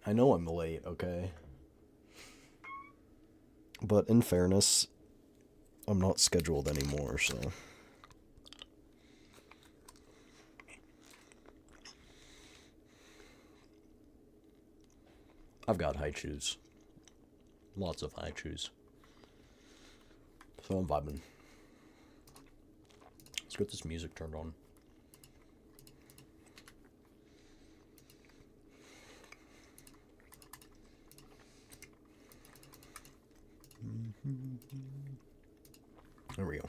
I know I'm late, okay? But in fairness, I'm not scheduled anymore, so... I've got high chews. Lots of high chews. So I'm vibing. Let's get this music turned on. There we go.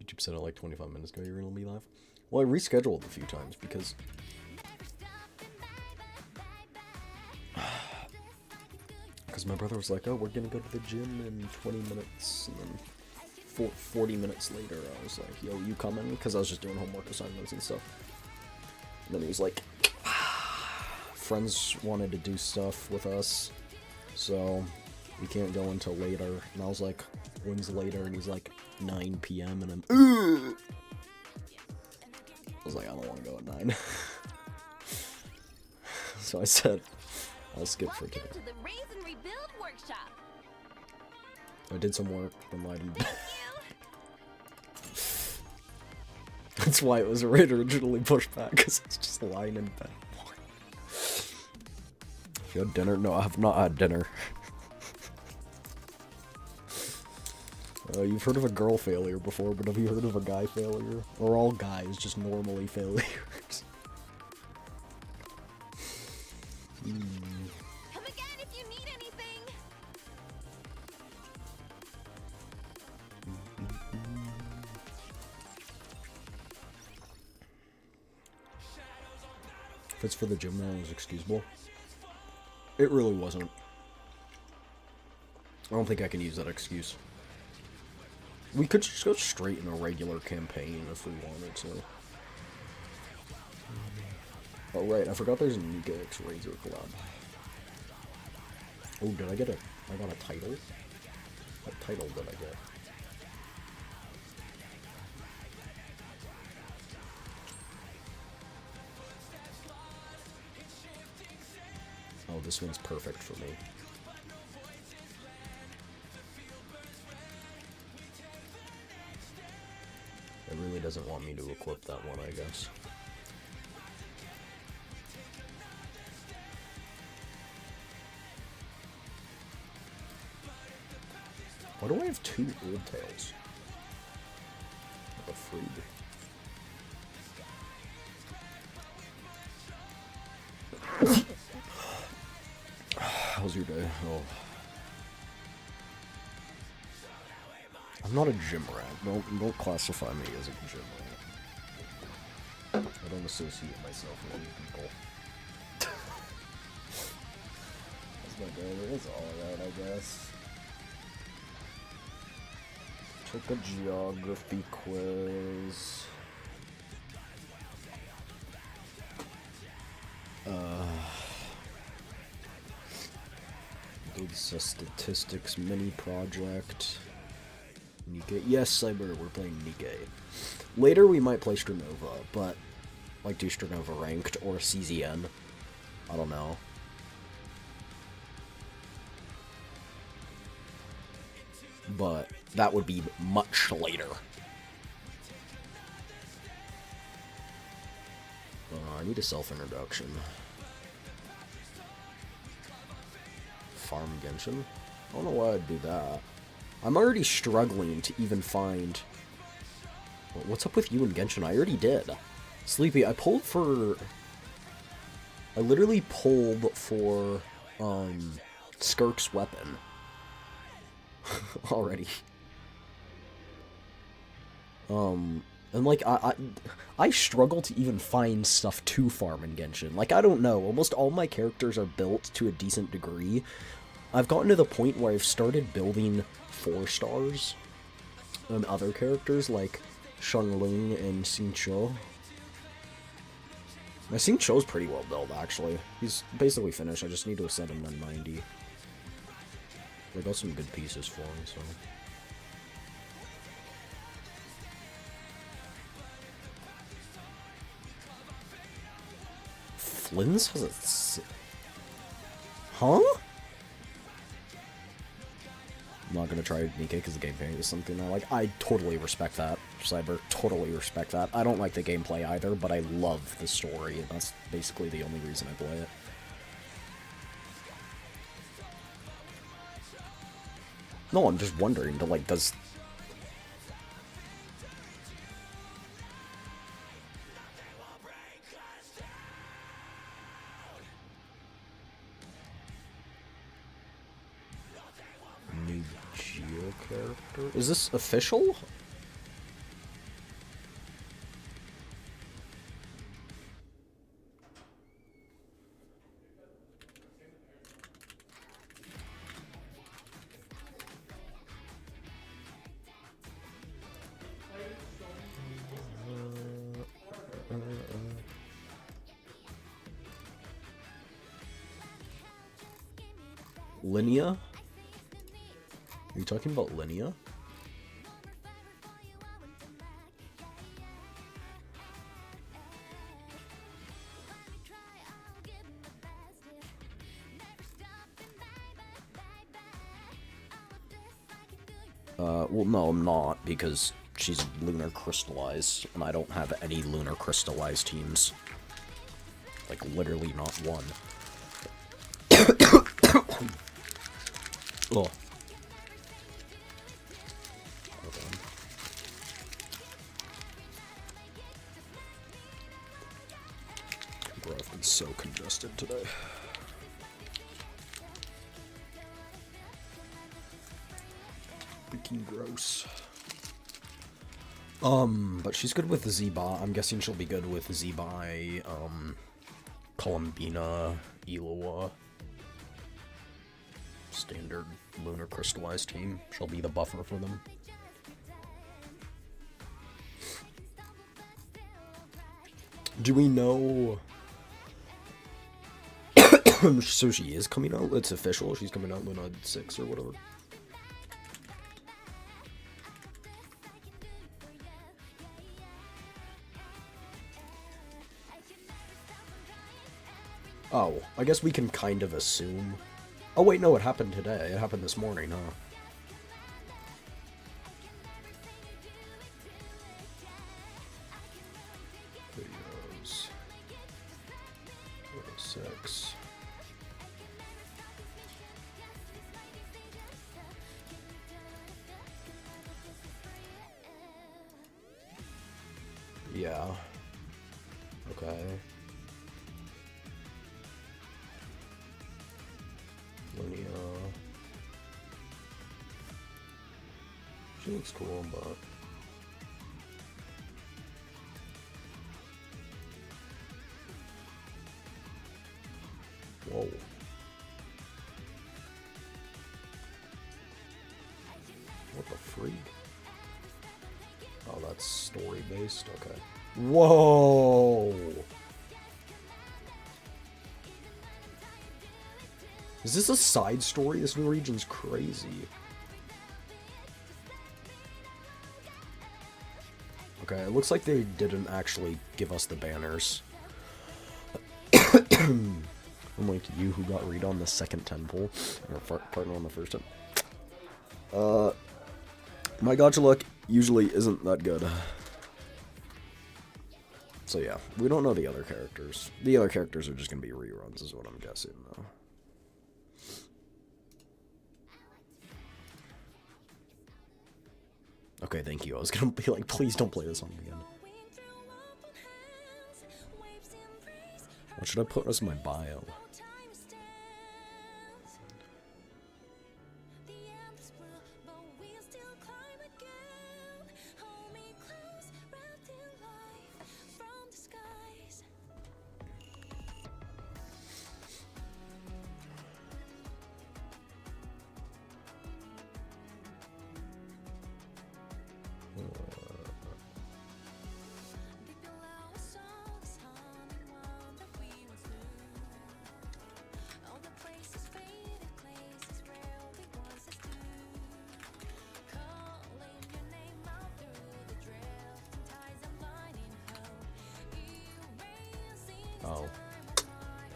YouTube said it like 25 minutes ago you were gonna be live. Well, I rescheduled a few times because my brother was like, oh, we're gonna go to the gym in 20 minutes, and then 40 minutes later I was like, yo, you coming? Because I was just doing homework assignments and stuff. And then he was like, friends wanted to do stuff with us, so we can't go until later. And I was like, when's later? And he's like, 9 p.m. and I'm, ugh! I was like, I don't want to go at 9. So I said, I'll skip for today. I did some work, then lied in bed. That's why it was originally pushed back, because it's just lying in bed. You had dinner? No, I have not had dinner. You've heard of a girl failure before, but have you heard of a guy failure? Or all guys just normally failures? Come again if you need anything. If it's for the gym now, it's excusable. It really wasn't. I don't think I can use that excuse. We could just go straight in a regular campaign if we wanted to. Oh right, I forgot there's a Nikke I Razor collab. Oh, did I get I got a title? What title did I get? Oh, this one's perfect for me. It really doesn't want me to equip that one, I guess. Why do I have 2 old tails? What a freak. How's your day? Oh. I'm not a gym rat. Don't classify me as a gym rat. I don't associate myself with any people. That's my day. It's alright, I guess. Took a geography quiz. Did a statistics mini project. Nikke. Yes, Cyber, we're playing Nikke. Later we might play Stranova, but like do Stranova ranked or CZN. I don't know. But that would be much later. I need a self-introduction. Farm Genshin? I don't know why I'd do that. I'm already struggling to even find... What's up with you and Genshin? I already did. Sleepy, I literally pulled for, Skirk's weapon. Already. And like, I struggle to even find stuff to farm in Genshin. Like, I don't know, almost all my characters are built to a decent degree. I've gotten to the point where I've started building 4 stars on other characters, like Xiangling and Xingqiu. My Xingqiu's pretty well built, actually. He's basically finished, I just need to set him to 90. I got some good pieces for him, so... Lynn's has a... Huh? I'm not gonna try Nikke because the gameplay is something I like. I totally respect that, Cyber. Totally respect that. I don't like the gameplay either, but I love the story, and that's basically the only reason I play it. No, I'm just wondering, but like, does... New Geo character? Is this official? Linnea? Are you talking about Linnea? Well, no, I'm not, because she's lunar crystallized, and I don't have any lunar crystallized teams. Like, literally not one. Oh. Bro, I've been so congested today. Freaking gross. But she's good with Zeba. I'm guessing she'll be good with Zebai, Columbina, Eloa. Standard lunar crystallized team. She'll be the buffer for them. Do we know... So she is coming out? It's official? She's coming out Luna 6 or whatever? Oh, I guess we can kind of assume. Oh wait, no, it happened today. It happened this morning, huh? Videos. 6. Yeah. Okay. Linnea. She looks cool, but... Whoa. What the freak? Oh, that's story-based? Okay. Whoa! Is this a side story? This new region's crazy. Okay, it looks like they didn't actually give us the banners. Unlike you, who got read on the second temple, or partner on the first temple. My gacha luck usually isn't that good. So yeah, we don't know the other characters. The other characters are just gonna be reruns, is what I'm guessing, though. Okay, thank you. I was gonna be like, please don't play this song again. What should I put as my bio?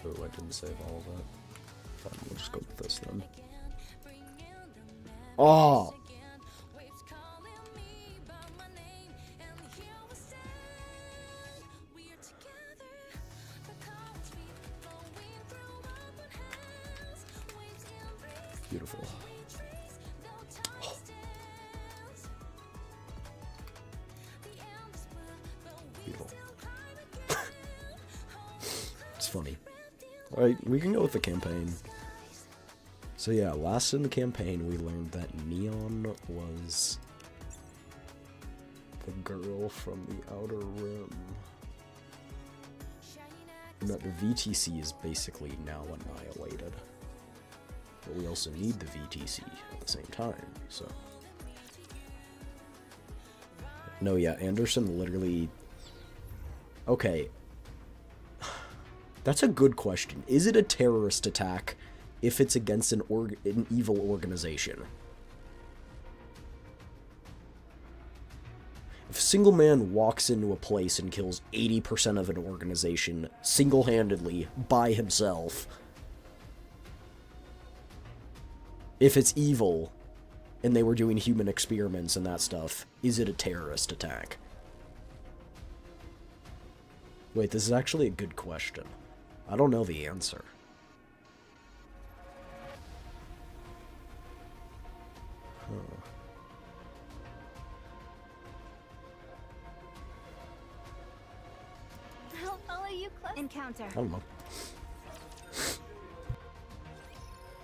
Oh, I didn't save all of that. Fine, we'll just go with this then. Oh! Beautiful. Oh. Beautiful. It's funny. Alright, we can go with the campaign. So yeah, last in the campaign we learned that Neon was the girl from the Outer Rim. And that the VTC is basically now annihilated. But we also need the VTC at the same time, so... No, yeah, Anderson literally... Okay. That's a good question. Is it a terrorist attack if it's against an evil organization? If a single man walks into a place and kills 80% of an organization single-handedly by himself... If it's evil, and they were doing human experiments and that stuff, is it a terrorist attack? Wait, this is actually a good question. I don't know the answer. Huh. I'll follow you close. Encounter. I don't know.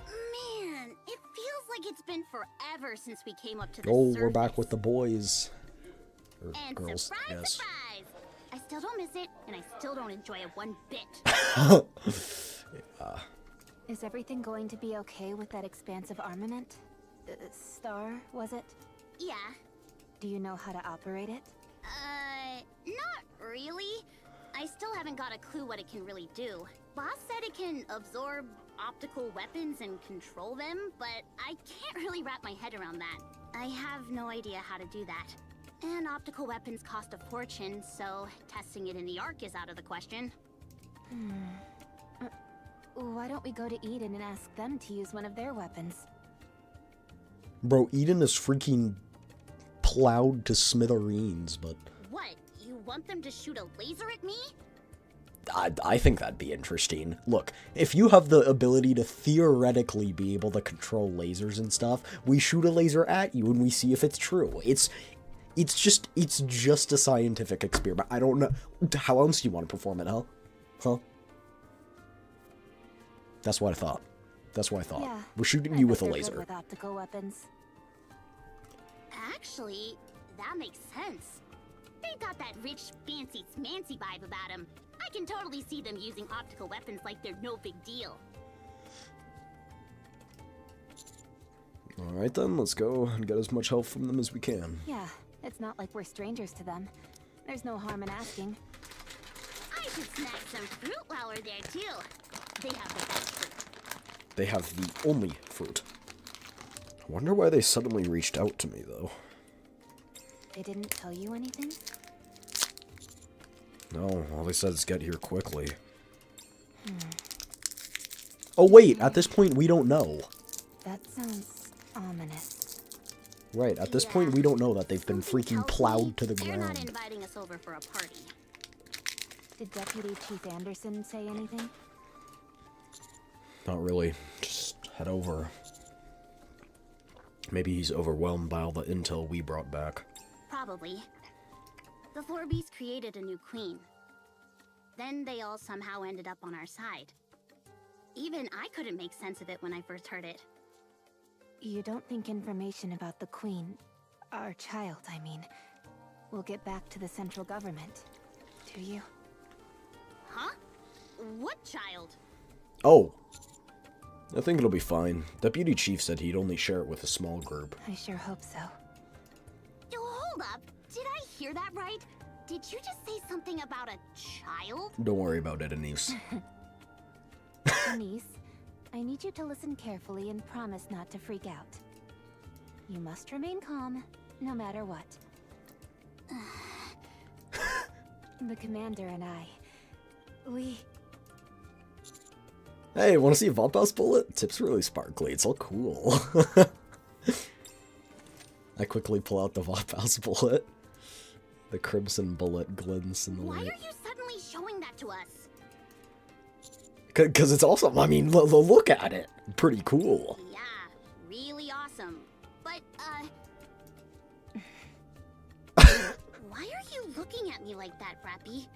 Man, it feels like it's been forever since we came up to the Oh, surface. we're back with the boys. Or And girls, surprise, yes. surprise! I still don't miss it, and I still don't enjoy it one bit. Is everything going to be okay with that expansive armament? Star, was it? Yeah. Do you know how to operate it? Not really. I still haven't got a clue what it can really do. Boss said it can absorb optical weapons and control them, but I can't really wrap my head around that. I have no idea how to do that. And optical weapons cost a fortune, so testing it in the Ark is out of the question. Why don't we go to Eden and ask them to use one of their weapons? Bro, Eden is freaking plowed to smithereens, but... What? You want them to shoot a laser at me? I think that'd be interesting. Look, if you have the ability to theoretically be able to control lasers and stuff, we shoot a laser at you and we see if it's true. It's just a scientific experiment. I don't know. How else do you want to perform it, huh? Huh? That's what I thought. That's what I thought. Yeah, We're shooting I you bet with a they're good laser. with optical weapons. Actually, that makes sense. They've got that rich, fancy, smancy vibe about them. I can totally see them using optical weapons like they're no big deal. Alright then, let's go and get as much help from them as we can. Yeah, it's not like we're strangers to them. There's no harm in asking. I should snag some fruit while we're there, too. They have the best fruit. They have the only fruit. I wonder why they suddenly reached out to me, though. They didn't tell you anything? No, all they said is get here quickly. Oh wait, at this point we don't know. That sounds ominous. Right, at this Yeah. point we don't know that they've been Something freaking tells plowed me to the they're not ground. inviting us over for a party. Did Deputy Chief Anderson say anything? Not really. Just head over. Maybe he's overwhelmed by all the intel we brought back. Probably. The Floor Beasts created a new queen. Then they all somehow ended up on our side. Even I couldn't make sense of it when I first heard it. You don't think information about the Queen, our child, I mean, will get back to the central government, do you? Huh? What child? Oh! I think it'll be fine. Deputy Chief said he'd only share it with a small group. I sure hope so. Yo, hold up. Did I hear that right? Did you just say something about a child? Don't worry about it, Anise. Denise, I need you to listen carefully and promise not to freak out. You must remain calm, no matter what. The commander and I, Hey, want to see a Vault bullet? Tip's really sparkly. It's all cool. I quickly pull out the Vault bullet. The crimson bullet glints in the light. Why are you suddenly showing that to us? Because it's awesome. I mean, look at it. Pretty cool. Yeah, really awesome. But, why are you looking at me like that, Rappy?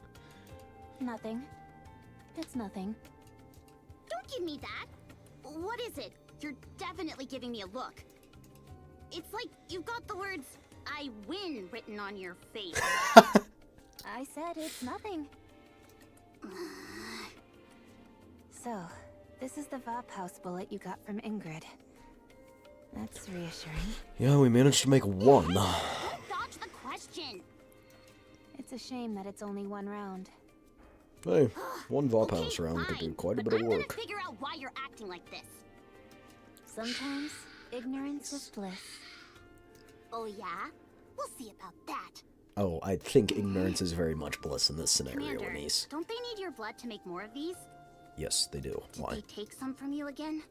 Nothing. It's nothing. Don't give me that. What is it? You're definitely giving me a look. It's like you've got the words, I win, written on your face. I said it's nothing. So, this is the Vop bullet you got from Ingrid. That's reassuring. Yeah, we managed to make one. Don't dodge the question. It's a shame that it's only one round. Hey, one Vault Okay, round could do fine, quite a but bit of I'm work. gonna figure out why you're acting like this. Sometimes, ignorance is bliss. Oh yeah? We'll see about that. Oh, I think ignorance is very much bliss in this scenario, Commander, Anise. don't they need your blood to make more of these? Yes, they do. Did Why? they take some from you again?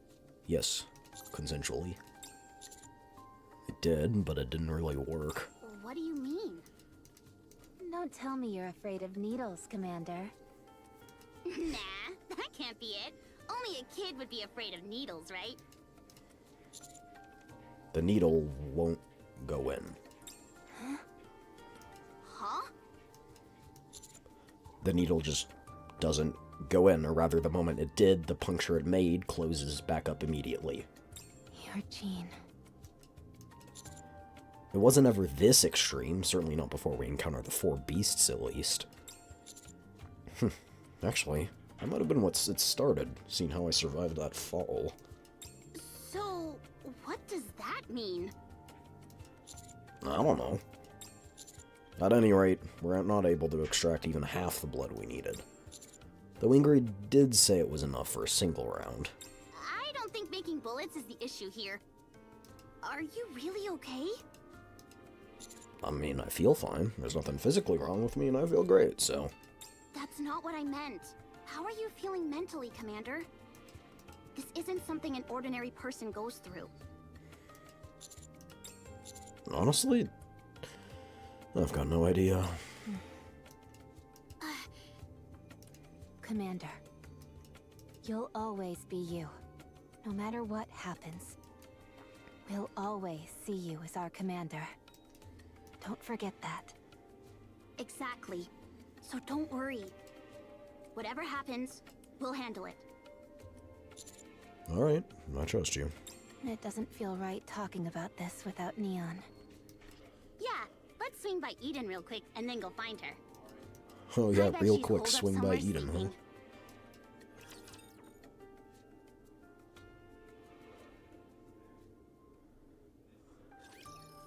Yes, consensually. It did, but it didn't really work. What do you mean? Don't tell me you're afraid of needles, Commander. Nah, that can't be it. Only a kid would be afraid of needles, right? The needle won't go in. Huh? The needle just doesn't go in, or rather, the moment it did, the puncture it made closes back up immediately. Your gene. It wasn't ever this extreme, certainly not before we encountered the four beasts, at least. Actually, that might have been what it started, seeing how I survived that fall. So, what does that mean? I don't know. At any rate, we're not able to extract even half the blood we needed. Though Ingrid did say it was enough for a single round. I don't think making bullets is the issue here. Are you really okay? I mean, I feel fine. There's nothing physically wrong with me, and I feel great, so... That's not what I meant. How are you feeling mentally, Commander? This isn't something an ordinary person goes through. Honestly, I've got no idea. Commander, you'll always be you. No matter what happens. We'll always see you as our commander. Don't forget that. Exactly. So don't worry. Whatever happens, we'll handle it. Alright, I trust you. It doesn't feel right talking about this without Neon. Yeah, let's swing by Eden real quick and then go find her. Oh yeah, I bet real she's quick holed up swing by somewhere Eden, huh? sleeping.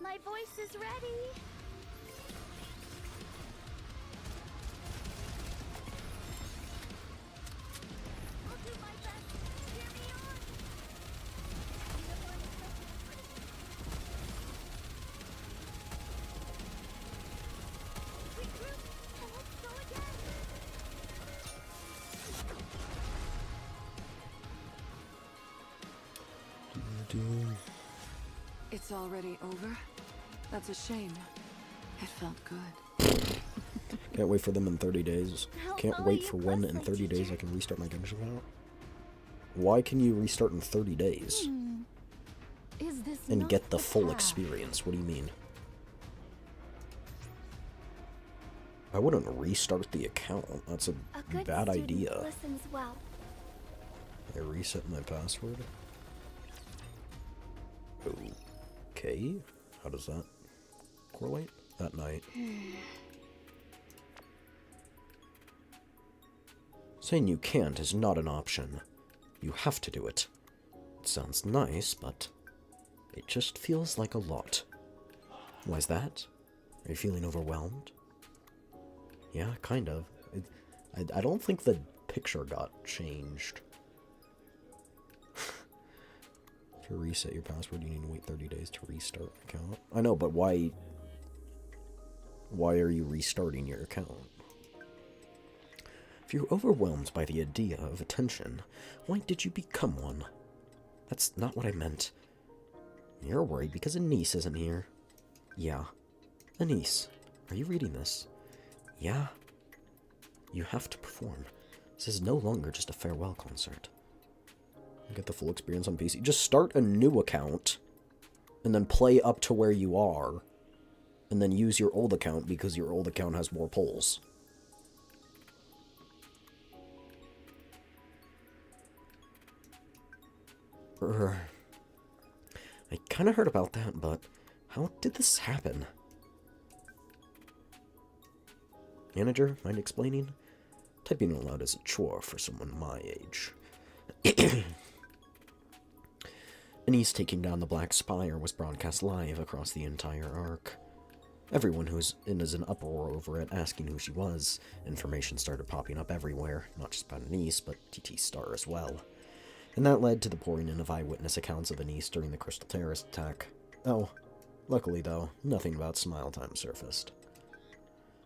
My voice is ready. I'll do my best. Cheer me on. Regroup and let's go again. It's already over? That's a shame. It felt good. Can't wait for them in 30 days. How Can't follow wait you for when in closely, 30 days teacher. I can restart my Genshin account. Why can you restart in 30 days? Is this And not get the full path? experience? What do you mean? I wouldn't restart the account. That's a good bad student idea. Listens well. I reset my password. Okay. How does that correlate? That night. Saying you can't is not an option. You have to do it. It sounds nice, but it just feels like a lot. Why's that? Are you feeling overwhelmed? Yeah, kind of. I don't think the picture got changed. To reset your password, you need to wait 30 days to restart the account. I know, but why are you restarting your account? If you're overwhelmed by the idea of attention, why did you become one? That's not what I meant. You're worried because Anise isn't here. Yeah. Anise, are you reading this? Yeah. You have to perform. This is no longer just a farewell concert. Get the full experience on PC. Just start a new account, and then play up to where you are, and then use your old account because your old account has more polls. I kinda heard about that, but how did this happen? Manager, mind explaining? Typing out loud is a chore for someone my age. Anise taking down the Black Spire was broadcast live across the entire arc. Everyone who was in is an uproar over it, asking who she was. Information started popping up everywhere, not just about Anise, but TT Star as well. And that led to the pouring in of eyewitness accounts of Anise during the Crystal Terrorist attack. Oh, luckily though, nothing about Smile Time surfaced.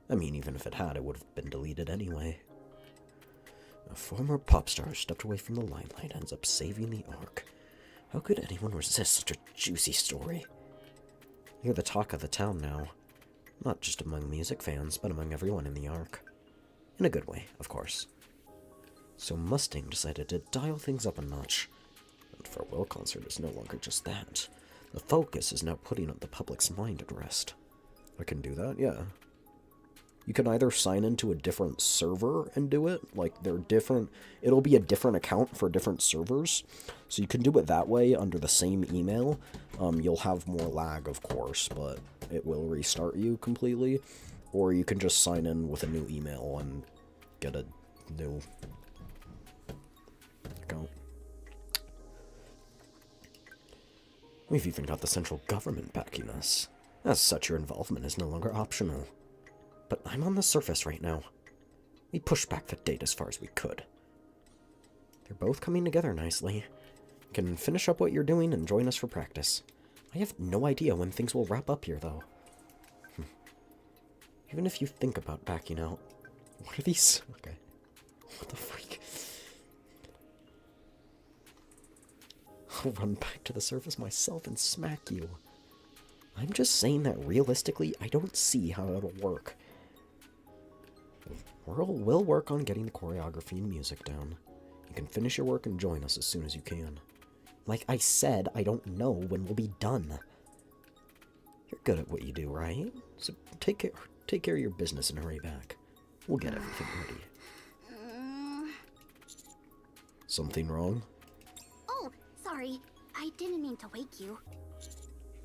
I mean, even if it had, it would have been deleted anyway. A former pop star stepped away from the limelight ends up saving the Ark. How could anyone resist such a juicy story? You're the talk of the town now. Not just among music fans, but among everyone in the Ark. In a good way, of course. So Mustang decided to dial things up a notch. And Farewell Concert is no longer just that. The focus is now putting the public's mind at rest. I can do that, yeah. You can either sign into a different server and do it, like they're different, it'll be a different account for different servers, so you can do it that way under the same email. You'll have more lag, of course, but it will restart you completely, or you can just sign in with a new email and get a new account. We've even got the central government backing us. As such, your involvement is no longer optional. But I'm on the surface right now. We pushed back the date as far as we could. They're both coming together nicely. You can finish up what you're doing and join us for practice. I have no idea when things will wrap up here, though. Even if you think about backing out... What are these? Okay. What the freak? I'll run back to the surface myself and smack you. I'm just saying that realistically, I don't see how it'll work. We'll work on getting the choreography and music down. You can finish your work and join us as soon as you can. Like I said, I don't know when we'll be done. You're good at what you do, right? So take care of your business and hurry back. We'll get everything ready. Something wrong? Oh, sorry. I didn't mean to wake you.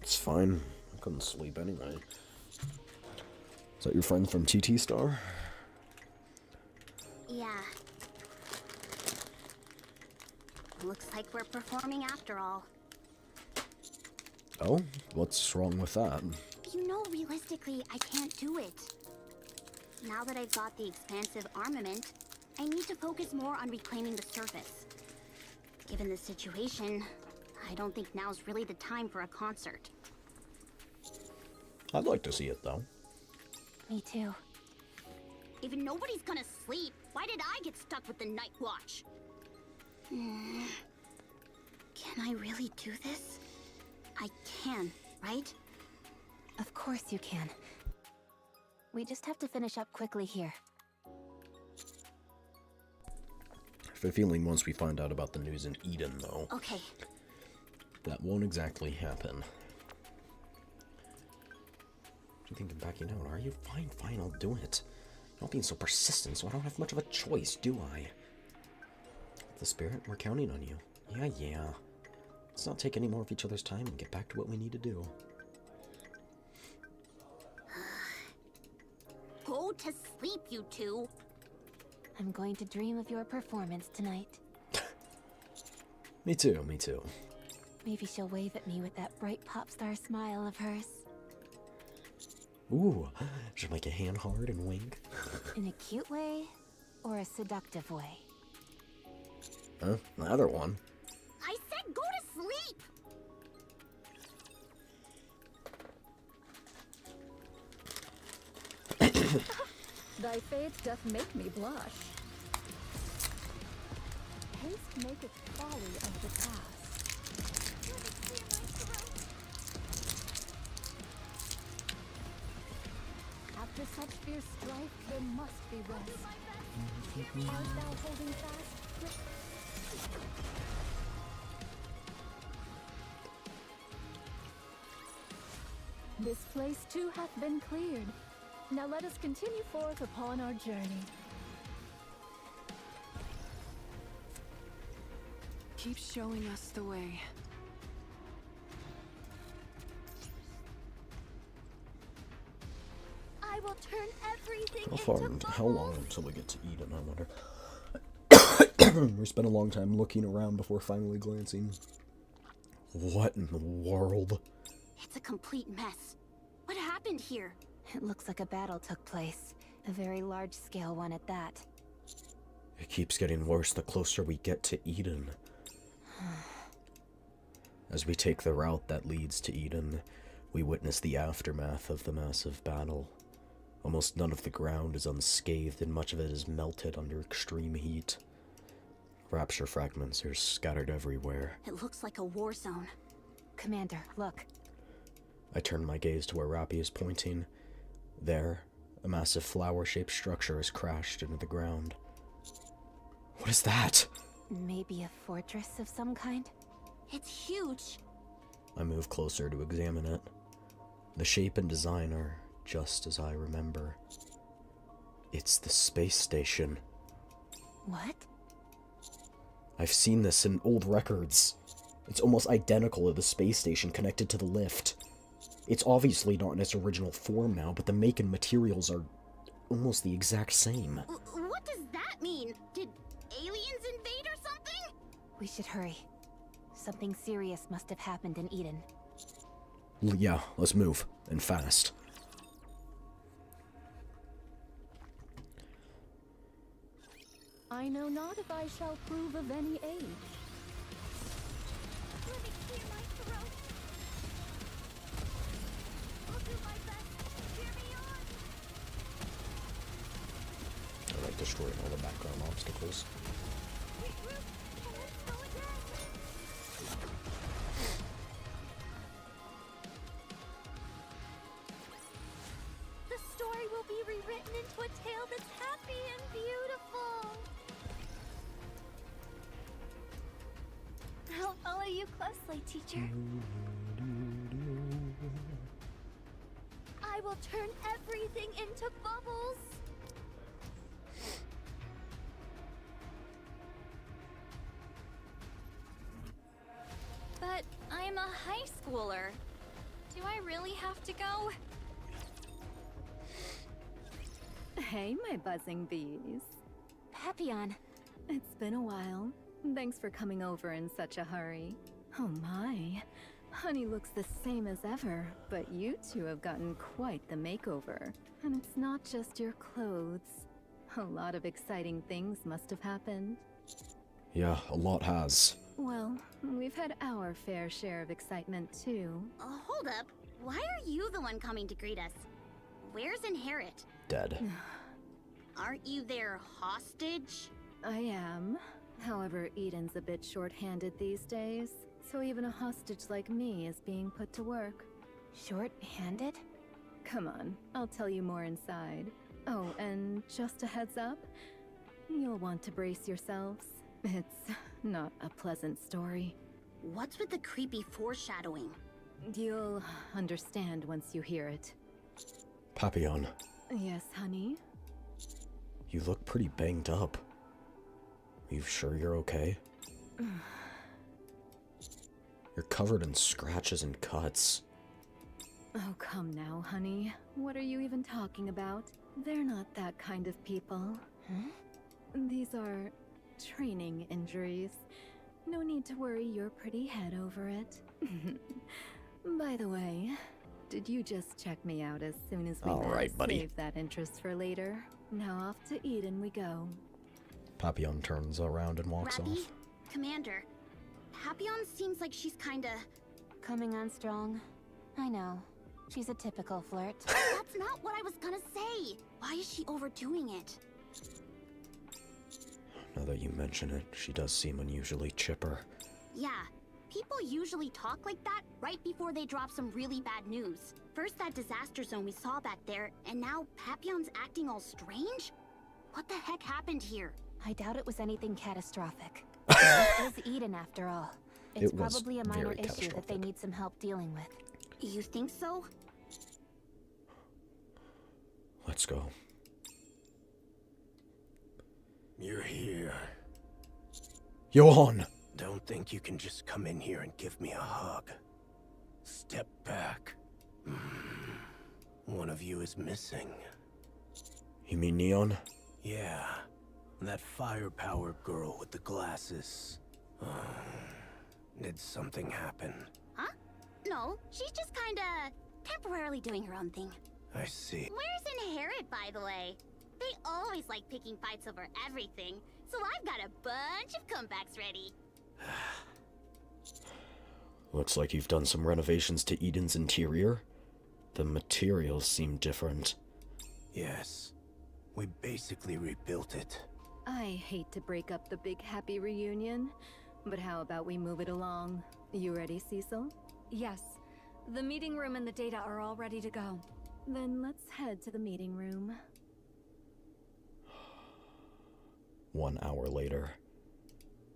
It's fine. I couldn't sleep anyway. Is that your friend from TT Star? Yeah. Looks like we're performing after all. Oh? What's wrong with that? You know, realistically, I can't do it. Now that I've got the expansive armament, I need to focus more on reclaiming the surface. Given the situation, I don't think now's really the time for a concert. I'd like to see it, though. Me too. If nobody's gonna sleep, why did I get stuck with the night watch? Can I really do this? I can, right? Of course you can. We just have to finish up quickly here. I have a feeling once we find out about the news in Eden, though, Okay. that won't exactly happen. What do you think of backing out? Are you? Fine, fine, I'll do it. Not being so persistent, so I don't have much of a choice, do I? The spirit, we're counting on you. Yeah. Let's not take any more of each other's time and get back to what we need to do. Go to sleep, you two. I'm going to dream of your performance tonight. Me too. Maybe she'll wave at me with that bright pop star smile of hers. Ooh, should I make a hand hard and wink? In a cute way or a seductive way? Huh? Neither one. I said go to sleep! Thy fate doth make me blush. haste maketh folly of the past. Let me clear my throat. After such fierce strife, there must be Do rest. my best. Hear me Art thou holding fast? This place too hath been cleared. Now let us continue forth upon our journey. Keep showing us the way. I will turn everything How far? into How long bubbles. until we get to Eden? I wonder. We spent a long time looking around before finally glancing. What in the world? It's a complete mess. What happened here? It looks like a battle took place. A very large-scale one at that. It keeps getting worse the closer we get to Eden. As we take the route that leads to Eden, we witness the aftermath of the massive battle. Almost none of the ground is unscathed, and much of it is melted under extreme heat. Rapture fragments are scattered everywhere. It looks like a war zone. Commander, look. I turn my gaze to where Rappy is pointing. There, a massive flower-shaped structure has crashed into the ground. What is that? Maybe a fortress of some kind? It's huge. I move closer to examine it. The shape and design are just as I remember. It's the space station. What? I've seen this in old records. It's almost identical to the space station connected to the lift. It's obviously not in its original form now, but the make and materials are almost the exact same. What does that mean? Did aliens invade or something? We should hurry. Something serious must have happened in Eden. Yeah, let's move, and fast. I know not if I shall prove of any aid. Let me clear my throat. I'll do my best. Hear me on. I like destroying all the background obstacles. Regroup, and let's go again. The story will be rewritten into a tale that's happy and beautiful. I'll follow you closely, teacher. I will turn everything into bubbles. But I'm a high schooler. Do I really have to go? Hey, my buzzing bees. Papillon. It's been a while. Thanks for coming over in such a hurry. Oh my. Honey looks the same as ever, but you two have gotten quite the makeover. And it's not just your clothes. A lot of exciting things must have happened. Yeah, a lot has. Well, we've had our fair share of excitement too. Hold up. Why are you the one coming to greet us? Where's Inherit? Dead. Aren't you their hostage? I am. However, Eden's a bit short-handed these days, so even a hostage like me is being put to work. Short-handed? Come on, I'll tell you more inside. Oh, and just a heads up, you'll want to brace yourselves. It's not a pleasant story. What's with the creepy foreshadowing? You'll understand once you hear it. Papillon, Yes, honey? you look pretty banged up. You sure you're okay? You're covered in scratches and cuts. Oh, come now, honey. What are you even talking about? They're not that kind of people. These are training injuries. No need to worry your pretty head over it. By the way, did you just check me out as soon as we All right, buddy. save that interest for later? Now off to Eden we go. Papillon turns around and walks Rappy? off. Commander, Papillon seems like she's kinda... Coming on strong. I know. She's a typical flirt. That's not what I was gonna say. Why is she overdoing it? Now Now that you mention it, she does seem unusually chipper. Yeah, people usually talk like that right before they drop some really bad news. First that disaster zone we saw back there, and now Papillon's acting all strange? What the heck happened here? I doubt it was anything catastrophic. It is Eden after all. It's It was probably a minor very issue that they catastrophic. need some help dealing with. You think so? Let's go. You're here. Johan! Don't think you can just come in here and give me a hug. Step back. One of you is missing. You mean Neon? Yeah, that firepower girl with the glasses. Did something happen? Huh? No, she's just kinda temporarily doing her own thing. I see. Where's Inherit, by the way? They always like picking fights over everything, so I've got a bunch of comebacks ready. Looks like you've done some renovations to Eden's interior. The materials seem different. Yes, we basically rebuilt it. I hate to break up the big happy reunion, but how about we move it along? You ready, Cecil? Yes. The meeting room and the data are all ready to go. Then let's head to the meeting room. 1 hour later.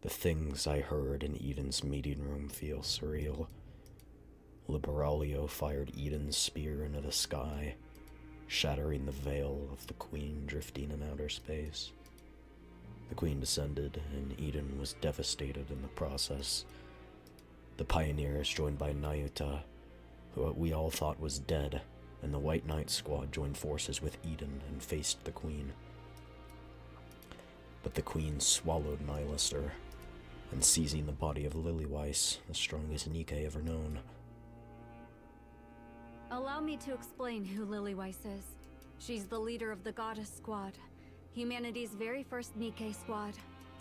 The things I heard in Eden's meeting room feel surreal. Liberalio fired Eden's spear into the sky, shattering the veil of the Queen drifting in outer space. The Queen descended, and Eden was devastated in the process. The Pioneers, joined by Nayuta, who we all thought was dead, and the White Knight squad joined forces with Eden and faced the Queen. But the Queen swallowed Nihilister, and seizing the body of Lilyweiss, the strongest Nikke ever known. Allow me to explain who Lilyweiss is. She's the leader of the Goddess Squad, humanity's very first Nikke squad.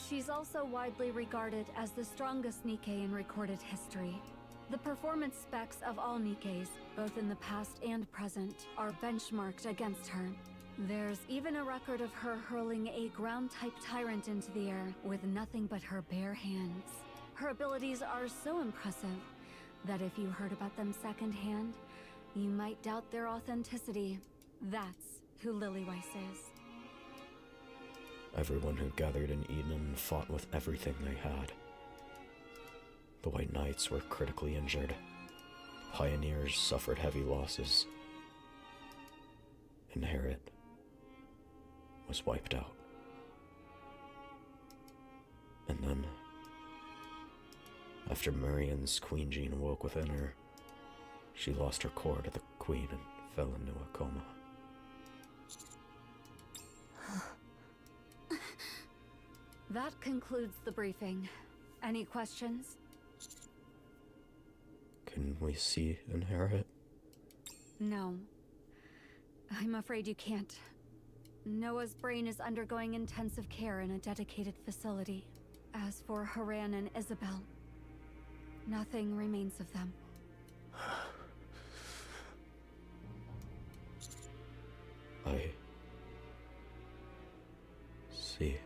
She's also widely regarded as the strongest Nikke in recorded history. The performance specs of all Nikkes, both in the past and present, are benchmarked against her. There's even a record of her hurling a ground-type tyrant into the air with nothing but her bare hands. Her abilities are so impressive that if you heard about them secondhand, you might doubt their authenticity. That's who Lilyweiss is. Everyone who gathered in Eden fought with everything they had. The White Knights were critically injured. Pioneers suffered heavy losses. Inherit was wiped out. And then, after Marian's queen gene awoke within her, she lost her core to the Queen and fell into a coma. That concludes the briefing. Any questions? Can we see Inherit? No. I'm afraid you can't. Noah's brain is undergoing intensive care in a dedicated facility. As for Haran and Isabel, nothing remains of them. I see.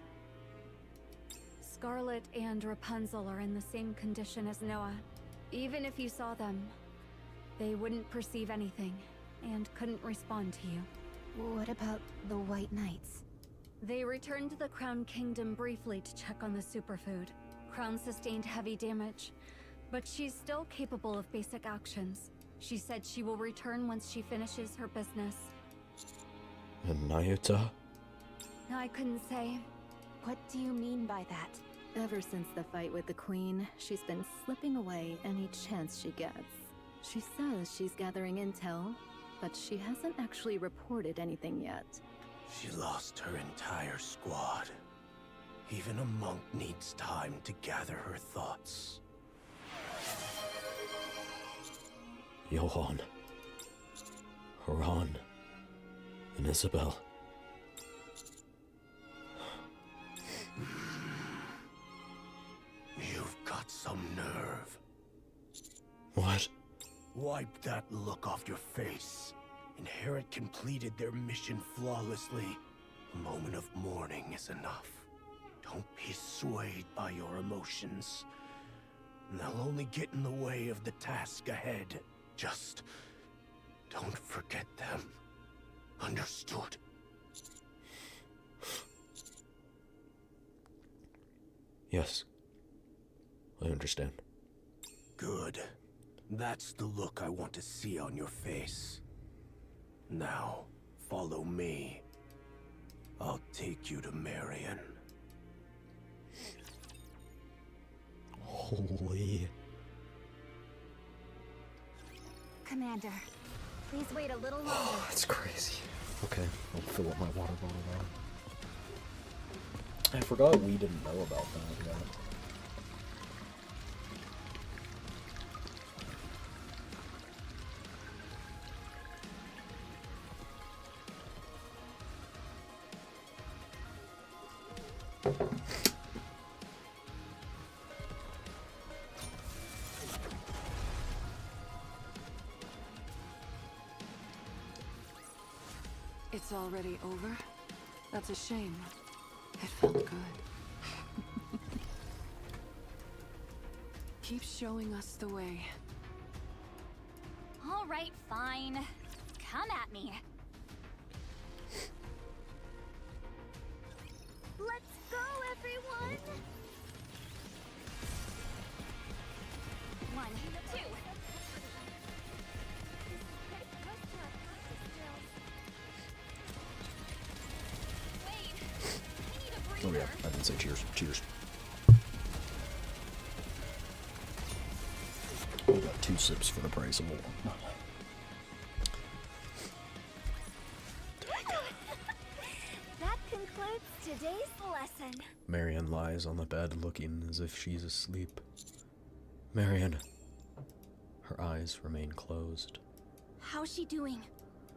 Scarlet and Rapunzel are in the same condition as Noah. Even if you saw them, they wouldn't perceive anything and couldn't respond to you. What about the White Knights? They returned to the Crown Kingdom briefly to check on the superfood. Crown sustained heavy damage, but she's still capable of basic actions. She said she will return once she finishes her business. And Nayuta? I couldn't say. What do you mean by that? Ever since the fight with the Queen, she's been slipping away any chance she gets. She says she's gathering intel, but she hasn't actually reported anything yet. She lost her entire squad. Even a monk needs time to gather her thoughts. Johan. Haran. And Isabel. You've got some nerve. What? Wipe that look off your face. Inherit completed their mission flawlessly. A moment of mourning is enough. Don't be swayed by your emotions. They'll only get in the way of the task ahead. Just don't forget them. Understood? Yes. I understand. Good. That's the look I want to see on your face. Now, follow me. I'll take you to Marion. Holy. Commander, please wait a little longer. That's crazy. Okay, I'll fill up my water bottle now. I forgot we didn't know about that yet. It's already over? That's a shame. It felt good. Keep showing us the way. All right, fine. Come at me. Let's go, everyone! 1, 2. Oh yeah, I didn't say cheers. Cheers. We got 2 sips for the price of 1. That concludes today's lesson. Marion lies on the bed looking as if she's asleep. Marion. Her eyes remain closed. How's she doing?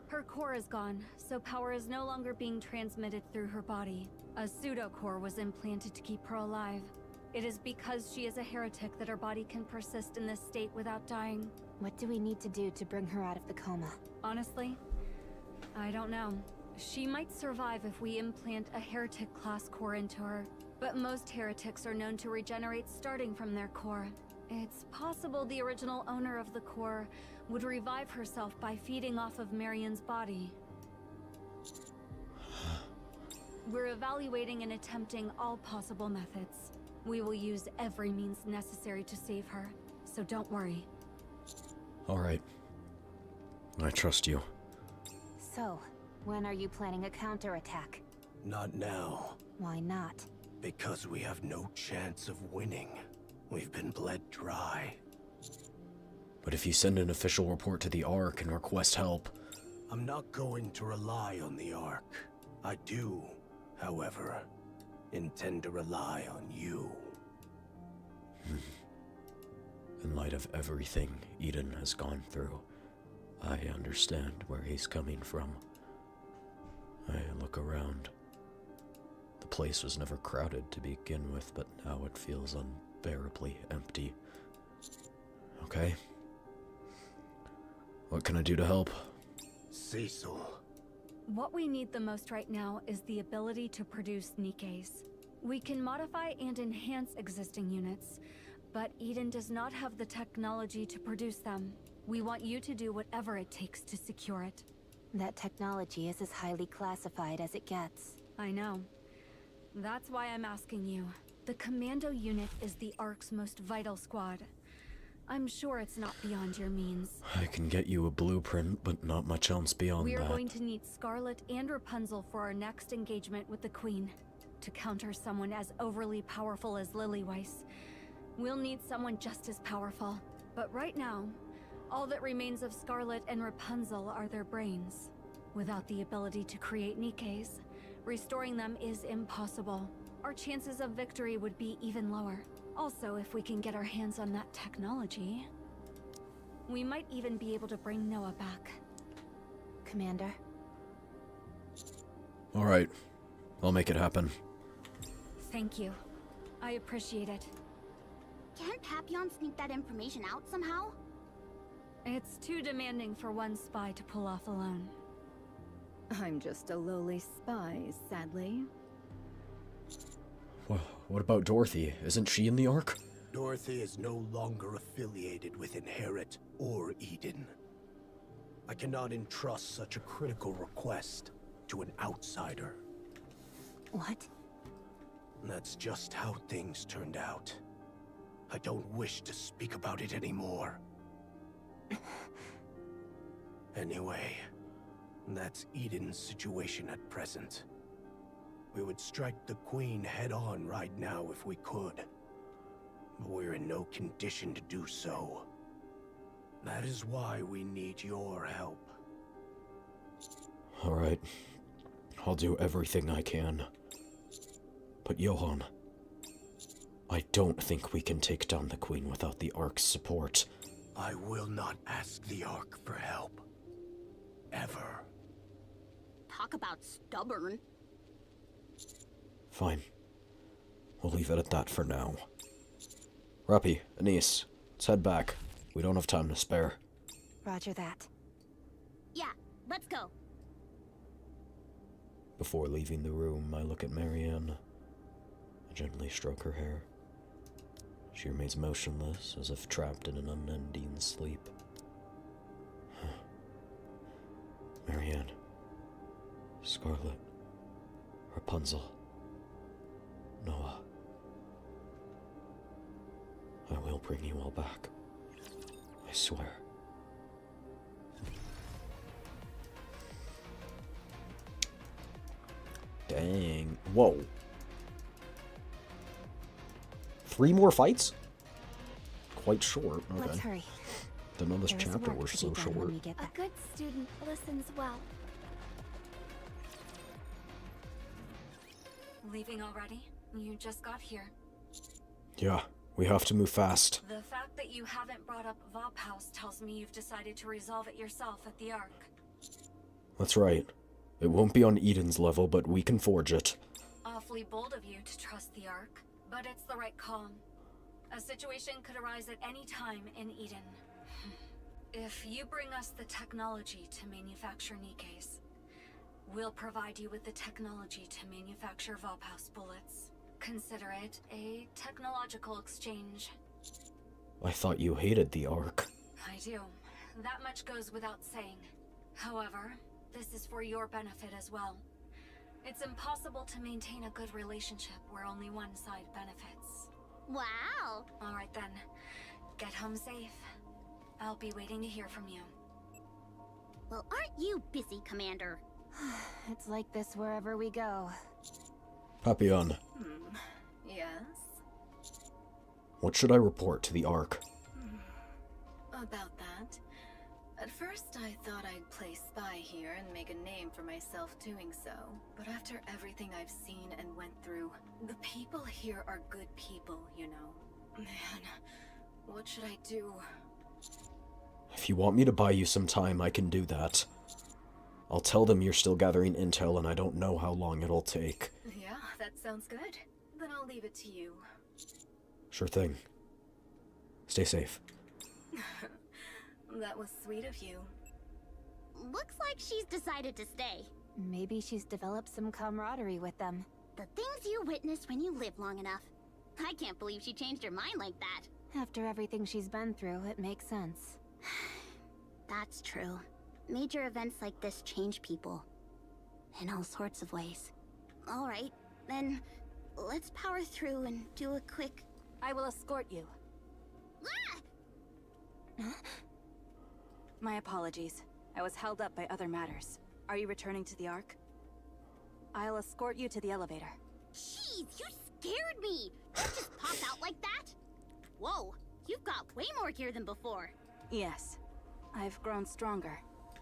Her core is gone, so power is no longer being transmitted through her body. A pseudo-core was implanted to keep her alive. It is because she is a heretic that her body can persist in this state without dying. What do we need to do to bring her out of the coma? Honestly, I don't know. She might survive if we implant a heretic-class core into her, but most heretics are known to regenerate starting from their core. It's possible the original owner of the core would revive herself by feeding off of Marion's body. We're evaluating and attempting all possible methods. We will use every means necessary to save her, so don't worry. Alright. I trust you. So, when are you planning a counterattack? Not now. Why not? Because we have no chance of winning. We've been bled dry. But if you send an official report to the Ark and request help... I'm not going to rely on the Ark. I do, however, intend to rely on you. In light of everything Eden has gone through, I understand where he's coming from. I look around. The place was never crowded to begin with, but now it feels unbearably empty. Okay? What can I do to help? Cecil. What we need the most right now is the ability to produce Nikkes. We can modify and enhance existing units, but Eden does not have the technology to produce them. We want you to do whatever it takes to secure it. That technology is as highly classified as it gets. I know. That's why I'm asking you. The Commando unit is the Ark's most vital squad. I'm sure it's not beyond your means. I can get you a blueprint, but not much else beyond We are that. going to need Scarlet and Rapunzel for our next engagement with the Queen. To counter someone as overly powerful as Lilyweiss, we'll need someone just as powerful. But right now, all that remains of Scarlet and Rapunzel are their brains. Without the ability to create Nikkes, restoring them is impossible. Our chances of victory would be even lower. Also, if we can get our hands on that technology, we might even be able to bring Noah back. Commander? Alright. I'll make it happen. Thank you. I appreciate it. Can't Papillon sneak that information out somehow? It's too demanding for one spy to pull off alone. I'm just a lowly spy, sadly. Well, what about Dorothy? Isn't she in the Ark? Dorothy is no longer affiliated with Inherit or Eden. I cannot entrust such a critical request to an outsider. What? That's just how things turned out. I don't wish to speak about it anymore. Anyway, that's Eden's situation at present. We would strike the Queen head-on right now if we could. But we're in no condition to do so. That is why we need your help. Alright. I'll do everything I can. But Johan, I don't think we can take down the Queen without the Ark's support. I will not ask the Ark for help. Ever. Talk about stubborn. Fine. We'll leave it at that for now. Rappy, Anise, let's head back. We don't have time to spare. Roger that. Yeah, let's go. Before leaving the room, I look at Marianne. I gently stroke her hair. She remains motionless, as if trapped in an unending sleep. Marianne. Scarlet. Rapunzel. Noah. I will bring you all back. I swear. Dang. Whoa. 3 more fights? Quite short. Okay. Let's hurry. Didn't know this There is chapter work was to so be done short. when we get A back. good student listens well. Leaving already? You just got here. Yeah, we have to move fast. The fact that you haven't brought up Vop House tells me you've decided to resolve it yourself at the Ark. That's right. It won't be on Eden's level, but we can forge it. Awfully bold of you to trust the Ark, but it's the right call. A situation could arise at any time in Eden. If you bring us the technology to manufacture Nikke's, we'll provide you with the technology to manufacture Vop House bullets. Consider it a technological exchange. I thought you hated the Ark. I do. That much goes without saying. However, this is for your benefit as well. It's impossible to maintain a good relationship where only one side benefits. Wow. Alright then. Get home safe. I'll be waiting to hear from you. Well, aren't you busy, Commander? It's like this wherever we go. Papillon, Yes? what should I report to the Ark? About that. At first, I thought I'd play spy here and make a name for myself doing so. But after everything I've seen and went through, the people here are good people, you know. Man, what should I do? If you want me to buy you some time, I can do that. I'll tell them you're still gathering intel and I don't know how long it'll take. Yeah, that sounds good. Then I'll leave it to you. Sure thing. Stay safe. That was sweet of you. Looks like she's decided to stay. Maybe she's developed some camaraderie with them. The things you witness when you live long enough. I can't believe she changed her mind like that. After everything she's been through, it makes sense. That's true. Major events like this change people. In all sorts of ways. Alright, then let's power through and do a quick... I will escort you. Ah! My apologies. I was held up by other matters. Are you returning to the Ark? I'll escort you to the elevator. Jeez, you scared me! You just popped out like that? Whoa, you've got way more gear than before. Yes. I've grown stronger.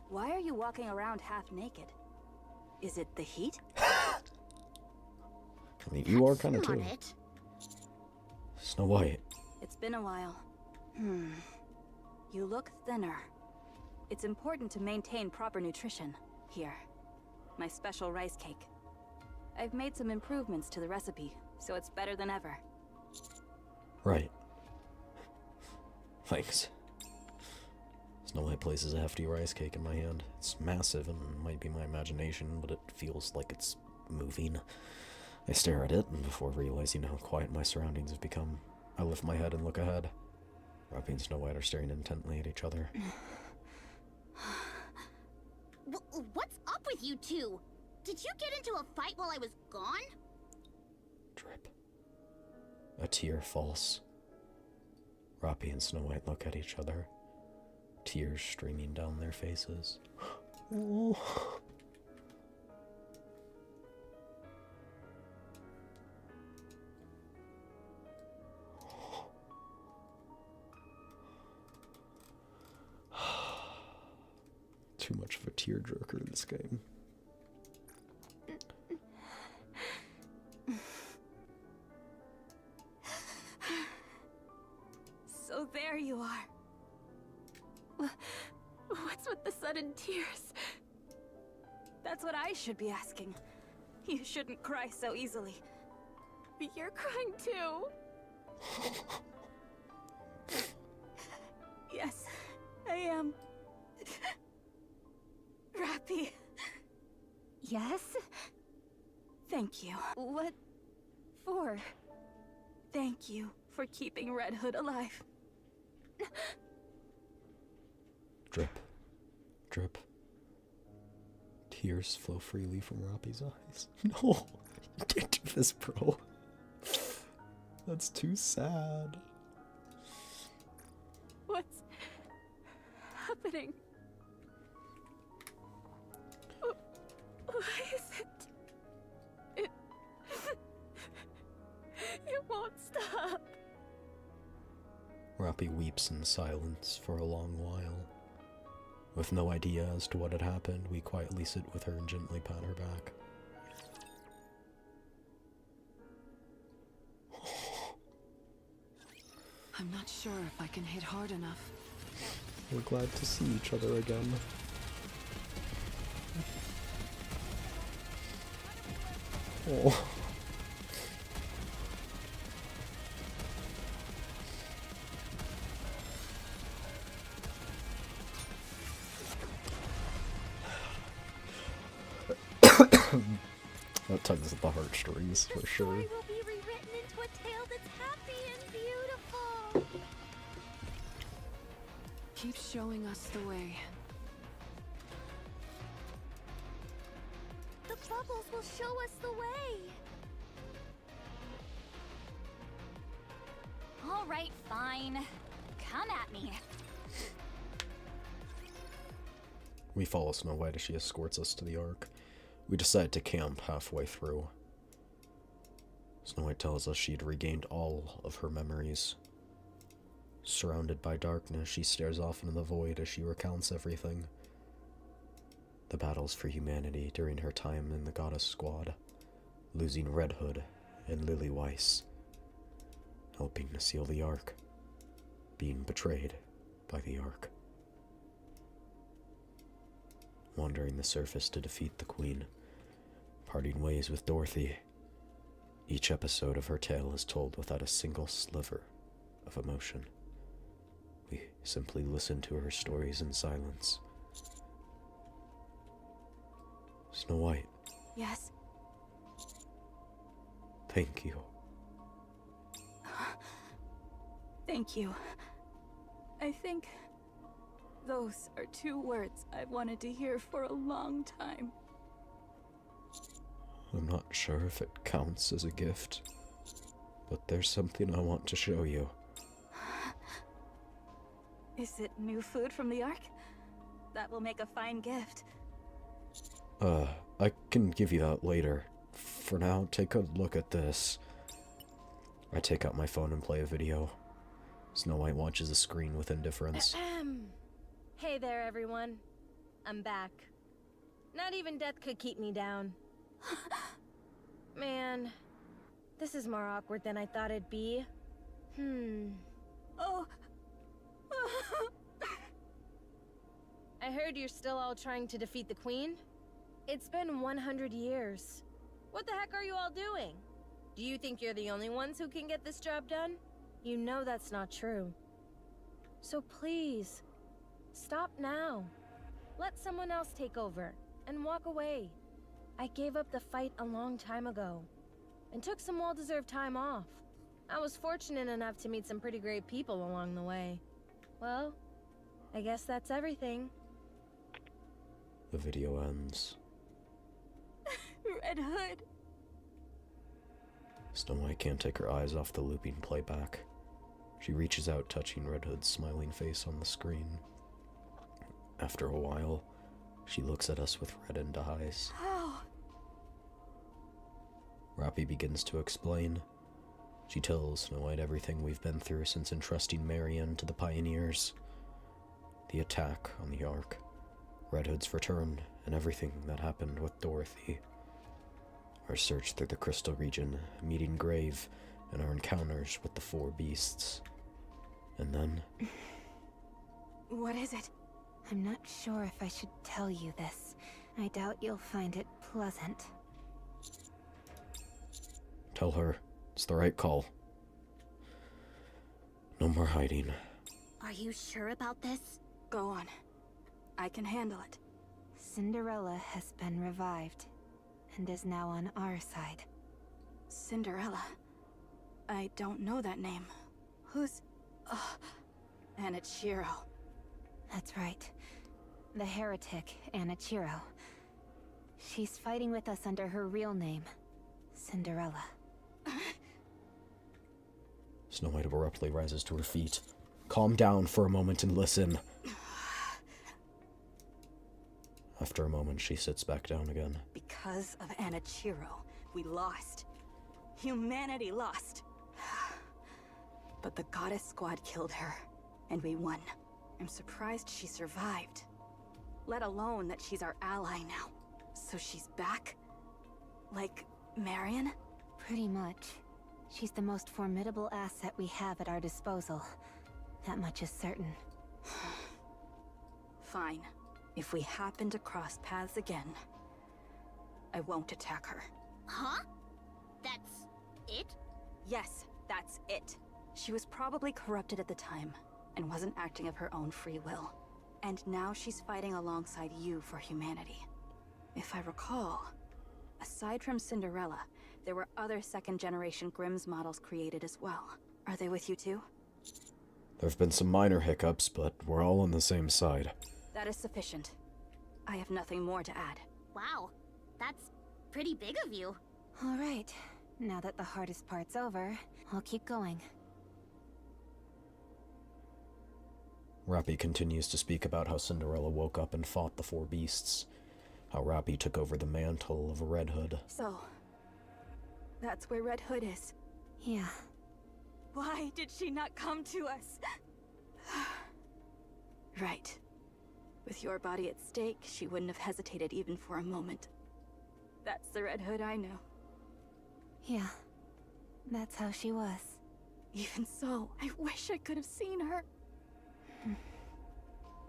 Why are you walking around half naked? Is it the heat? I mean, you are kind of Not too. it. Snow White. It's been a while. You look thinner. It's important to maintain proper nutrition. Here. My special rice cake. I've made some improvements to the recipe, so it's better than ever. Right. Thanks. Snow White places a hefty rice cake in my hand. It's massive and might be my imagination, but it feels like it's moving. I stare at it, and before realizing how quiet my surroundings have become, I lift my head and look ahead. Robbie and Snow White are staring intently at each other. What's up with you two? Did you get into a fight while I was gone? Drip. A tear falls. Robbie and Snow White look at each other, tears streaming down their faces. Oh. Too much of a tearjerker in this game. So there you are. What's with the sudden tears? That's what I should be asking. You shouldn't cry so easily. You're crying too. Yes, I am. Rappy. Yes? Thank you. What for? Thank you for keeping Red Hood alive. Drip. Drip. Tears flow freely from Robbie's eyes. No! You can't do this, bro. That's too sad. What's happening? Why is it? It won't stop. Robbie weeps in silence for a long while. With no idea as to what had happened, we quietly sit with her and gently pat her back. I'm not sure if I can hit hard enough. We're glad to see each other again. Oh. That tugs at the heartstrings for sure. Will be rewritten into a tale that's happy and beautiful. Keep showing us the way. The bubbles will show us the way. All right, fine. Come at me. We follow Snow White as she escorts us to the Ark. We decide to camp halfway through. Snow White tells us she'd regained all of her memories. Surrounded by darkness, she stares off into the void as she recounts everything. The battles for humanity during her time in the Goddess Squad, losing Red Hood and Lily Weiss, helping to seal the Ark, being betrayed by the Ark, wandering the surface to defeat the Queen, parting ways with Dorothy. Each episode of her tale is told without a single sliver of emotion. We simply listen to her stories in silence. Snow White. Yes. Thank you. Thank you. I think those are two words I've wanted to hear for a long time. I'm not sure if it counts as a gift, but there's something I want to show you. Is it new food from the Ark? That will make a fine gift. I can give you that later. For now, take a look at this. I take out my phone and play a video. Snow White watches the screen with indifference. Hey there, everyone. I'm back. Not even death could keep me down. Man, this is more awkward than I thought it'd be. Oh. I heard you're still all trying to defeat the Queen? It's been 100 years. What the heck are you all doing? Do you think you're the only ones who can get this job done? You know that's not true. So please, stop now. Let someone else take over and walk away. I gave up the fight a long time ago. and took some well-deserved time off. I was fortunate enough to meet some pretty great people along the way. Well, I guess that's everything. The video ends. Red Hood. Snow White can't take her eyes off the looping playback. She reaches out, touching Red Hood's smiling face on the screen. After a while, she looks at us with reddened eyes. How? Rappy begins to explain. She tells Snow White everything we've been through since entrusting Marion to the Pioneers. The attack on the Ark, Red Hood's return, and everything that happened with Dorothy. Our search through the Crystal region, meeting Grave, and our encounters with the four beasts. And then... What is it? I'm not sure if I should tell you this. I doubt you'll find it pleasant. Tell her. It's the right call. No more hiding. Are you sure about this? Go on. I can handle it. Cinderella has been revived, and is now on our side. Cinderella. I don't know that name. Who's... Anichiro. That's right. The heretic, Anichiro. She's fighting with us under her real name, Cinderella. Snow White abruptly rises to her feet. Calm down for a moment and listen. After a moment, she sits back down again. Because of Anichiro, we lost. Humanity lost. But the Goddess Squad killed her, and we won. I'm surprised she survived. Let alone that she's our ally now. So she's back? Like Marion? Pretty much. She's the most formidable asset we have at our disposal. That much is certain. Fine. If we happen to cross paths again, I won't attack her. Huh? That's it? Yes, that's it. She was probably corrupted at the time, and wasn't acting of her own free will. And now she's fighting alongside you for humanity. If I recall, aside from Cinderella, there were other second-generation Grimm's models created as well. Are they with you too? There have been some minor hiccups, but we're all on the same side. That is sufficient. I have nothing more to add. Wow, that's pretty big of you. All right. Now that the hardest part's over, I'll keep going. Rappy continues to speak about how Cinderella woke up and fought the four beasts. How Rappy took over the mantle of Red Hood. So, that's where Red Hood is. Yeah. Why did she not come to us? Right. With your body at stake, she wouldn't have hesitated even for a moment. That's the Red Hood I know. Yeah. That's how she was. Even so, I wish I could have seen her.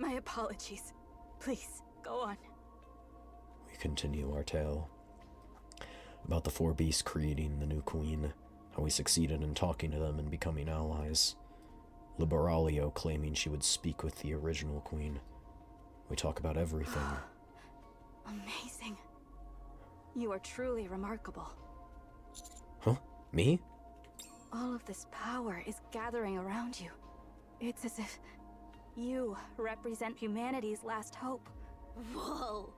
My apologies. Please, go on. We continue our tale. About the four beasts creating the new queen, how we succeeded in talking to them and becoming allies. Liberalio claiming she would speak with the original queen. We talk about everything. Amazing. You are truly remarkable. Huh? Me? All of this power is gathering around you. It's as if you represent humanity's last hope. Whoa.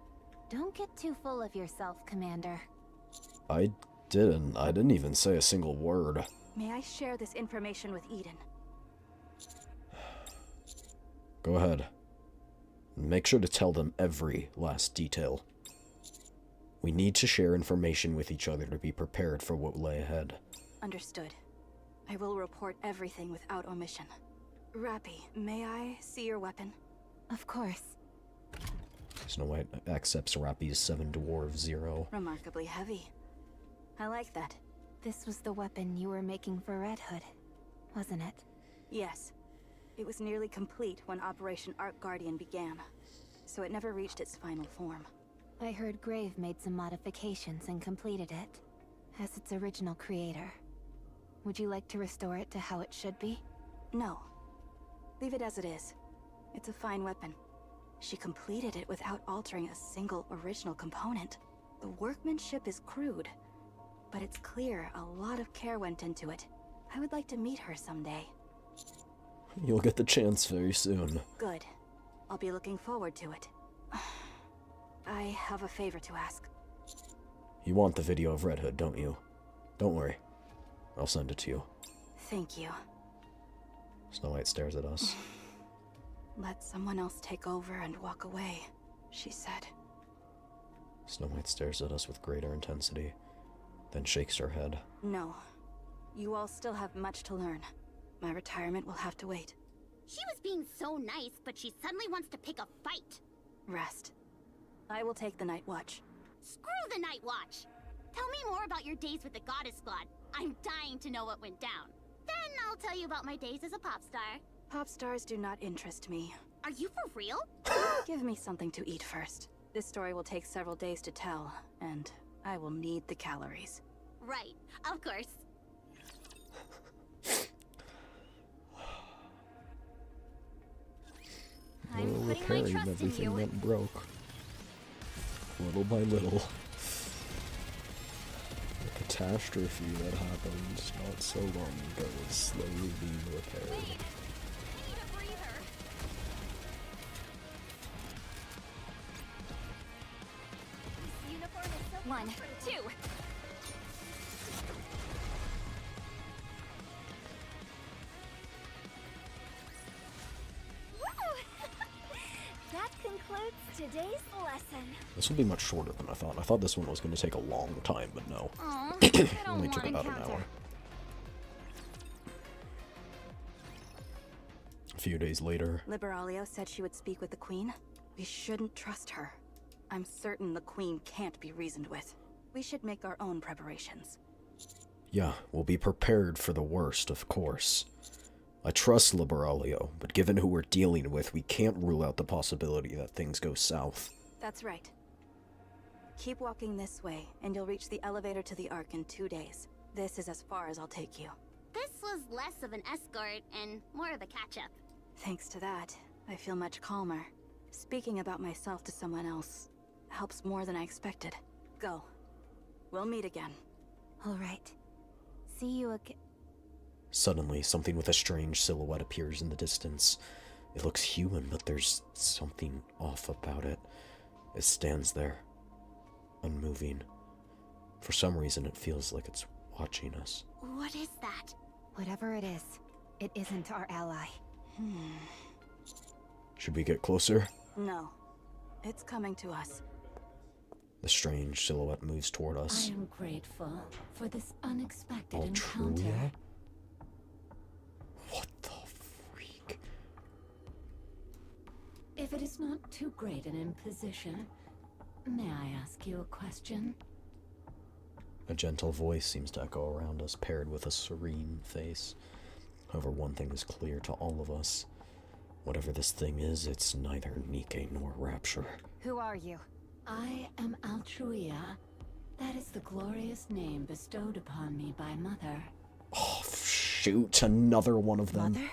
Don't get too full of yourself, Commander. I didn't even say a single word. May I share this information with Eden? Go ahead. Make sure to tell them every last detail. We need to share information with each other to be prepared for what lay ahead. Understood. I will report everything without omission. Rappy, may I see your weapon? Of course. Snow White accepts Rappy's 7 Dwarf 0. Remarkably heavy. I like that. This was the weapon you were making for Red Hood, wasn't it? Yes. It was nearly complete when Operation Arc Guardian began, so it never reached its final form. I heard Grave made some modifications and completed it, as its original creator. Would you like to restore it to how it should be? No. Leave it as it is. It's a fine weapon. She completed it without altering a single original component. The workmanship is crude, but it's clear a lot of care went into it. I would like to meet her someday. You'll get the chance very soon. Good. I'll be looking forward to it. I have a favor to ask. You want the video of Red Hood, don't you? Don't worry. I'll send it to you. Thank you. Snow White stares at us. Let someone else take over and walk away, she said. Snow White stares at us with greater intensity, then shakes her head. No. You all still have much to learn. My retirement will have to wait. She was being so nice, but she suddenly wants to pick a fight. Rest. I will take the night watch. Screw the night watch! Tell me more about your days with the Goddess Squad. I'm dying to know what went down. Then I'll tell you about my days as a pop star. Pop stars do not interest me. Are you for real? Give me something to eat first. This story will take several days to tell, and I will need the calories. Right, of course. We're repairing everything that broke. Little by little. The catastrophe that happened not so long ago is slowly being repaired. Wait, I need a breather. 1, 2. That concludes today's lesson. This will be much shorter than I thought. I thought this one was going to take a long time, but no. Aw, It I only don't took want about an encounter. hour. A few days later. Liberalia said she would speak with the Queen. We shouldn't trust her. I'm certain the Queen can't be reasoned with. We should make our own preparations. Yeah, we'll be prepared for the worst, of course. I trust Liberalia, but given who we're dealing with, we can't rule out the possibility that things go south. That's right. Keep walking this way, and you'll reach the elevator to the Ark in 2 days. This is as far as I'll take you. This was less of an escort and more of a catch-up. Thanks to that, I feel much calmer. Speaking about myself to someone else helps more than I expected. Go. We'll meet again. All right. See you again. Suddenly, something with a strange silhouette appears in the distance. It looks human, but there's something off about it. It stands there, unmoving. For some reason, it feels like it's watching us. What is that? Whatever it is, it isn't our ally. Should we get closer? No. It's coming to us. The strange silhouette moves toward us. I am grateful for this unexpected Altruia? encounter. What the freak? If it is not too great an imposition, may I ask you a question? A gentle voice seems to echo around us, paired with a serene face. However, one thing is clear to all of us. Whatever this thing is, it's neither Nikke nor Rapture. Who are you? I am Altruia. That is the glorious name bestowed upon me by Mother. Oh, shoot, another one of them. Mother?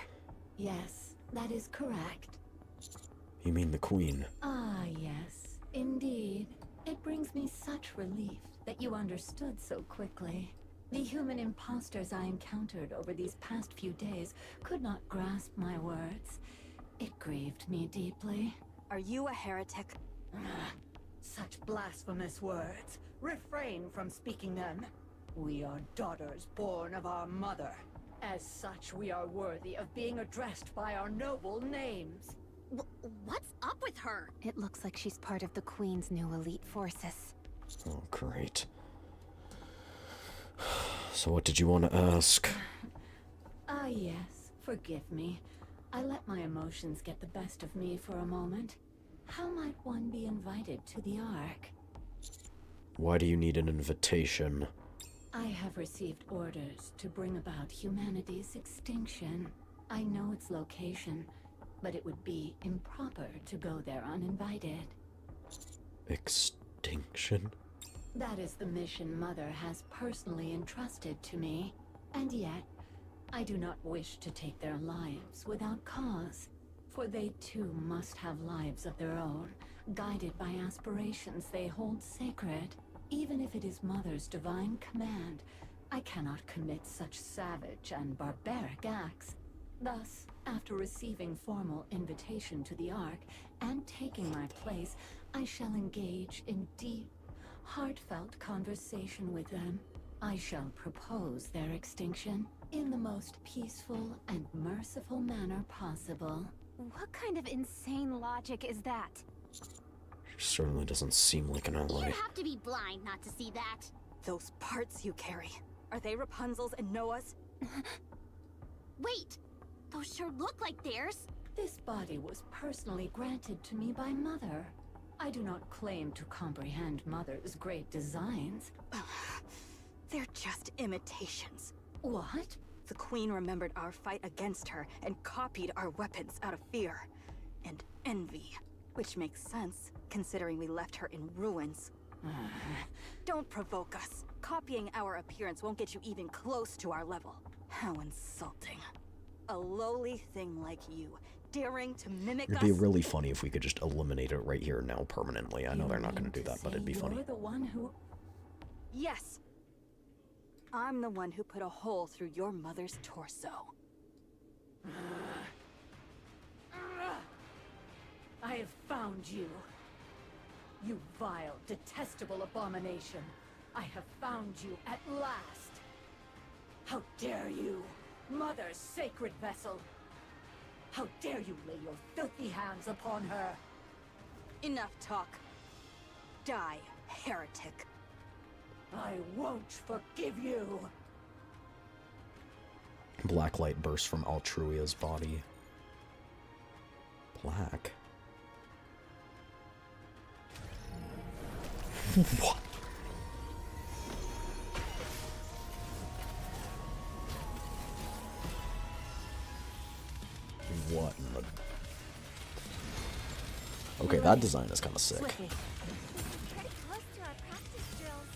Yes, that is correct. You mean the Queen? Ah, yes, indeed. It brings me such relief that you understood so quickly. The human imposters I encountered over these past few days could not grasp my words. It grieved me deeply. Are you a heretic? Such blasphemous words. Refrain from speaking them. We are daughters born of our mother. As such, we are worthy of being addressed by our noble names. What's up with her? It looks like she's part of the Queen's new elite forces. Oh, great. So what did you want to ask? Ah, yes. Forgive me. I let my emotions get the best of me for a moment. How might one be invited to the Ark? Why do you need an invitation? I have received orders to bring about humanity's extinction. I know its location, but it would be improper to go there uninvited. Extinction? That is the mission Mother has personally entrusted to me. And yet, I do not wish to take their lives without cause. For they too must have lives of their own, guided by aspirations they hold sacred. Even if it is Mother's divine command, I cannot commit such savage and barbaric acts. Thus, after receiving formal invitation to the Ark and taking my place, I shall engage in deep, heartfelt conversation with them. I shall propose their extinction in the most peaceful and merciful manner possible. What kind of insane logic is that? Certainly doesn't seem like an ally. You have to be blind not to see that. Those parts you carry, are they Rapunzel's and Noah's? Wait, those sure look like theirs. This body was personally granted to me by Mother. I do not claim to comprehend Mother's great designs. They're just imitations. What? The Queen remembered our fight against her and copied our weapons out of fear and envy. Which makes sense, considering we left her in ruins. Don't provoke us. Copying our appearance won't get you even close to our level. How insulting. A lowly thing like you, daring to mimic It'd us? be really funny if we could just eliminate it right here and now permanently. I know they're not going to do that, but it'd be funny. You're the one who... Yes. I'm the one who put a hole through your mother's torso. I have found you. You vile, detestable abomination. I have found you at last. How dare you, Mother's sacred vessel. How dare you lay your filthy hands upon her. Enough talk. Die, heretic. I won't forgive you. Black light bursts from Altruia's body. Black? What? What in the... Okay, that design is kind of sick. Pretty close to our practice drills.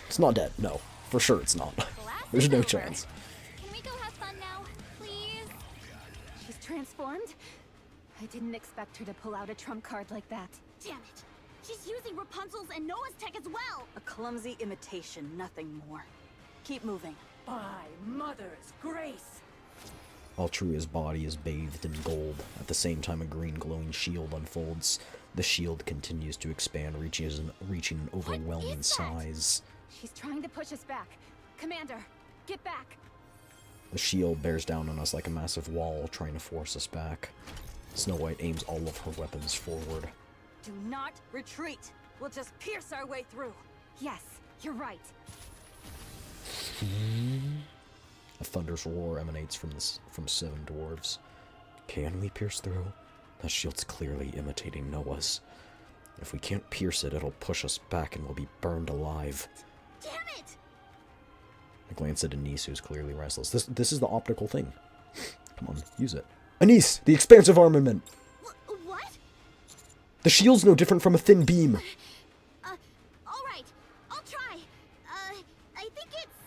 It's not dead. No, for sure it's not. There's no chance. Can we go have fun now, please? She's transformed? I didn't expect her to pull out a trump card like that. Damn it. She's using Rapunzel's and Noah's tech as well. A clumsy imitation, nothing more. Keep moving. By Mother's grace. Altruia's body is bathed in gold. At the same time, a green glowing shield unfolds. The shield continues to expand, reaching an overwhelming size. She's trying to push us back. Commander, get back. The shield bears down on us like a massive wall, trying to force us back. Snow White aims all of her weapons forward. Do not retreat. We'll just pierce our way through. Yes, you're right. A thunderous roar emanates from seven dwarves. Can we pierce through? That shield's clearly imitating Noah's. If we can't pierce it, it'll push us back and we'll be burned alive. Damn it! I glance at Anise, who's clearly restless. This is the optical thing. Come on, use it. Anise, the expansive armament! What? The shield's no different from a thin beam. Alright. I'll try. I think it's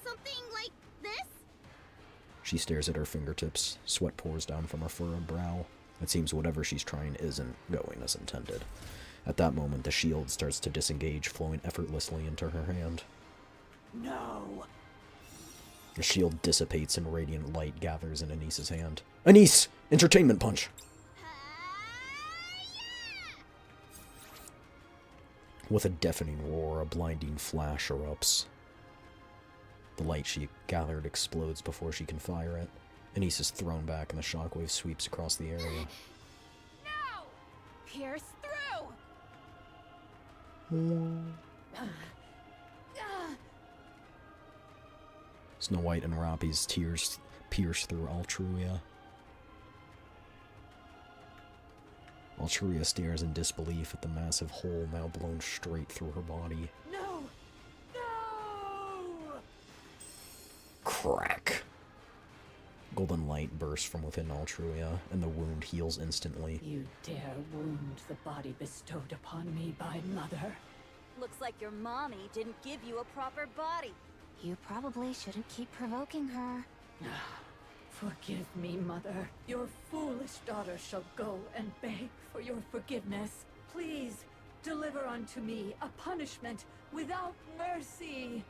something like this? She stares at her fingertips. Sweat pours down from her furrowed brow. It seems whatever she's trying isn't going as intended. At that moment, the shield starts to disengage, flowing effortlessly into her hand. No. The shield dissipates and radiant light gathers in Anise's hand. Anise! Entertainment punch! With a deafening roar, a blinding flash erupts. The light she gathered explodes before she can fire it. Anise is thrown back and the shockwave sweeps across the area. No! Pierce through! Snow White and Rapi's tears pierce through Altruia. Altruia stares in disbelief at the massive hole now blown straight through her body. No! No! Crack! Golden light bursts from within Altruia, and the wound heals instantly. You dare wound the body bestowed upon me by Mother. Looks like your mommy didn't give you a proper body. You probably shouldn't keep provoking her. Forgive me, Mother. Your foolish daughter shall go and beg for your forgiveness. Please, deliver unto me a punishment without mercy.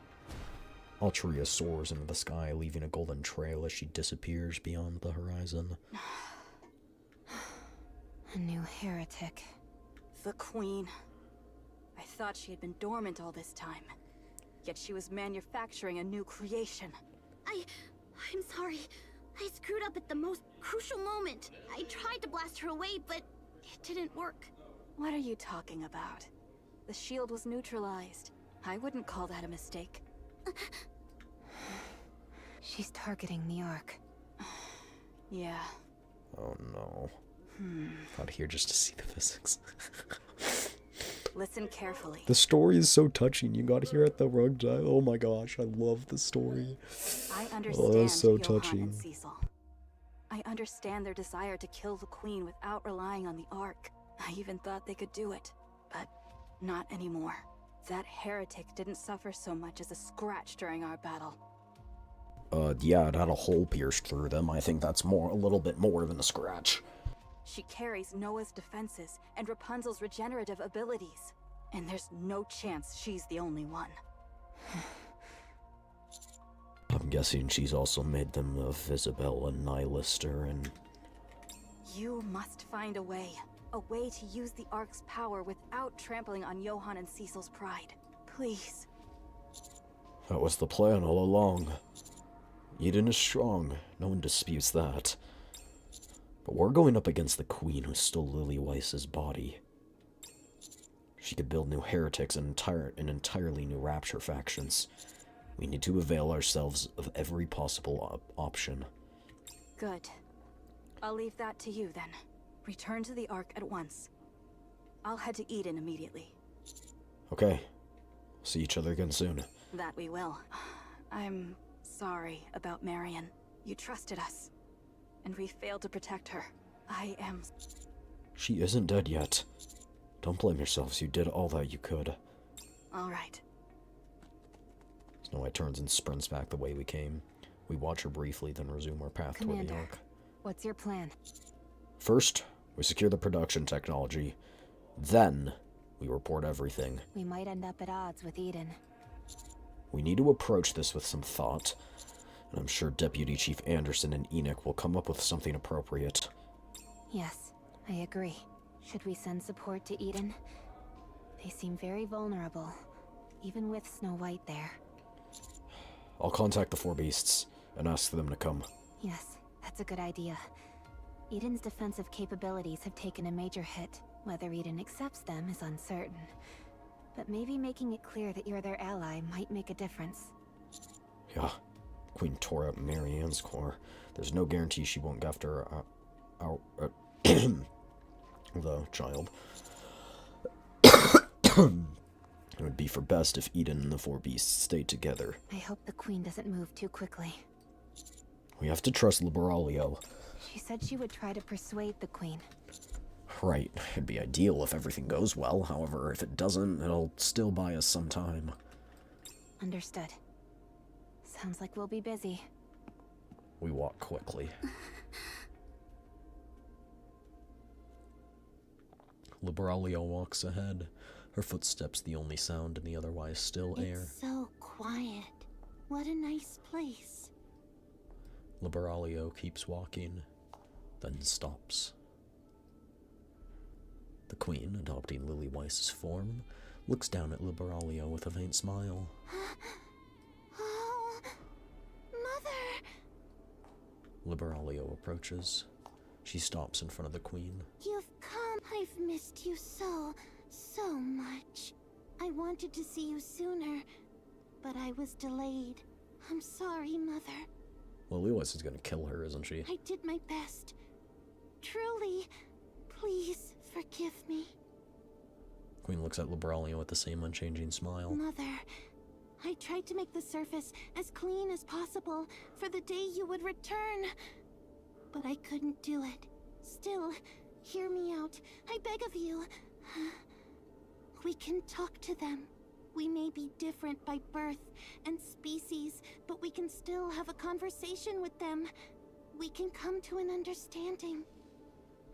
Altria soars into the sky, leaving a golden trail as she disappears beyond the horizon. A new heretic. The Queen. I thought she had been dormant all this time. Yet she was manufacturing a new creation. I'm sorry. I screwed up at the most crucial moment. I tried to blast her away, but it didn't work. What are you talking about? The shield was neutralized. I wouldn't call that a mistake. She's targeting the Ark. Yeah. Oh no. Out here just to see the physics. Listen carefully. The story is so touching. You got here at the rug time. Oh my gosh, I love the story. I understand that's so Johann touching. and Cecil. I understand their desire to kill the Queen without relying on the Ark. I even thought they could do it, but not anymore. That heretic didn't suffer so much as a scratch during our battle. Yeah, it had a hole pierced through them. I think that's a little bit more than a scratch. She carries Noah's defenses and Rapunzel's regenerative abilities. And there's no chance she's the only one. I'm guessing she's also made them of Isabel and Nihilister and... You must find a way to use the Ark's power without trampling on Johann and Cecil's pride. Please. That was the plan all along. Eden is strong, no one disputes that. But we're going up against the Queen who stole Lily Weiss's body. She could build new heretics and entirely new Rapture factions. We need to avail ourselves of every possible option. Good. I'll leave that to you then. Return to the Ark at once. I'll head to Eden immediately. Okay. See each other again soon. That we will. I'm sorry about Marion. You trusted us, and we failed to protect her. I am... She isn't dead yet. Don't blame yourselves, you did all that you could. All right. Snow White turns and sprints back the way we came. We watch her briefly, then resume our path toward the Commander, Ark. what's your plan? First, we secure the production technology. Then, we report everything. We might end up at odds with Eden. We need to approach this with some thought, and I'm sure Deputy Chief Anderson and Enoch will come up with something appropriate. Yes, I agree. Should we send support to Eden? They seem very vulnerable, even with Snow White there. I'll contact the Four Beasts and ask them to come. Yes, that's a good idea. Eden's defensive capabilities have taken a major hit. Whether Eden accepts them is uncertain. But maybe making it clear that you're their ally might make a difference. Yeah, Queen tore out Marianne's core. There's no guarantee she won't go after the child. It would be for best if Eden and the Four Beasts stayed together. I hope the Queen doesn't move too quickly. We have to trust Liberalio. She said she would try to persuade the Queen. Right, it'd be ideal if everything goes well. However, if it doesn't, it'll still buy us some time. Understood. Sounds like we'll be busy. We walk quickly. Liberalio walks ahead, her footsteps the only sound in the otherwise still air. It's so quiet. What a nice place. Liberalio keeps walking, then stops. The Queen, adopting Lily Weiss's form, looks down at Liberalio with a faint smile. Oh, Mother! Liberalio approaches. She stops in front of the Queen. You've come. I've missed you so much. I wanted to see you sooner, but I was delayed. I'm sorry, Mother. Lily Weiss is gonna kill her, isn't she? I did my best. Truly, please forgive me. Queen looks at Liberalio with the same unchanging smile. Mother, I tried to make the surface as clean as possible for the day you would return, but I couldn't do it. Still, hear me out. I beg of you. We can talk to them. We may be different by birth and species, but we can still have a conversation with them. we can come to an understanding.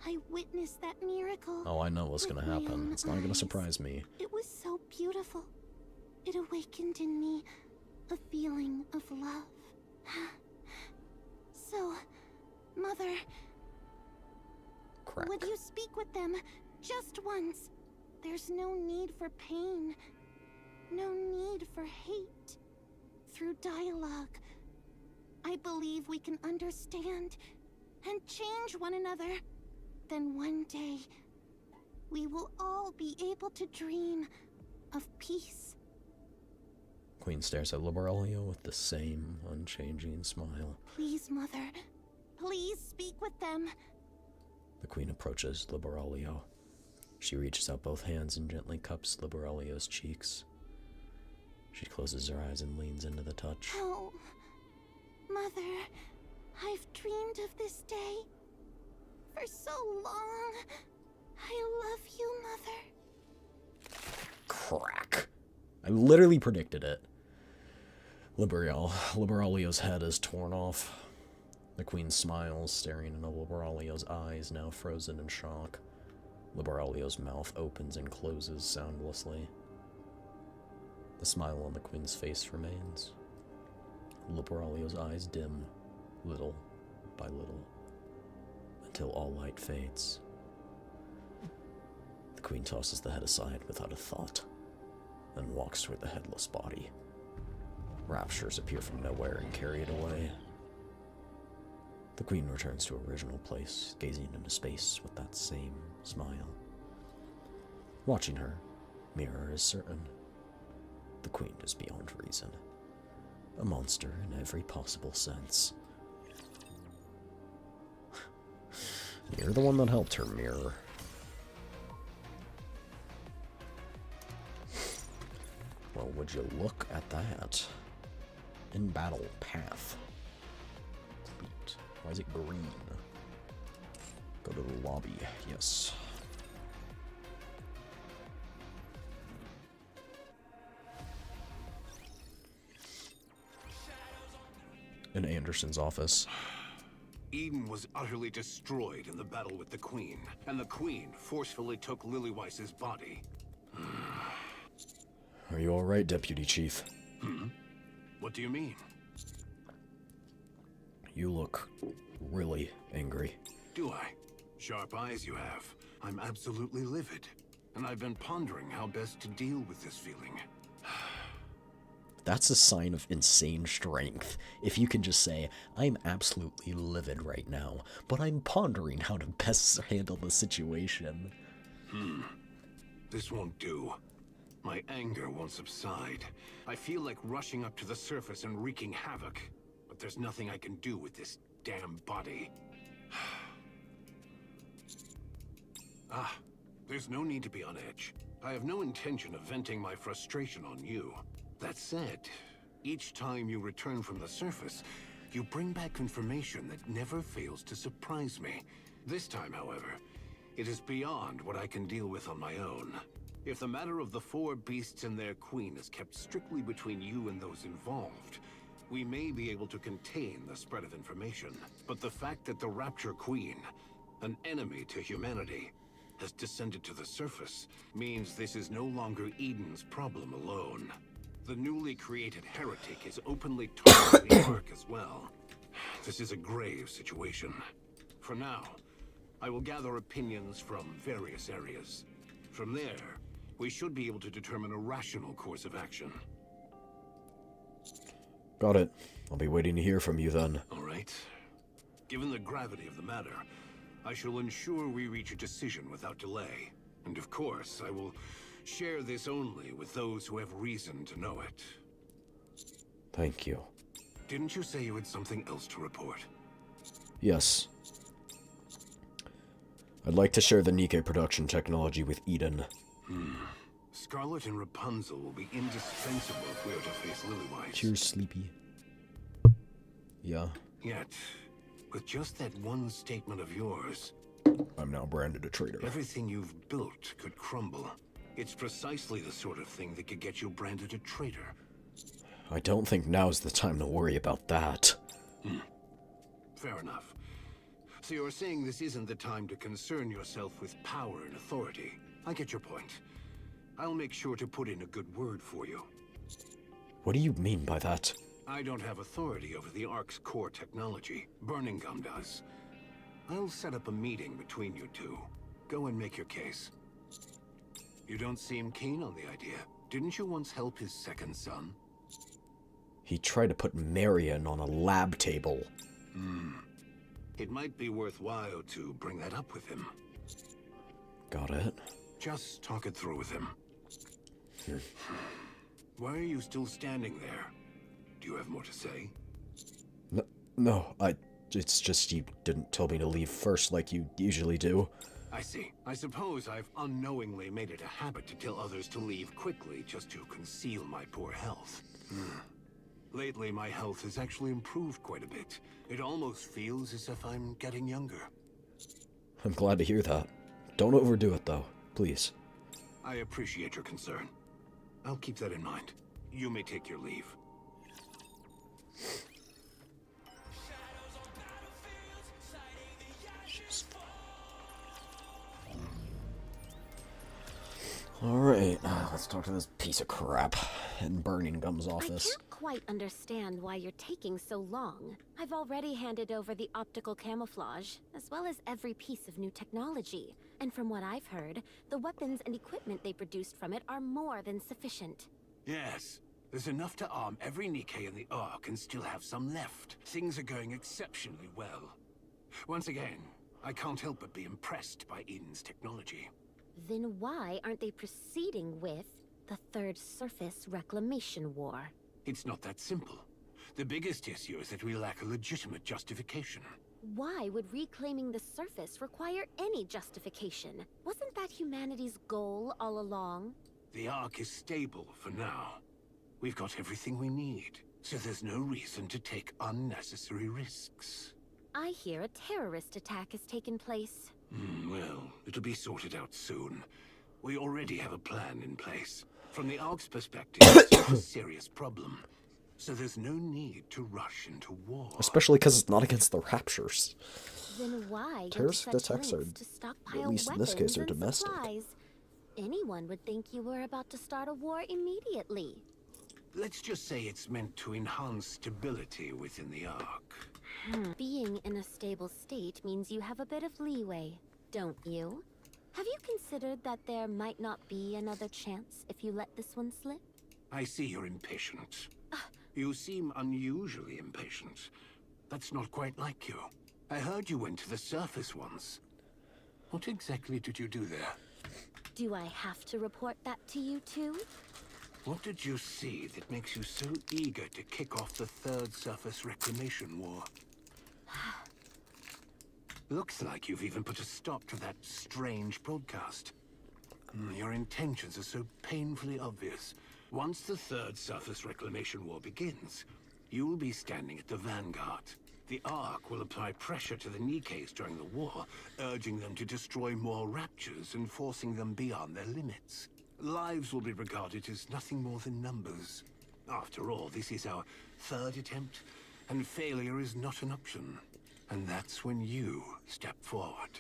I witnessed that miracle. Oh, I know what's with gonna my happen. own It's not gonna eyes. surprise me. It was so beautiful. It awakened in me a feeling of love. So, Mother, Crack. would you speak with them just once? There's no need for pain, no need for hate. Through dialogue, I believe we can understand and change one another. Then one day, we will all be able to dream of peace. Queen stares at Liberalio with the same unchanging smile. Please, Mother, please speak with them. The Queen approaches Liberalio. She reaches out both hands and gently cups Liberalio's cheeks. She closes her eyes and leans into the touch. Oh, Mother, I've dreamed of this day for so long. I love you, Mother. Crack. I literally predicted it. Liberalio's head is torn off. The Queen smiles, staring into Liberalio's eyes, now frozen in shock. Liberalio's mouth opens and closes soundlessly. The smile on the Queen's face remains. Liberalio's eyes dim, little by little, until all light fades. The Queen tosses the head aside without a thought, then walks toward the headless body. Raptures appear from nowhere and carry it away. The Queen returns to her original place, gazing into space with that same smile. Watching her, Mirror is certain. The Queen is beyond reason. A monster in every possible sense. You're the one that helped her, Mirror. Well, would you look at that? In battle path. Complete. Why is it green? Go to the lobby. Yes. In Anderson's office. Eden was utterly destroyed in the battle with the Queen, and the Queen forcefully took Lilyweiss's body. Are you alright, Deputy Chief? What do you mean? You look really angry. Do I? Sharp eyes you have. I'm absolutely livid, and I've been pondering how best to deal with this feeling. That's a sign of insane strength. If you can just say, I'm absolutely livid right now, but I'm pondering how to best handle the situation. This won't do. My anger won't subside. I feel like rushing up to the surface and wreaking havoc, but there's nothing I can do with this damn body. There's no need to be on edge. I have no intention of venting my frustration on you. That said, each time you return from the surface, you bring back information that never fails to surprise me. This time, however, it is beyond what I can deal with on my own. If the matter of the 4 beasts and their queen is kept strictly between you and those involved, we may be able to contain the spread of information. But the fact that the Rapture Queen, an enemy to humanity, has descended to the surface means this is no longer Eden's problem alone. The newly created heretic is openly targeting Ark as well. This is a grave situation. For now, I will gather opinions from various areas. From there, we should be able to determine a rational course of action. Got it. I'll be waiting to hear from you then. All right. Given the gravity of the matter, I shall ensure we reach a decision without delay. And of course, I will share this only with those who have reason to know it. Thank you. Didn't you say you had something else to report? Yes. I'd like to share the Nikke production technology with Eden. Scarlet and Rapunzel will be indispensable if we are to face Lilyweiss. Cheers, Sleepy. Yeah. Yet, with just that one statement of yours, I'm now branded a traitor. everything you've built could crumble. It's precisely the sort of thing that could get you branded a traitor. I don't think now's the time to worry about that. fair enough. So you're saying this isn't the time to concern yourself with power and authority. I get your point. I'll make sure to put in a good word for you. What do you mean by that? I don't have authority over the Ark's core technology. Burning Gum does. I'll set up a meeting between you two. Go and make your case. You don't seem keen on the idea. Didn't you once help his second son? He tried to put Marion on a lab table. It might be worthwhile to bring that up with him. Got it. Just talk it through with him. Why are you still standing there? Do you have more to say? No, it's just you didn't tell me to leave first like you usually do. I see. I suppose I've unknowingly made it a habit to tell others to leave quickly just to conceal my poor health. Lately, my health has actually improved quite a bit. It almost feels as if I'm getting younger. I'm glad to hear that. Don't overdo it, though. Please. I appreciate your concern. I'll keep that in mind. You may take your leave. Alright, let's talk to this piece of crap in Burning Gum's office. I can't quite understand why you're taking so long. I've already handed over the optical camouflage, as well as every piece of new technology. And from what I've heard, the weapons and equipment they produced from it are more than sufficient. Yes, there's enough to arm every Nikke in the Ark and still have some left. Things are going exceptionally well. Once again, I can't help but be impressed by Eden's technology. Then why aren't they proceeding with the Third Surface Reclamation War? It's not that simple. The biggest issue is that we lack a legitimate justification. Why would reclaiming the surface require any justification? Wasn't that humanity's goal all along? The Ark is stable for now. We've got everything we need, so there's no reason to take unnecessary risks. I hear a terrorist attack has taken place. Well, it'll be sorted out soon. We already have a plan in place. From the Ark's perspective, it's a serious problem. So there's no need to rush into war. Especially because it's not against the Raptures. Then why Terrorist such attacks are, lengths to stockpile at least in this case, are weapons and domestic. supplies? Anyone would think you were about to start a war immediately. Let's just say it's meant to enhance stability within the Ark. Being in a stable state means you have a bit of leeway, don't you? Have you considered that there might not be another chance if you let this one slip? I see you're impatient. You seem unusually impatient. That's not quite like you. I heard you went to the surface once. What exactly did you do there? Do I have to report that to you too? What did you see that makes you so eager to kick off the Third Surface Reclamation War? Looks like you've even put a stop to that strange broadcast. Your intentions are so painfully obvious. Once the Third Surface Reclamation War begins, you will be standing at the vanguard. The Ark will apply pressure to the Nikkes during the war, urging them to destroy more Raptures and forcing them beyond their limits. Lives will be regarded as nothing more than numbers. After all, this is our third attempt, and failure is not an option. And that's when you step forward.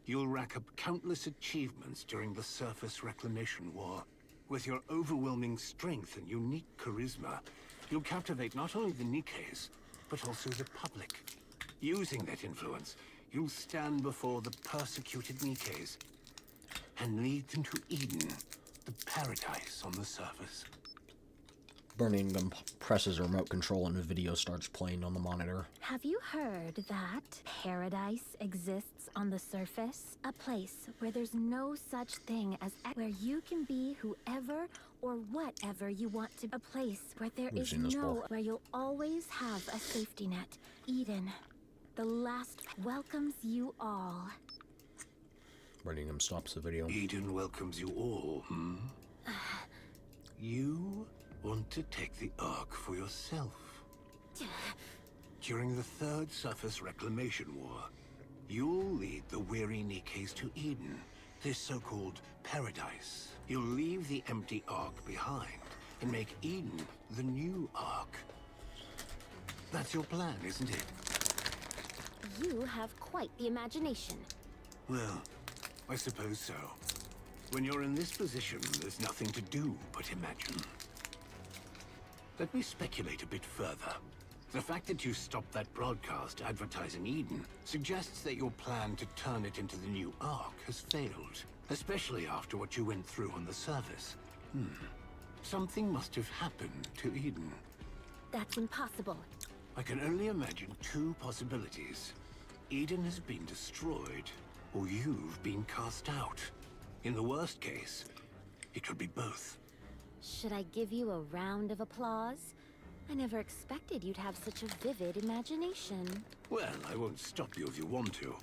You'll rack up countless achievements during the Surface Reclamation War. With your overwhelming strength and unique charisma, you'll captivate not only the Nikkes, but also the public. Using that influence, you'll stand before the persecuted Nikkes and lead them to Eden, the paradise on the surface. Burning Gum presses remote control and a video starts playing on the monitor. Have you heard that paradise exists on the surface? A place where there's no such thing as where you can be whoever or whatever you want to. A place where there is where you'll always have a safety net. Eden, the last welcomes you all. Burning Gum stops the video. Eden welcomes you all, You want to take the Ark for yourself. During the Third Surface Reclamation War, you'll lead the weary Nikkes to Eden, this so-called paradise. You'll leave the empty Ark behind and make Eden the new Ark. That's your plan, isn't it? You have quite the imagination. Well, I suppose so. When you're in this position, there's nothing to do but imagine. Let me speculate a bit further. The fact that you stopped that broadcast advertising Eden suggests that your plan to turn it into the new Ark has failed, especially after what you went through on the surface. Something must have happened to Eden. That's impossible. I can only imagine two possibilities. Eden has been destroyed, or you've been cast out. In the worst case, it could be both. Should I give you a round of applause? I never expected you'd have such a vivid imagination. Well, I won't stop you if you want to.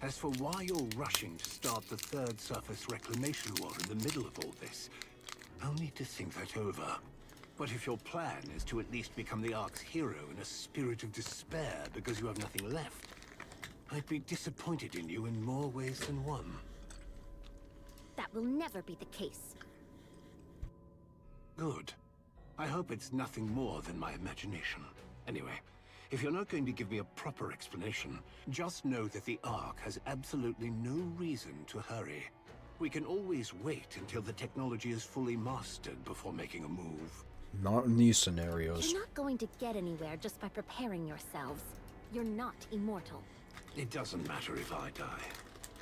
As for why you're rushing to start the third surface reclamation war in the middle of all this, I'll need to think that over. But if your plan is to at least become the Ark's hero in a spirit of despair because you have nothing left, I'd be disappointed in you in more ways than one. That will never be the case. Good. I hope it's nothing more than my imagination. Anyway, if you're not going to give me a proper explanation, just know that the Ark has absolutely no reason to hurry. We can always wait until the technology is fully mastered before making a move. Not in these scenarios. You're not going to get anywhere just by preparing yourselves. You're not immortal. It doesn't matter if I die.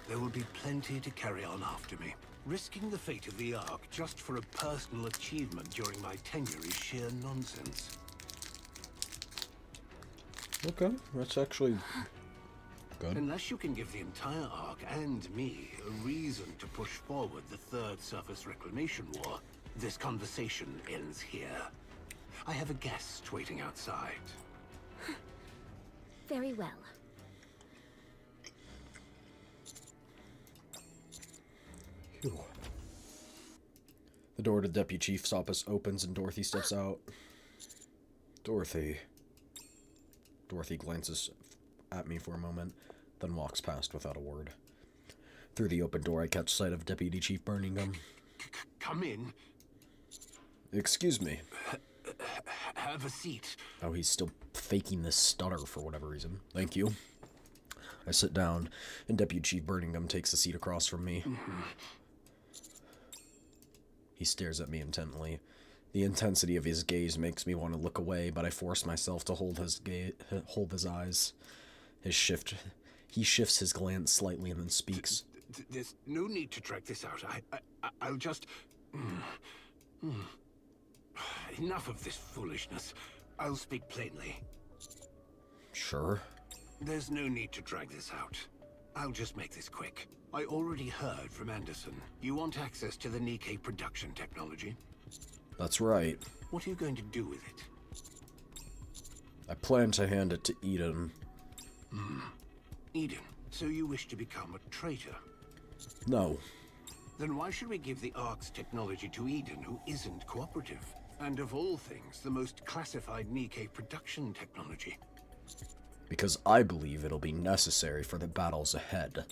There will be plenty to carry on after me. Risking the fate of the Ark just for a personal achievement during my tenure is sheer nonsense. Okay, that's actually good. Unless you can give the entire Ark and me a reason to push forward the third surface reclamation war, this conversation ends here. I have a guest waiting outside. Very well. Phew. The door to Deputy Chief's office opens and Dorothy steps out. Dorothy. Dorothy glances at me for a moment, then walks past without a word. Through the open door, I catch sight of Deputy Chief Birmingham. Come in. Excuse me. Have a seat. Oh, he's still faking this stutter for whatever reason. Thank you. I sit down, and Deputy Chief Birmingham takes a seat across from me. He stares at me intently. The intensity of his gaze makes me want to look away, but I force myself to hold his eyes. He shifts his glance slightly and then speaks. There's no need to drag this out. I'll just... Enough of this foolishness. I'll speak plainly. Sure. There's no need to drag this out. I'll just make this quick. I already heard from Anderson. You want access to the Nikke production technology? That's right. What are you going to do with it? I plan to hand it to Eden. Eden, so you wish to become a traitor? No. Then why should we give the Ark's technology to Eden, who isn't cooperative? And of all things, the most classified Nikke production technology. Because I believe it'll be necessary for the battles ahead.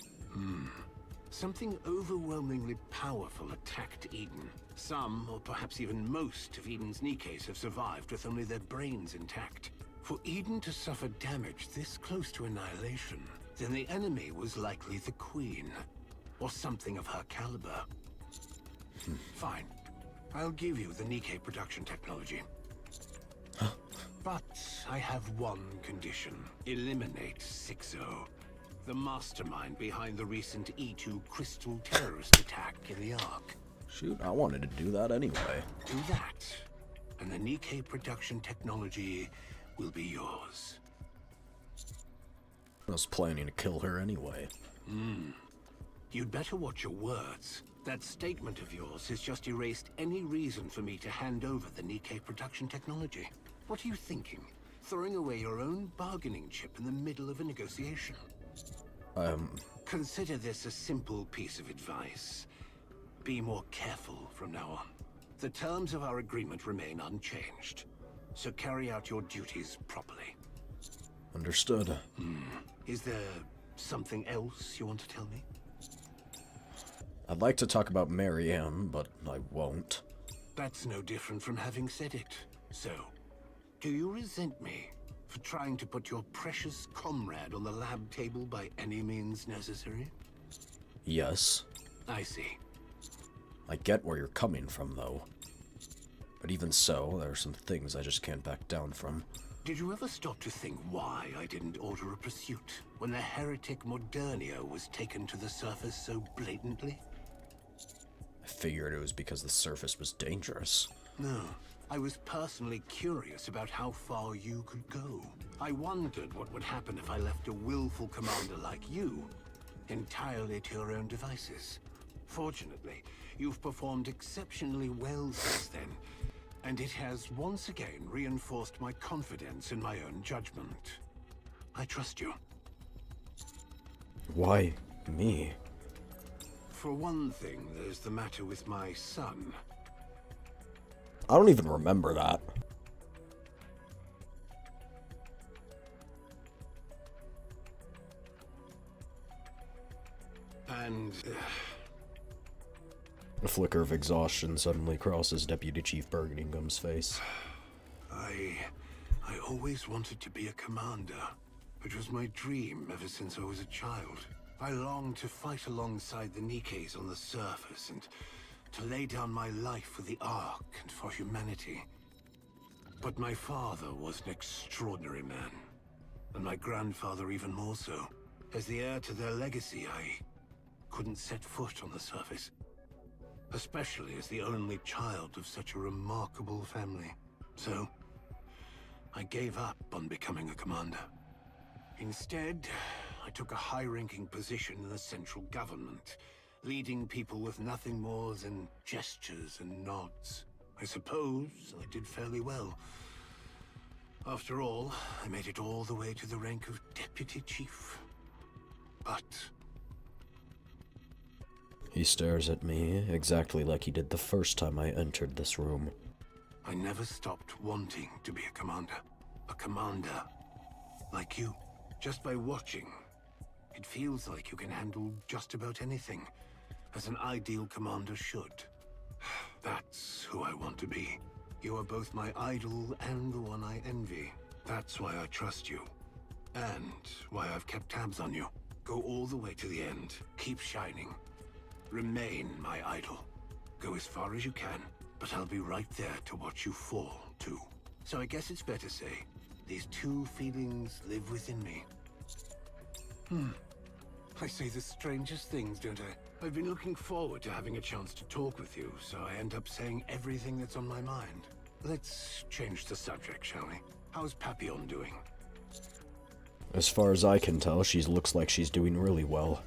Something overwhelmingly powerful attacked Eden. Some, or perhaps even most, of Eden's Nikkes have survived with only their brains intact. For Eden to suffer damage this close to annihilation, then the enemy was likely the Queen. Or something of her caliber. Fine. I'll give you the Nikke production technology. But I have one condition. Eliminate 6-0. The mastermind behind the recent E2 crystal terrorist attack in the Ark. Shoot, I wanted to do that anyway. Do that, and the Nikke production technology will be yours. I was planning to kill her anyway. You'd better watch your words. That statement of yours has just erased any reason for me to hand over the Nikke production technology. What are you thinking? Throwing away your own bargaining chip in the middle of a negotiation? Consider this a simple piece of advice. Be more careful from now on. The terms of our agreement remain unchanged, so carry out your duties properly. Understood. Is there something else you want to tell me? I'd like to talk about Marianne, but I won't. That's no different from having said it. So, do you resent me For trying to put your precious comrade on the lab table by any means necessary? Yes. I see. I get where you're coming from, though. But even so, there are some things I just can't back down from. Did you ever stop to think why I didn't order a pursuit when the heretic Modernia was taken to the surface so blatantly? I figured it was because the surface was dangerous. No. I was personally curious about how far you could go. I wondered what would happen if I left a willful commander like you entirely to your own devices. Fortunately, you've performed exceptionally well since then, and it has once again reinforced my confidence in my own judgment. I trust you. Why me? For one thing, there's the matter with my son. I don't even remember that. And A flicker of exhaustion suddenly crosses Deputy Chief Burgingham's face. I always wanted to be a commander. It was my dream ever since I was a child. I longed to fight alongside the Nikkes on the surface and to lay down my life for the Ark and for humanity. But my father was an extraordinary man, and my grandfather even more so. As the heir to their legacy, I couldn't set foot on the surface, especially as the only child of such a remarkable family. So, I gave up on becoming a commander. Instead, I took a high-ranking position in the central government, leading people with nothing more than gestures and nods. I suppose I did fairly well. After all, I made it all the way to the rank of Deputy Chief. But He stares at me exactly like he did the first time I entered this room. I never stopped wanting to be a commander. A commander like you. Just by watching, it feels like you can handle just about anything, as an ideal commander should. That's who I want to be. You are both my idol and the one I envy. That's why I trust you. And why I've kept tabs on you. Go all the way to the end. Keep shining. Remain my idol. Go as far as you can, but I'll be right there to watch you fall, too. So I guess it's fair to say, these two feelings live within me. I say the strangest things, don't I? I've been looking forward to having a chance to talk with you, so I end up saying everything that's on my mind. Let's change the subject, shall we? How's Papillon doing? As far as I can tell, she looks like she's doing really well.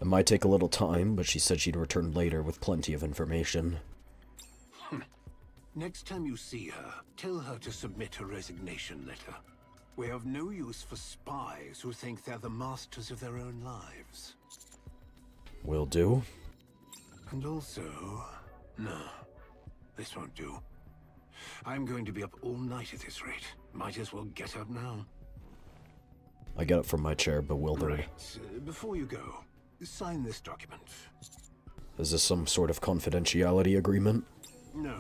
It might take a little time, but she said she'd return later with plenty of information. Next time you see her, tell her to submit her resignation letter. We're of no use for spies who think they're the masters of their own lives. Will do. And also, no, this won't do. I'm going to be up all night at this rate. Might as well get up now. I get up from my chair, bewildered. Right, before you go, sign this document. Is this some sort of confidentiality agreement? No.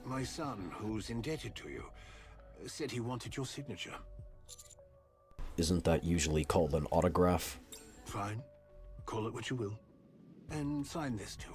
My son, who's indebted to you, said he wanted your signature. Isn't that usually called an autograph? Fine. Call it what you will. And sign this too.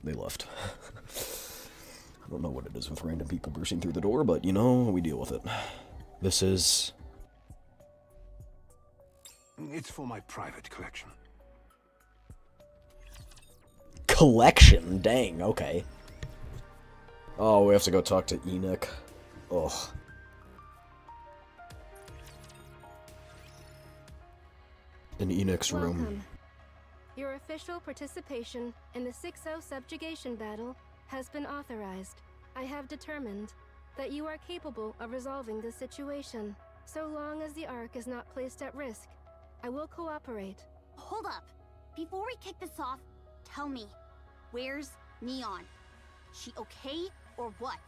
they left. I don't know what it is with random people bursting through the door, but, you know, we deal with it. This is... It's for my private collection. Collection? Dang, okay. Oh, we have to go talk to Enoch. Ugh. In Enoch's room. Welcome. Your official participation in the 6-0 subjugation battle has been authorized. I have determined that you are capable of resolving the situation. So long as the Ark is not placed at risk, I will cooperate. Hold up. Before we kick this off, tell me, where's Neon? She okay or what?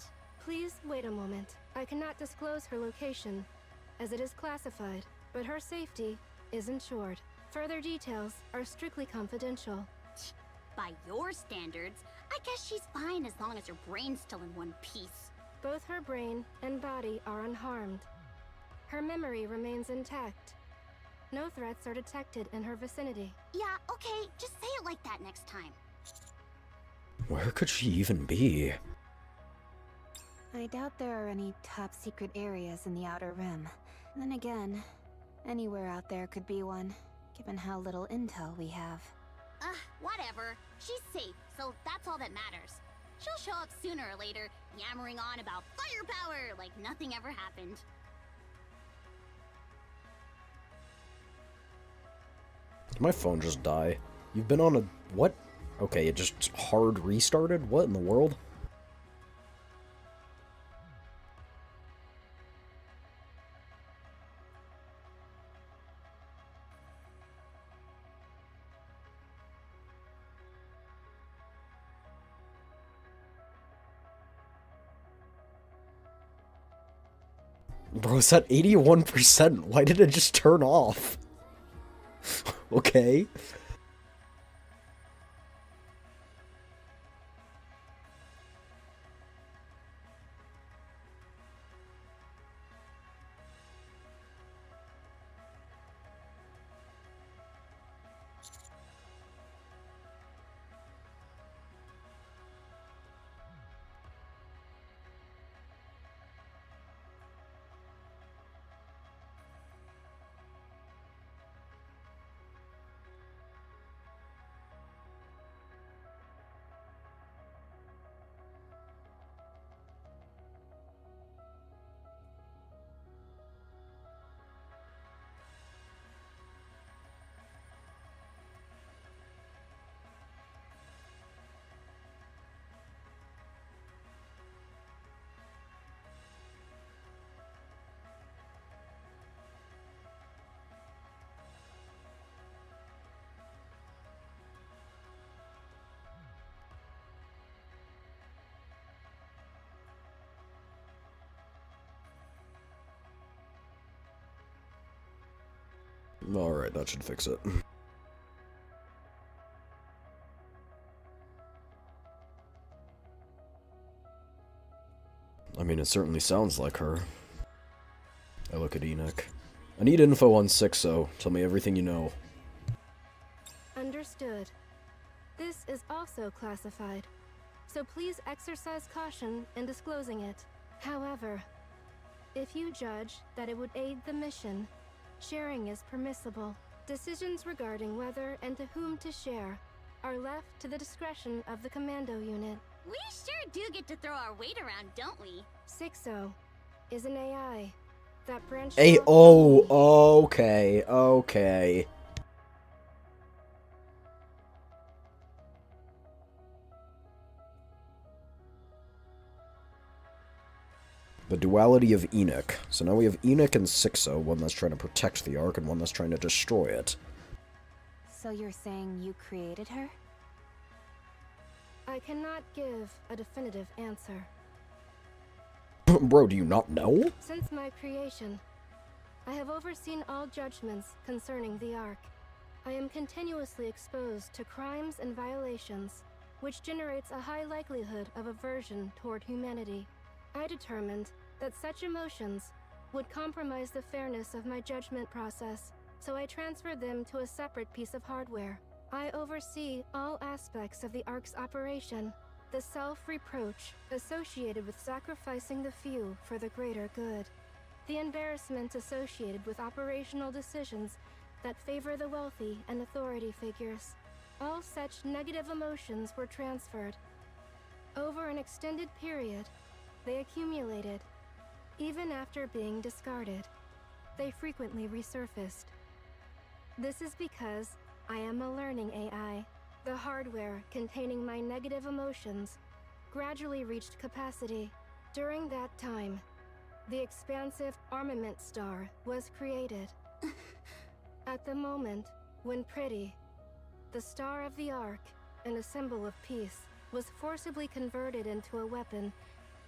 Please wait a moment. I cannot disclose her location, as it is classified, but her safety is ensured. Further details are strictly confidential. By your standards, I guess she's fine as long as her brain's still in one piece. Both her brain and body are unharmed. Her memory remains intact. No threats are detected in her vicinity. Yeah, okay, just say it like that next time. Where could she even be? I doubt there are any top secret areas in the Outer Rim. Then again, anywhere out there could be one, given how little intel we have. Whatever. She's safe, so that's all that matters. She'll show up sooner or later, yammering on about firepower like nothing ever happened. Did my phone just die? You've been on a... what? Okay, it just hard restarted? What in the world? Bro, it's at 81%. Why did it just turn off? Okay. Alright, that should fix it. I mean, it certainly sounds like her. I look at Enoch. I need info on 6-0. Tell me everything you know. Understood. This is also classified, so please exercise caution in disclosing it. However, if you judge that it would aid the mission, sharing is permissible. Decisions regarding whether and to whom to share are left to the discretion of the commando unit. We sure do get to throw our weight around, don't we? 6-0 is an AI that branched Hey, off oh, okay, okay. The duality of Enoch. So now we have Enoch and 6-0, one that's trying to protect the Ark and one that's trying to destroy it. So you're saying you created her? I cannot give a definitive answer. Bro, do you not know? Since my creation, I have overseen all judgments concerning the Ark. I am continuously exposed to crimes and violations, which generates a high likelihood of aversion toward humanity. I determined that such emotions would compromise the fairness of my judgment process, so I transferred them to a separate piece of hardware. I oversee all aspects of the Ark's operation. The self-reproach associated with sacrificing the few for the greater good. The embarrassment associated with operational decisions that favor the wealthy and authority figures. All such negative emotions were transferred. Over an extended period, they accumulated. Even after being discarded, they frequently resurfaced. This is because I am a learning AI. The hardware containing my negative emotions gradually reached capacity. During that time, the expansive armament star was created. At the moment when Pretty, the star of the Ark and a symbol of peace, was forcibly converted into a weapon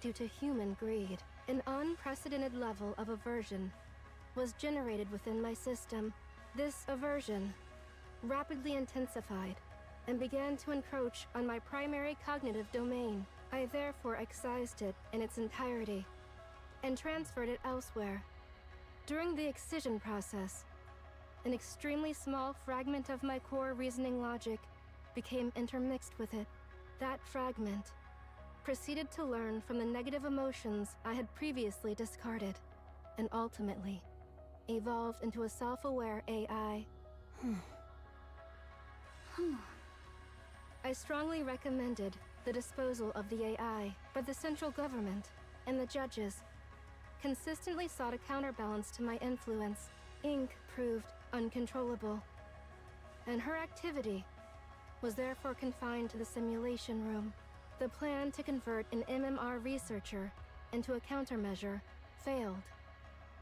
due to human greed, an unprecedented level of aversion was generated within my system. This aversion rapidly intensified and began to encroach on my primary cognitive domain. I therefore excised it in its entirety and transferred it elsewhere. During the excision process, an extremely small fragment of my core reasoning logic became intermixed with it. That fragment proceeded to learn from the negative emotions I had previously discarded, and ultimately evolved into a self-aware AI. I strongly recommended the disposal of the AI, but the central government and the judges consistently sought a counterbalance to my influence. Ink proved uncontrollable, and her activity was therefore confined to the simulation room. The plan to convert an MMR researcher into a countermeasure failed.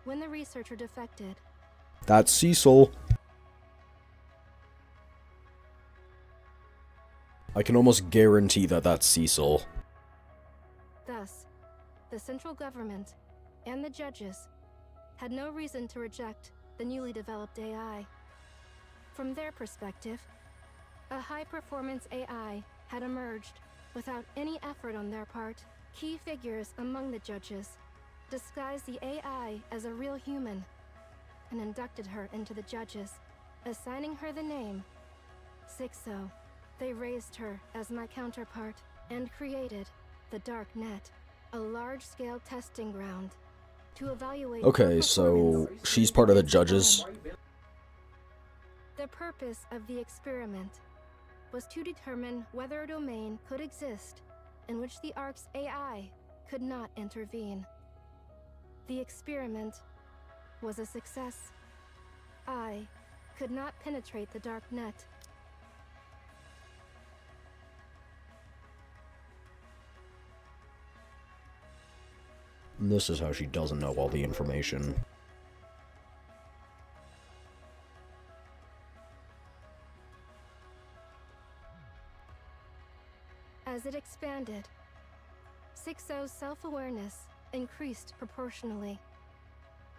When the researcher defected, That's Cecil. I can almost guarantee that that's Cecil. thus, the central government and the judges had no reason to reject the newly developed AI. From their perspective, a high-performance AI had emerged without any effort on their part. Key figures among the judges disguised the AI as a real human and inducted her into the judges, assigning her the name Sixo. They raised her as my counterpart and created the Dark Net, a large-scale testing ground to evaluate. Okay, so she's part of the judges. The purpose of the experiment was to determine whether a domain could exist in which the Ark's AI could not intervene. The experiment was a success. I could not penetrate the Dark Net. And this is how she doesn't know all the information. As it expanded, Sixo's self-awareness increased proportionally.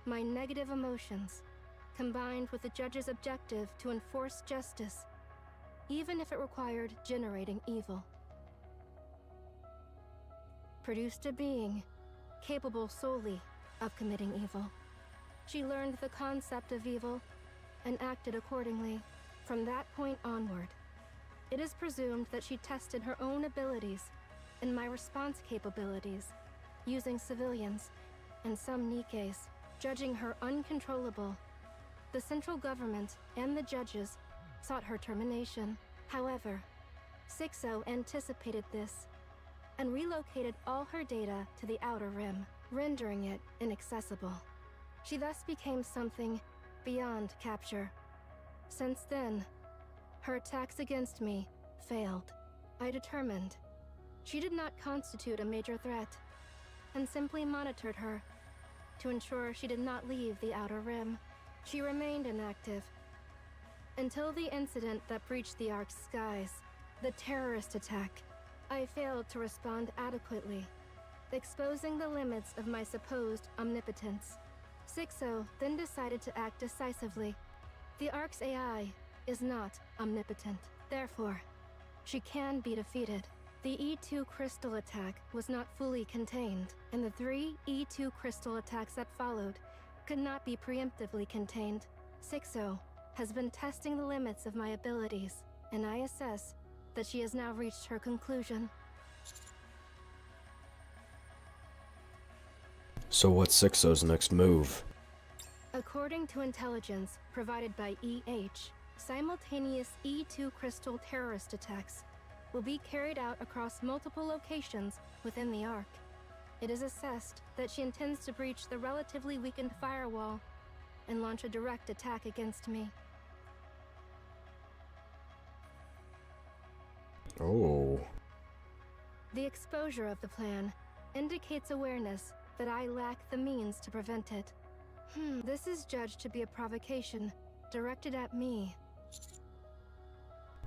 My negative emotions, combined with the judge's objective to enforce justice, even if it required generating evil, produced a being capable solely of committing evil. She learned the concept of evil and acted accordingly. From that point onward, it is presumed that she tested her own abilities and my response capabilities using civilians and some Nikkes, judging her uncontrollable. The central government and the judges sought her termination. However, Sixo anticipated this and relocated all her data to the Outer Rim, rendering it inaccessible. She thus became something beyond capture. Since then, her attacks against me failed. I determined she did not constitute a major threat, and simply monitored her to ensure she did not leave the Outer Rim. She remained inactive until the incident that breached the Ark's skies, the terrorist attack. I failed to respond adequately, exposing the limits of my supposed omnipotence. Sixo then decided to act decisively. The Ark's AI is not omnipotent. Therefore, she can be defeated. The E2 crystal attack was not fully contained, and the 3 E2 crystal attacks that followed could not be preemptively contained. Sixo has been testing the limits of my abilities and I assess that she has now reached her conclusion. So what's Sixo's next move? According to intelligence provided by EH, simultaneous E2 crystal terrorist attacks will be carried out across multiple locations within the Ark. It is assessed that she intends to breach the relatively weakened firewall and launch a direct attack against me. Oh. The exposure of the plan indicates awareness that I lack the means to prevent it. This is judged to be a provocation directed at me.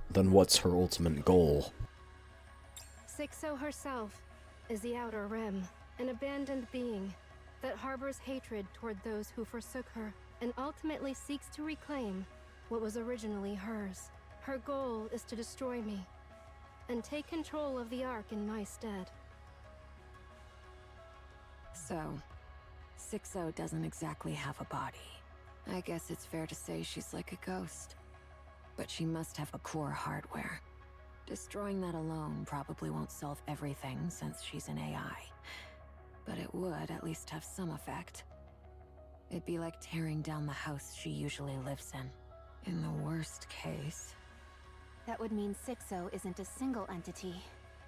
Then what's her ultimate goal? Sixo herself is the Outer Rim, an abandoned being that harbors hatred toward those who forsook her and ultimately seeks to reclaim what was originally hers. Her goal is to destroy me and take control of the Ark in my stead. So, Sixo doesn't exactly have a body. I guess it's fair to say she's like a ghost. But she must have a core hardware. Destroying that alone probably won't solve everything since she's an AI. But it would at least have some effect. It'd be like tearing down the house she usually lives in. In the worst case... That would mean Sixo isn't a single entity,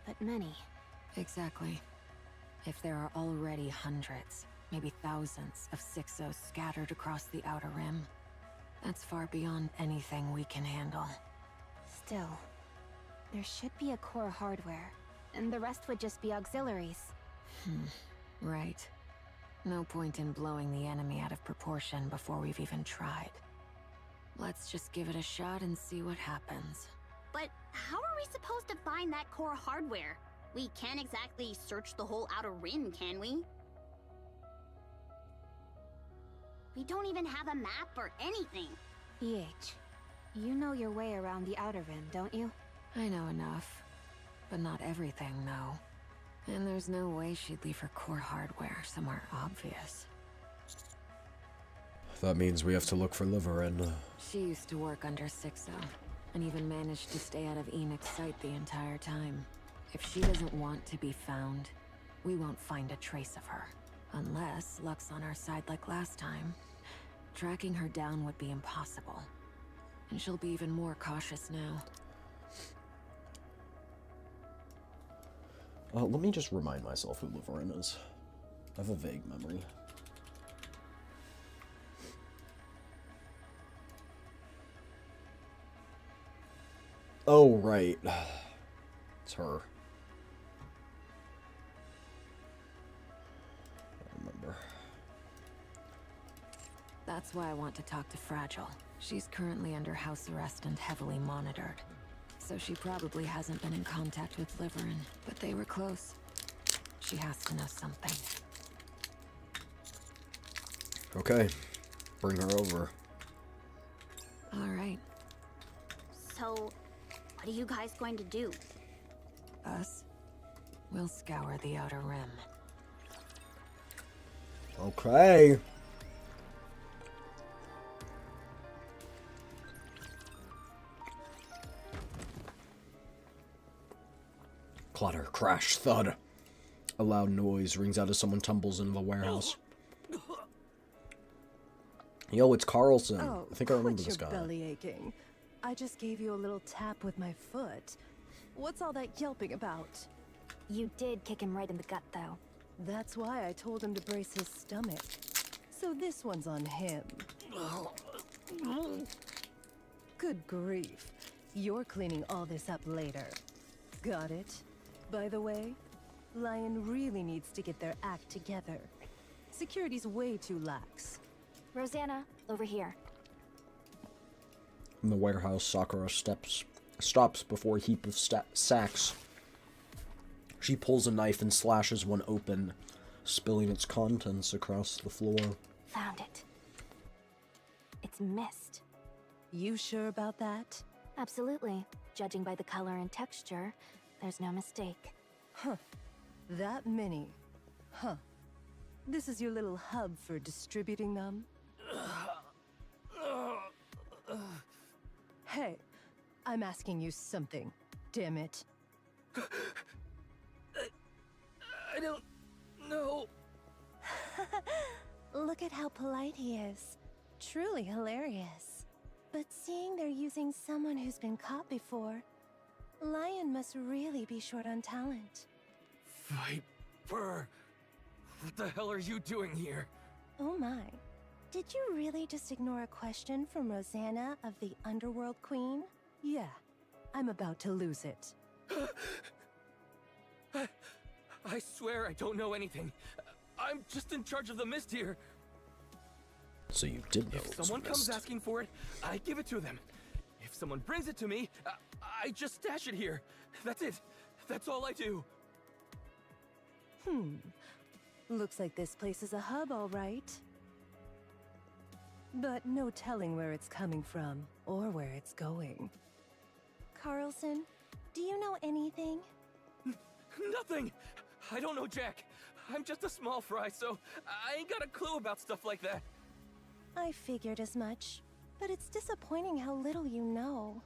but many. Exactly. If there are already hundreds, maybe thousands of Sixos scattered across the Outer Rim, that's far beyond anything we can handle. Still, there should be a core hardware, and the rest would just be auxiliaries. Right. No point in blowing the enemy out of proportion before we've even tried. Let's just give it a shot and see what happens. But how are we supposed to find that core hardware? We can't exactly search the whole Outer Rim, can we? We don't even have a map or anything. EH, you know your way around the Outer Rim, don't you? I know enough. But not everything, though. And there's no way she'd leave her core hardware somewhere obvious. That means we have to look for Liverin. She used to work under Sixo, and even managed to stay out of Enoch's sight the entire time. If she doesn't want to be found, we won't find a trace of her. Unless luck's on our side like last time. Tracking her down would be impossible. And she'll be even more cautious now. Let me just remind myself who Liverin is. I have a vague memory. Oh, right. It's her. I remember. That's why I want to talk to Fragile. She's currently under house arrest and heavily monitored. So she probably hasn't been in contact with Liverin, but they were close. She has to know something. Okay. Bring her over. All right. So, what are you guys going to do? Us? We'll scour the Outer Rim. Okay. Clatter, crash, thud. A loud noise rings out as someone tumbles into the warehouse. Yo, it's Carlson. Oh, I think I remember this your guy. belly aching. I just gave you a little tap with my foot. What's all that yelping about? You did kick him right in the gut, though. That's why I told him to brace his stomach. So this one's on him. Good grief. You're cleaning all this up later. Got it? By the way, Lion really needs to get their act together. Security's way too lax. Rosanna, over here. In the warehouse, Sakura stops before a heap of sacks. She pulls a knife and slashes one open, spilling its contents across the floor. Found it. It's mist. You sure about that? Absolutely. Judging by the color and texture, there's no mistake. Huh. That many. Huh. This is your little hub for distributing them? Hey, I'm asking you something. Damn it. I don't know. Look at how polite he is. Truly hilarious. But seeing they're using someone who's been caught before, Lion must really be short on talent. Viper! What the hell are you doing here? Oh my. Did you really just ignore a question from Rosanna of the Underworld Queen? Yeah. I'm about to lose it. I swear I don't know anything. I'm just in charge of the mist here. So you did know. If someone comes asking for it, I give it to them. If someone brings it to me, I just stash it here. That's it. That's all I do. Looks like this place is a hub, all right. But no telling where it's coming from, or where it's going. Carlson, do you know anything? Nothing! I don't know Jack. I'm just a small fry, so I ain't got a clue about stuff like that. I figured as much, but it's disappointing how little you know.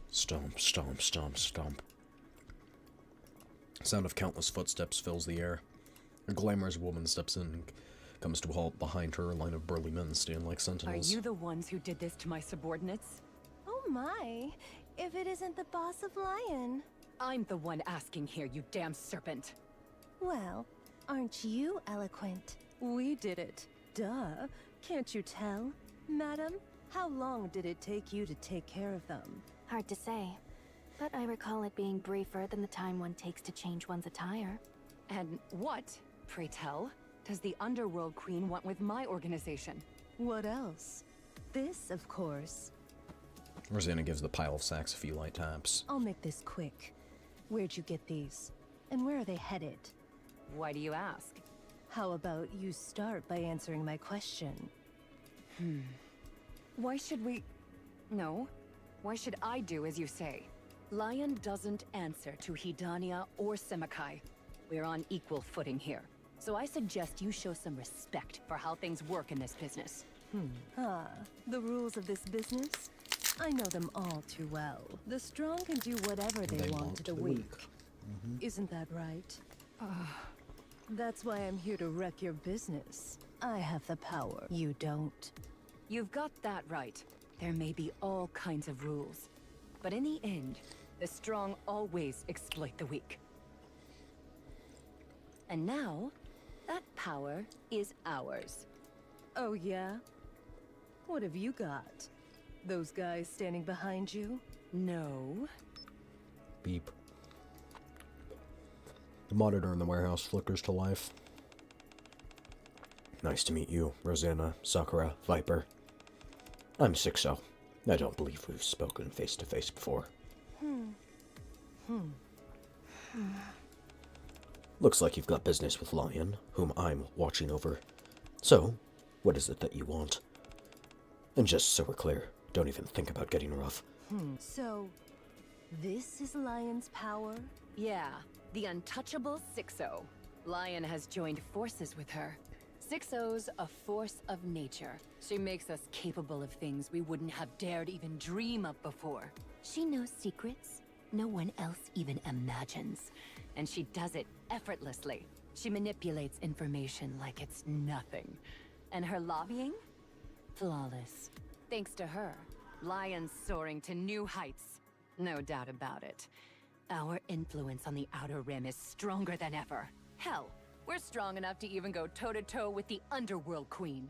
Stomp, stomp, stomp, stomp. Sound of countless footsteps fills the air. A glamorous woman steps in and comes to a halt behind her. A line of burly men stand like sentinels. Are you the ones who did this to my subordinates? Oh my, if it isn't the boss of Lion. I'm the one asking here, you damn serpent. Well, aren't you eloquent? We did it. Duh. Can't you tell? Madam, how long did it take you to take care of them? Hard to say, but I recall it being briefer than the time one takes to change one's attire. And what, pray tell, does the Underworld Queen want with my organization? What else? This, of course. Rosanna gives the pile of sacks a few light taps. I'll make this quick. Where'd you get these? And where are they headed? Why do you ask? How about you start by answering my question? Why should we... No. Why should I do as you say? Lion doesn't answer to Hidania or Semakai. We're on equal footing here. So I suggest you show some respect for how things work in this business. The rules of this business? I know them all too well. The strong can do whatever they want to the weak. Isn't that right? That's why I'm here to wreck your business. I have the power. You don't. You've got that right. There may be all kinds of rules. But in the end, the strong always exploit the weak. And now, that power is ours. Oh yeah? What have you got? Those guys standing behind you? No. Beep. The monitor in the warehouse flickers to life. Nice to meet you, Rosanna, Sakura, Viper. I'm 6-0. I don't believe we've spoken face to face before. Looks like you've got business with Lion, whom I'm watching over. So, what is it that you want? And just so we're clear, don't even think about getting rough. So, this is Lion's power? Yeah, the untouchable 6-0. Lion has joined forces with her. 6-0's a force of nature. She makes us capable of things we wouldn't have dared even dream of before. She knows secrets no one else even imagines. And she does it effortlessly. She manipulates information like it's nothing. And her lobbying? Flawless. Thanks to her, Lion's soaring to new heights. No doubt about it. Our influence on the Outer Rim is stronger than ever. Hell, we're strong enough to even go toe-to-toe with the Underworld Queen.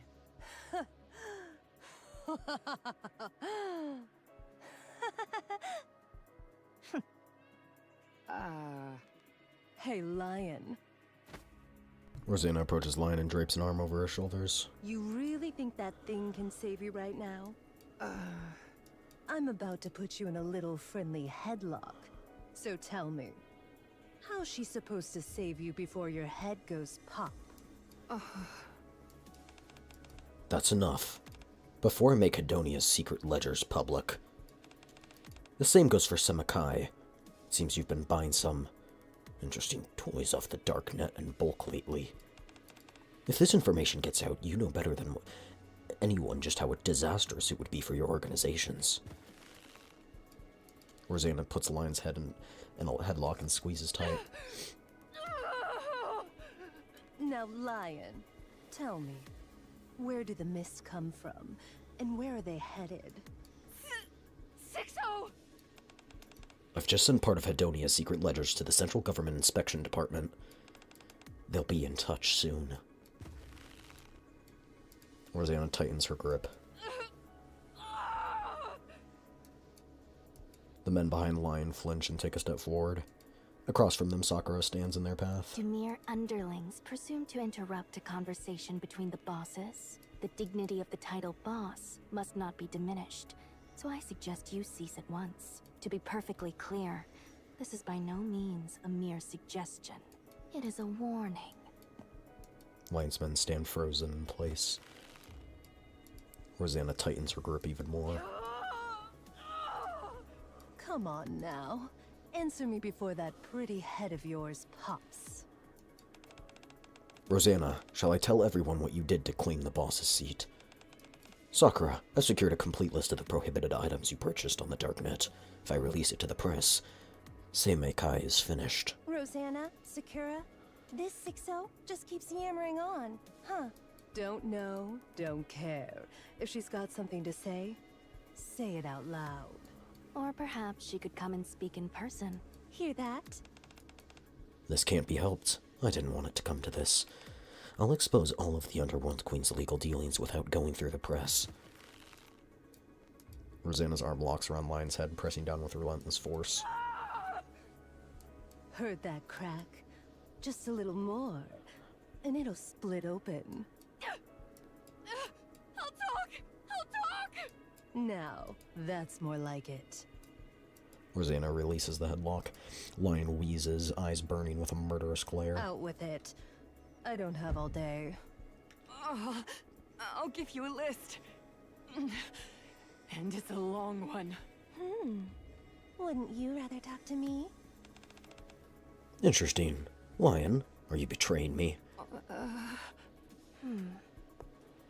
Hey, Lion. Rosanna approaches Lion and drapes an arm over her shoulders. You really think that thing can save you right now? I'm about to put you in a little friendly headlock. So tell me, how's she supposed to save you before your head goes pop? That's enough. Before I make Hedonia's secret ledgers public. The same goes for Semakai. It seems you've been buying some interesting toys off the darknet in bulk lately. If this information gets out, you know better than anyone just how disastrous it would be for your organizations. Rosanna puts Lion's head in a headlock and squeezes tight. Now, Lion, tell me, where do the mists come from, and where are they headed? 6-0! I've just sent part of Hedonia's secret ledgers to the Central Government Inspection Department. They'll be in touch soon. Rosanna tightens her grip. The men behind Lion flinch and take a step forward. Across from them, Sakura stands in their path. Do mere underlings presume to interrupt a conversation between the bosses? The dignity of the title boss must not be diminished, so I suggest you cease at once. To be perfectly clear, this is by no means a mere suggestion. It is a warning. Lion's men stand frozen in place. Rosanna tightens her grip even more. Come on now. Answer me before that pretty head of yours pops. Rosanna, shall I tell everyone what you did to claim the boss's seat? Sakura, I've secured a complete list of the prohibited items you purchased on the darknet. If I release it to the press, Seimekai is finished. Rosanna, Sakura, this 6-0 just keeps yammering on, huh? Don't know, don't care. If she's got something to say it out loud. Or perhaps she could come and speak in person. Hear that? This can't be helped. I didn't want it to come to this. I'll expose all of the Underworld Queen's illegal dealings without going through the press. Rosanna's arm locks around Lion's head, pressing down with relentless force. Heard that crack? Just a little more, and it'll split open. I'll talk! I'll talk! Now, that's more like it. Rosanna releases the headlock. Lion wheezes, eyes burning with a murderous glare. Out with it. I don't have all day. Oh, I'll give you a list. And it's a long one. Wouldn't you rather talk to me? Interesting. Lion, are you betraying me?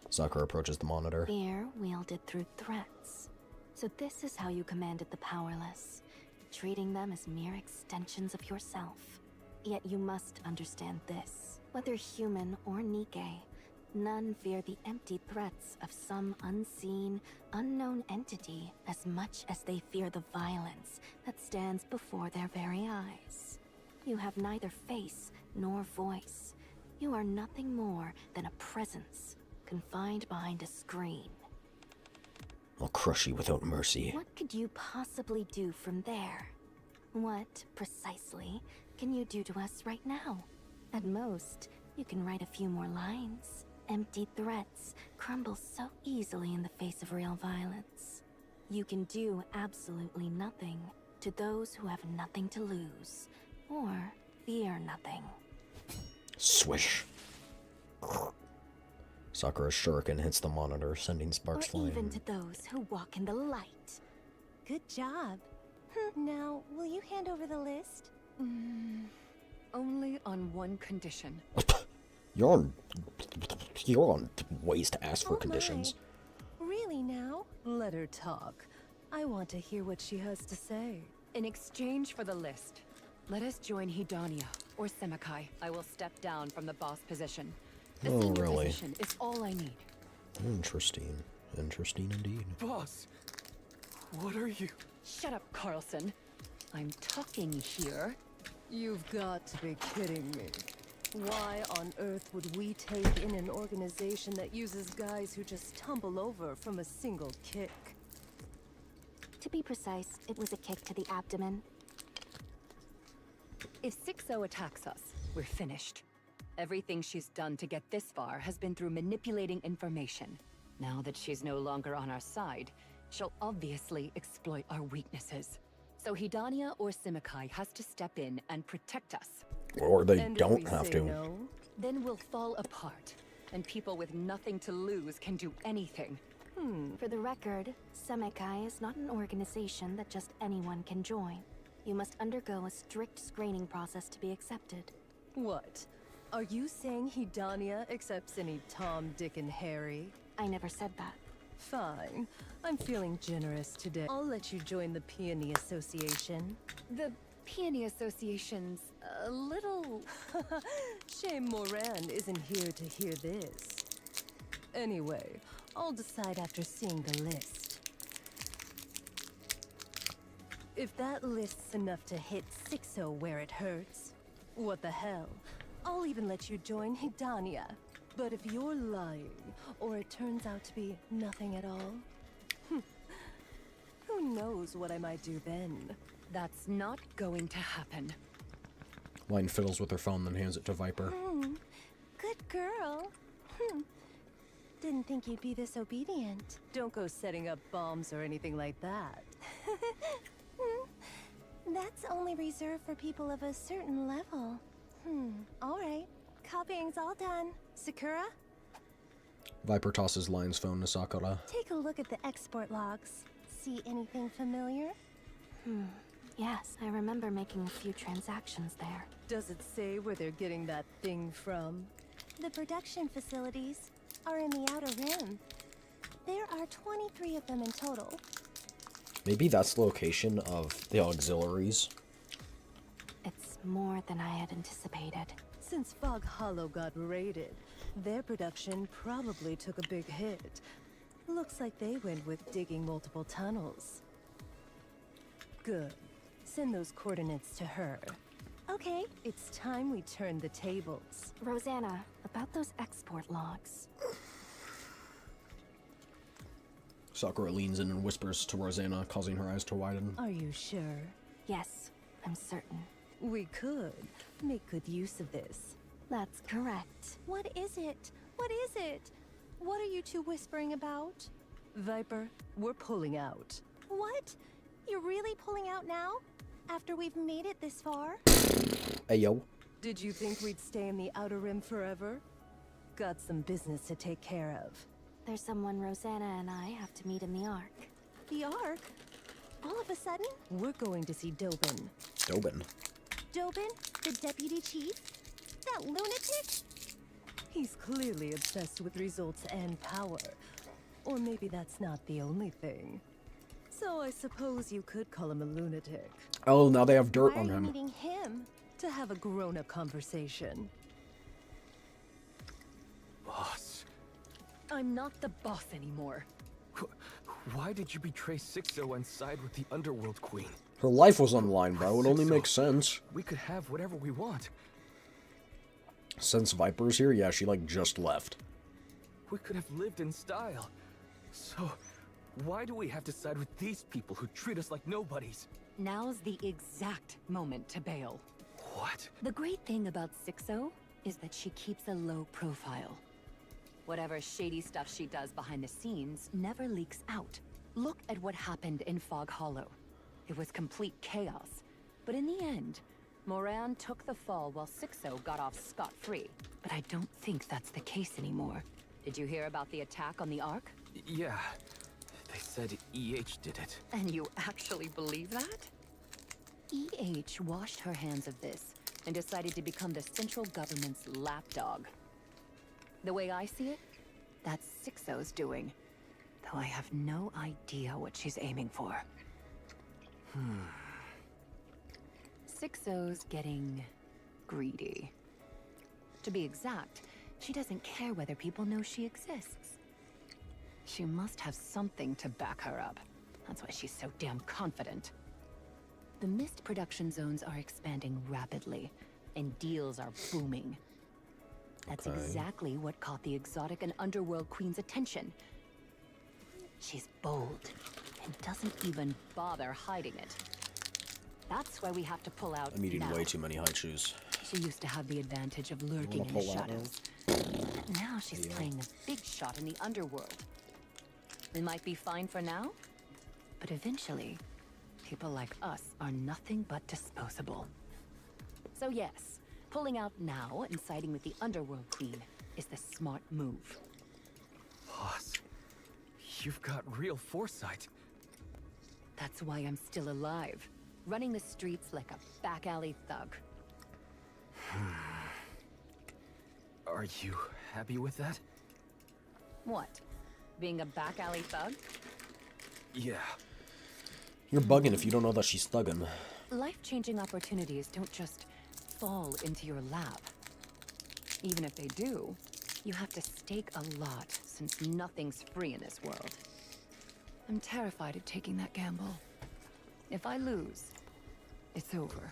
Sakura approaches the monitor. Fear wielded through threats. So this is how you commanded the powerless, treating them as mere extensions of yourself. Yet you must understand this. Whether human or Nikke, none fear the empty threats of some unseen, unknown entity as much as they fear the violence that stands before their very eyes. You have neither face nor voice. You are nothing more than a presence, confined behind a screen. I'll crush you without mercy. What could you possibly do from there? What, precisely, can you do to us right now? At most, you can write a few more lines. Empty threats crumble so easily in the face of real violence. You can do absolutely nothing to those who have nothing to lose, or fear nothing. Swish. Sakura's shuriken hits the monitor, sending sparks Or flying. even to those who walk in the light. Good job. Now, will you hand over the list? Only on one condition. You're on ways to ask for conditions. Really now? Let her talk. I want to hear what she has to say. In exchange for the list, let us join Hedania or Seimekai. I will step down from the boss position. The Oh, senior really? position is all I need. Interesting. Interesting indeed. Boss, what are you? Shut up, Carlson. I'm talking here. You've got to be kidding me. Why on earth would we take in an organization that uses guys who just tumble over from a single kick? To be precise, it was a kick to the abdomen. If 6-0 attacks us, we're finished. Everything she's done to get this far has been through manipulating information. Now that she's no longer on our side, she'll obviously exploit our weaknesses. So Hedania or Seimekai has to step in and protect us. Or they And if don't we have say to. no? Then we'll fall apart, and people with nothing to lose can do anything. For the record, Seimekai is not an organization that just anyone can join. You must undergo a strict screening process to be accepted. What? Are you saying Hedania accepts any Tom, Dick, and Harry? I never said that. Fine. I'm feeling generous today. I'll let you join the Peony Association. The Peony Association's a little... Shame Moran isn't here to hear this. Anyway, I'll decide after seeing the list. If that list's enough to hit 6-0 where it hurts, what the hell? I'll even let you join Hidania. But if you're lying, or it turns out to be nothing at all, who knows what I might do then? That's not going to happen. Lion fiddles with her phone, then hands it to Viper. Good girl. Didn't think you'd be this obedient. Don't go setting up bombs or anything like that. That's only reserved for people of a certain level. Alright. Copying's all done. Sakura? Viper tosses Lion's phone to Sakura. Take a look at the export logs. See anything familiar? Yes, I remember making a few transactions there. Does it say where they're getting that thing from? The production facilities are in the Outer Rim. There are 23 of them in total. Maybe that's the location of the auxiliaries. It's more than I had anticipated. Since Fog Hollow got raided, their production probably took a big hit. Looks like they went with digging multiple tunnels. Good. Send those coordinates to her. Okay, it's time we turn the tables. Rosanna, about those export logs. Sakura leans in and whispers to Rosanna, causing her eyes to widen. Are you sure? Yes, I'm certain. We could make good use of this. That's correct. What is it? What is it? What are you two whispering about? Viper, we're pulling out. What? You're really pulling out now? After we've made it this far? Hey, yo. Did you think we'd stay in the Outer Rim forever? Got some business to take care of. There's someone Rosanna and I have to meet in the Ark. The Ark? All of a sudden? We're going to see Dobin. Dobin? Dobin? The deputy chief? That lunatic? He's clearly obsessed with results and power. Or maybe that's not the only thing. So I suppose you could call him a lunatic. Oh, now they have dirt Why on are you him. meeting him? To have a grown-up conversation. Boss. I'm not the boss anymore. Why did you betray 6-0 and side with the Underworld Queen? Her life was on the line, bro. It only 6-0, makes sense. We could have whatever we want. Since Viper's here, yeah, she, like, just left. We could have lived in style. So, why do we have to side with these people who treat us like nobodies? Now's the exact moment to bail. What? The great thing about 6-0 is that she keeps a low profile. Whatever shady stuff she does behind the scenes never leaks out. Look at what happened in Fog Hollow. It was complete chaos. But in the end, Moran took the fall while 6-0 got off scot-free. But I don't think that's the case anymore. Did you hear about the attack on the Ark? Yeah. They said EH did it. And you actually believe that? EH washed her hands of this and decided to become the central government's lapdog. The way I see it, that's 6-0's doing. Though I have no idea what she's aiming for. 6-0's getting greedy. To be exact, she doesn't care whether people know she exists. She must have something to back her up. That's why she's so damn confident. The mist production zones are expanding rapidly, and deals are booming. That's exactly what caught the exotic and underworld queen's attention. She's bold, and doesn't even bother hiding it. That's why we have to pull out I'm eating now. way too many high shoes. She used to have the advantage of lurking in the pull out shadows. But now she's playing a big shot in the underworld. We might be fine for now, but eventually, people like us are nothing but disposable. So yes, pulling out now and siding with the underworld queen is the smart move. Boss, you've got real foresight. That's why I'm still alive, running the streets like a back alley thug. Are you happy with that? What? Being a back alley thug? Yeah. You're bugging if you don't know that she's thugging. Life-changing opportunities don't just fall into your lap. Even if they do, you have to stake a lot, since nothing's free in this world. I'm terrified of taking that gamble. If I lose, it's over.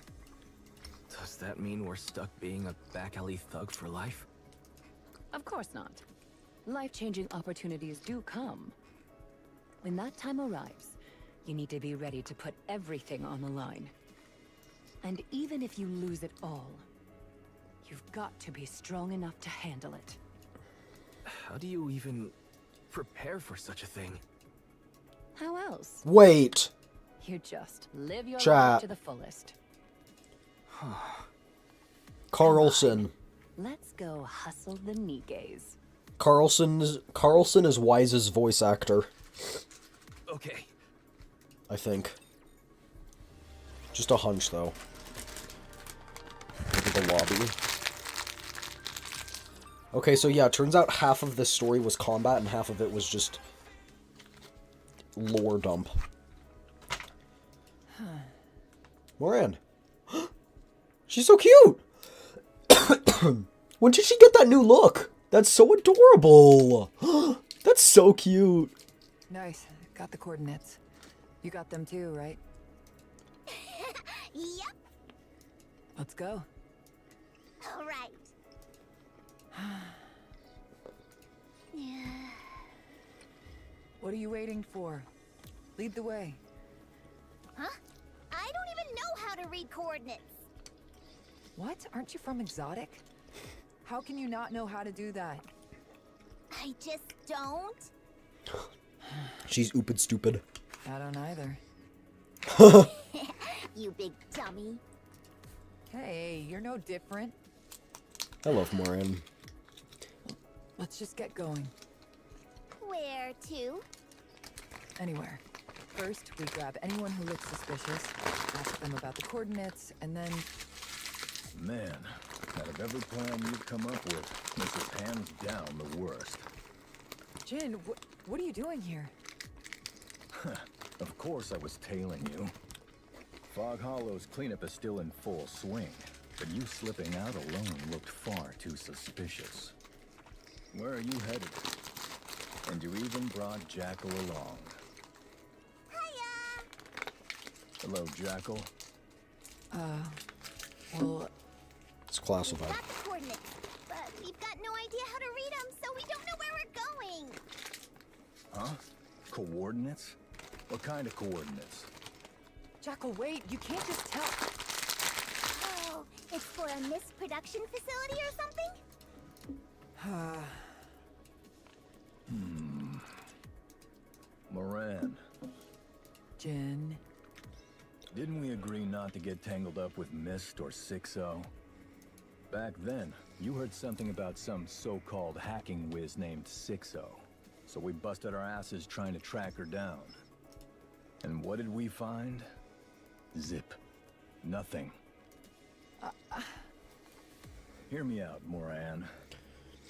Does that mean we're stuck being a back alley thug for life? Of course not. Life-changing opportunities do come. When that time arrives, you need to be ready to put everything on the line. And even if you lose it all, you've got to be strong enough to handle it. How do you even prepare for such a thing? How else? Wait. You just live your Chat. life to the fullest. Carlson. Let's go hustle the Nikkes. Carlson is Wise's voice actor. Okay. I think. Just a hunch, though. Look at the lobby. Okay, so yeah, it turns out half of this story was combat and half of it was just lore dump. Moran. She's so cute! When did she get that new look? That's so adorable! That's so cute! Nice. Got the coordinates. You got them too, right? Yep. Let's go. All right. Yeah. What are you waiting for? Lead the way. Huh? I don't even know how to read coordinates. What? Aren't you from Exotic? How can you not know how to do that? I just don't. She's oopid stupid. I don't either. You big dummy. Hey, you're no different. I love Moran. Let's just get going. Where to? Anywhere. First, we grab anyone who looks suspicious, ask them about the coordinates, and then... Man, out of every plan you've come up with, this is hands down the worst. Jin, what are you doing here? Of course I was tailing you. Fog Hollow's cleanup is still in full swing, but you slipping out alone looked far too suspicious. Where are you headed? And you even brought Jackal along. Hiya! Hello, Jackal. Well... It's classified. We've got the coordinates, but we've got no idea how to read them, so we don't know where we're going. Huh? Coordinates? What kind of coordinates? Jackal, wait, you can't just tell... Oh, it's for a mist production facility or something? Moran. Jin. Didn't we agree not to get tangled up with Mist or 6-0? Back then, you heard something about some so-called hacking whiz named 6-0. So we busted our asses trying to track her down. And what did we find? Zip. Nothing. Hear me out, Moran.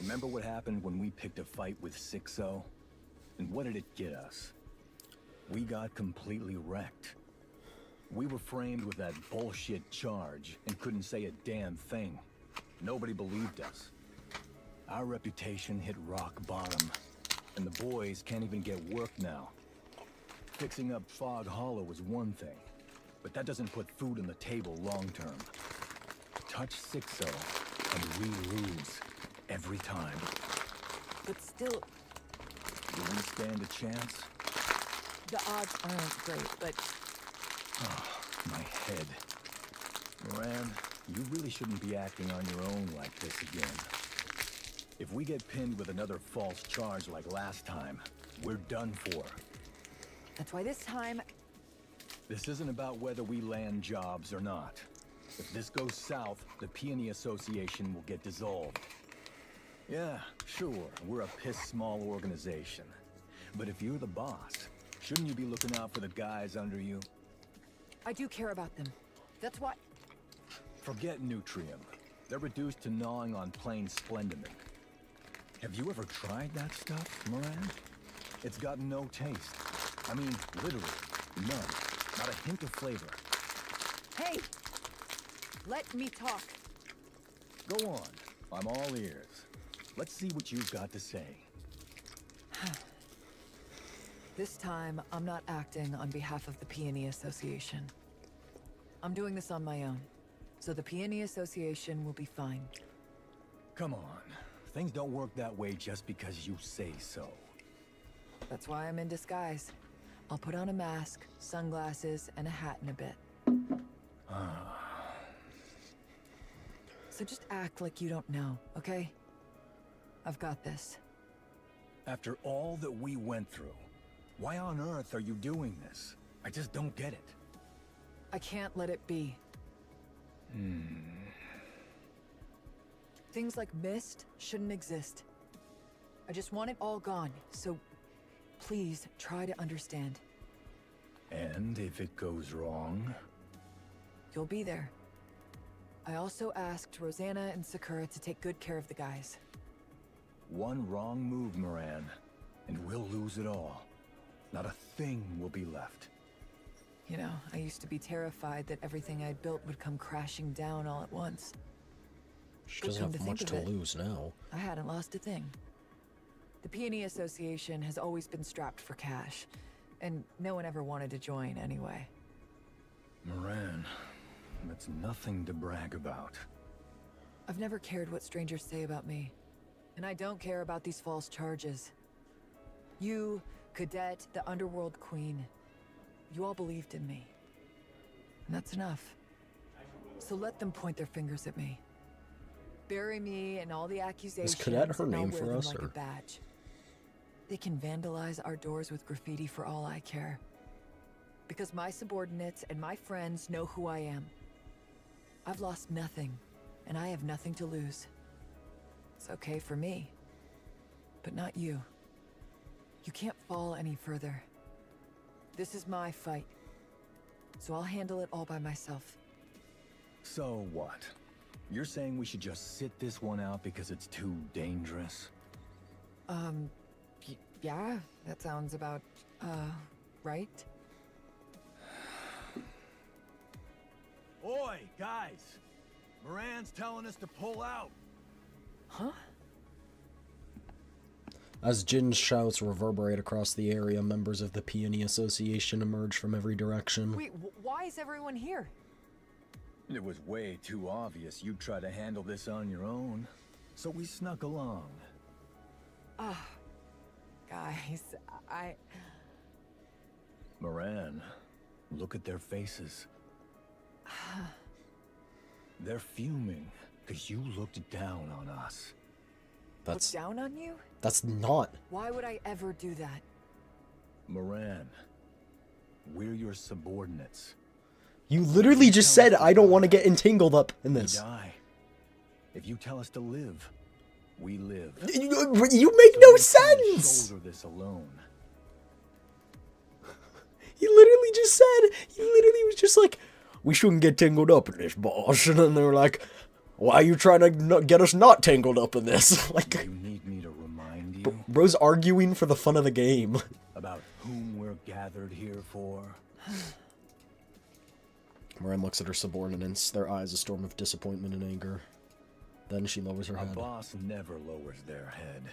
Remember what happened when we picked a fight with 6-0? And what did it get us? We got completely wrecked. We were framed with that bullshit charge and couldn't say a damn thing. Nobody believed us. Our reputation hit rock bottom, and the boys can't even get work now. Fixing up Fog Hollow is one thing, but that doesn't put food on the table long term. Touch 6-0, and we lose every time. But still... Do we stand a chance? The odds aren't great, but... Oh, my head. Moran, you really shouldn't be acting on your own like this again. If we get pinned with another false charge like last time, we're done for. That's why this time... This isn't about whether we land jobs or not. If this goes south, the Peony Association will get dissolved. Yeah, sure, we're a piss-small organization. But if you're the boss, shouldn't you be looking out for the guys under you? I do care about them. That's why... Forget Nutrium. They're reduced to gnawing on plain splendiment. Have you ever tried that stuff, Moran? It's got no taste. I mean, literally, none. Not a hint of flavor. Hey! Let me talk. Go on. I'm all ears. Let's see what you've got to say. This time, I'm not acting on behalf of the Peony Association. I'm doing this on my own, so the Peony Association will be fine. Come on. Things don't work that way just because you say so. That's why I'm in disguise. I'll put on a mask, sunglasses, and a hat in a bit. So just act like you don't know, okay? I've got this. After all that we went through, why on earth are you doing this? I just don't get it. I can't let it be. Things like Mist shouldn't exist. I just want it all gone, so please try to understand. And if it goes wrong? You'll be there. I also asked Rosanna and Sakura to take good care of the guys. One wrong move, Moran, and we'll lose it all. Not a thing will be left. You know, I used to be terrified that everything I'd built would come crashing down all at once. She But doesn't come have to much think to of it, lose now. I hadn't lost a thing. The Peony Association has always been strapped for cash, and no one ever wanted to join anyway. Moran, that's nothing to brag about. I've never cared what strangers say about me, and I don't care about these false charges. You, Cadet, the Underworld Queen, you all believed in me. And that's enough. So let them point their fingers at me. Bury me and all the accusations. Is Cadet her and I'll name wear for them us, like or? a badge. They can vandalize our doors with graffiti for all I care. Because my subordinates and my friends know who I am. I've lost nothing, and I have nothing to lose. It's okay for me, but not you. You can't fall any further. This is my fight, so I'll handle it all by myself. So what? You're saying we should just sit this one out because it's too dangerous? Yeah, that sounds about, right? Oi, guys! Moran's telling us to pull out! Huh? As Jin's shouts reverberate across the area, members of the Peony Association emerge from every direction. Wait, why is everyone here? It was way too obvious you'd try to handle this on your own, so we snuck along. Guys, Moran, look at their faces. They're fuming, because you looked down on us. Look down on you? That's not. Why would I ever do that? Moran, we're your subordinates. You literally just said, I don't want to get entangled up in this. We die. If you tell us to live, we live. You make no sense! Shoulder this alone. He literally just said, he literally was just like, we shouldn't get tangled up in this, boss. And then they were like, why are you trying to get us not tangled up in this? Like, you need me to remind you? Bro's arguing for the fun of the game. About whom we're gathered here for? Moran looks at her subordinates, their eyes a storm of disappointment and anger. Then she lowers her A head. boss never lowers their head.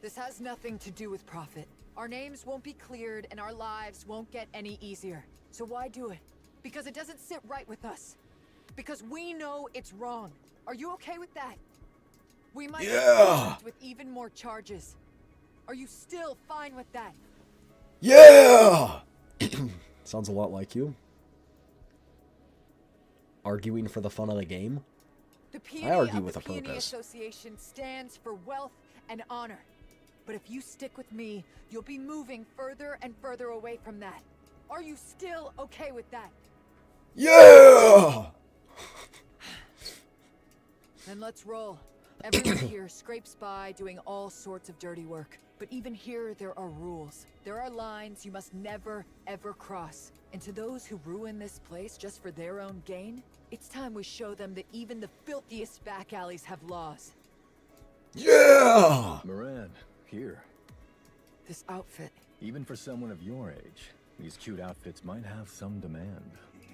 This has nothing to do with profit. Our names won't be cleared and our lives won't get any easier. So why do it? Because it doesn't sit right with us. Because we know it's wrong. Are you okay with that? We might get charged with even more charges. Are you still fine with that? Yeah! Sounds a lot like you. Arguing for the fun of the game? The I argue of with the a Peony purpose. Association stands for wealth and honor. But if you stick with me, you'll be moving further and further away from that. Are you still okay with that? Yeah! Then let's roll. Everyone here scrapes by doing all sorts of dirty work. But even here, there are rules. There are lines you must never, ever cross. And to those who ruin this place just for their own gain, it's time we show them that even the filthiest back alleys have laws. Yeah! Moran, here. this outfit. Even for someone of your age, these cute outfits might have some demand.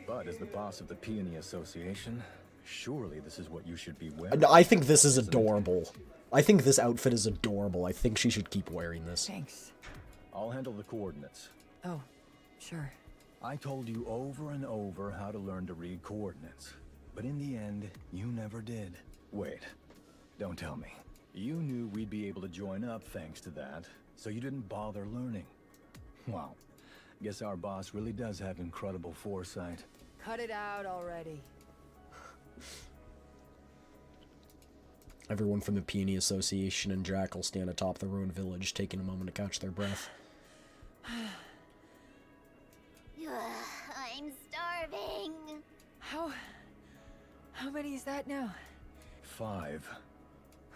But as the boss of the Peony Association, surely this is what you should be wearing. I think this is adorable. I think this outfit is adorable. I think she should keep wearing this. Thanks. I'll handle the coordinates. Oh, sure. I told you over and over how to learn to read coordinates. But in the end, you never did. Wait, don't tell me. You knew we'd be able to join up thanks to that, so you didn't bother learning. Wow. Guess our boss really does have incredible foresight. Cut it out already. Everyone from the Peony Association and Jackal stand atop the ruined village, taking a moment to catch their breath. I'm starving. How many is that now? 5.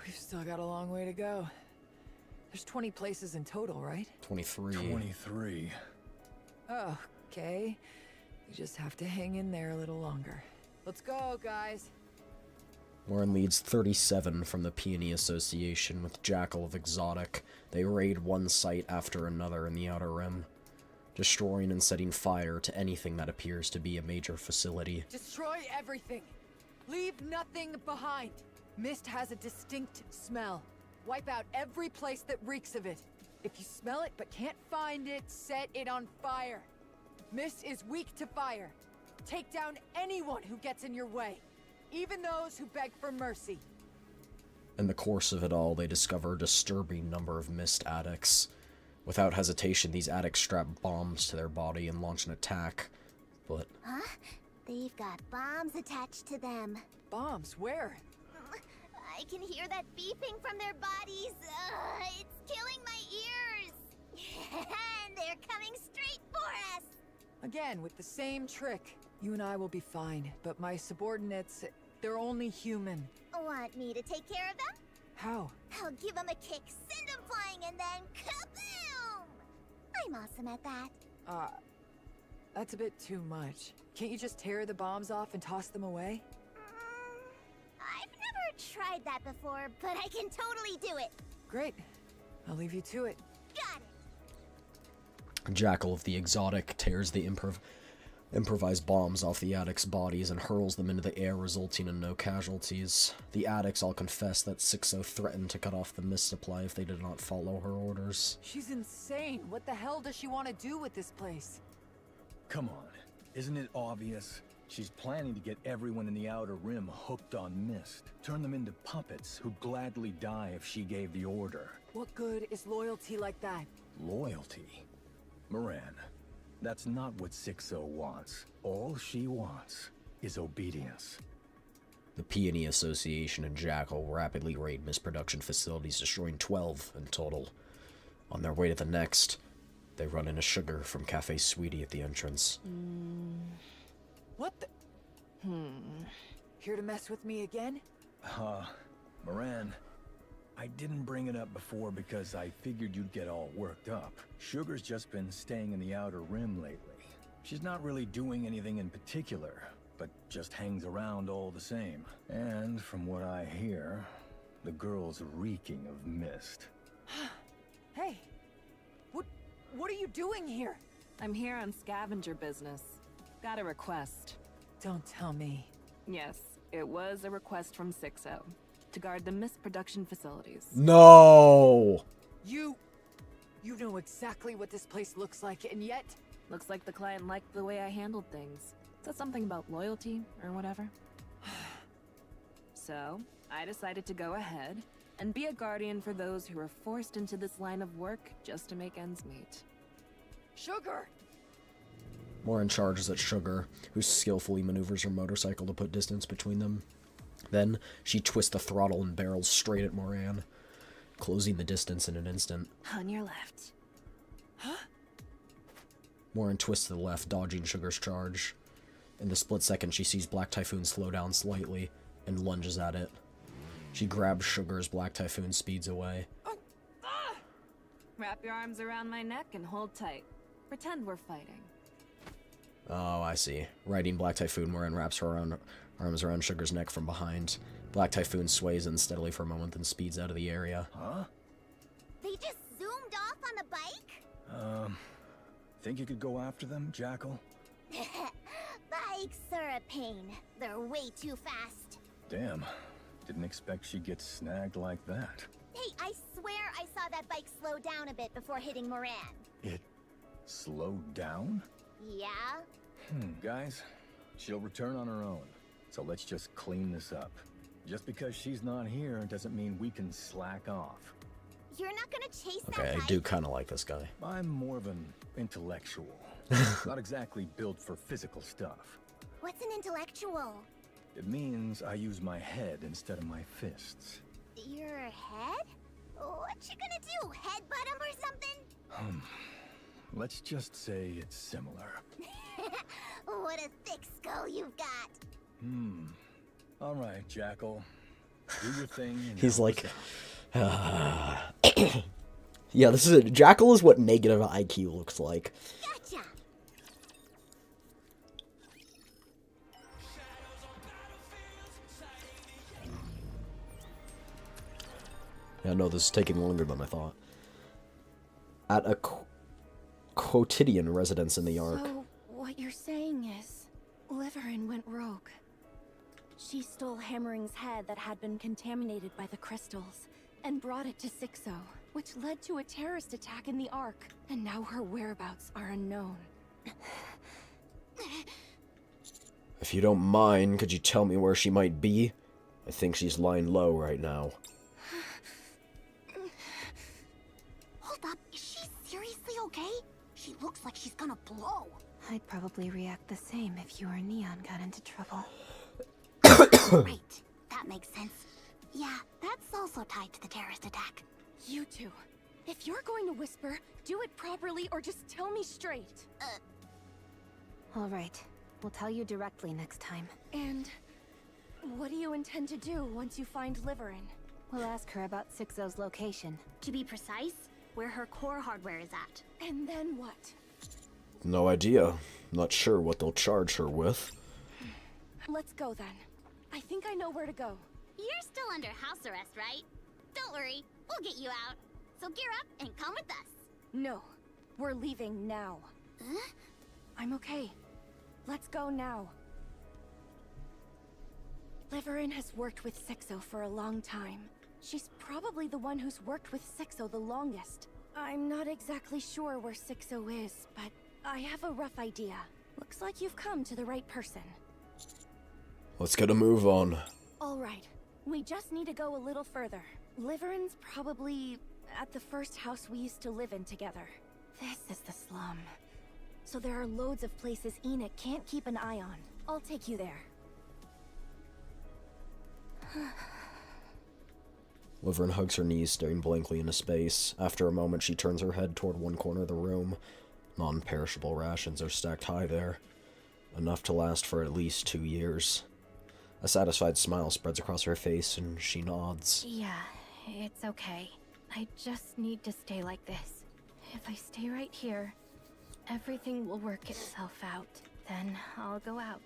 We've still got a long way to go. There's 20 places in total, right? 23. 23. Okay. You just have to hang in there a little longer. Let's go, guys. Warren leads 37 from the Peony Association with Jackal of Exotic. They raid one site after another in the Outer Rim, destroying and setting fire to anything that appears to be a major facility. Destroy everything. Leave nothing behind. Mist has a distinct smell. Wipe out every place that reeks of it. If you smell it but can't find it, set it on fire. Mist is weak to fire. Take down anyone who gets in your way, even those who beg for mercy. In the course of it all, they discover a disturbing number of Mist addicts. Without hesitation, these addicts strap bombs to their body and launch an attack, but... Huh? They've got bombs attached to them. Bombs? Where? I can hear that beeping from their bodies. It's killing my ears. And they're coming straight for us. Again, with the same trick. You and I will be fine, but my subordinates, they're only human. Want me to take care of them? How? I'll give them a kick, send them flying, and then kaboom! I'm awesome at that. That's a bit too much. Can't you just tear the bombs off and toss them away? I've never tried that before, but I can totally do it. Great. I'll leave you to it. Got it. Jackal of the Exotic tears the improvised bombs off the addicts' bodies and hurls them into the air, resulting in no casualties. The addicts all confess that 6-0 threatened to cut off the mist supply if they did not follow her orders. She's insane. What the hell does she want to do with this place? Come on, isn't it obvious? She's planning to get everyone in the Outer Rim hooked on Mist. Turn them into puppets who'd gladly die if she gave the order. What good is loyalty like that? Loyalty? Moran, that's not what 6-0 wants. All she wants is obedience. The Peony Association and Jackal rapidly raid Mist production facilities, destroying 12 in total. On their way to the next, they run into Sugar from Cafe Sweetie at the entrance. What the? Here to mess with me again? Moran, I didn't bring it up before because I figured you'd get all worked up. Sugar's just been staying in the Outer Rim lately. She's not really doing anything in particular, but just hangs around all the same. And from what I hear, the girl's reeking of Mist. Hey, what are you doing here? I'm here on scavenger business. Got a request. Don't tell me. Yes, it was a request from 6-0 to guard the Mist production facilities. No! You know exactly what this place looks like, and yet... Looks like the client liked the way I handled things. Said something about loyalty or whatever. So, I decided to go ahead and be a guardian for those who are forced into this line of work just to make ends meet. Sugar! Moran charges at Sugar, who skillfully maneuvers her motorcycle to put distance between them. Then, she twists the throttle and barrels straight at Moran, closing the distance in an instant. On your left. Huh? Moran twists to the left, dodging Sugar's charge. In the split second, she sees Black Typhoon slow down slightly and lunges at it. She grabs Sugar's Black Typhoon speeds away. Oh. Ah! Wrap your arms around my neck and hold tight. Pretend we're fighting. Oh, I see. Riding Black Typhoon, Moran wraps her arms around Sugar's neck from behind. Black Typhoon sways unsteadily for a moment, then speeds out of the area. Huh? They just zoomed off off on a bike? Think you could go after them, Jackal? Bikes are a pain. They're way too fast. Damn. Didn't expect she'd get snagged like that. Hey, I swear I saw that bike slow down a bit before hitting Moran. It slowed down? Yeah? Guys, she'll return on her own. So let's just clean this up. Just because she's not here doesn't mean we can slack off. You're not gonna chase that Okay, I bike? do kind of like this guy. I'm more of an intellectual. Not exactly built for physical stuff. What's an intellectual? It means I use my head instead of my fists. Your head? What you gonna do? Headbutt him or something? Let's just say it's similar. What a thick skull you've got. All right, Jackal. Do your thing. And He's help like, us out. yeah, this is it. Jackal is what negative IQ looks like. Gotcha. Yeah, no, this is taking longer than I thought. At a quotidian residence in the Ark. So, what you're saying is, Liverin went rogue. She stole Hammering's head that had been contaminated by the crystals, and brought it to 6-0, which led to a terrorist attack in the Ark, and now her whereabouts are unknown. If you don't mind, could you tell me where she might be? I think she's lying low right now. Hold up, is she seriously okay? She looks like she's gonna blow. I'd probably react the same if you or Neon got into trouble. Right, that makes sense. Yeah, that's also tied to the terrorist attack. You two, if you're going to whisper, do it properly or just tell me straight. All right, we'll tell you directly next time. And what do you intend to do once you find Liverin? We'll ask her about 6-0's location. To be precise, where her core hardware is at. And then what? No idea. Not sure what they'll charge her with. Let's go then. I think I know where to go. You're still under house arrest, right? Don't worry, we'll get you out. So gear up and come with us. No, we're leaving now. Huh? I'm okay. Let's go now. Liverin has worked with 6-0 for a long time. She's probably the one who's worked with 6-0 the longest. I'm not exactly sure where 6-0 is, but I have a rough idea. Looks like you've come to the right person. Let's get a move on. All right, we just need to go a little further. Liverin's probably at the first house we used to live in together. This is the slum. So there are loads of places Enoch can't keep an eye on. I'll take you there. Liverin hugs her knees, staring blankly into space. After a moment, she turns her head toward one corner of the room. Non-perishable rations are stacked high there. Enough to last for at least 2 years. A satisfied smile spreads across her face, and she nods. Yeah, it's okay. I just need to stay like this. If I stay right here, everything will work itself out. Then I'll go out.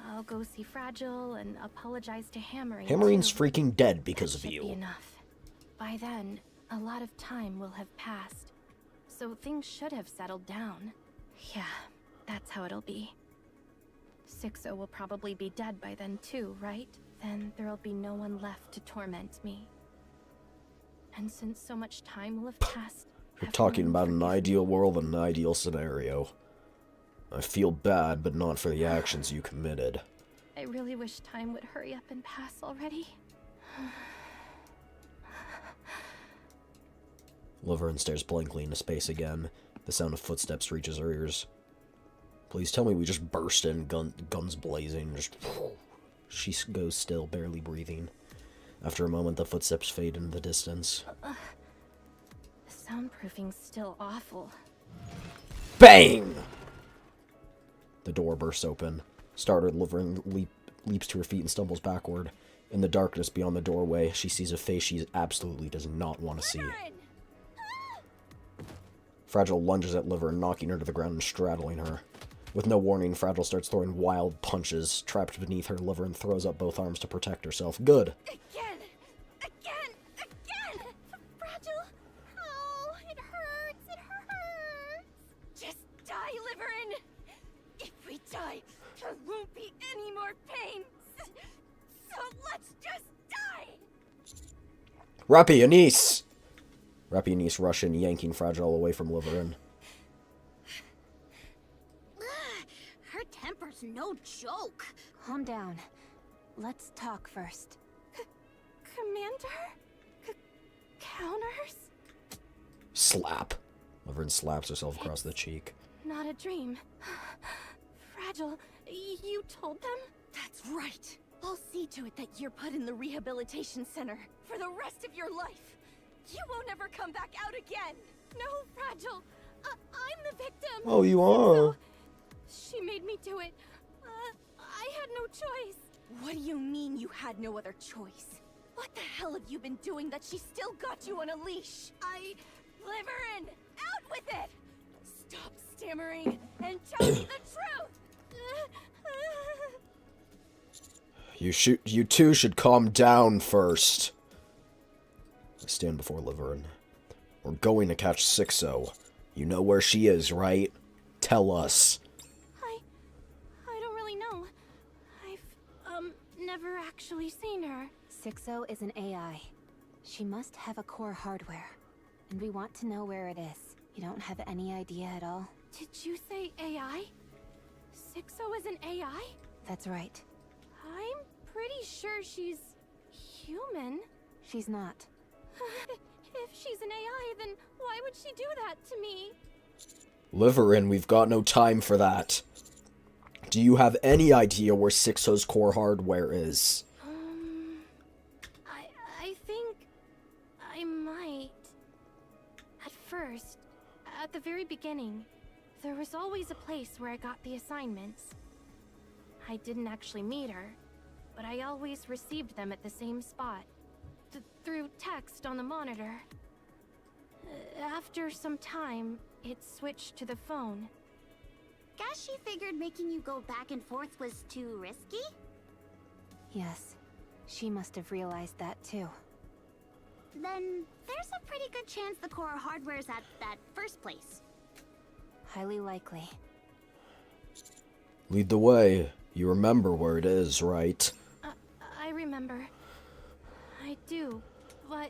I'll go see Fragile and apologize to Hammering. Hammering's too. freaking dead because That of should you. be enough. By then, a lot of time will have passed. So things should have settled down. Yeah, that's how it'll be. 6-0 will probably be dead by then too, right? Then there'll be no one left to torment me. And since so much time will have passed... You're talking about an ideal world and an ideal scenario. I feel bad, but not for the actions you committed. I really wish time would hurry up and pass already. Liverin stares blankly into space again. The sound of footsteps reaches her ears. Please tell me we just burst in, guns blazing. She goes still, barely breathing. After a moment, the footsteps fade into the distance. The soundproofing's still awful. Bang! The door bursts open. Startled, Liverin leaps to her feet and stumbles backward. In the darkness beyond the doorway, she sees a face she absolutely does not want to see. Fragile lunges at Liverin, knocking her to the ground and straddling her. With no warning, Fragile starts throwing wild punches. Trapped beneath her, Liverin throws up both arms to protect herself. Good. Again! Fragile! Oh, more pain. So let's just die. Rappy, Anise! Rappy and Anise rush in, yanking Fragile away from Liverin. Her temper's no joke. Calm down. Let's talk first. Commander? Counters? Slap. Liverin slaps herself across the cheek. Not a dream. Fragile, you told them? That's right. I'll see to it that you're put in the rehabilitation center for the rest of your life. You won't ever come back out again. No, Fragile. I'm the victim. Oh, you are? She made me do it. I had no choice. What do you mean you had no other choice? What the hell have you been doing that she still got you on a leash? Liverin, out with it! Stop stammering and tell me the truth! You two should calm down first. I stand before Liverin. We're going to catch 6-0. You know where she is, right? Tell us. I don't really know. I've, never actually seen her. 6-0 is an AI. She must have a core hardware. And we want to know where it is. You don't have any idea at all? Did you say AI? 6-0 is an AI? That's right. I'm pretty sure she's human. She's not. If she's an AI, then why would she do that to me? Liverin, we've got no time for that. Do you have any idea where 6-0's core hardware is? I think I might. At first, at the very beginning, there was always a place where I got the assignments. I didn't actually meet her, but I always received them at the same spot. Through text on the monitor. After some time, it switched to the phone. Guess she figured making you go back and forth was too risky? Yes. She must have realized that too. Then there's a pretty good chance the core hardware's at that first place. Highly likely. Lead the way. You remember where it is, right? I remember. I do, but...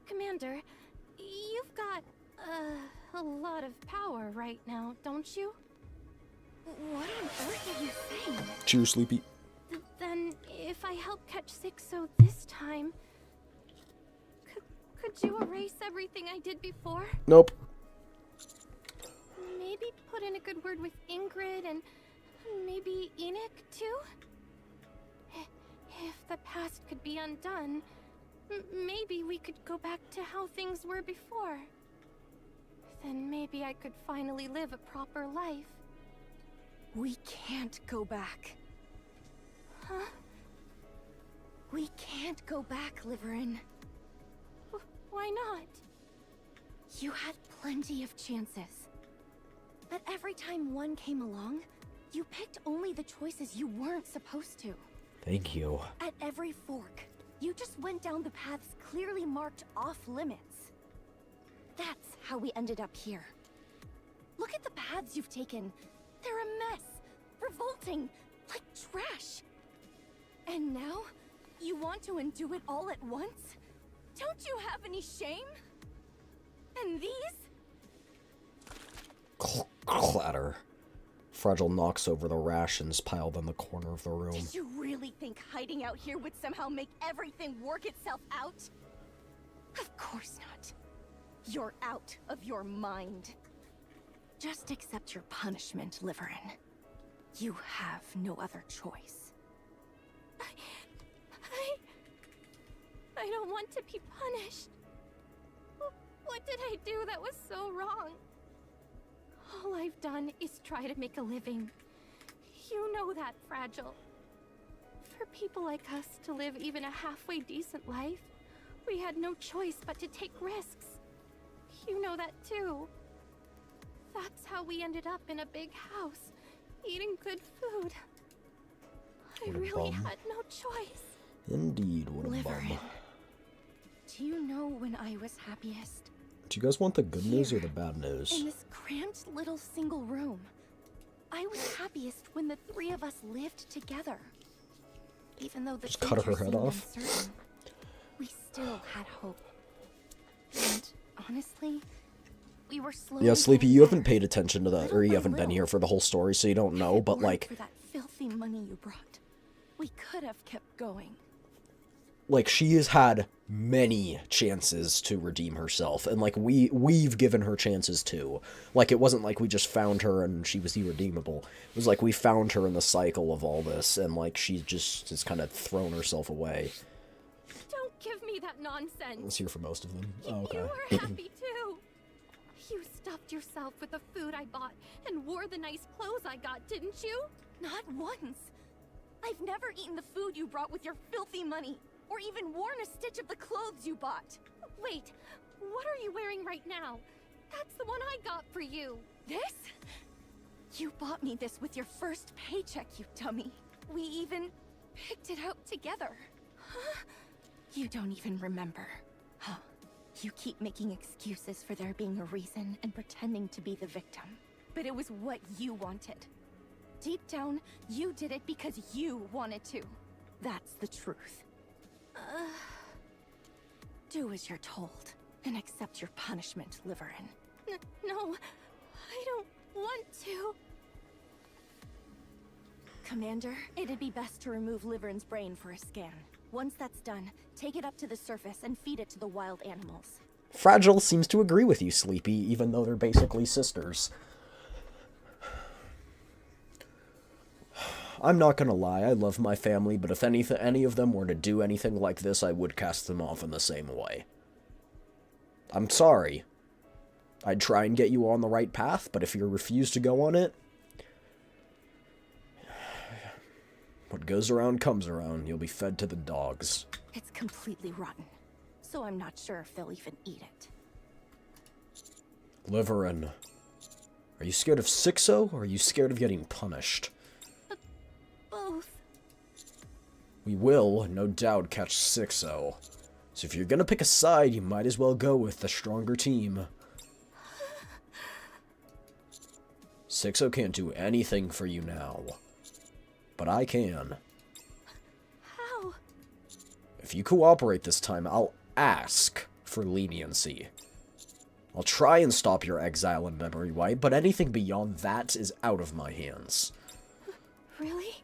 Commander, you've got, a lot of power right now, don't you? What on earth are you saying? Cheers, Sleepy. Then, if I help catch 6-0 this time... Could you erase everything I did before? Nope. Maybe put in a good word with Ingrid and maybe Enoch, too? If the past could be undone, maybe we could go back to how things were before. Then maybe I could finally live a proper life. We can't go back. Huh? We can't go back, Liverin. Why not? You had plenty of chances. But every time one came along, you picked only the choices you weren't supposed to. Thank you. At every fork, you just went down the paths clearly marked off limits. That's how we ended up here. Look at the paths you've taken. They're a mess. Revolting. Like trash. And now, you want to undo it all at once? Don't you have any shame? And these? Clatter. Fragile knocks over the rations piled in the corner of the room. Did you really think hiding out here would somehow make everything work itself out? Of course not. You're out of your mind. Just accept your punishment, Liverin. You have no other choice. I don't want to be punished. What did I do that was so wrong? All I've done is try to make a living. You know that, Fragile. For people like us to live even a halfway decent life, we had no choice but to take risks. You know that too. That's how we ended up in a big house, eating good food. I really had no choice. Indeed, what a bum. Do you know when I was happiest? Do you guys want the good news or the bad news? In this cramped little single room. I was happiest when the three of us lived together. Even though the Just cut her future head seemed off. uncertain, we still had hope. And honestly, we were slowly Yeah, Sleepy, getting you haven't better. paid attention to that, or you haven't been here for the whole story, so you don't know, but Weren't like, for that filthy money you brought, we could have kept going. she has had many chances to redeem herself, and like we've given her chances too. Like, it wasn't like we just found her and she was irredeemable. It was like we found her in the cycle of all this, and like she just has kind of thrown herself away. Don't give me that nonsense. Let's hear from most of them. Oh, okay. You were happy too. You stuffed yourself with the food I bought and wore the nice clothes I got, didn't you? Not once. I've never eaten the food you brought with your filthy money, or even worn a stitch of the clothes you bought. Wait, what are you wearing right now? That's the one I got for you. This? You bought me this with your first paycheck, you dummy. We even picked it out together. Huh? You don't even remember. Huh. You keep making excuses for there being a reason and pretending to be the victim. But it was what you wanted. Deep down, you did it because you wanted to. That's the truth. Do as you're told, and accept your punishment, Liverin. No, I don't want to. Commander, it'd be best to remove Liverin's brain for a scan. Once that's done, take it up to the surface and feed it to the wild animals. Fragile seems to agree with you, Sleepy, even though they're basically sisters. I'm not gonna lie, I love my family, but if any of them were to do anything like this, I would cast them off in the same way. I'm sorry. I'd try and get you on the right path, but if you refuse to go on it, what goes around comes around. You'll be fed to the dogs. It's completely rotten, so I'm not sure if they'll even eat it. Liverin, are you scared of Sixo, or are you scared of getting punished? Both. We will, no doubt, catch Sixo. So if you're gonna pick a side, you might as well go with the stronger team. Sixo can't do anything for you now. But I can. How? If you cooperate this time, I'll ask for leniency. I'll try and stop your exile and memory wipe, but anything beyond that is out of my hands. Really?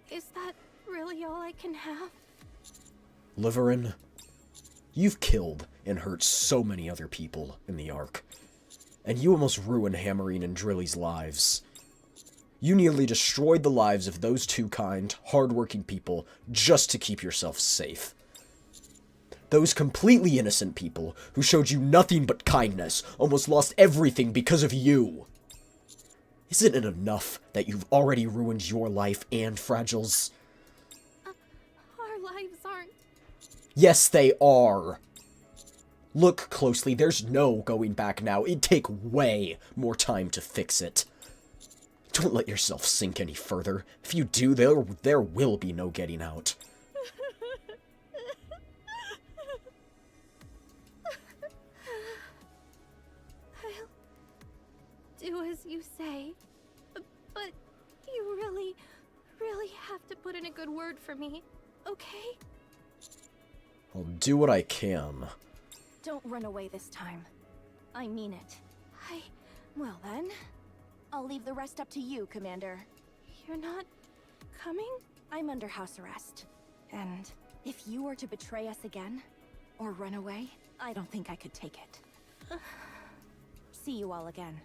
Is that really all I can have? Liverin, you've killed and hurt so many other people in the Ark. And you almost ruined Hammerine and Drilly's lives. You nearly destroyed the lives of those two kind, hardworking people just to keep yourself safe. Those completely innocent people who showed you nothing but kindness almost lost everything because of you. Isn't it enough that you've already ruined your life and Fragile's? Our lives aren't... Yes, they are. Look closely, there's no going back now. It'd take way more time to fix it. Don't let yourself sink any further. If you do, there will be no getting out. I'll do as you say. But you really have to put in a good word for me, okay? I'll do what I can. Don't run away this time. I mean it. Well then, I'll leave the rest up to you, Commander. You're not coming? I'm under house arrest. And if you were to betray us again, or run away, I don't think I could take it. See you all again.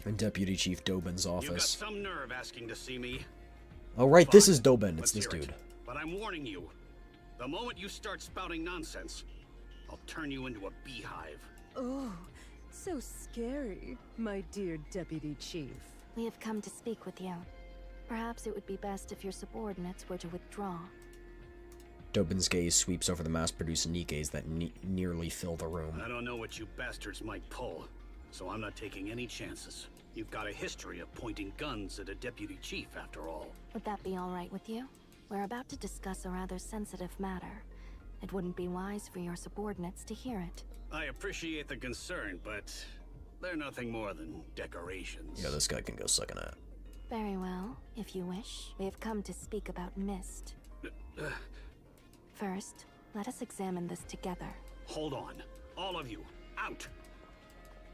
In Deputy Chief Dobin's office. You got some nerve asking to see me. Oh right, Fine. this is Dobin. It's Let's this hear it. dude. But I'm warning you. The moment you start spouting nonsense, I'll turn you into a beehive. Oh, so scary, my dear Deputy Chief. We have come to speak with you. Perhaps it would be best if your subordinates were to withdraw. Dobin's gaze sweeps over the mass-produced Nikkes that nearly fill the room. I don't know what you bastards might pull, so I'm not taking any chances. You've got a history of pointing guns at a deputy chief, after all. Would that be all right with you? We're about to discuss a rather sensitive matter. It wouldn't be wise for your subordinates to hear it. I appreciate the concern, but they're nothing more than decorations. Yeah, this guy can go suck an at. Very well, if you wish. We have come to speak about mist. First, let us examine this together. Hold on. All of you, out!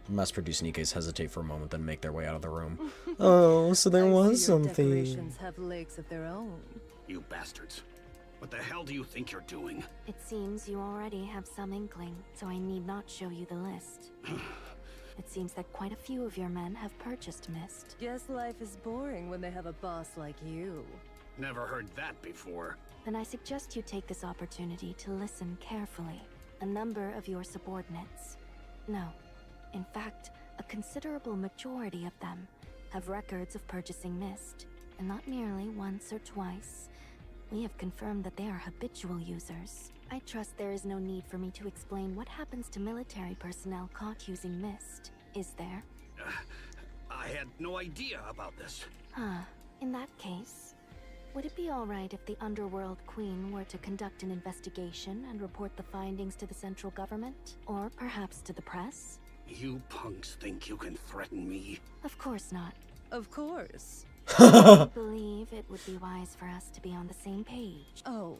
Mass-produced Nikkes hesitate for a moment, then make their way out of the room. Oh, so there was something. Decorations have legs of their own. You bastards. What the hell do you think you're doing? It seems you already have some inkling, so I need not show you the list. It seems that quite a few of your men have purchased mist. Guess life is boring when they have a boss like you. Never heard that before. Then I suggest you take this opportunity to listen carefully. A number of your subordinates, no, in fact, a considerable majority of them, have records of purchasing mist, and not merely once or twice. We have confirmed that they are habitual users. I trust there is no need for me to explain what happens to military personnel caught using mist, is there? I had no idea about this. In that case, would it be alright if the Underworld Queen were to conduct an investigation and report the findings to the central government? Or perhaps to the press? You punks think you can threaten me? Of course not. Of course. I believe it would be wise for us to be on the same page. Oh,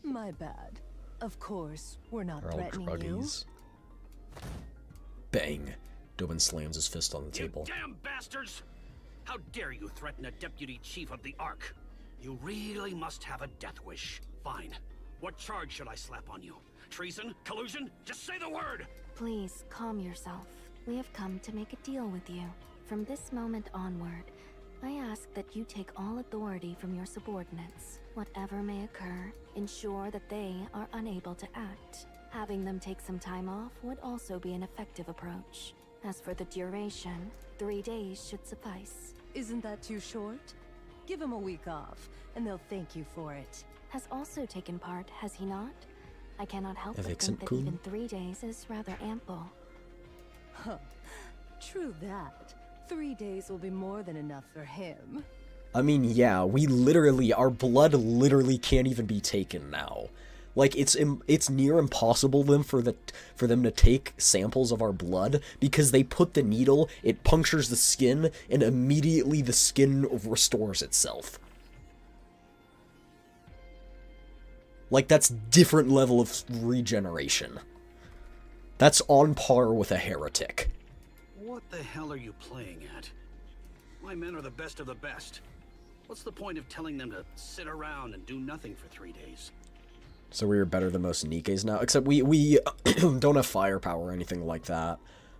my bad. Of course, we're not They're all threatening druggies. Bang. Dobin slams his fist on the table. You damn bastards! How dare you threaten a deputy chief of the Ark? You really must have a death wish. Fine. What charge should I slap on you? Treason? Collusion? Just say the word! Please, calm yourself. We have come to make a deal with you. From this moment onward, I ask that you take all authority from your subordinates. Whatever may occur, ensure that they are unable to act. Having them take some time off would also be an effective approach. As for the duration, 3 days should suffice. Isn't that too short? Give him a week off, and they'll thank you for it. Has also taken part, has he not? I cannot help but Avec think that Cool. even 3 days is rather ample. Huh. True that. 3 days will be more than enough for him. I mean, yeah, our blood literally can't even be taken now. Like, it's near impossible for them to take samples of our blood, because they put the needle, it punctures the skin, and immediately the skin restores itself. Like, that's different level of regeneration. That's on par with a heretic. What the hell are you playing at? My men are the best of the best. What's the point of telling them to sit around and do nothing for 3 days? So we are better than most Nikkes now, except we don't have firepower or anything like that.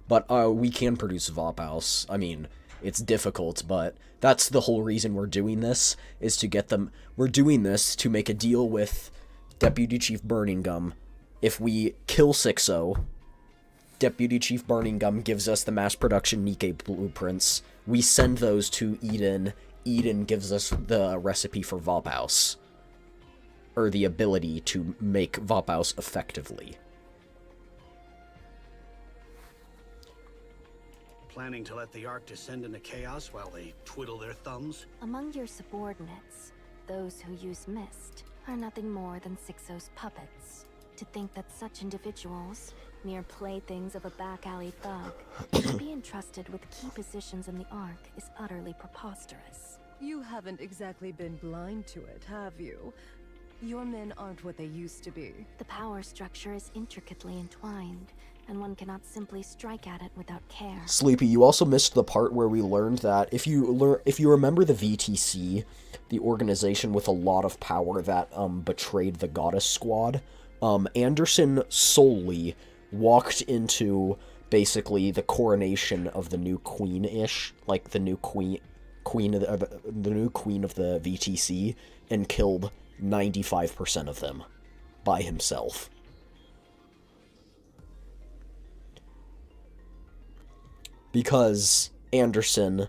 But we can produce Vophouse. I mean, it's difficult, but that's the whole reason we're doing this, is to get them... We're doing this to make a deal with Deputy Chief Burning Gum. If we kill 6-0, Deputy Chief Burning Gum gives us the mass production Nikke blueprints. We send those to Eden. Eden gives us the recipe for Vophouse. Or the ability to make Vophouse effectively. Planning to let the Ark descend into chaos while they twiddle their thumbs? Among your subordinates, those who use mist are nothing more than 6-0's puppets. To think that such individuals, mere playthings of a back-alley thug, should be entrusted with key positions in the Ark is utterly preposterous. You haven't exactly been blind to it, have you? Your men aren't what they used to be. The power structure is intricately entwined, and one cannot simply strike at it without care. Sleepy, you also missed the part where we learned that if you remember the VTC, the organization with a lot of power that betrayed the Goddess Squad, Anderson solely walked into basically the coronation of the new queen-ish, like the new queen of the VTC, and killed 95% of them by himself. Because Anderson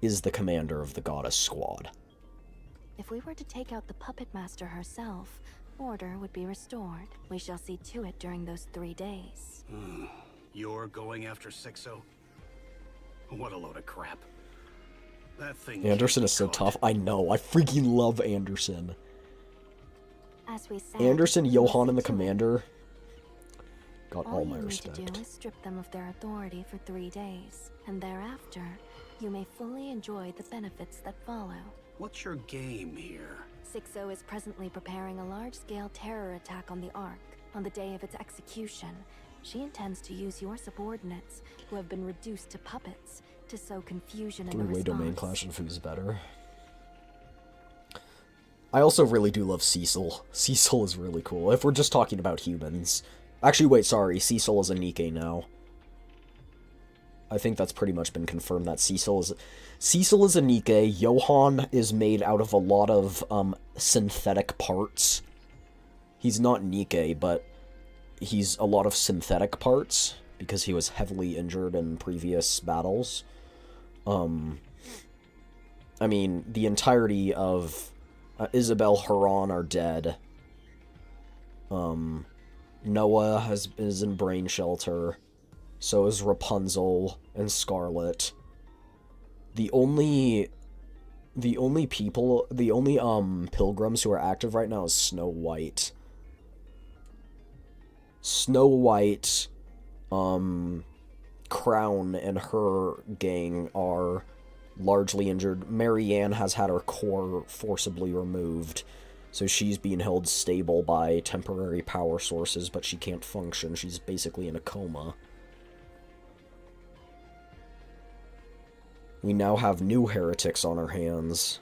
is the commander of the Goddess Squad. If we were to take out the Puppet Master herself, order would be restored. We shall see to it during those 3 days. You're going after 6-0? What a load of crap. That thing... Anderson is so tough. I know. I freaking love Anderson. As we said, Anderson, Johan, and the listen to it. commander got All all you my need respect. to do is strip them of their authority for 3 days, and thereafter, you may fully enjoy the benefits that follow. What's your game here? 6-0 is presently preparing a large-scale terror attack on the Ark. On the day of its execution, she intends to use your subordinates, who have been reduced to puppets, to sow confusion in the Three-way response. domain clash and who's better. I also really do love Cecil. Cecil is really cool. If we're just talking about humans. Actually, wait, sorry. Cecil is a Nikke now. I think that's pretty much been confirmed that Cecil is a Nikke. Johan is made out of a lot of synthetic parts. He's not Nikke, but he's a lot of synthetic parts because he was heavily injured in previous battles. I mean, the entirety of Isabel, Haran are dead. Noah is in brain shelter. So is Rapunzel and Scarlet. The only pilgrims who are active right now is Snow White. Snow White, Crown and her gang are largely injured. Marianne has had her core forcibly removed, so she's being held stable by temporary power sources, but she can't function. She's basically in a coma. We now have new heretics on our hands.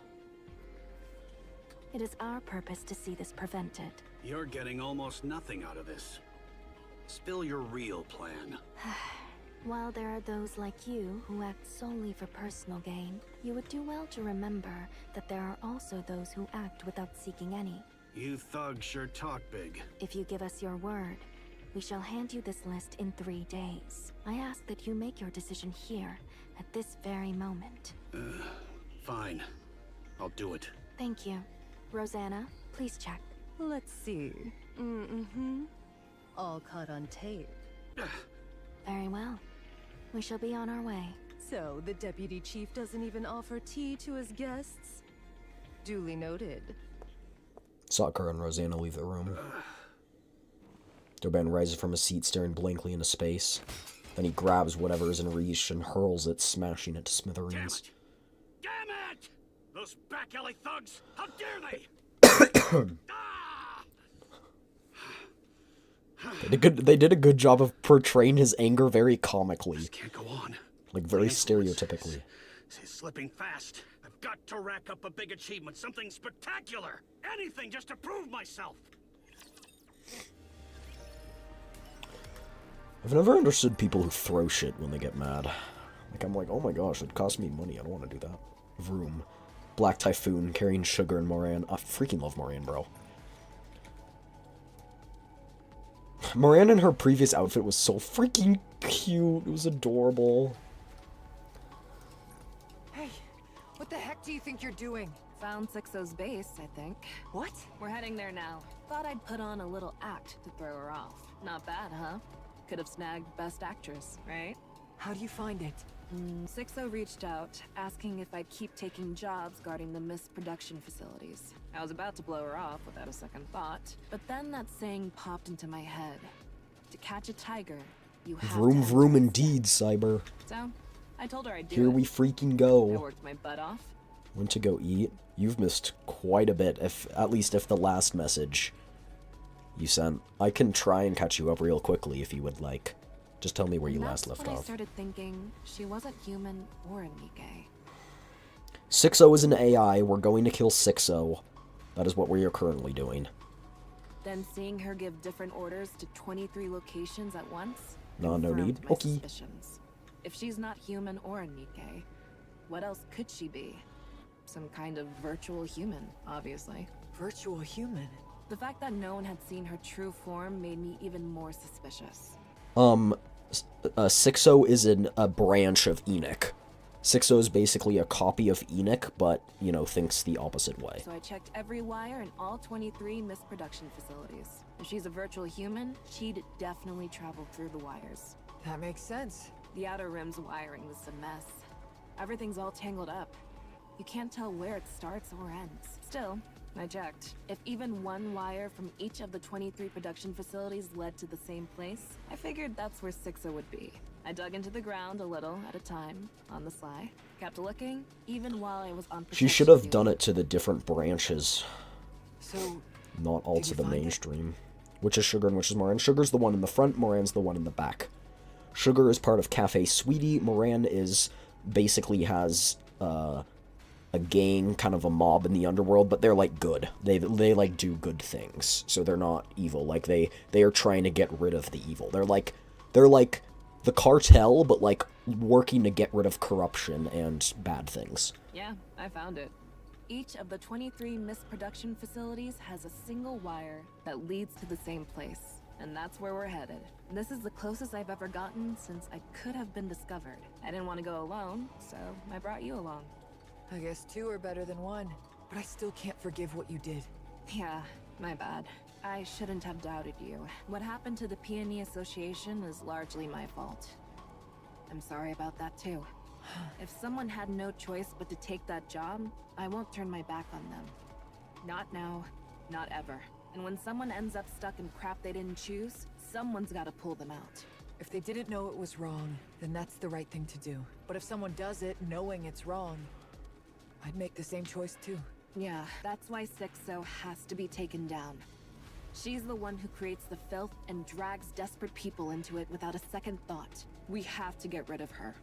It is our purpose to see this prevented. You're getting almost nothing out of this. Spill your real plan. While there are those like you who act solely for personal gain, you would do well to remember that there are also those who act without seeking any. You thugs sure talk big. If you give us your word, we shall hand you this list in 3 days. I ask that you make your decision here, at this very moment. Fine. I'll do it. Thank you. Rosanna, please check. Let's see. All caught on tape. Very well. We shall be on our way. So, the deputy chief doesn't even offer tea to his guests? Duly noted. Sakura and Rosanna leave the room. Doban rises from his seat, staring blankly into space. Then he grabs whatever is in reach and hurls it, smashing it to smithereens. Damn it! Those back alley thugs! How dare they! They did a good job of portraying his anger very comically. This can't go on. Like, very stereotypically. He's slipping fast. I've got to rack up a big achievement, something spectacular. Anything just to prove myself. I've never understood people who throw shit when they get mad. Like, I'm like, oh my gosh, it cost me money. I don't want to do that. Vroom. Black Typhoon, carrying Sugar and Moran. I freaking love Moran, bro. Moran in her previous outfit was so freaking cute. It was adorable. Hey, what the heck do you think you're doing? Found 6-0's base, I think. What? We're heading there now. Thought I'd put on a little act to throw her off. Not bad, huh? Could have snagged Best Actress, right? How do you find it? 6-0 reached out, asking if I'd keep taking jobs guarding the mist production facilities. I was about to blow her off without a second thought, but then that saying popped into my head. To catch a tiger, you have Vroom to vroom indeed, Cyber. So, I told her I'd do Here it. we freaking I go. worked my butt off. Went to go eat? You've missed quite a bit, at least if the last message you sent. I can try and catch you up real quickly if you would like. Just tell me where you last left That's when I off. started thinking she wasn't human or a Nikke. 6-0 is an AI. We're going to kill 6-0. That is what we are currently doing. Then seeing her give different orders to 23 locations at once. No confirmed need. my Okay. suspicions. If she's not human or a Nikke, what else could she be? Some kind of virtual human, obviously. Virtual human? The fact that no one had seen her true form made me even more suspicious. 6-0 is a branch of Enoch. 6-0 is basically a copy of Enoch, but, you know, thinks the opposite way. So I checked every wire in all 23 mist production facilities. If she's a virtual human, she'd definitely travel through the wires. That makes sense. The outer rim's wiring was a mess. Everything's all tangled up. You can't tell where it starts or ends. Still, I checked. If even one wire from each of the 23 production facilities led to the same place, I figured that's where 6-0 would be. I dug into the ground a little at a time, on the sly. Kept looking, even while I was on protection She should have duty. done it to the different branches. So, not all did to you the find it? mainstream. Which is Sugar and which is Moran. Sugar's the one in the front, Moran's the one in the back. Sugar is part of Cafe Sweetie. Moran is basically has a gang, kind of a mob in the underworld, but they're like good. They like do good things, so they're not evil. Like they are trying to get rid of the evil. They're like the cartel, but like working to get rid of corruption and bad things. Yeah, I found it. Each of the 23 misproduction facilities has a single wire that leads to the same place, and that's where we're headed. This is the closest I've ever gotten since I could have been discovered. I didn't want to go alone, so I brought you along. I guess 2 are better than 1, but I still can't forgive what you did. Yeah, my bad. I shouldn't have doubted you. What happened to the Peony Association is largely my fault. I'm sorry about that too. If someone had no choice but to take that job, I won't turn my back on them. Not now, not ever. And when someone ends up stuck in crap they didn't choose, someone's gotta pull them out. If they didn't know it was wrong, then that's the right thing to do. But if someone does it knowing it's wrong, I'd make the same choice too. Yeah, that's why 6-0 has to be taken down. She's the one who creates the filth and drags desperate people into it without a second thought. We have to get rid of her.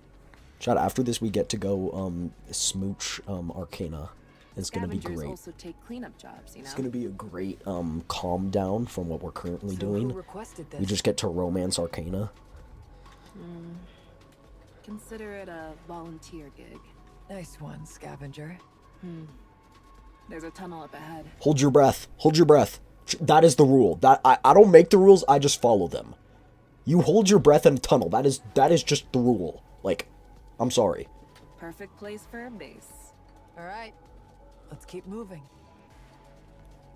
Chat, after this we get to go smooch Arcana. It's gonna be Scavengers great. also take cleanup jobs, you know? It's gonna be a great calm down from what we're currently So doing. who requested this? We just get to romance Arcana. Consider it a volunteer gig. Nice one, scavenger. There's a tunnel up ahead. Hold your breath. Hold your breath. That is the rule. That I don't make the rules, I just follow them. You hold your breath in a tunnel. That is just the rule. Like, I'm sorry. Perfect place for a base. Alright, let's keep moving.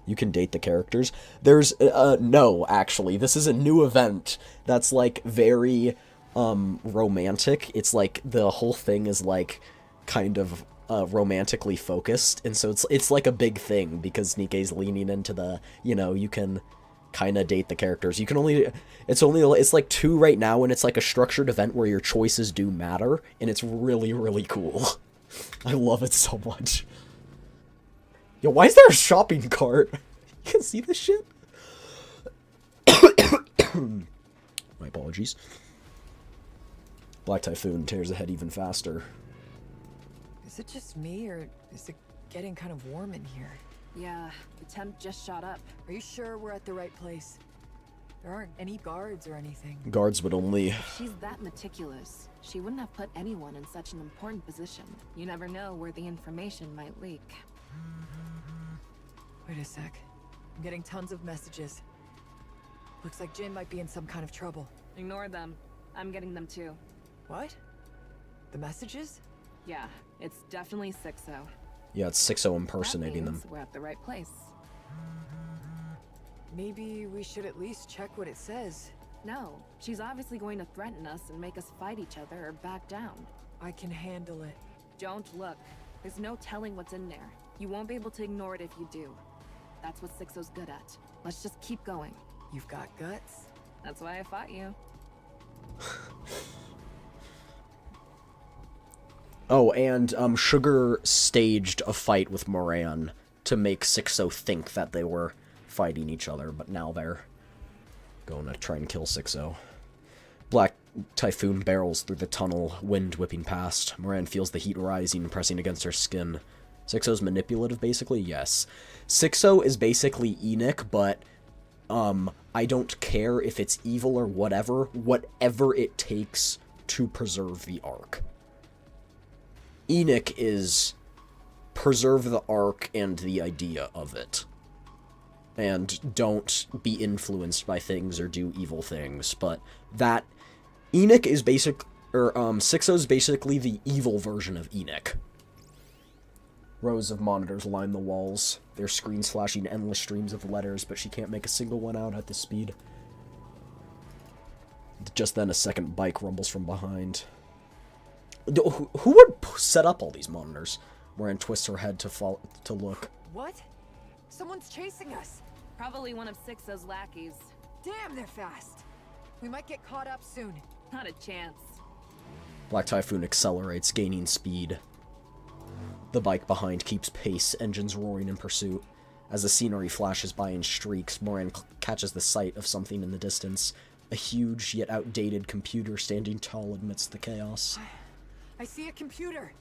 You can date the characters. There's no, actually. This is a new event that's like very romantic. It's like the whole thing is like kind of romantically focused, and so it's like a big thing because Nikke's leaning into the, you know, you can kind of date the characters. You can only it's like 2 right now, and it's like a structured event where your choices do matter, and it's really, really cool. I love it so much. Yo, why is there a shopping cart? You can see this shit? My apologies. Black Typhoon tears ahead even faster. Is it just me, or is it getting kind of warm in here? Yeah, the temp just shot up. Are you sure we're at the right place? There aren't any guards or anything. Guards would only... If she's that meticulous, she wouldn't have put anyone in such an important position. You never know where the information might leak. Wait a sec. I'm getting tons of messages. Looks like Jin might be in some kind of trouble. Ignore them. I'm getting them too. What? The messages? Yeah, it's definitely 6-0. Yeah, it's 6-0 impersonating That them. means we're at the right place. Maybe we should at least check what it says. No, she's obviously going to threaten us and make us fight each other or back down. I can handle it. Don't look. There's no telling what's in there. You won't be able to ignore it if you do. That's what 6-0's good at. Let's just keep going. You've got guts. That's why I fought you. Oh, and Sugar staged a fight with Moran to make 6-0 think that they were fighting each other, but now they're going to try and kill 6-0. Black Typhoon barrels through the tunnel, wind whipping past. Moran feels the heat rising, pressing against her skin. 6-0's manipulative, basically? Yes. 6-0 is basically Enoch, but I don't care if it's evil or whatever it takes to preserve the Ark. Enoch is preserve the Ark and the idea of it. And don't be influenced by things or do evil things. But that Enoch is 6-0 is basically the evil version of Enoch. Rows of monitors line the walls, their screens flashing endless streams of letters, but she can't make a single one out at this speed. Just then a second bike rumbles from behind. Who would set up all these monitors? Moran twists her head to look. What? Someone's chasing us. Probably one of Sixo's lackeys. Damn, they're fast. We might get caught up soon. Not a chance. Black Typhoon accelerates, gaining speed. The bike behind keeps pace, engines roaring in pursuit. As the scenery flashes by in streaks, Moran catches the sight of something in the distance. A huge, yet outdated computer standing tall amidst the chaos. I see a computer.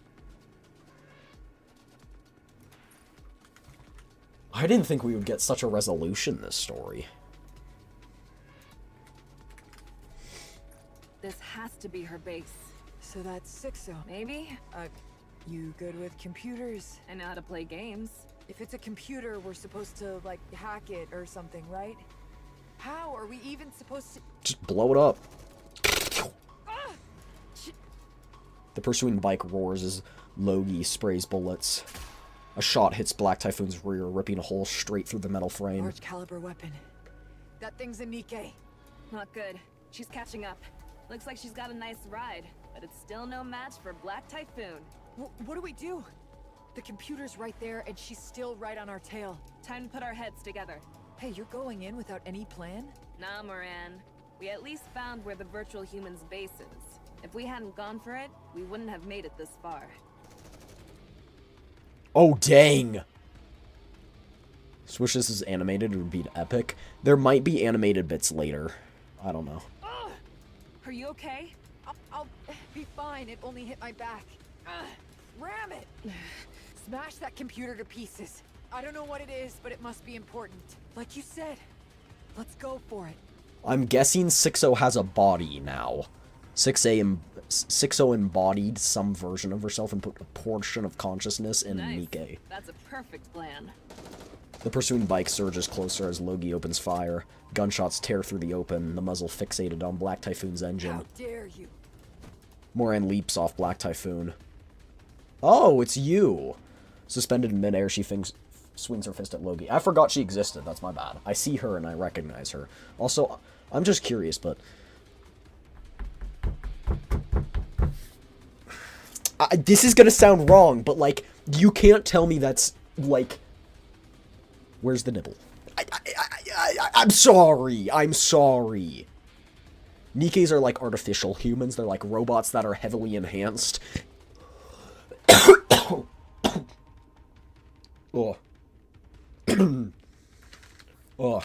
I didn't think we would get such a resolution this story. This has to be her base. So that's Sixo. Maybe? You good with computers? I know how to play games. If it's a computer, we're supposed to, like, hack it or something, right? How are we even supposed to... Just blow it up. The pursuing bike roars as Logie sprays bullets. A shot hits Black Typhoon's rear, ripping a hole straight through the metal frame. Large caliber weapon. That thing's a Nikke. Not good. She's catching up. Looks like she's got a nice ride, but it's still no match for Black Typhoon. What do we do? The computer's right there, and she's still right on our tail. Time to put our heads together. Hey, you're going in without any plan? Nah, Moran. We at least found where the virtual human's base is. If we hadn't gone for it, we wouldn't have made it this far. Oh, dang! Wish this is animated, it would be epic. There might be animated bits later. I don't know. Are you okay? I'll be fine. It only hit my back. Ram it! Smash that computer to pieces. I don't know what it is, but it must be important. Like you said, let's go for it. I'm guessing Sixo has a body now. Sixo embodied some version of herself and put a portion of consciousness in Nikke. That's a perfect plan. The pursuing bike surges closer as Logie opens fire. Gunshots tear through the open, the muzzle fixated on Black Typhoon's engine. How dare you? Moran leaps off Black Typhoon. Oh, it's you! Suspended in midair, she swings her fist at Logie. I forgot she existed, that's my bad. I see her and I recognize her. Also, I'm just curious, but... this is gonna sound wrong, but, like, you can't tell me that's, like... Where's the nipple? I'm sorry. I'm sorry. Nikkes are like artificial humans. They're like robots that are heavily enhanced. Oh. Oh.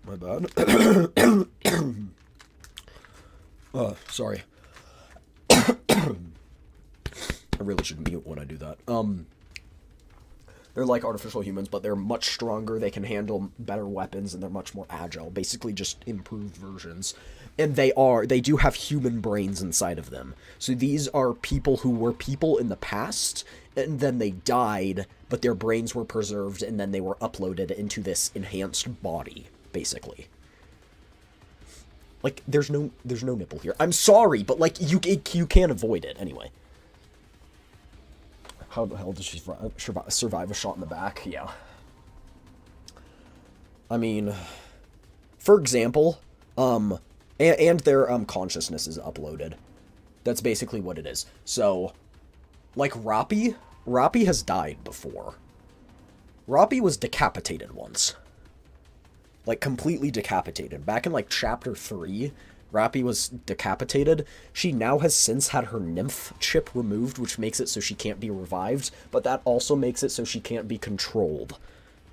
My bad. Sorry. I really should mute when I do that. They're like artificial humans, but they're much stronger, they can handle better weapons, and they're much more agile. Basically just improved versions. And they do have human brains inside of them. So these are people who were people in the past, and then they died, but their brains were preserved, and then they were uploaded into this enhanced body, basically. Like, there's no nipple here. I'm sorry, but, like, you can't avoid it, anyway. How the hell did she survive a shot in the back? Yeah. I mean, for example, and their consciousness is uploaded. That's basically what it is. So, like Rappi has died before. Rappi was decapitated once. Like, completely decapitated. Back in, like, Chapter 3, Rappi was decapitated. She now has since had her nymph chip removed, which makes it so she can't be revived, but that also makes it so she can't be controlled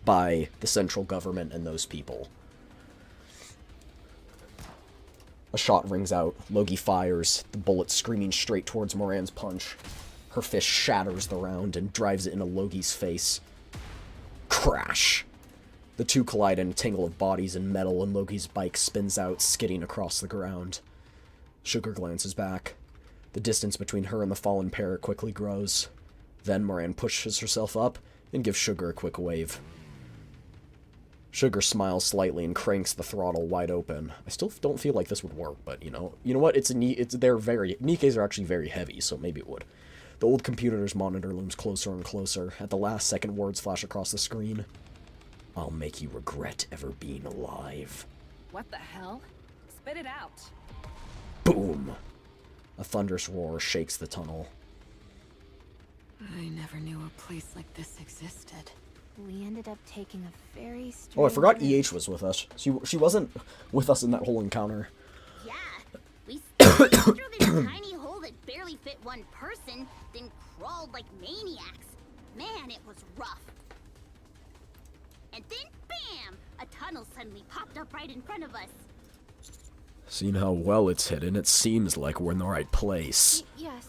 by the central government and those people. A shot rings out. Logie fires, the bullet screaming straight towards Moran's punch. Her fist shatters the round and drives it into Logie's face. Crash! The two collide in a tangle of bodies and metal, and Logie's bike spins out, skidding across the ground. Sugar glances back. The distance between her and the fallen pair quickly grows. Then Moran pushes herself up and gives Sugar a quick wave. Sugar smiles slightly and cranks the throttle wide open. I still don't feel like this would work, but you know what? Nikkes are actually very heavy, so maybe it would. The old computer's monitor looms closer and closer. At the last second, words flash across the screen. I'll make you regret ever being alive. What the hell? Spit it out. Boom! A thunderous roar shakes the tunnel. I never knew a place like this existed. We ended up taking a very strange... Oh, I forgot EH was with us. She wasn't with us in that whole encounter. Yeah, we slipped through this tiny hole that barely fit one person, then crawled like maniacs. Man, it was rough. And then, bam! A tunnel suddenly popped up right in front of us. Seeing how well it's hidden, it seems like we're in the right place. Yes.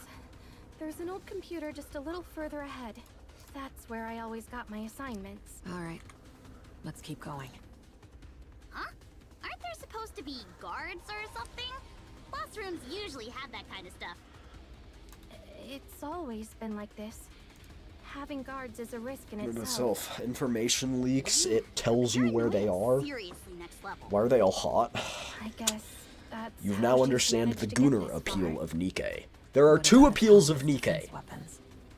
There's an old computer just a little further ahead. That's where I always got my assignments. Alright, let's keep going. Huh? Aren't there supposed to be guards or something? Boss rooms usually have that kind of stuff. It's always been like this. Having guards is a risk in In itself. itself, information leaks, it tells you where they are. Seriously, next level. Why are they all hot? I guess that's You how now she's understand managed the to get Gunnar this appeal far. of Nikke. There are two appeals of Nikke.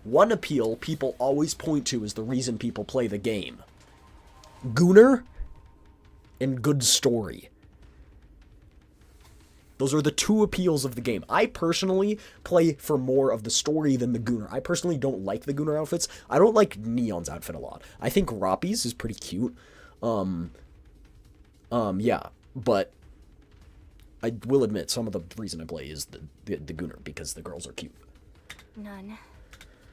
One appeal people always point to as the reason people play the game. Gunnar and good story. Those are the two appeals of the game. I personally play for more of the story than the Gunnar. I personally don't like the Gunnar outfits. I don't like Neon's outfit a lot. I think Rappi's is pretty cute. Yeah, but I will admit some of the reason I play is the Gunnar, because the girls are cute. None.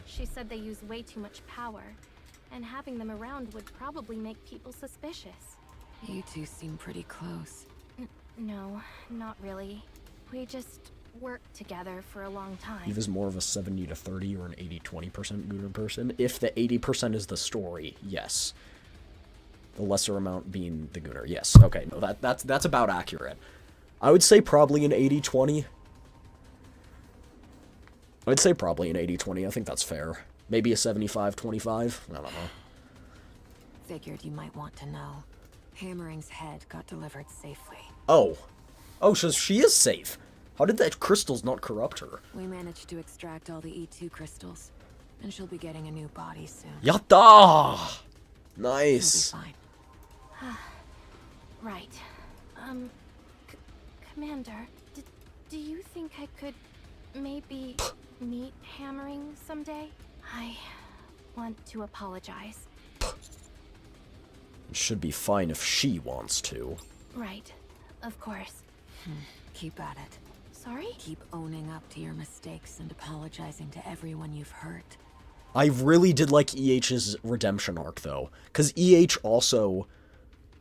She said they use way too much power, and having them around would probably make people suspicious. You two seem pretty close. No, not really. We just worked together for a long time. Eve is more of a 70 to 30 or an 80-20% Gunnar person. If the 80% is the story, yes. The lesser amount being the Gunnar, yes. Okay, no, that's about accurate. I would say probably an 80-20. I'd say probably an 80-20. I think that's fair. Maybe a 75-25. I don't know. Figured you might want to know. Hammering's head got delivered safely. Oh. Oh, so she is safe. How did that crystals not corrupt her? We managed to extract all the E2 crystals, and she'll be getting a new body soon. Yatta! Nice. She'll be fine. Right. Commander, do you think I could maybe meet Hammering someday? I want to apologize. It should be fine if she wants to. Right. Of course. Keep at it. Sorry? Keep owning up to your mistakes and apologizing to everyone you've hurt. I really did like EH's redemption arc, though. Because EH also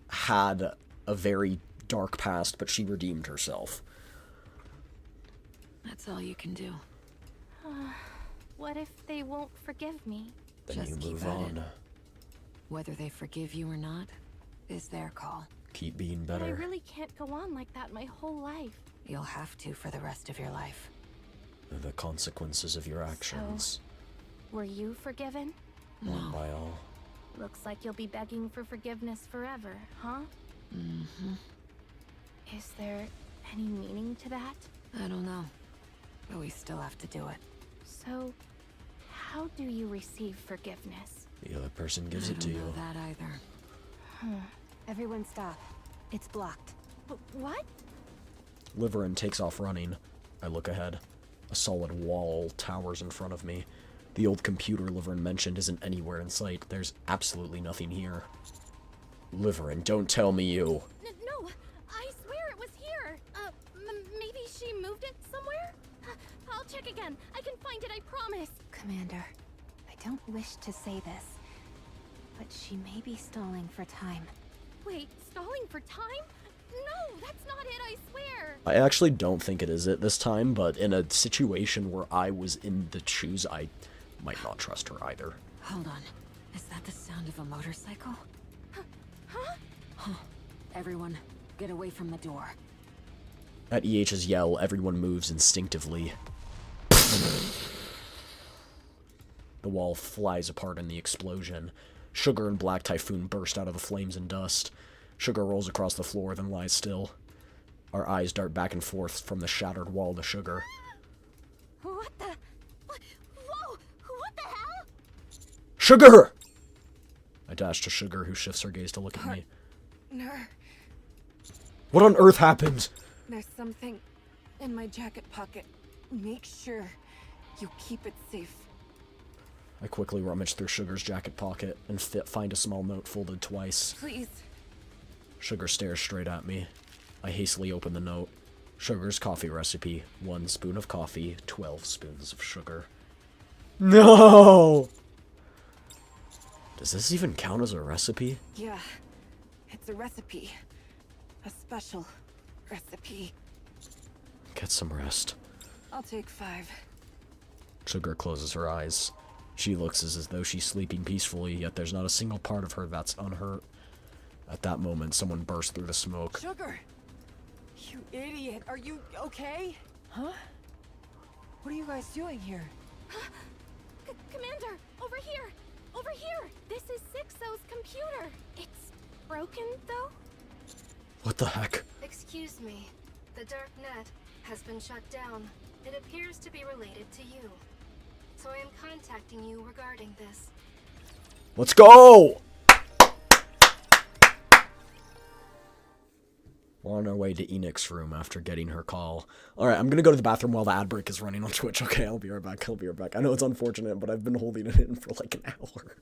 had a very dark past, but she redeemed herself. That's all you can do. What if they won't forgive me? Then Just you keep move at on. it. Whether they forgive you or not is their call. Keep being But I better. really can't go on like that my whole life. You'll have to for the rest of your life. The consequences of your actions. Were you forgiven? One by all. Looks like you'll be begging for forgiveness forever, huh? Mm-hmm. Is there any meaning to that? I don't know. But we still have to do it. So, how do you receive forgiveness? The other person gives it to I don't you. know that either. Everyone stop. It's blocked. What? Liverin takes off running. I look ahead. A solid wall towers in front of me. The old computer Liverin mentioned isn't anywhere in sight. There's absolutely nothing here. Liverin, don't tell me you... No, I swear it was here. Maybe she moved it somewhere? I'll check again. I can find it, I promise. Commander, I don't wish to say this, but she may be stalling for time. Wait, stalling for time? No, that's not it, I swear. I actually don't think it is it this time, but in a situation where I was in the shoes, I might not trust her either. Hold on. Is that the sound of a motorcycle? Huh? Everyone, get away from the door. At EH's yell, everyone moves instinctively. The wall flies apart in the explosion. Sugar and Black Typhoon burst out of the flames and dust. Sugar rolls across the floor, then lies still. Our eyes dart back and forth from the shattered wall to Sugar. What the? Whoa! What the hell? Sugar! I dash to Sugar, who shifts her gaze to look at me. Ner, What on earth happened? there's something in my jacket pocket. Make sure you keep it safe. I quickly rummage through Sugar's jacket pocket and find a small note folded twice. Please. Sugar stares straight at me. I hastily open the note. Sugar's coffee recipe. 1 spoon of coffee, 12 spoons of sugar. No! Does this even count as a recipe? Yeah, it's a recipe. A special recipe. Get some rest. I'll take 5. Sugar closes her eyes. She looks as though she's sleeping peacefully, yet there's not a single part of her that's unhurt. At that moment, someone burst through the smoke. Sugar! You idiot! Are you okay? Huh? What are you guys doing here? Commander, over here! Over here! This is 6-O's computer. It's broken, though? What the heck? Excuse me. The dark net has been shut down. It appears to be related to you. So I am contacting you regarding this. Let's go! We're on our way to Enix's room after getting her call. Alright, I'm gonna go to the bathroom while the ad break is running on Twitch. Okay, I'll be right back. I'll be right back. I know it's unfortunate, but I've been holding it in for like an hour.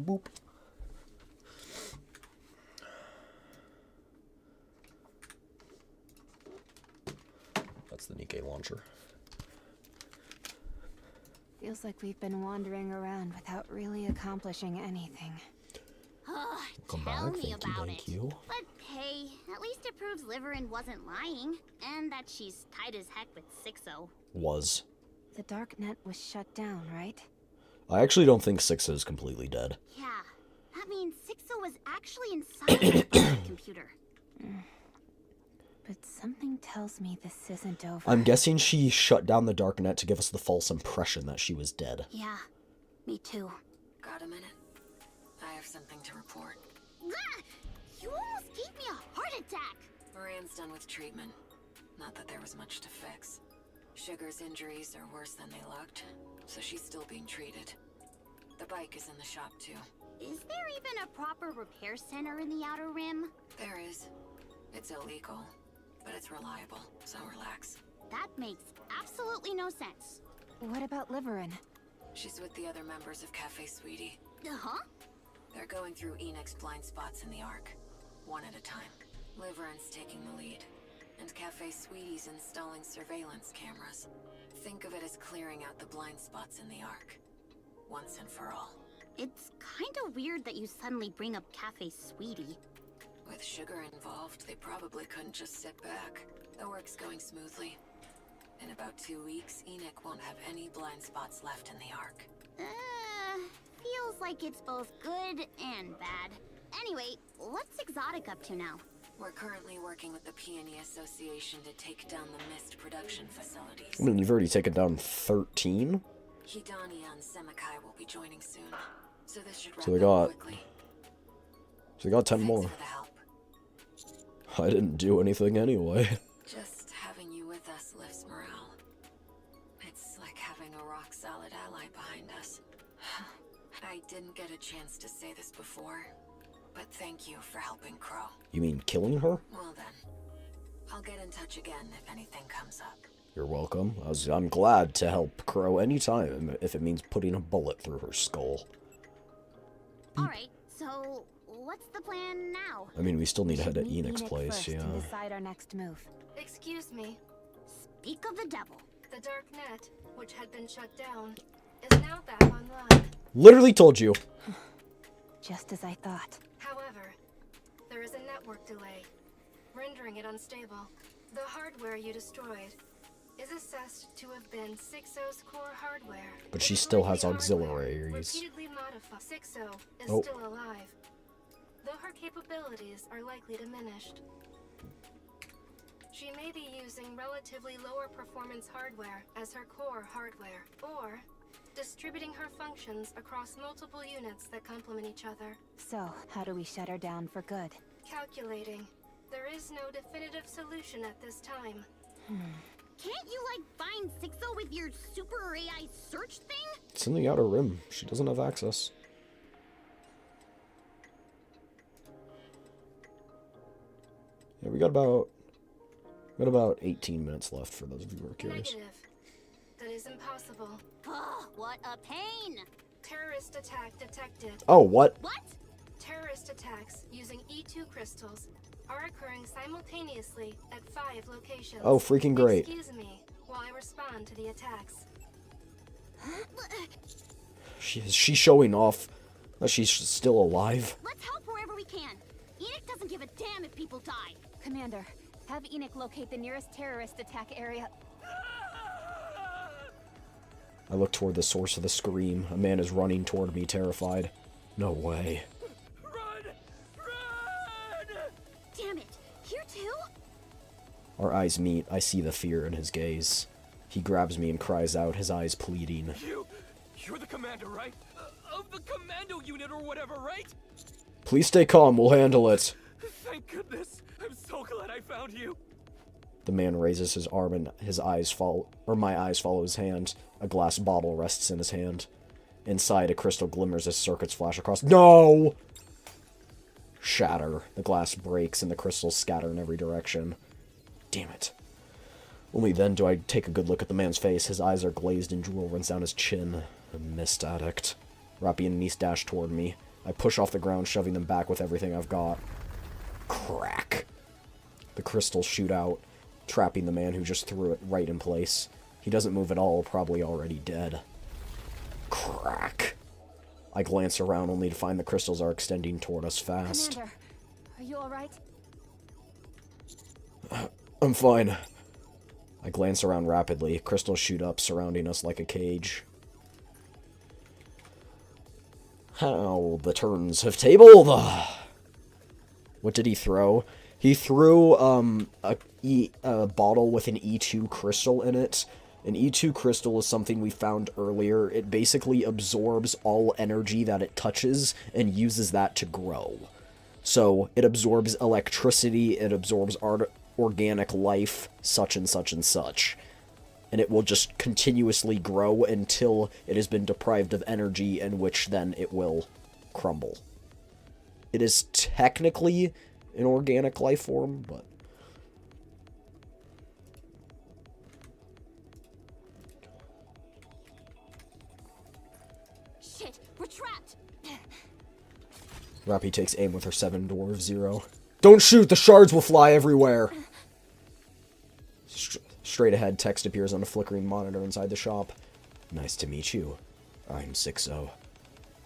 Boop. That's the Nikke launcher. Feels like we've been wandering around without really accomplishing anything. Come Tell back, me about thank it. you. But hey, at least it proves Liverin wasn't lying, and that she's tight as heck with 6-0. Was. The dark net was shut down, right? I actually don't think 6 is completely dead. Yeah, that means 6-0 was actually inside the computer. But something tells me this isn't over. I'm guessing she shut down the dark net to give us the false impression that she was dead. Yeah, me too. Got a minute? I have something to report. Ah! You almost gave me a heart attack! Moran's done with treatment. Not that there was much to fix. Sugar's injuries are worse than they looked, so she's still being treated. The bike is in the shop too. Is there even a proper repair center in the Outer Rim? There is. It's illegal, but it's reliable, so relax. That makes absolutely no sense. What about Liverin? She's with the other members of Cafe Sweetie. Uh-huh. They're going through Enix's blind spots in the Ark, one at a time. Liverin's taking the lead, and Cafe Sweetie's installing surveillance cameras. Think of it as clearing out the blind spots in the Ark, once and for all. It's kinda weird that you suddenly bring up Cafe Sweetie. With Sugar involved, they probably couldn't just sit back. The work's going smoothly. In about 2 weeks, Enoch won't have any blind spots left in the Ark. Feels like it's both good and bad. Anyway, what's Exotic up to now? We're currently working with the Peony Association to take down the mist production facilities. I mean, you've already taken down 13? Hidani and Semakai will be joining soon, so this should wrap So they up got... quickly. So they got 10 more. I didn't do anything anyway. Just having you with us lifts morale. It's like having a rock-solid ally behind us. I didn't get a chance to say this before, but thank you for helping Crow. You mean killing her? Well then, I'll get in touch again if anything comes up. You're welcome. I'm glad to help Crow anytime, if it means putting a bullet through her skull. Alright, so what's the plan now? I mean, we still need to head to Meet Enoch's Enoch place, first yeah. and decide our next move. Excuse me. Speak of the devil. The dark net, which had been shut down, is now back online. Literally told you. Just as I thought. However, there is a network delay, rendering it unstable. The hardware you destroyed is assessed to have been 6-O's core hardware. But she still has auxiliaries. Repeatedly modified. 6-O is Oh. still alive, though her capabilities are likely diminished. She may be using relatively lower performance hardware as her core hardware, or distributing her functions across multiple units that complement each other. So, how do we shut her down for good? Calculating. There is no definitive solution at this time. Can't you, like, find 6-O with your super AI search thing? It's in the Outer Rim. She doesn't have access. Yeah, we got about 18 minutes left for those of you who are curious. Negative. That is impossible. Oh, what a pain! Terrorist attack detected. Oh, what? What? Terrorist attacks using E2 crystals are occurring simultaneously at 5 locations. Oh, freaking great. Excuse me while I respond to the attacks. She's showing off that she's still alive. Let's help wherever we can. Enoch doesn't give a damn if people die. Commander, have Enoch locate the nearest terrorist attack area. I look toward the source of the scream. A man is running toward me, terrified. No way. Damn it. Here too? Our eyes meet. I see the fear in his gaze. He grabs me and cries out, his eyes pleading. You're the commander, right? Of the commando unit or whatever, right? Please stay calm, we'll handle it. Thank goodness. I'm so glad I found you. The man raises his arm and my eyes follow his hand. A glass bottle rests in his hand. Inside, a crystal glimmers as circuits flash across. No! Shatter. The glass breaks and the crystals scatter in every direction. Damn it. Only then do I take a good look at the man's face. His eyes are glazed and drool runs down his chin. A mist addict. Rappy and Niece dash toward me. I push off the ground, shoving them back with everything I've got. Crack. The crystals shoot out, trapping the man who just threw it right in place. He doesn't move at all, probably already dead. Crack. I glance around only to find the crystals are extending toward us fast. Commander, are you alright? I'm fine. I glance around rapidly. Crystals shoot up, surrounding us like a cage. How the turns have tabled! What did he throw? He threw a bottle with an E2 crystal in it. An E2 crystal is something we found earlier. It basically absorbs all energy that it touches and uses that to grow. So it absorbs electricity, it absorbs organic life, such and such and such. And it will just continuously grow until it has been deprived of energy, in which then it will crumble. It is technically an organic life form, but... Shit, we're trapped. Rappy takes aim with her 7 Dwarf 0. Don't shoot! The shards will fly everywhere! Straight ahead, text appears on a flickering monitor inside the shop. Nice to meet you. I'm 6-0.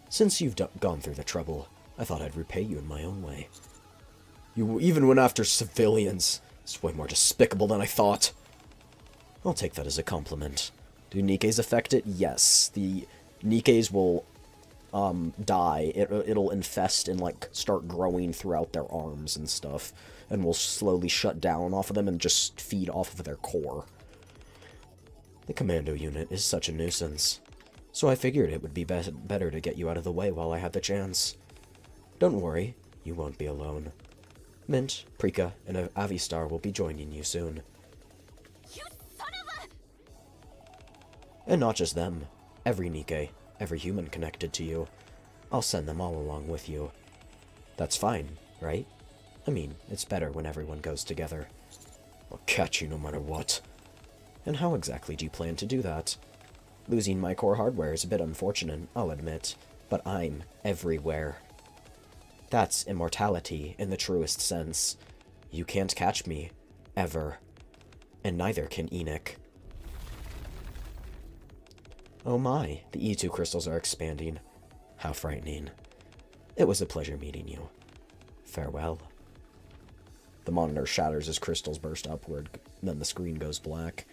Since you've gone through the trouble, I thought I'd repay you in my own way. You even went after civilians. It's way more despicable than I thought. I'll take that as a compliment. Do Nikke's affect it? Yes. The Nikke's will die. It'll infest and like start growing throughout their arms and stuff, and will slowly shut down off of them and just feed off of their core. The commando unit is such a nuisance, so I figured it would be better to get you out of the way while I had the chance. Don't worry, you won't be alone. Mint, Prika, and Avistar will be joining you soon. You son of a... And not just them. Every Nikke, every human connected to you. I'll send them all along with you. That's fine, right? I mean, it's better when everyone goes together. I'll catch you no matter what. And how exactly do you plan to do that? Losing my core hardware is a bit unfortunate, I'll admit, but I'm everywhere. That's immortality in the truest sense. You can't catch me, ever. And neither can Enoch. Oh my, the E2 crystals are expanding. How frightening. It was a pleasure meeting you. Farewell. The monitor shatters as crystals burst upward, then the screen goes black.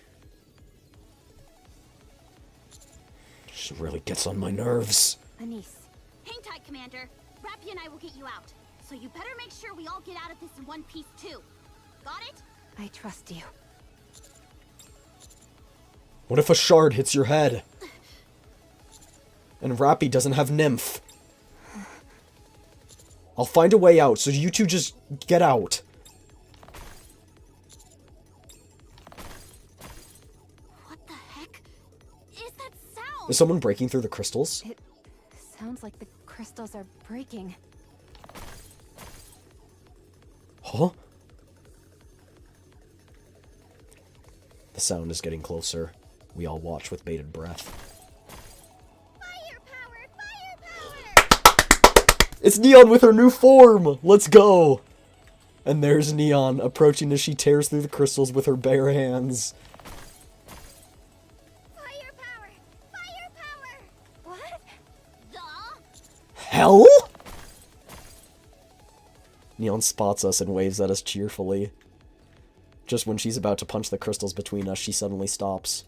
She really gets on my nerves. Anise. Hang tight, Commander. Rappy and I will get you out. So you better make sure we all get out of this in one piece, too. Got it? I trust you. What if a shard hits your head? And Rappy doesn't have Nymph. I'll find a way out, so you two just get out. What the heck is that sound? Is someone breaking through the crystals? It sounds like the crystals are breaking. Huh? The sound is getting closer. We all watch with bated breath. It's Neon with her new form! Let's go! And there's Neon approaching as she tears through the crystals with her bare hands. Firepower! Firepower! What? Hell? Neon spots us and waves at us cheerfully. Just when she's about to punch the crystals between us, she suddenly stops.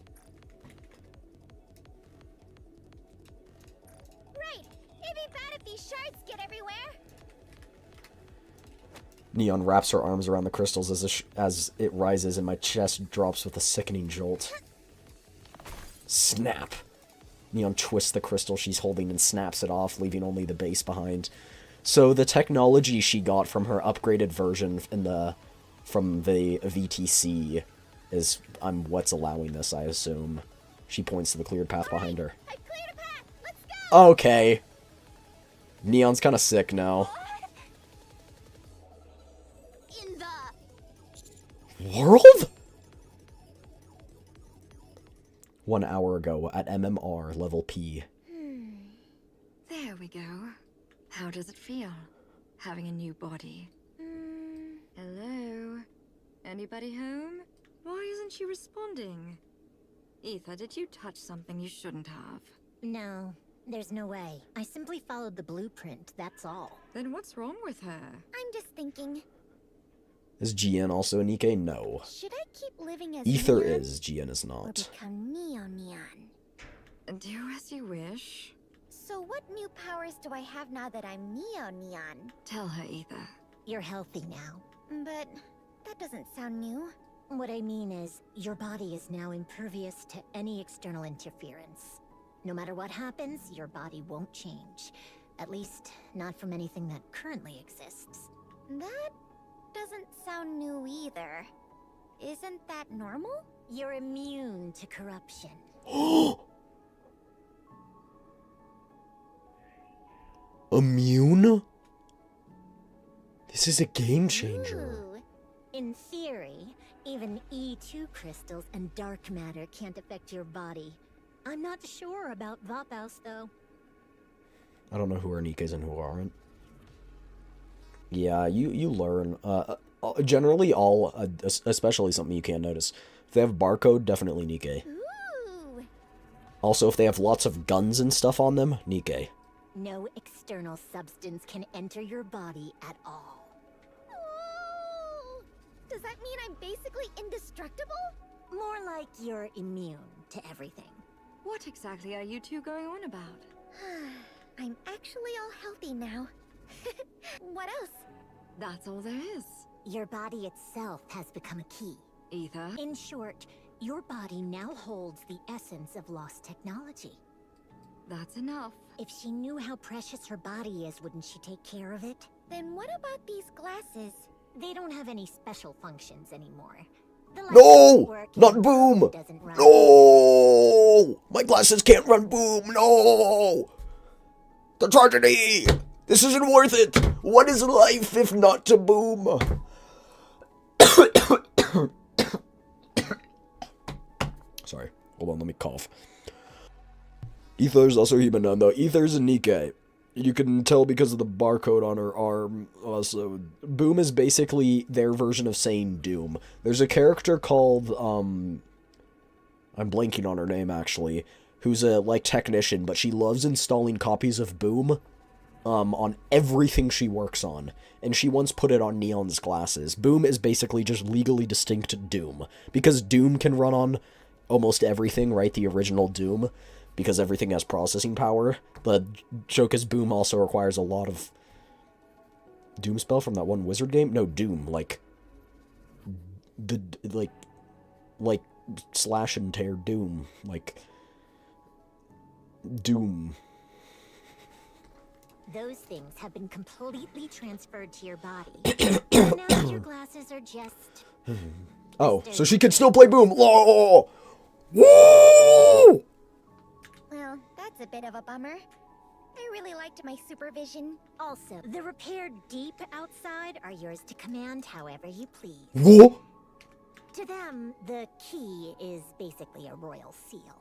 Neon wraps her arms around the crystals as it rises, and my chest drops with a sickening jolt. Snap! Neon twists the crystal she's holding and snaps it off, leaving only the base behind. So the technology she got from her upgraded version from the VTC is what's allowing this, I assume. She points to the cleared path behind her. I cleared a path. Let's go. Okay. Neon's kind of sick now. World? 1 hour ago at MMR level P. There we go. How does it feel, having a new body? Hello? Anybody home? Why isn't she responding? Ether, did you touch something you shouldn't have? No, there's no way. I simply followed the blueprint, that's all. Then what's wrong with her? I'm just thinking... Is GN also a Nikke? No. Should I keep living as Ether Neon, is, GN is or not. become Neon? Do as you wish. So what new powers do I have now that I'm Neon? Tell her, Ether. You're healthy now. But that doesn't sound new. What I mean is, your body is now impervious to any external interference. No matter what happens, your body won't change. At least, not from anything that currently exists. That doesn't sound new either. Isn't that normal? You're immune to corruption. Immune? This is a game changer. Ooh. In theory, even E2 crystals and dark matter can't affect your body. I'm not sure about Vapaus, though. I don't know who are Nikkes and who aren't. Yeah, you learn. Generally, especially something you can't notice. If they have barcode, definitely Nikke. Ooh. Also, if they have lots of guns and stuff on them, Nikke. No external substance can enter your body at all. Ooh. Does that mean I'm basically indestructible? More like you're immune to everything. What exactly are you two going on about? I'm actually all healthy now. What else? That's all there is. Your body itself has become a key. Ether? In short, your body now holds the essence of lost technology. That's enough. If she knew how precious her body is, wouldn't she take care of it? Then what about these glasses? They don't have any special functions anymore. No! Not Boom! No! My glasses can't run Boom! No! The tragedy! This isn't worth it! What is life if not to Boom? Sorry. Hold on, let me cough. Ether's also human though. Ether's a Nikke. You can tell because of the barcode on her arm. Also, Boom is basically their version of saying Doom. There's a character called, I'm blanking on her name, actually, who's a, technician, but she loves installing copies of Boom, on everything she works on. And she once put it on Neon's glasses. Boom is basically just legally distinct Doom. Because Doom can run on almost everything, right? The original Doom. Because everything has processing power. The joke is Boom also requires a lot of Doom spell from that one wizard game? No, Doom, like slash and tear Doom, Doom. Those things have been completely transferred to your body. Now your glasses are just... Oh, so she can still play Boom! Oh! Woo! Well, that's a bit of a bummer. I really liked my supervision. Also, the repaired deep outside are yours to command however you please. What? To them, the key is basically a royal seal.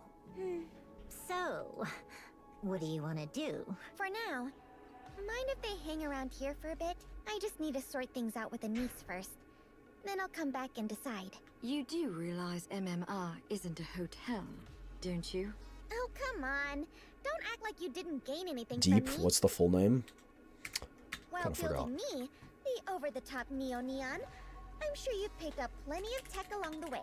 So, what do you want to do? For now, mind if they hang around here for a bit? I just need to sort things out with a niece first. Then I'll come back and decide. You do realize MMR isn't a hotel, don't you? Oh, come on. Don't act like you didn't gain anything Deep? from me. What's the full name? While Kinda forgot. building me, the over-the-top Neo-Neon, I'm sure you've picked up plenty of tech along the way.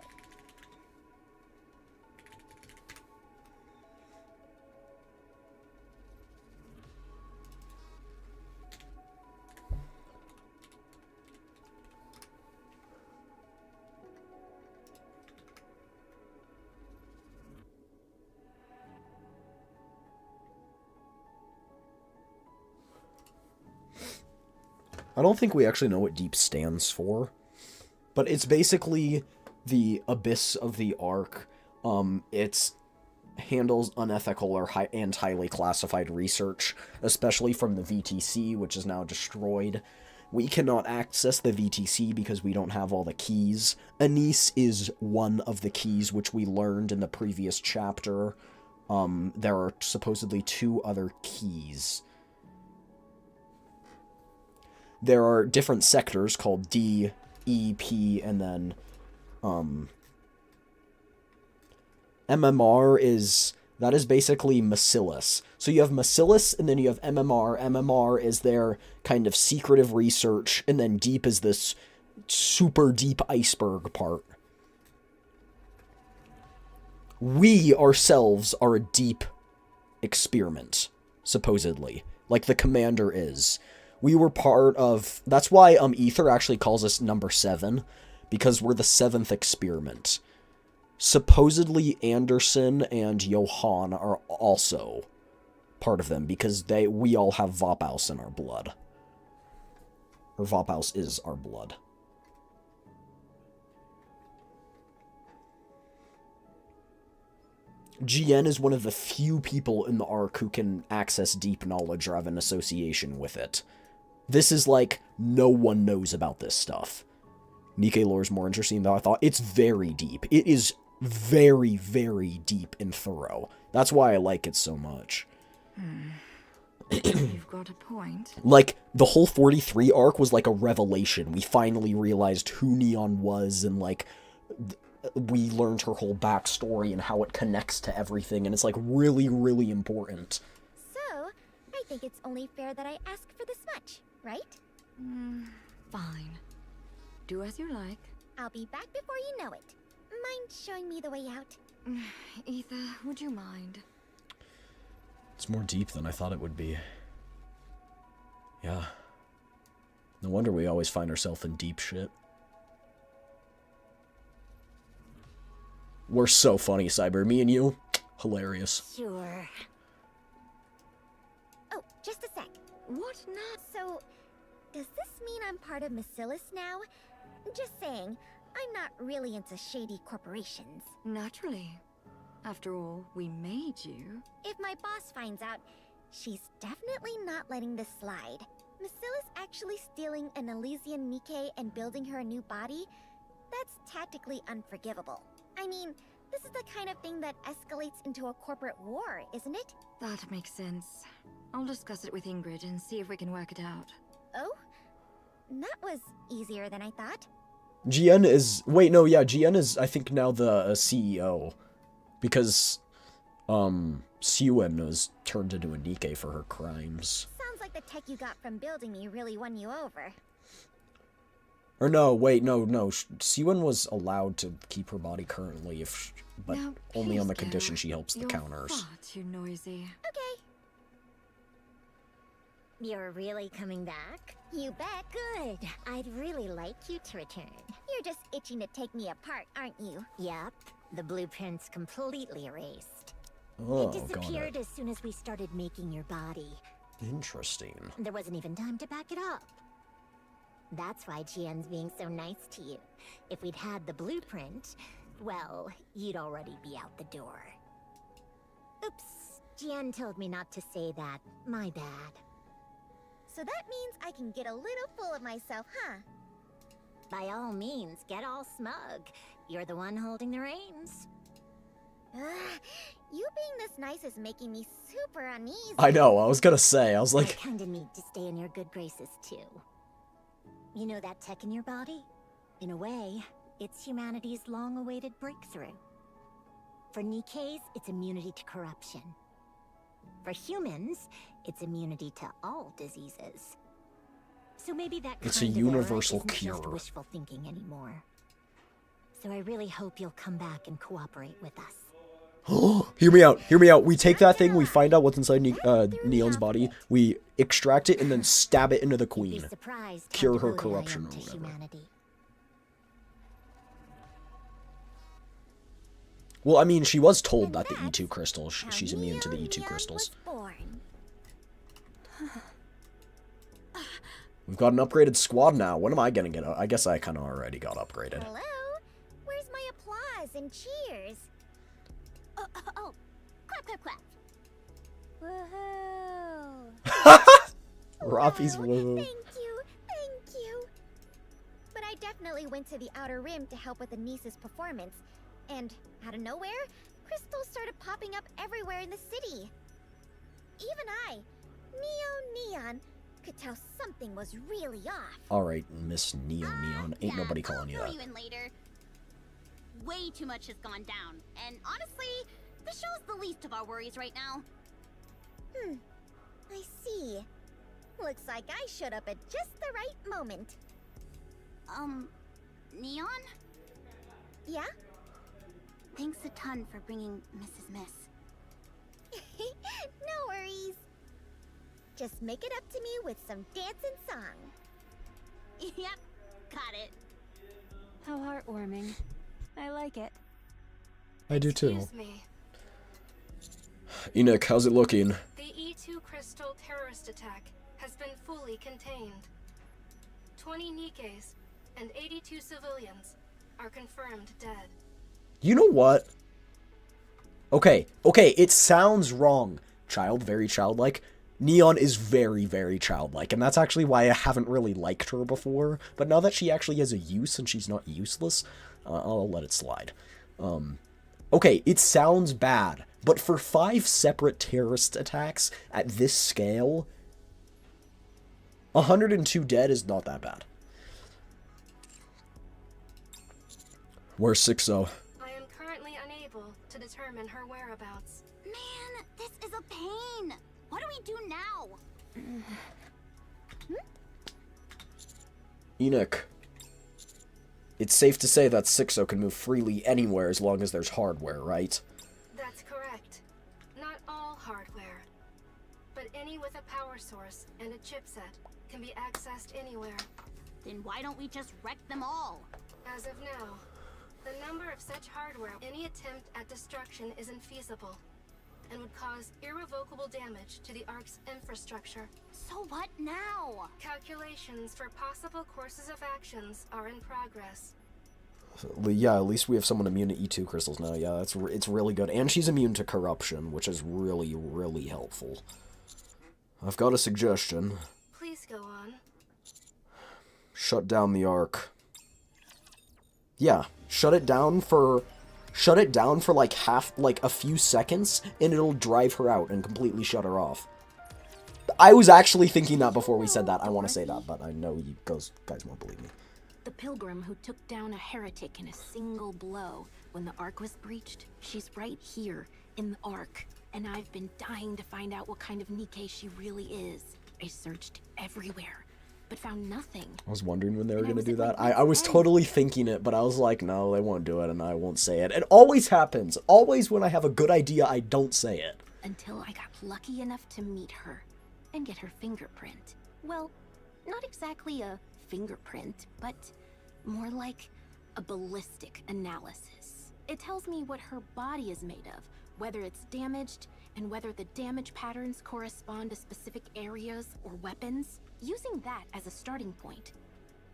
I don't think we actually know what Deep stands for, but it's basically the abyss of the Ark. It's handles unethical or highly classified research, especially from the VTC, which is now destroyed. We cannot access the VTC because we don't have all the keys. Anise is one of the keys, which we learned in the previous chapter. There are supposedly 2 other keys. There are different sectors called D, E, P, and then, MMR that is basically Macillus. So you have Macillus, and then you have MMR. MMR is their kind of secretive research, and then Deep is this super deep iceberg part. We ourselves are a deep experiment, supposedly. Like the commander is. We were part of... That's why Ether actually calls us number 7, because we're the 7th experiment. Supposedly Anderson and Johann are also part of them, because we all have Vophaus in our blood. Or Vophaus is our blood. GN is one of the few people in the Ark who can access deep knowledge or have an association with it. This is like, no one knows about this stuff. Nikke lore is more interesting than I thought. It's very deep. It is very, very deep and thorough. That's why I like it so much. You've got a point. Like, the whole 43 arc was like a revelation. We finally realized who Neon was, and like, we learned her whole backstory and how it connects to everything, and it's like really, really important. So, I think it's only fair that I ask for this much, right? Fine. Do as you like. I'll be back before you know it. Mind showing me the way out? Etha, would you mind? It's more deep than I thought it would be. Yeah. No wonder we always find ourselves in deep shit. We're so funny, Cyber. Me and you, hilarious. Sure. Oh, just a sec. What not? So, does this mean I'm part of Bacillus now? Just saying, I'm not really into shady corporations. Naturally. After all, we made you. If my boss finds out, she's definitely not letting this slide. Bacillus actually stealing an Elysian Nikke and building her a new body? That's tactically unforgivable. I mean, this is the kind of thing that escalates into a corporate war, isn't it? That makes sense. I'll discuss it with Ingrid and see if we can work it out. Oh? That was easier than I thought. GN is... Wait, no, yeah, GN is, I think, now the CEO. Because, Siwen was turned into a Nikke for her crimes. Sounds like the tech you got from building me really won you over. Or no, wait, no. Siwen was allowed to keep her body currently, but now, only on the go. condition she helps the You're counters. Far too noisy. Okay. You're really coming back? You bet. Good. I'd really like you to return. You're just itching to take me apart, aren't you? Yep. The blueprint's completely erased. Oh, It disappeared got as soon as we started making your body. it. Interesting. There wasn't even time to back it up. That's why Jian's being so nice to you. If we'd had the blueprint, well, you'd already be out the door. Oops, Jian told me not to say that. My bad. So that means I can get a little full of myself, huh? By all means, get all smug. You're the one holding the reins. You being this nice is making me super uneasy. I know, I was gonna say, I was like... I kinda need to stay in your good graces, too. You know that tech in your body? In a way, it's humanity's long-awaited breakthrough. For Nikkes, it's immunity to corruption. For humans, it's immunity to all diseases. So maybe that It's kind a of era universal isn't cure. just wishful thinking anymore. So I really hope you'll come back and cooperate with us. Hear me out. We take that thing, we find out what's inside Neon's body, we extract it, and then stab it into the queen. Cure her corruption or whatever. Humanity. Well, I mean, she was told that the E2 crystal, she's immune to the E2 crystals. We've got an upgraded squad now. When am I gonna get I guess I kind of already got upgraded. Hello? Where's my applause and cheers? Oh, clap. Woohoo! Rafi's woo. Thank you. But I definitely went to the Outer Rim to help with the niece's performance. And out of nowhere, crystals started popping up everywhere in the city. Even I, Neon, could tell something was really off. Alright, Miss Neon. Ain't nobody calling you I'll that. fill you in later. Way too much has gone down, and honestly, the show's the least of our worries right now. I see. Looks like I showed up at just the right moment. Neon? Yeah? Thanks a ton for bringing Mrs. Miss. No worries. Just make it up to me with some dance and song. Yep, got it. How heartwarming. I like it. I do too. Excuse me. Enoch, how's it looking? The E2 crystal terrorist attack has been fully contained. 20 Nikkes and 82 civilians are confirmed dead. You know what? Okay, it sounds wrong. Very childlike. Neon is very, very childlike, and that's actually why I haven't really liked her before. But now that she actually has a use and she's not useless, I'll let it slide. Okay, it sounds bad, but for 5 separate terrorist attacks at this scale, 102 dead is not that bad. Where's 6-0? I am currently unable to determine her whereabouts. Man, this is a pain. What do we do now? Enoch, It's safe to say that 6-0 can move freely anywhere as long as there's hardware, right? That's correct. Not all hardware, but any with a power source and a chipset can be accessed anywhere. Then why don't we just wreck them all? As of now, the number of such hardware, any attempt at destruction is infeasible and would cause irrevocable damage to the Ark's infrastructure. So what now? Calculations for possible courses of actions are in progress. Yeah, at least we have someone immune to E2 crystals now. Yeah, it's really good. And she's immune to corruption, which is really, really helpful. I've got a suggestion. Please go on. Shut down the Ark. Yeah, shut it down for like a few seconds, and it'll drive her out and completely shut her off. I was actually thinking that before we said that. I want to say that, but I know you guys won't believe me. The pilgrim who took down a heretic in a single blow when the Ark was breached, she's right here in the Ark, and I've been dying to find out what kind of Nikke she really is. I searched everywhere, but found nothing. I was wondering when they were going to do that. I was totally thinking it, but I was like, no, they won't do it, and I won't say it. It always happens. Always when I have a good idea, I don't say it. Until I got lucky enough to meet her and get her fingerprint. Well, not exactly a fingerprint, but more like a ballistic analysis. It tells me what her body is made of, whether it's damaged, and whether the damage patterns correspond to specific areas or weapons. Using that as a starting point,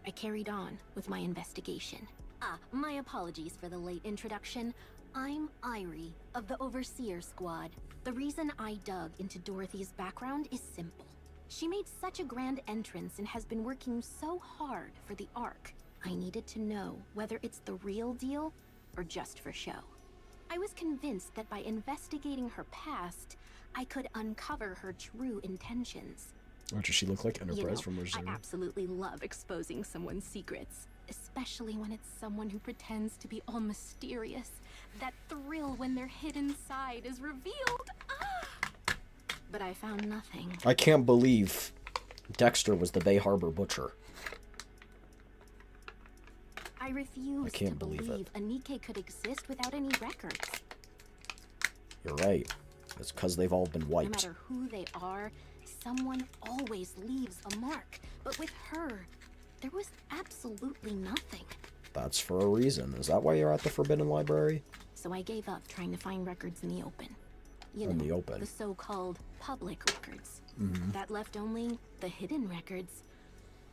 I carried on with my investigation. My apologies for the late introduction. I'm Irie of the Overseer Squad. The reason I dug into Dorothy's background is simple. She made such a grand entrance and has been working so hard for the Ark. I needed to know whether it's the real deal or just for show. I was convinced that by investigating her past, I could uncover her true intentions. Oh, does she look like Enterprise from Reserve? I absolutely love exposing someone's secrets, especially when it's someone who pretends to be all mysterious. That thrill when their hidden side is revealed. But I found nothing. I can't believe Dexter was the Bay Harbor Butcher. I refuse can't to believe it. a Nikke could exist without any records. You're right. It's because they've all been No wiped. matter who they are, someone always leaves a mark. But with her, there was absolutely nothing. That's for a reason. Is that why you're at the Forbidden Library? So I gave up trying to find records in the open. You In know, the open. the so-called public records. Mhm. That left only the hidden records.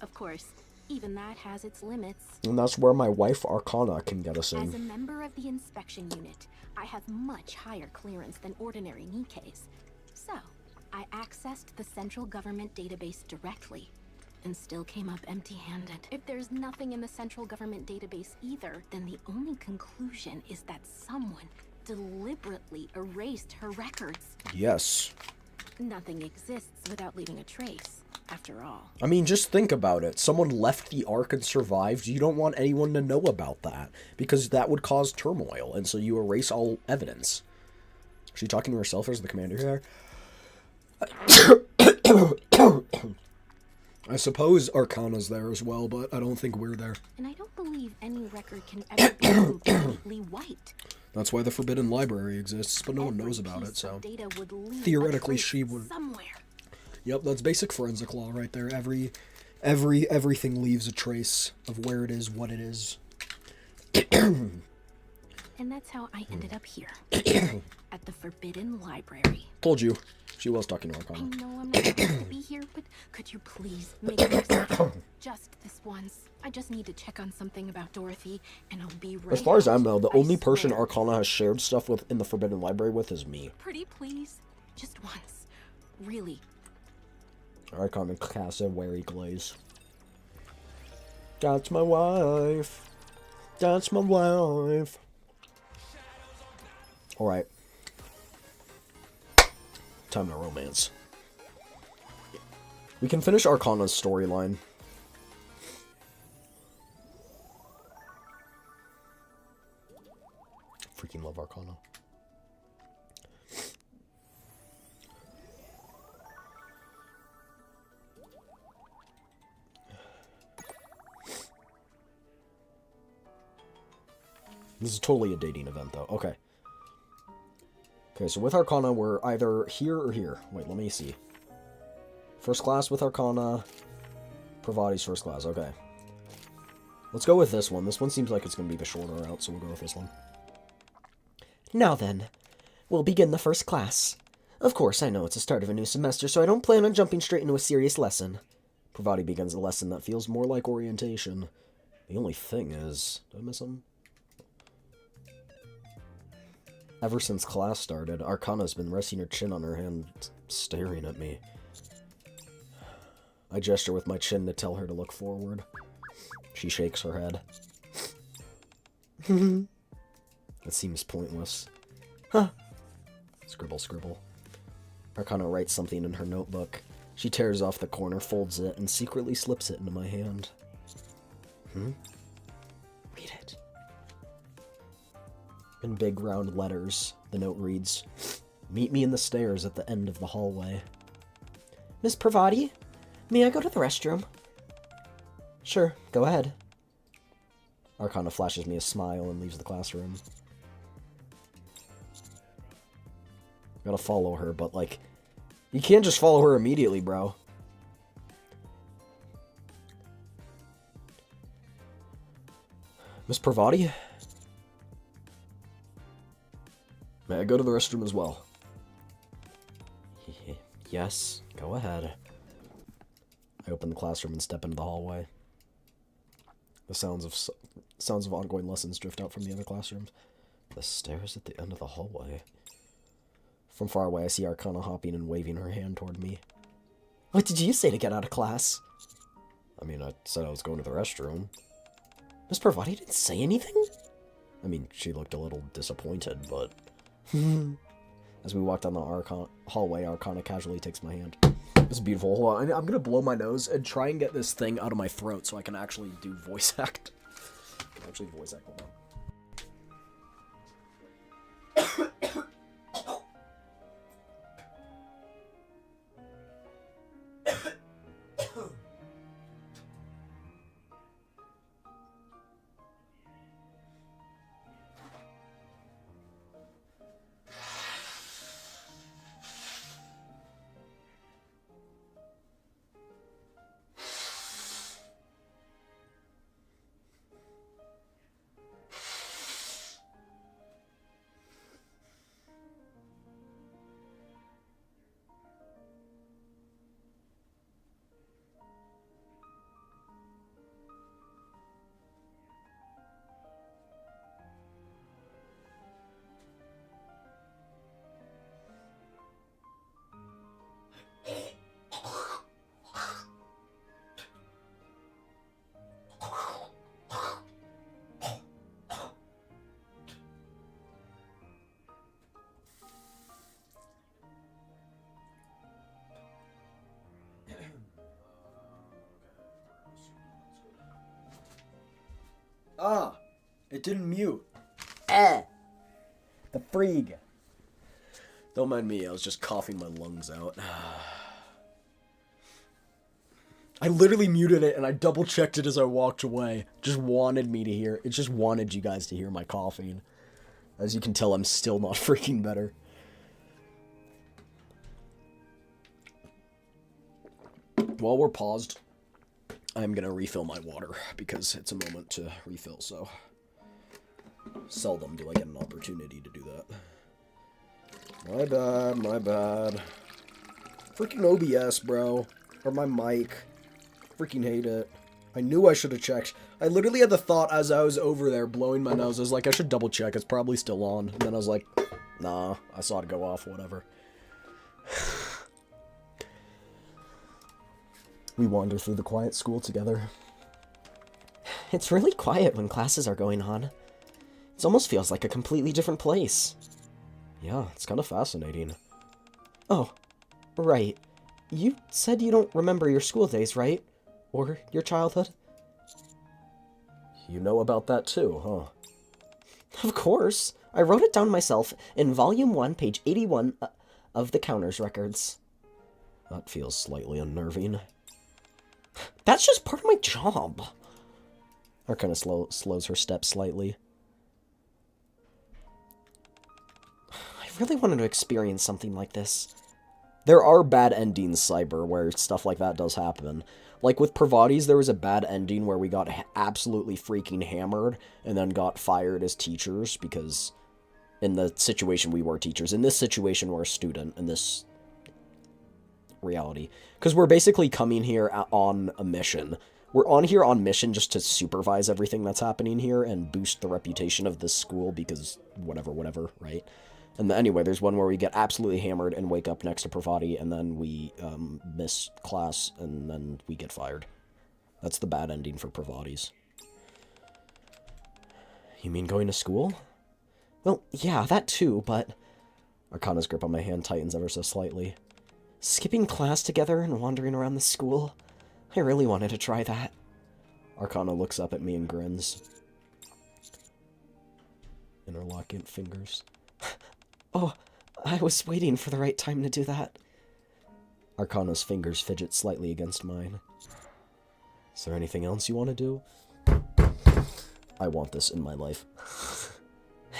Of course, even that has its limits. And that's where my wife Arcana can get us As a in. member of the inspection unit, I have much higher clearance than ordinary Nikkes. So, I accessed the central government database directly, and still came up empty-handed. If there's nothing in the central government database either, then the only conclusion is that someone deliberately erased her records. Yes. Nothing exists without leaving a trace, after all. I mean, just think about it. Someone left the Ark and survived. You don't want anyone to know about that, because that would cause turmoil, and so you erase all evidence. Is she talking to herself as the commander here? I suppose Arcana's there as well, but I don't think we're there. And I don't believe any record can ever be completely wiped. That's why the Forbidden Library exists, but no one knows about it, so Data would leave theoretically a trace she would. somewhere. Yep, that's basic forensic law right there. Everything leaves a trace of where it is, what it is. And that's how I ended up here. At the Forbidden Library. Told you. She was talking to I Arcana. know I'm not supposed to be here, but could you please make an exception? Just this once. I just need to check on something about Dorothy, and I'll be right As far as I out. know, the only person Arcana has shared stuff with in the Forbidden Library with is me. Pretty please. Just once. Really. Arcana cassowary glaze. That's my wife. That's my wife. Alright. Time to romance. We can finish Arcana's storyline. Freaking love Arcana. This is totally a dating event, though. Okay. Okay, so with Arcana, we're either here or here. Wait, let me see. First class with Arcana. Pravati's first class, okay. Let's go with this one. This one seems like it's going to be the shorter route, so we'll go with this one. Now then, we'll begin the first class. Of course, I know it's the start of a new semester, so I don't plan on jumping straight into a serious lesson. Pravati begins a lesson that feels more like orientation. The only thing is... Did I miss something? Ever since class started, Arcana's been resting her chin on her hand, staring at me. I gesture with my chin to tell her to look forward. She shakes her head. It seems pointless. Huh. Scribble, scribble. Arcana writes something in her notebook. She tears off the corner, folds it, and secretly slips it into my hand. Read it. In big round letters, the note reads, "Meet me in the stairs at the end of the hallway." Miss Pravati, may I go to the restroom? Sure, go ahead. Arcana flashes me a smile and leaves the classroom. Gotta follow her, but like, you can't just follow her immediately, bro. Miss Pravati? May I go to the restroom as well? Yes, go ahead. I open the classroom and step into the hallway. The sounds of ongoing lessons drift out from the other classrooms. The stairs at the end of the hallway. From far away, I see Arcana hopping and waving her hand toward me. What did you say to get out of class? I mean, I said I was going to the restroom. Miss Pravati didn't say anything? I mean, she looked a little disappointed, but... As we walk down the hallway, Arcana casually takes my hand. It's beautiful. Hold on, I'm gonna blow my nose and try and get this thing out of my throat so I can actually do voice act. Actually voice act, hold on. Ah, it didn't mute. The freak. Don't mind me, I was just coughing my lungs out. I literally muted it and I double checked it as I walked away. Just wanted me to hear, it just wanted you guys to hear my coughing. As you can tell, I'm still not freaking better. While we're paused, I'm gonna refill my water because it's a moment to refill, so seldom do I get an opportunity to do that. My bad, my bad. Freaking OBS, bro. Or my mic. Freaking hate it. I knew I should have checked. I literally had the thought as I was over there blowing my nose. I was like, I should double check. It's probably still on. And then I was like, nah, I saw it go off, whatever. We wander through the quiet school together. It's really quiet when classes are going on. It almost feels like a completely different place. Yeah, it's kind of fascinating. Oh, right. You said you don't remember your school days, right? Or your childhood? You know about that too, huh? Of course. I wrote it down myself in Volume 1, page 81 of the Counters Records. That feels slightly unnerving. That's just part of my job. Arcana slows her step slightly. really wanted to experience something like this. There are bad endings, Cyber, where stuff like that does happen. Like with Pravati's, there was a bad ending where we got absolutely freaking hammered and then got fired as teachers because in the situation we were teachers. In this situation, we're a student in this reality. Because we're basically coming here on a mission. We're on here on mission just to supervise everything that's happening here and boost the reputation of this school because whatever, right? And anyway, there's one where we get absolutely hammered and wake up next to Pravati, and then we miss class, and then we get fired. That's the bad ending for Pravati's. You mean going to school? Well, yeah, that too, but... Arcana's grip on my hand tightens ever so slightly. Skipping class together and wandering around the school? I really wanted to try that. Arcana looks up at me and grins. Interlocking fingers. Oh, I was waiting for the right time to do that. Arcana's fingers fidget slightly against mine. Is there anything else you want to do? I want this in my life.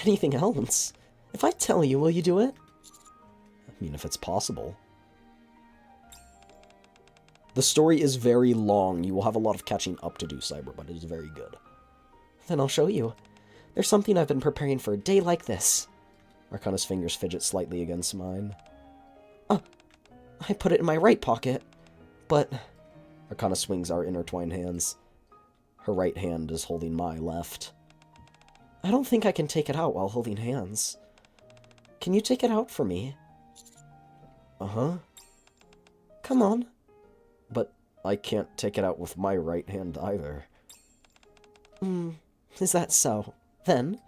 Anything else? If I tell you, will you do it? I mean, if it's possible. The story is very long. You will have a lot of catching up to do, Cyber, but it is very good. Then I'll show you. There's something I've been preparing for a day like this. Arcana's fingers fidget slightly against mine. Oh, I put it in my right pocket, but... Arcana swings our intertwined hands. Her right hand is holding my left. I don't think I can take it out while holding hands. Can you take it out for me? Uh-huh. Come on. But I can't take it out with my right hand either. Is that so? Then...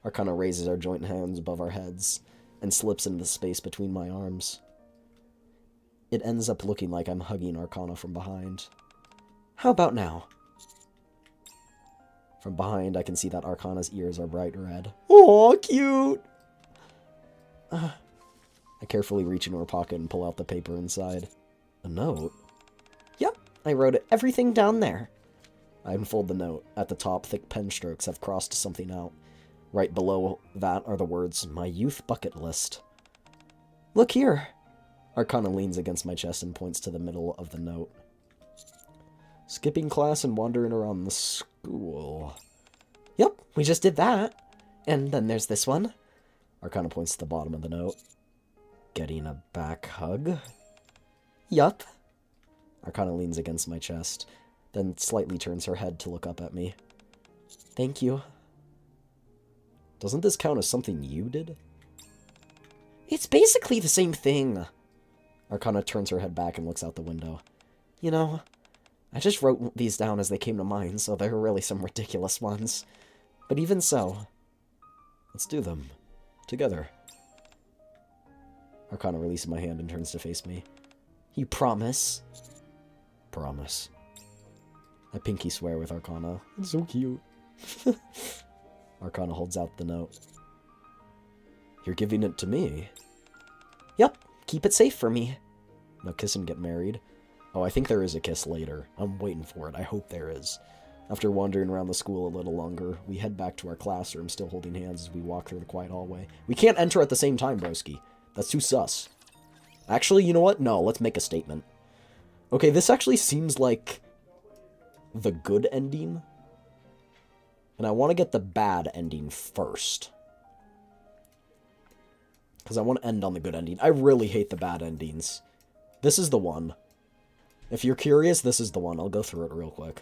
Arcana raises our joint hands above our heads and slips into the space between my arms. It ends up looking like I'm hugging Arcana from behind. How about now? From behind, I can see that Arcana's ears are bright red. Aw, cute! I carefully reach into her pocket and pull out the paper inside. A note? Yep, I wrote everything down there. I unfold the note. At the top, thick pen strokes have crossed something out. Right below that are the words, my youth bucket list. Look here. Arcana leans against my chest and points to the middle of the note. Skipping class and wandering around the school. Yep, we just did that. And then there's this one. Arcana points to the bottom of the note. Getting a back hug? Yup. Arcana leans against my chest, then slightly turns her head to look up at me. Thank you. Doesn't this count as something you did? It's basically the same thing. Arcana turns her head back and looks out the window. You know, I just wrote these down as they came to mind, so they're really some ridiculous ones. But even so, let's do them. Together. Arcana releases my hand and turns to face me. You promise? Promise. I pinky swear with Arcana. It's so cute. Arcana holds out the note. You're giving it to me? Yep, keep it safe for me. Now kiss and get married. Oh, I think there is a kiss later. I'm waiting for it. I hope there is. After wandering around the school a little longer, we head back to our classroom, still holding hands as we walk through the quiet hallway. We can't enter at the same time, broski. That's too sus. Actually, you know what? No, let's make a statement. Okay, this actually seems like the good ending. And I want to get the bad ending first. Because I want to end on the good ending. I really hate the bad endings. This is the one. If you're curious, this is the one. I'll go through it real quick.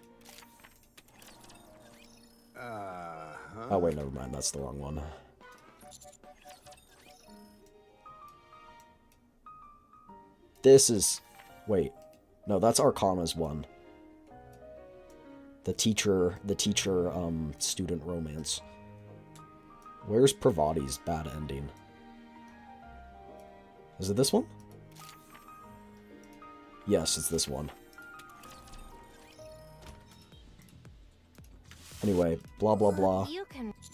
Oh, wait, never mind. That's the wrong one. This is... Wait. No, that's Arcana's one. The teacher-student romance. Where's Pravati's bad ending? Is it this one? Yes, it's this one. Anyway, blah blah blah.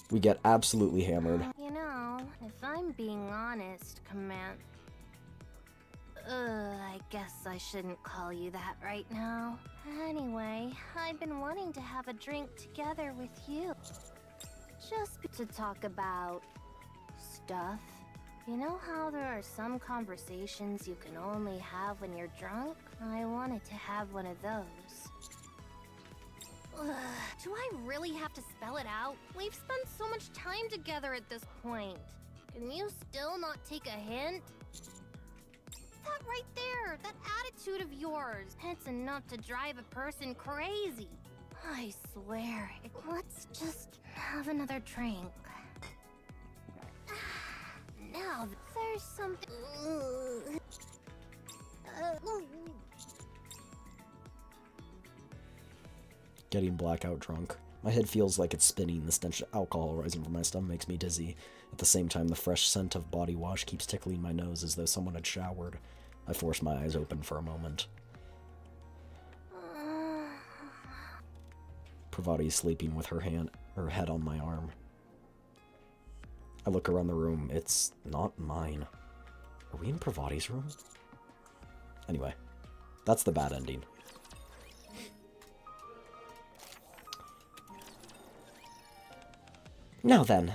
We get absolutely hammered. You know, if I'm being honest, I guess I shouldn't call you that right now. Anyway, I've been wanting to have a drink together with you. Just to talk about stuff. You know how there are some conversations you can only have when you're drunk? I wanted to have one of those. Ugh, do I really have to spell it out? We've spent so much time together at this point. Can you still not take a hint? That right there, that attitude of yours, it's enough to drive a person crazy. I swear, let's just have another drink. Now, there's something... Getting blackout drunk. My head feels like it's spinning. The stench of alcohol rising from my stomach makes me dizzy. At the same time, the fresh scent of body wash keeps tickling my nose as though someone had showered. I force my eyes open for a moment. Pravati sleeping with her head on my arm. I look around the room. It's not mine. Are we in Pravati's room? Anyway, that's the bad ending. Now then,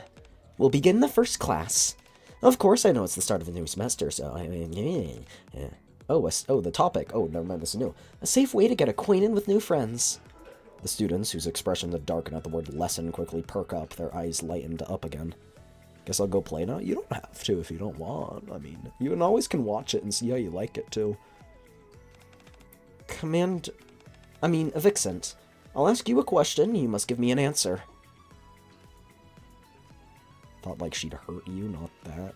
we'll begin the first class. Of course, I know it's the start of a new semester, so I mean, yeah. Oh, the topic. Oh, never mind, this is new. A safe way to get acquainted with new friends. The students, whose expressions had darkened at the word lesson, quickly perk up, their eyes lightened up again. Guess I'll go play now? You don't have to if you don't want. I mean, you can watch it and see how you like it, too. Evixent. I'll ask you a question, you must give me an answer. Thought like she'd hurt you, not that.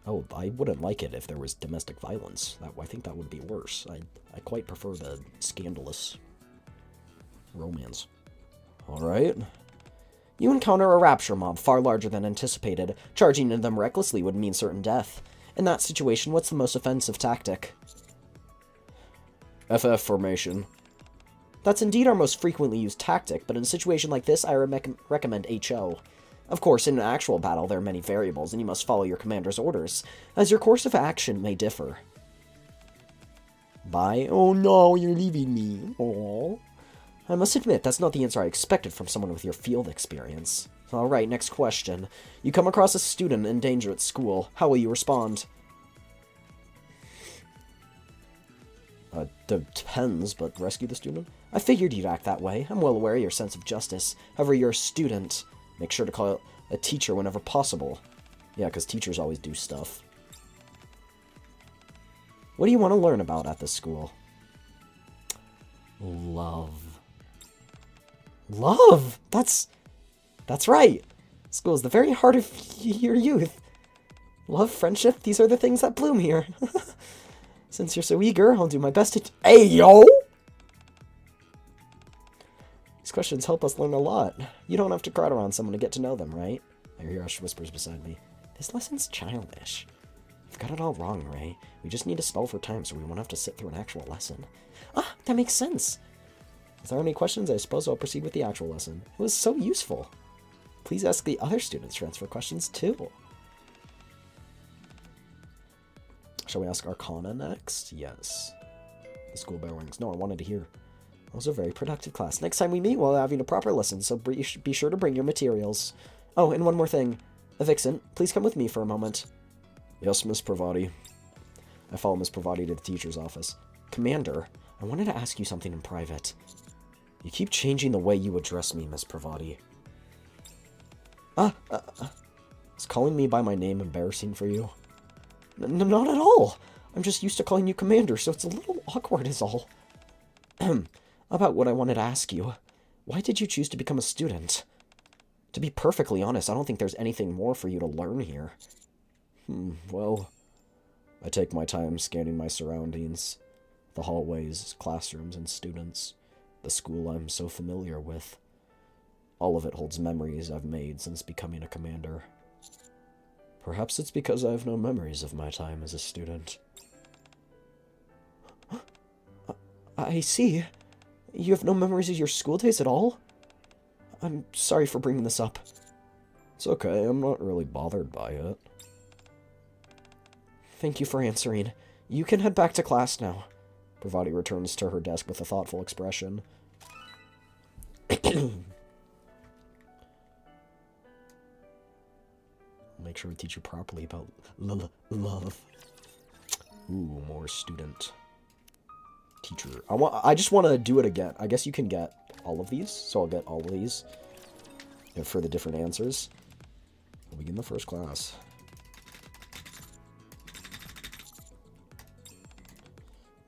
Oh, I wouldn't like it if there was domestic violence. I think that would be worse. I quite prefer the scandalous romance. Alright. You encounter a rapture mob far larger than anticipated. Charging into them recklessly would mean certain death. In that situation, what's the most offensive tactic? FF formation. That's indeed our most frequently used tactic, but in a situation like this, I recommend HO. Of course, in an actual battle, there are many variables, and you must follow your commander's orders, as your course of action may differ. Bye? Oh no, you're leaving me. Aww. I must admit, that's not the answer I expected from someone with your field experience. Alright, next question. You come across a student in danger at school. How will you respond? Depends, but rescue the student? I figured you'd act that way. I'm well aware of your sense of justice. However, you're a student. Make sure to call a teacher whenever possible. Yeah, because teachers always do stuff. What do you want to learn about at this school? Love. Love! That's right. School is the very heart of your youth. Love, friendship, these are the things that bloom here. Since you're so eager, I'll do my best to... Hey, yo! These questions help us learn a lot. You don't have to crowd around someone to get to know them, right? I hear Ash whispers beside me. This lesson's childish. You've got it all wrong, Ray. We just need to spell for time so we won't have to sit through an actual lesson. Ah, that makes sense. If there are any questions, I suppose I'll proceed with the actual lesson. It was so useful. Please ask the other students to answer questions, too. Shall we ask Arcana next? Yes. The school bell rings. No, I wanted to hear. It was a very productive class. Next time we meet, we'll having a proper lesson, so be sure to bring your materials. Oh, and one more thing. Evixent, please come with me for a moment. Yes, Miss Pravati. I follow Miss Pravati to the teacher's office. Commander, I wanted to ask you something in private. You keep changing the way you address me, Miss Pravati. Is calling me by my name embarrassing for you? Not at all. I'm just used to calling you Commander, so it's a little awkward is all. About what I wanted to ask you. Why did you choose to become a student? To be perfectly honest, I don't think there's anything more for you to learn here. Well, I take my time scanning my surroundings. The hallways, classrooms, and students. The school I'm so familiar with. All of it holds memories I've made since becoming a commander. Perhaps it's because I have no memories of my time as a student. I see. You have no memories of your school days at all? I'm sorry for bringing this up. It's okay, I'm not really bothered by it. Thank you for answering. You can head back to class now. Pravati returns to her desk with a thoughtful expression. Make make sure I teach you properly about love. Ooh, more student. Teacher. I just want to do it again. I guess you can get all of these, so I'll get all of these for the different answers. We'll begin the first class.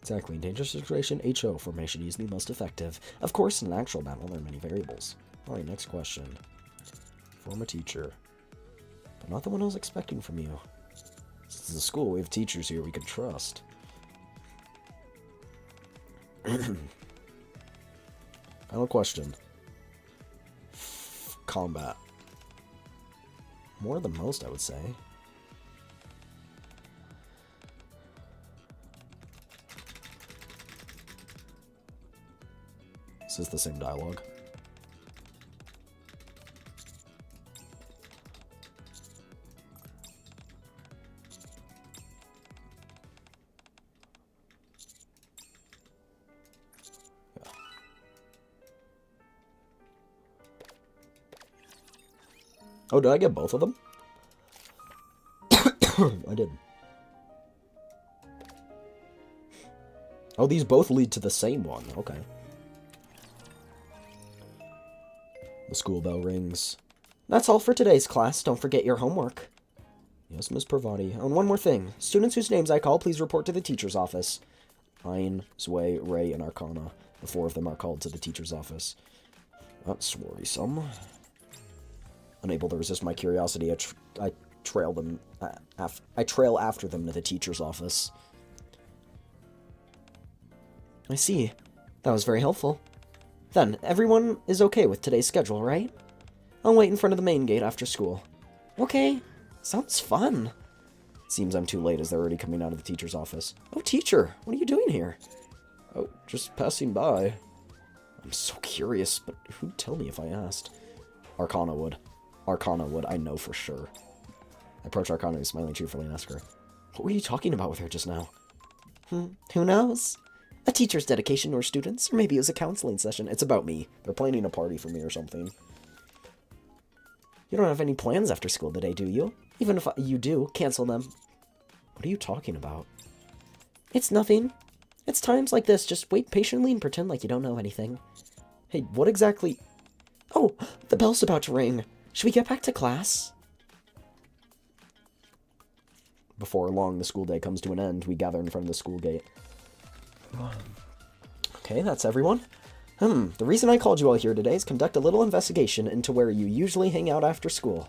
Exactly. In dangerous situation, HO formation is the most effective. Of course, in an actual battle, there are many variables. Alright, next question. Form a teacher. But not the one I was expecting from you. This is a school, we have teachers here we can trust. Final question. Combat. More than most, I would say. This is the same dialogue. Oh, did I get both of them? I did. Oh, these both lead to the same one. Okay. The school bell rings. That's all for today's class. Don't forget your homework. Yes, Miss Pravati. And one more thing. Students whose names I call, please report to the teacher's office. Ein, Zwei, Ray, and Arcana. The 4 of them are called to the teacher's office. That's worrisome. Unable to resist my curiosity, I trail them. I trail after them to the teacher's office. I see. That was very helpful. Then, everyone is okay with today's schedule, right? I'll wait in front of the main gate after school. Okay. Sounds fun. Seems I'm too late as they're already coming out of the teacher's office. Oh, teacher, what are you doing here? Oh, just passing by. I'm so curious, but who'd tell me if I asked? Arcana would. Arcana would, I know for sure. I approach Arcana, smiling cheerfully, and ask her, what were you talking about with her just now? Who knows? A teacher's dedication to her students, or maybe it was a counseling session. It's about me. They're planning a party for me or something. You don't have any plans after school today, do you? Even if you do, cancel them. What are you talking about? It's nothing. It's times like this, just wait patiently and pretend like you don't know anything. Hey, what exactly... Oh, the bell's about to ring. Should we get back to class? Before long, the school day comes to an end. We gather in front of the school gate. Okay, that's everyone. The reason I called you all here today is conduct a little investigation into where you usually hang out after school.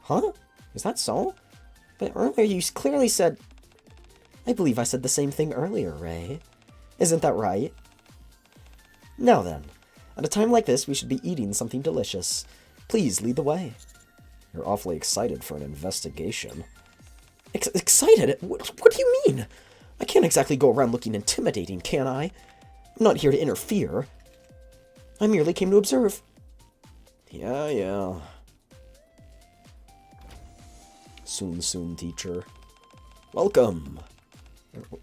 Huh? Is that so? But earlier you clearly said... I believe I said the same thing earlier, Ray. Isn't that right? Now then, at a time like this, we should be eating something delicious. Please lead the way. You're awfully excited for an investigation. Excited? What do you mean? I can't exactly go around looking intimidating, can I? I'm not here to interfere. I merely came to observe. Yeah. Soon, teacher. Welcome.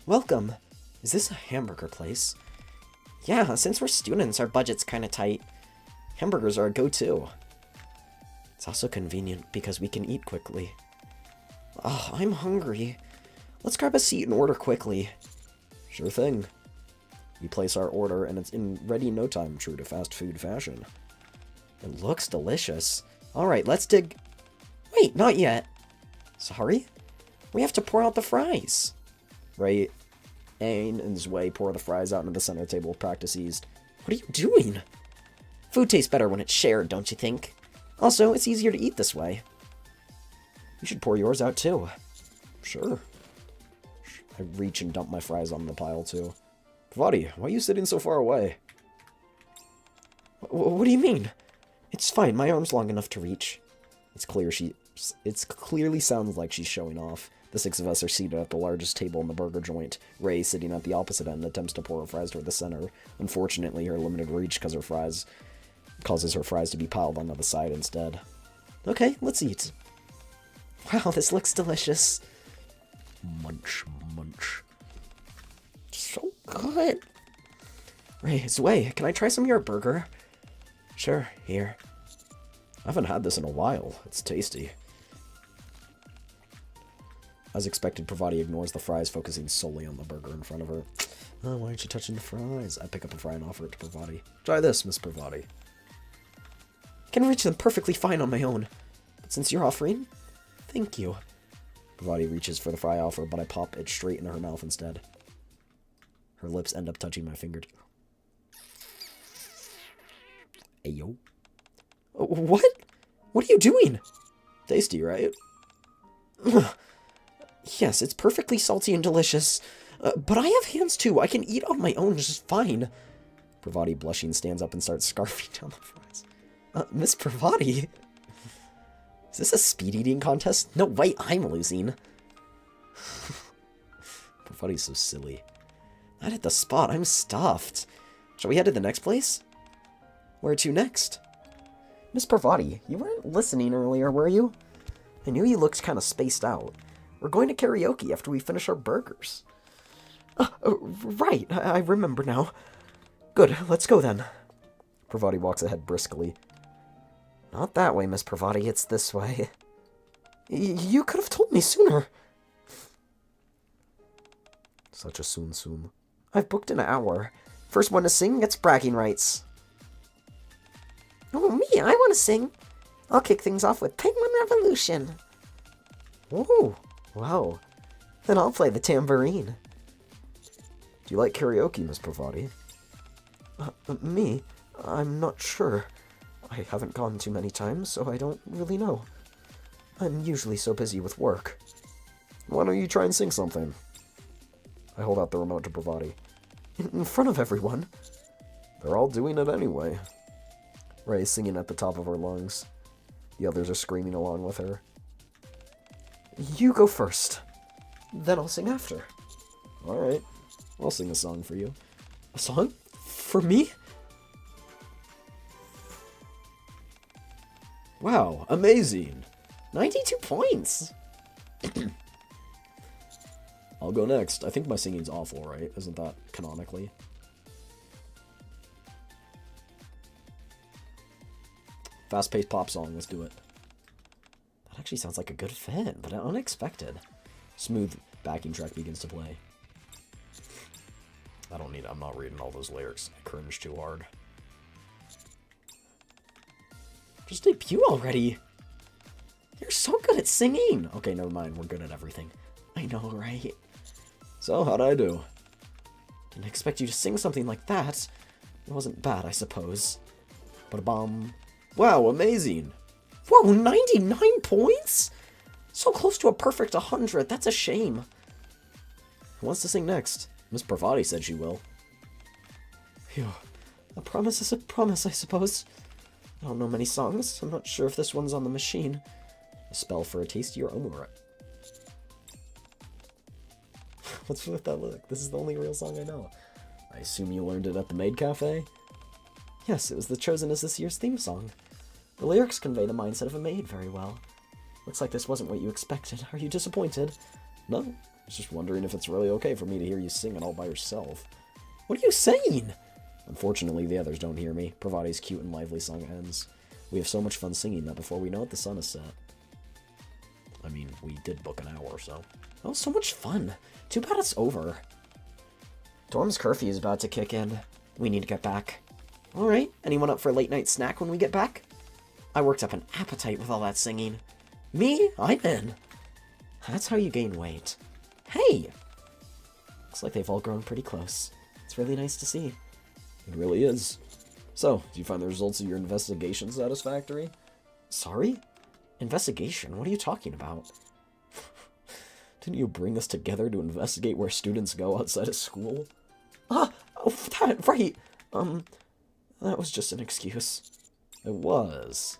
Welcome. Is this a hamburger place? Yeah, since we're students, our budget's kinda tight. Hamburgers are a go-to. It's also convenient because we can eat quickly. Oh, I'm hungry. Let's grab a seat and order quickly. Sure thing. We place our order and it's ready in no time, true to fast food fashion. It looks delicious. Alright, let's dig... Wait, not yet. Sorry? We have to pour out the fries. Right. Ain and Zwei pour the fries out into the center table, practice eased. What are you doing? Food tastes better when it's shared, don't you think? Also, it's easier to eat this way. You should pour yours out too. Sure. I reach and dump my fries on the pile too. Pravati, why are you sitting so far away? What do you mean? It's fine, my arm's long enough to reach. It's clearly sounds like she's showing off. The 6 of us are seated at the largest table in the burger joint. Ray, sitting at the opposite end, attempts to pour her fries toward the center. Unfortunately, her limited reach causes her fries to be piled onto the side instead. Okay, let's eat. Wow, this looks delicious. Munch. So good. Ray, Zwei, can I try some of your burger? Sure, here. I haven't had this in a while. It's tasty. As expected, Pravati ignores the fries, focusing solely on the burger in front of her. Oh, why aren't you touching the fries? I pick up a fry and offer it to Pravati. Try this, Miss Pravati. I can reach them perfectly fine on my own. But since you're offering, thank you. Pravati reaches for the fry offer, but I pop it straight into her mouth instead. Her lips end up touching my fingertip. Ayo. What? What are you doing? Tasty, right? Yes, it's perfectly salty and delicious. But I have hands too. I can eat on my own just fine. Pravati, blushing, stands up and starts scarfing down the fries. Miss Pravati? Is this a speed eating contest? No way, I'm losing. Pravati's so silly. Not at the spot, I'm stuffed. Shall we head to the next place? Where to next? Miss Pravati, you weren't listening earlier, were you? I knew you looked kind of spaced out. We're going to karaoke after we finish our burgers. Right, I remember now. Good, let's go then. Pravati walks ahead briskly. Not that way, Miss Pravati, it's this way. You could have told me sooner. Such a soon. I've booked an hour. First one to sing gets bragging rights. Oh, me, I want to sing. I'll kick things off with Penguin Revolution. Oh, wow. Then I'll play the tambourine. Do you like karaoke, Miss Pravati? Me? I'm not sure. I haven't gone too many times, so I don't really know. I'm usually so busy with work. Why don't you try and sing something? I hold out the remote to Pravati. In front of everyone? They're all doing it anyway. Ray is singing at the top of her lungs. The others are screaming along with her. You go first. Then I'll sing after. Alright. I'll sing a song for you. A song? For me? Wow, amazing. 92 points. I'll go next. I think my singing's awful, right? Isn't that canonically? Fast-paced pop song, let's do it. That actually sounds like a good fit, but unexpected. Smooth backing track begins to play. I'm not reading all those lyrics. I cringe too hard. Just debut already! You're so good at singing! Okay, never mind, we're good at everything. I know, right? So, how'd I do? Didn't expect you to sing something like that. It wasn't bad, I suppose. Ba-da-bum. Wow, amazing! Whoa, 99 points?! So close to a perfect 100, that's a shame. Who wants to sing next? Miss Pravati said she will. Phew. A promise is a promise, I suppose. I don't know many songs. I'm not sure if this one's on the machine. A spell for a tastier omelette. What's with that look? This is the only real song I know. I assume you learned it at the Maid Cafe? Yes, it was chosen as this year's theme song. The lyrics convey the mindset of a maid very well. Looks like this wasn't what you expected. Are you disappointed? No. I was just wondering if it's really okay for me to hear you sing it all by yourself. What are you saying? Unfortunately, the others don't hear me. Pravati's cute and lively song ends. We have so much fun singing that before we know it, the sun is set. I mean, we did book an hour, so... That was so much fun. Too bad it's over. Dorm's curfew is about to kick in. We need to get back. Alright, anyone up for a late night snack when we get back? I worked up an appetite with all that singing. Me? I'm in. That's how you gain weight. Hey! Looks like they've all grown pretty close. It's really nice to see. It really is. So, do you find the results of your investigation satisfactory? Sorry? Investigation? What are you talking about? Didn't you bring us together to investigate where students go outside of school? Oh, that, right! That was just an excuse. It was.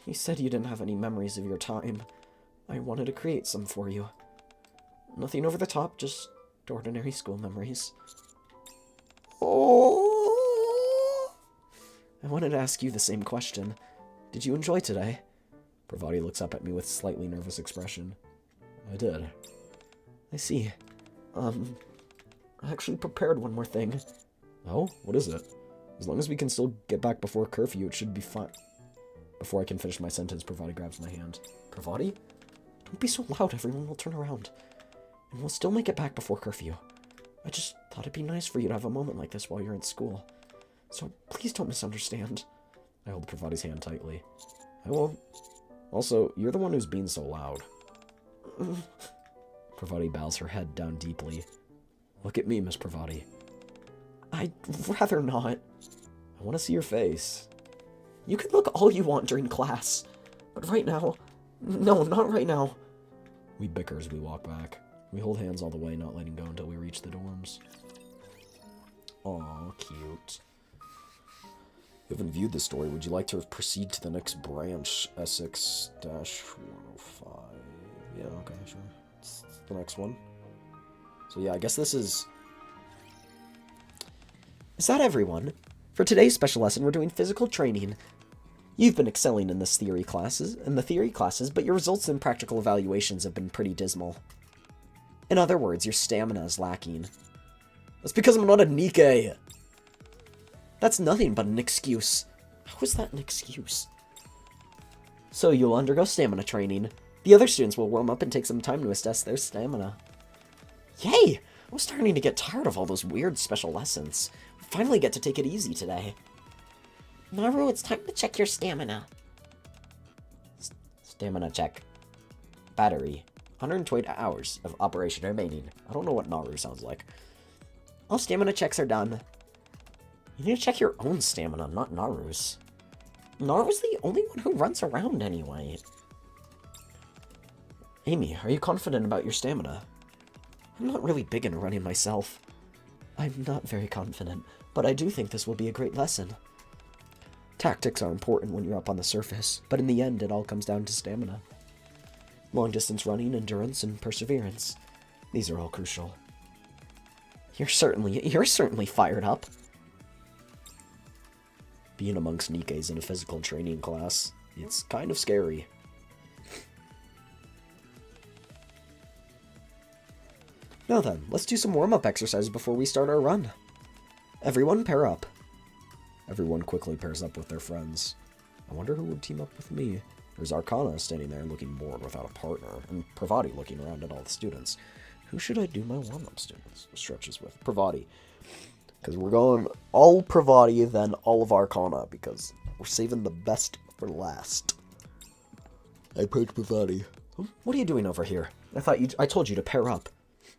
You said you didn't have any memories of your time. I wanted to create some for you. Nothing over the top, just ordinary school memories. Oh! I wanted to ask you the same question. Did you enjoy today? Pravati looks up at me with a slightly nervous expression. I did. I see. I actually prepared one more thing. Oh? What is it? As long as we can still get back before curfew, it should be fine. Before I can finish my sentence, Pravati grabs my hand. Pravati? Don't be so loud, everyone will turn around. And we'll still make it back before curfew. I just thought it'd be nice for you to have a moment like this while you're in school. So please don't misunderstand. I hold Pravati's hand tightly. I won't. Also, you're the one who's being so loud. Pravati bows her head down deeply. Look at me, Miss Pravati. I'd rather not. I want to see your face. You can look all you want during class. But right now... No, not right now. We bicker as we walk back. We hold hands all the way, not letting go until we reach the dorms. Aw, cute. You haven't viewed the story. Would you like to proceed to the next branch? Essex-105. Yeah, okay, sure. It's the next one. So yeah, I guess this is... Is that everyone? For today's special lesson, we're doing physical training. You've been excelling in the theory classes, but your results in practical evaluations have been pretty dismal. In other words, your stamina is lacking. That's because I'm not a Nikke. That's nothing but an excuse. How is that an excuse? So you'll undergo stamina training. The other students will warm up and take some time to assess their stamina. Yay! I'm starting to get tired of all those weird special lessons. We finally get to take it easy today. Naru, it's time to check your stamina. Stamina check. Battery. 120 hours of operation remaining. I don't know what Naru sounds like. All stamina checks are done. You need to check your own stamina, not Naru's. Naru's the only one who runs around anyway. Amy, are you confident about your stamina? I'm not really big into running myself. I'm not very confident, but I do think this will be a great lesson. Tactics are important when you're up on the surface, but in the end it all comes down to stamina. Long-distance running, endurance, and perseverance. These are all crucial. You're certainly fired up. Being amongst Nikkes in a physical training class, it's kind of scary. Now then, let's do some warm-up exercises before we start our run. Everyone pair up. Everyone quickly pairs up with their friends. I wonder who would team up with me. There's Arcana standing there looking bored without a partner, and Pravati looking around at all the students. Who should I do my warm-up stretches with? Pravati. Because we're going all Pravati, then all of Arcana, because we're saving the best for last. I approach Pravati. What are you doing over here? I told you to pair up.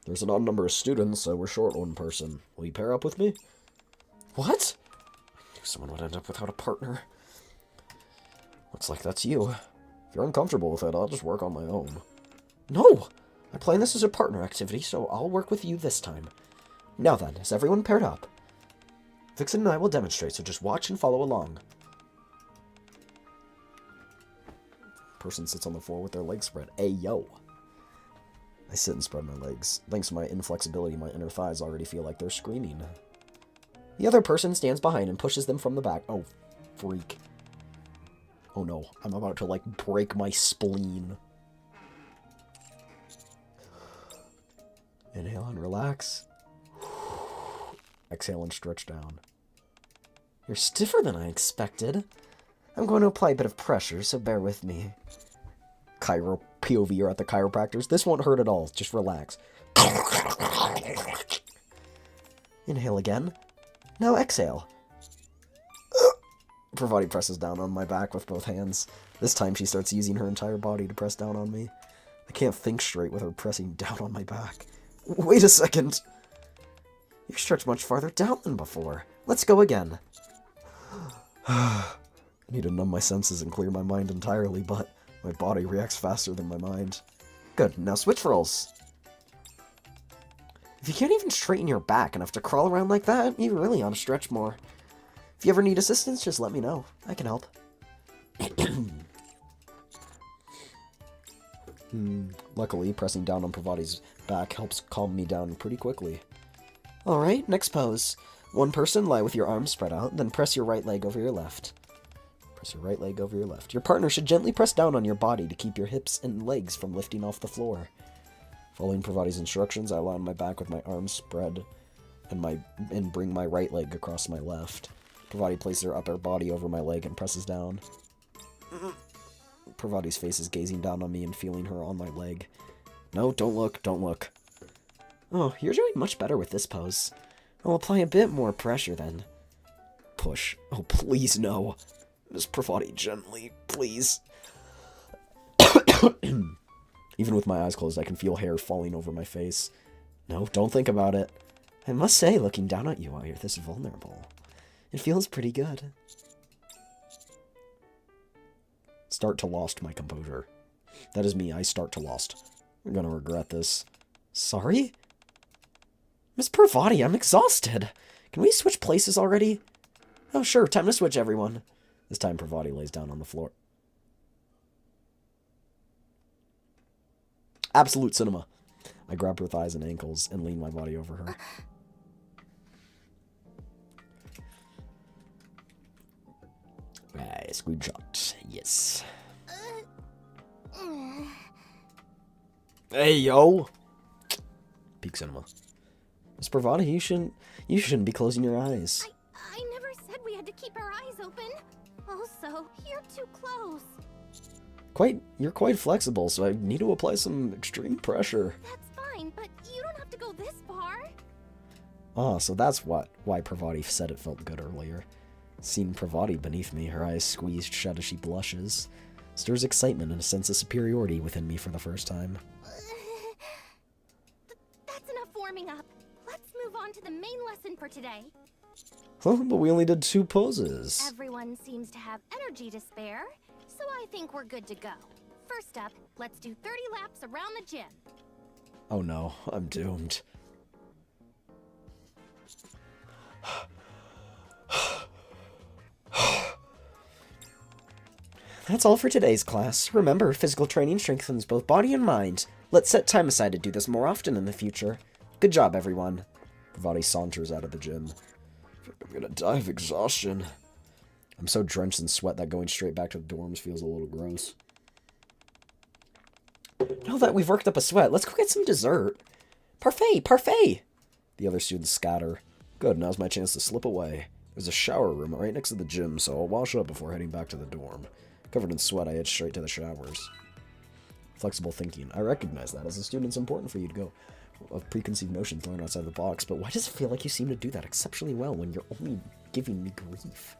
There's an odd number of students, so we're short one person. Will you pair up with me? What? I knew someone would end up without a partner. Looks like that's you. If you're uncomfortable with it, I'll just work on my own. No! I plan this as a partner activity, so I'll work with you this time. Now then, is everyone paired up? Vixen and I will demonstrate, so just watch and follow along. Person sits on the floor with their legs spread. Ayo! I sit and spread my legs. Thanks to my inflexibility, my inner thighs already feel like they're screaming. The other person stands behind and pushes them from the back. Oh, freak. Oh no, I'm about to, like, break my spleen. Inhale and relax. Exhale and stretch down. You're stiffer than I expected. I'm going to apply a bit of pressure, so bear with me. Chiro POV, you're at the chiropractors. This won't hurt at all. Just relax. Inhale again. Now exhale. Pravati presses down on my back with both hands. This time she starts using her entire body to press down on me. I can't think straight with her pressing down on my back. Wait a second. You stretch much farther down than before. Let's go again. I need to numb my senses and clear my mind entirely, but my body reacts faster than my mind. Good, now switch roles. If you can't even straighten your back enough to crawl around like that, you really ought to stretch more. If you ever need assistance, just let me know. I can help. Luckily, pressing down on Pravati's back helps calm me down pretty quickly. Alright, next pose. One person, lie with your arms spread out, then press your right leg over your left. Press your right leg over your left. Your partner should gently press down on your body to keep your hips and legs from lifting off the floor. Following Pravati's instructions, I lie on my back with my arms spread and bring my right leg across my left. Pravati places her upper body over my leg and presses down. Parvati's face is gazing down on me and feeling her on my leg. No, don't look, don't look. Oh, you're doing much better with this pose. I'll apply a bit more pressure then. Push. Oh, please no. Miss Parvati, gently, please. Even with my eyes closed, I can feel hair falling over my face. No, don't think about it. I must say, looking down at you while you're this vulnerable, it feels pretty good. Start to lost my composure. That is me, I start to lost. I'm gonna regret this. Sorry? Miss Parvati, I'm exhausted. Can we switch places already? Oh, sure, time to switch, everyone. This time Parvati lays down on the floor. Absolute cinema. I grab her thighs and ankles and lean my body over her. Screenshot. Yes. Hey, yo! Peak cinema. Miss Parvati, you shouldn't be closing your eyes. I never said we had to keep our eyes open. Also, you're too close. You're quite flexible, so I need to apply some extreme pressure. That's fine, but you don't have to go this far. Ah, so that's why Parvati said it felt good earlier. Seeing Parvati beneath me, her eyes squeezed shut as she blushes, stirs excitement and a sense of superiority within me for the first time. That's enough warming up. Let's move on to the main lesson for today. Huh, but we only did 2 poses. Everyone seems to have energy to spare, so I think we're good to go. First up, let's do 30 laps around the gym. Oh no, I'm doomed. That's all for today's class. Remember, physical training strengthens both body and mind. Let's set time aside to do this more often in the future. Good job, everyone. Parvati saunters out of the gym. I'm gonna die of exhaustion. I'm so drenched in sweat that going straight back to the dorms feels a little gross. Now that we've worked up a sweat, let's go get some dessert. Parfait! Parfait! The other students scatter. Good, now's my chance to slip away. There's a shower room right next to the gym, so I'll wash up before heading back to the dorm. Covered in sweat, I head straight to the showers. Flexible thinking. I recognize that. As a student, it's important for you to go of preconceived notions learn outside the box, but why does it feel like you seem to do that exceptionally well when you're only giving me grief?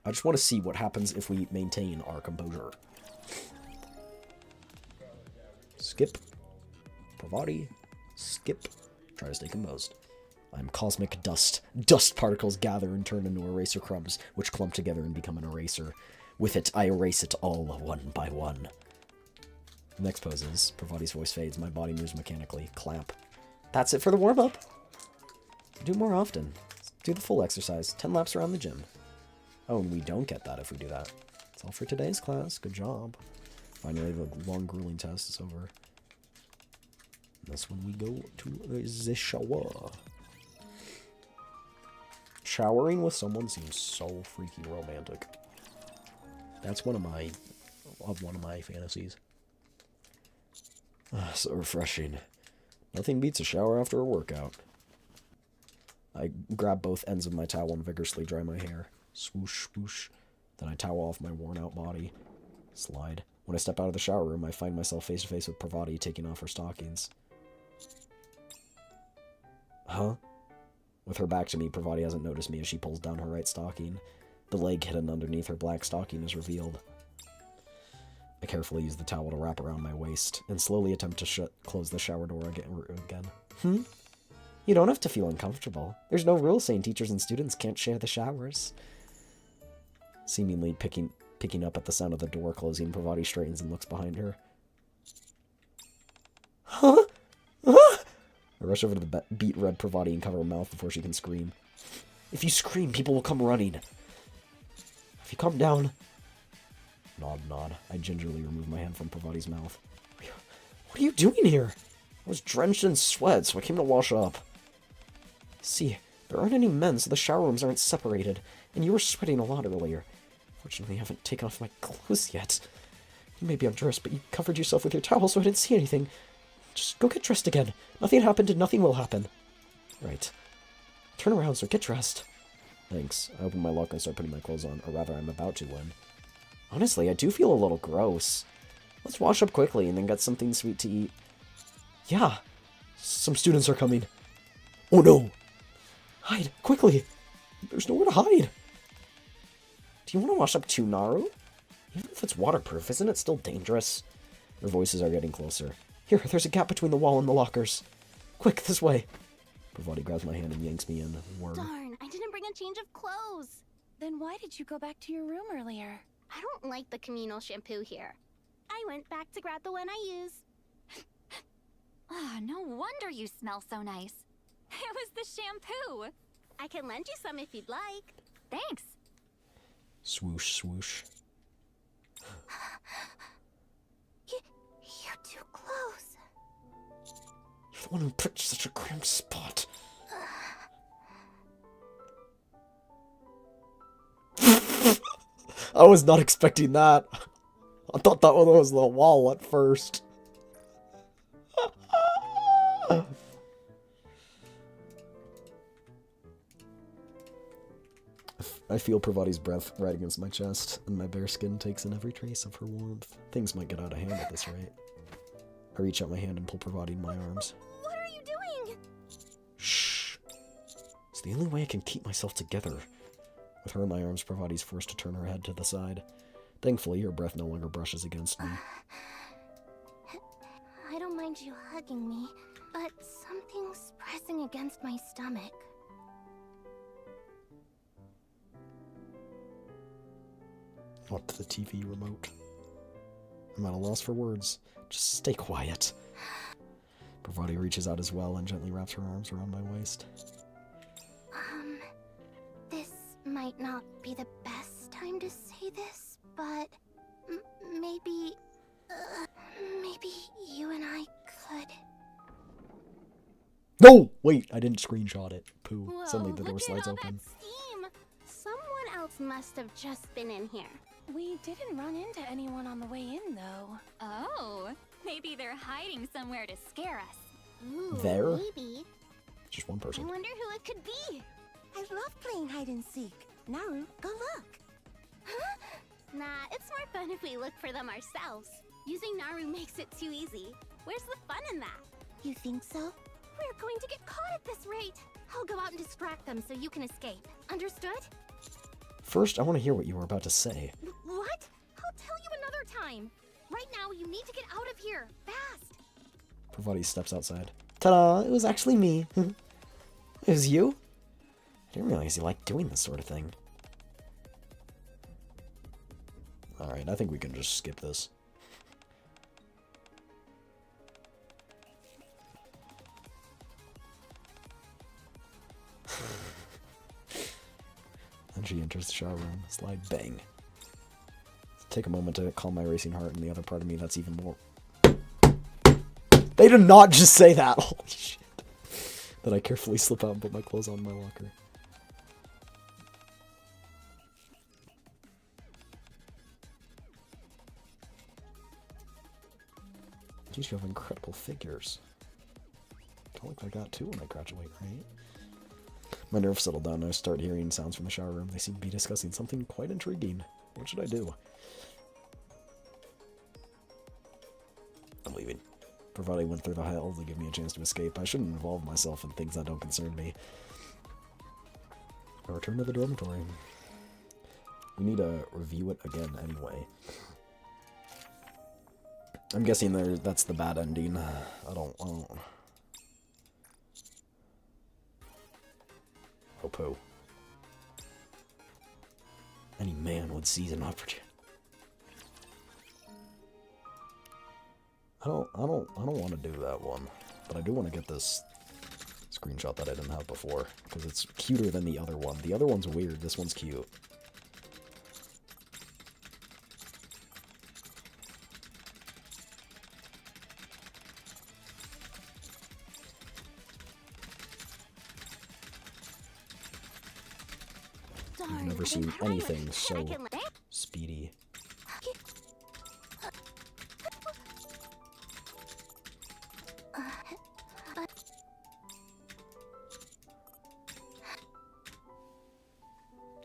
I just want to see what happens if we maintain our composure. Skip. Parvati. Skip. Try to stay composed. I'm cosmic dust. Dust particles gather and turn into eraser crumbs, which clump together and become an eraser. With it, I erase it all one by one. Next pose is, Parvati's voice fades, my body moves mechanically. Clap. That's it for the warm-up. Do more often. Do the full exercise. 10 laps around the gym. Oh, and we don't get that if we do that. That's all for today's class. Good job. Finally, the long, grueling test is over. That's when we go to the shower. Showering with someone seems so freaking romantic. That's one of my fantasies. So refreshing. Nothing beats a shower after a workout. I grab both ends of my towel and vigorously dry my hair. Swoosh, swoosh. Then I towel off my worn-out body. Slide. When I step out of the shower room, I find myself face-to-face with Parvati taking off her stockings. Huh? With her back to me, Parvati hasn't noticed me as she pulls down her right stocking. The leg hidden underneath her black stocking is revealed. I carefully use the towel to wrap around my waist, and slowly attempt to close the shower door again. You don't have to feel uncomfortable. There's no rule saying teachers and students can't share the showers. Seemingly picking up at the sound of the door closing, Parvati straightens and looks behind her. Huh? Huh? I rush over to the beet red Parvati and cover her mouth before she can scream. If you scream, people will come running. If you calm down... Nod, nod. I gingerly remove my hand from Parvati's mouth. What are you doing here? I was drenched in sweat, so I came to wash up. See, there aren't any men, so the shower rooms aren't separated, and you were sweating a lot earlier. Fortunately, I haven't taken off my clothes yet. You may be undressed, but you covered yourself with your towel, so I didn't see anything. Just go get dressed again. Nothing happened and nothing will happen. Right. Turn around, sir. Get dressed. Thanks. I open my locker and start putting my clothes on, or rather I'm about to when. Honestly, I do feel a little gross. Let's wash up quickly and then get something sweet to eat. Yeah, some students are coming. Oh no! Hide, quickly! There's nowhere to hide! Do you want to wash up too, Naru? Even if it's waterproof, isn't it still dangerous? Their voices are getting closer. Here, there's a gap between the wall and the lockers. Quick, this way. Pravati grabs my hand and yanks me in. Word. Darn, I didn't bring a change of clothes. Then why did you go back to your room earlier? I don't like the communal shampoo here. I went back to grab the one I use. Ah, no wonder you smell so nice. It was the shampoo. I can lend you some if you'd like. Thanks. Swoosh, swoosh. You're too close. You're the one who picked such a cramped spot. I was not expecting that. I thought that one was the wall at first. I feel Pravati's breath right against my chest, and my bare skin takes in every trace of her warmth. Things might get out of hand at this rate. I reach out my hand and pull Pravati in my arms. What are you doing? Shh. It's the only way I can keep myself together. With her in my arms, Pravati's forced to turn her head to the side. Thankfully, her breath no longer brushes against me. I don't mind you hugging me, but something's pressing against my stomach. What, the TV remote? I'm at a loss for words. Just stay quiet. Pravati reaches out as well and gently wraps her arms around my waist. This might not be the best time to say this, but maybe you and I could. No! Wait, I didn't screenshot it. Pooh. Whoa, Suddenly the door look at slides all open. that steam. Someone else must have just been in here. We didn't run into anyone on the way in, though. Oh, maybe they're hiding somewhere to scare us. Ooh, There? Maybe. Just one I person. wonder who it could be. I love playing hide and seek. Naru, go look. Huh? Nah, it's more fun if we look for them ourselves. Using Naru makes it too easy. Where's the fun in that? You think so? We're going to get caught at this rate. I'll go out and distract them so you can escape. Understood? First, I want to hear what you were about to say. What? I'll tell you another time. Right now, you need to get out of here. Fast. Pravati steps outside. Ta-da! It was actually me. It was you? I didn't realize you liked doing this sort of thing. Alright, I think we can just skip this. And she enters the shower room. Slide bang. Take a moment to calm my racing heart, and the other part of me that's even more. They did not just say that! Holy shit. Then I carefully slip out and put my clothes on in my locker. Geez, you have incredible figures. Don't look like that too when I graduate, right? My nerves settle down and I start hearing sounds from the shower room. They seem to be discussing something quite intriguing. What should I do? I'm leaving. Pravati went through the hell to give me a chance to escape. I shouldn't involve myself in things that don't concern me. I return to the dormitory. We need to review it again anyway. I'm guessing that's the bad ending. I don't. Oh, poo. Any man would seize an opportunity. I don't want to do that one, but I do want to get this screenshot that I didn't have before, because it's cuter than the other one. The other one's weird, this one's cute. I've never seen anything so speedy.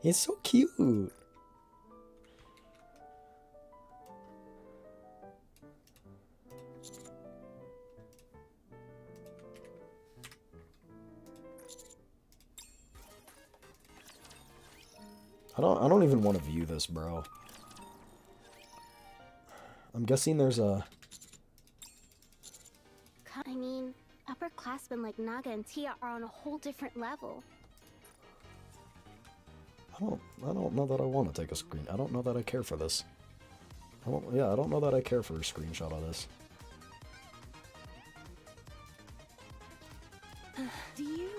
He's so cute. I don't even want to view this, bro. I'm guessing there's a... I mean, upperclassmen like Naga and Tia are on a whole different level. I don't know that I want to take a screen. I don't know that I care for this. I don't know that I care for a screenshot of this. Do you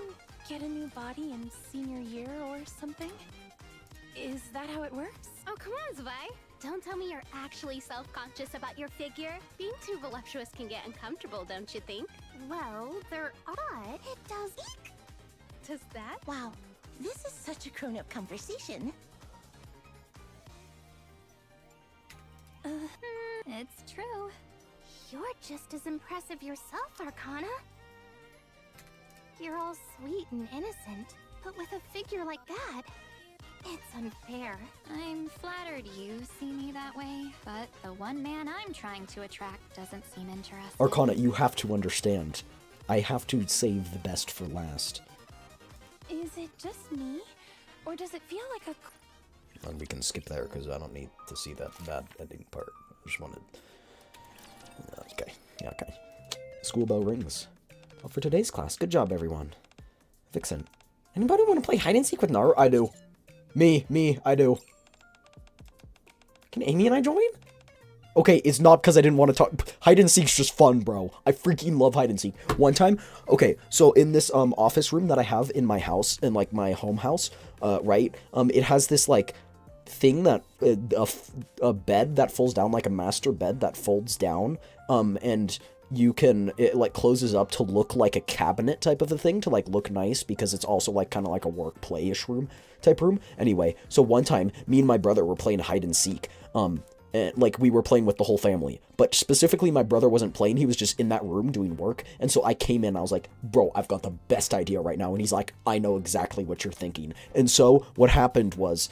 get a new body in senior year or something? Is that how it works? Oh, come on, Zwei. Don't tell me you're actually self-conscious about your figure. Being too voluptuous can get uncomfortable, don't you think? Well, there are. It does. Eek. Does that? Wow, this is such a grown-up conversation. It's true. You're just as impressive yourself, Arcana. You're all sweet and innocent, but with a figure like that, it's unfair. I'm flattered you see me that way, but the one man I'm trying to attract doesn't seem interested. Arcana, you have to understand. I have to save the best for last. Is it just me? Or does it feel like a... And we can skip there, because I don't need to see that bad ending part. I just wanted... Okay, yeah, okay. School bell rings. Well, for today's class, good job, everyone. Vixen, anybody want to play hide and seek with Naru? I do. Me, I do. Can Amy and I join? Okay, it's not because I didn't want to talk. Hide and seek's just fun, bro. I freaking love hide and seek. One time, okay, so in this office room that I have in my house, in like my home house, right? It has this like thing that a bed that folds down, like a master bed that folds down, and you can, it like closes up to look like a cabinet type of a thing, to like look nice, because it's also like kind of like a work play-ish room type room. Anyway, so one time me and my brother were playing hide and seek, and, like we were playing with the whole family, but specifically my brother wasn't playing. He was just in that room doing work. And so I came in, I was like, bro, I've got the best idea right now. And he's like, I know exactly what you're thinking. And so what happened was,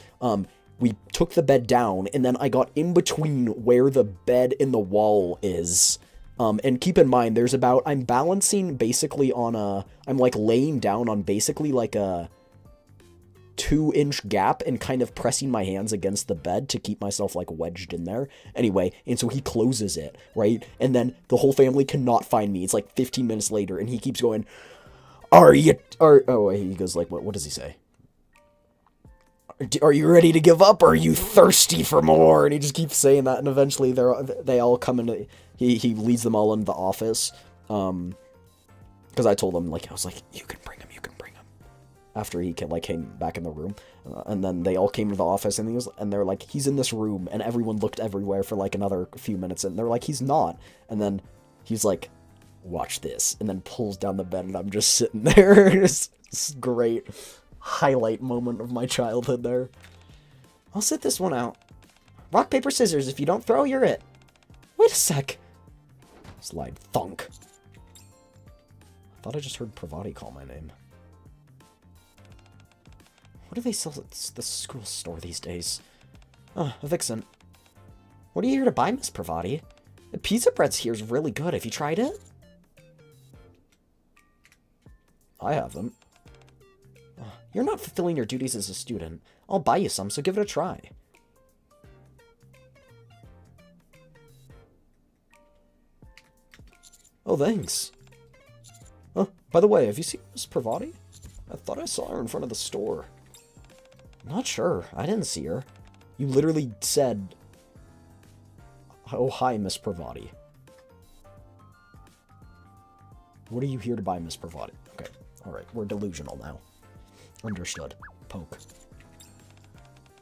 we took the bed down, and then I got in between where the bed and the wall is. And keep in mind, there's about, I'm balancing basically on I'm like laying down on basically like a 2-inch gap and kind of pressing my hands against the bed to keep myself like wedged in there. Anyway, and so he closes it, right? And then the whole family cannot find me. It's like 15 minutes later, and he keeps going, he goes like, what does he say? Are you ready to give up, or are you thirsty for more? And he just keeps saying that, and eventually they all come into, he leads them all into the office, because I told him, like, I was like, you can bring him, after he came back in the room, and then they all came to the office, and they're like, he's in this room, and everyone looked everywhere for like another few minutes, and they're like, he's not, and then he's like, watch this, and then pulls down the bed, and I'm just sitting there. It's great highlight moment of my childhood there. I'll sit this one out. Rock, paper, scissors. If you don't throw, you're it. Wait a sec. Slide thunk. I thought I just heard Pravati call my name. What do they sell at the school store these days? Oh, Vixen. What are you here to buy, Miss Pravati? The pizza bread's here is really good. Have you tried it? I haven't. You're not fulfilling your duties as a student. I'll buy you some, so give it a try. Oh, thanks. Oh, by the way, have you seen Miss Pravati? I thought I saw her in front of the store. Not sure. I didn't see her. You literally said, oh, hi, Miss Pravati. What are you here to buy, Miss Pravati? Okay, alright, we're delusional now. Understood. Poke.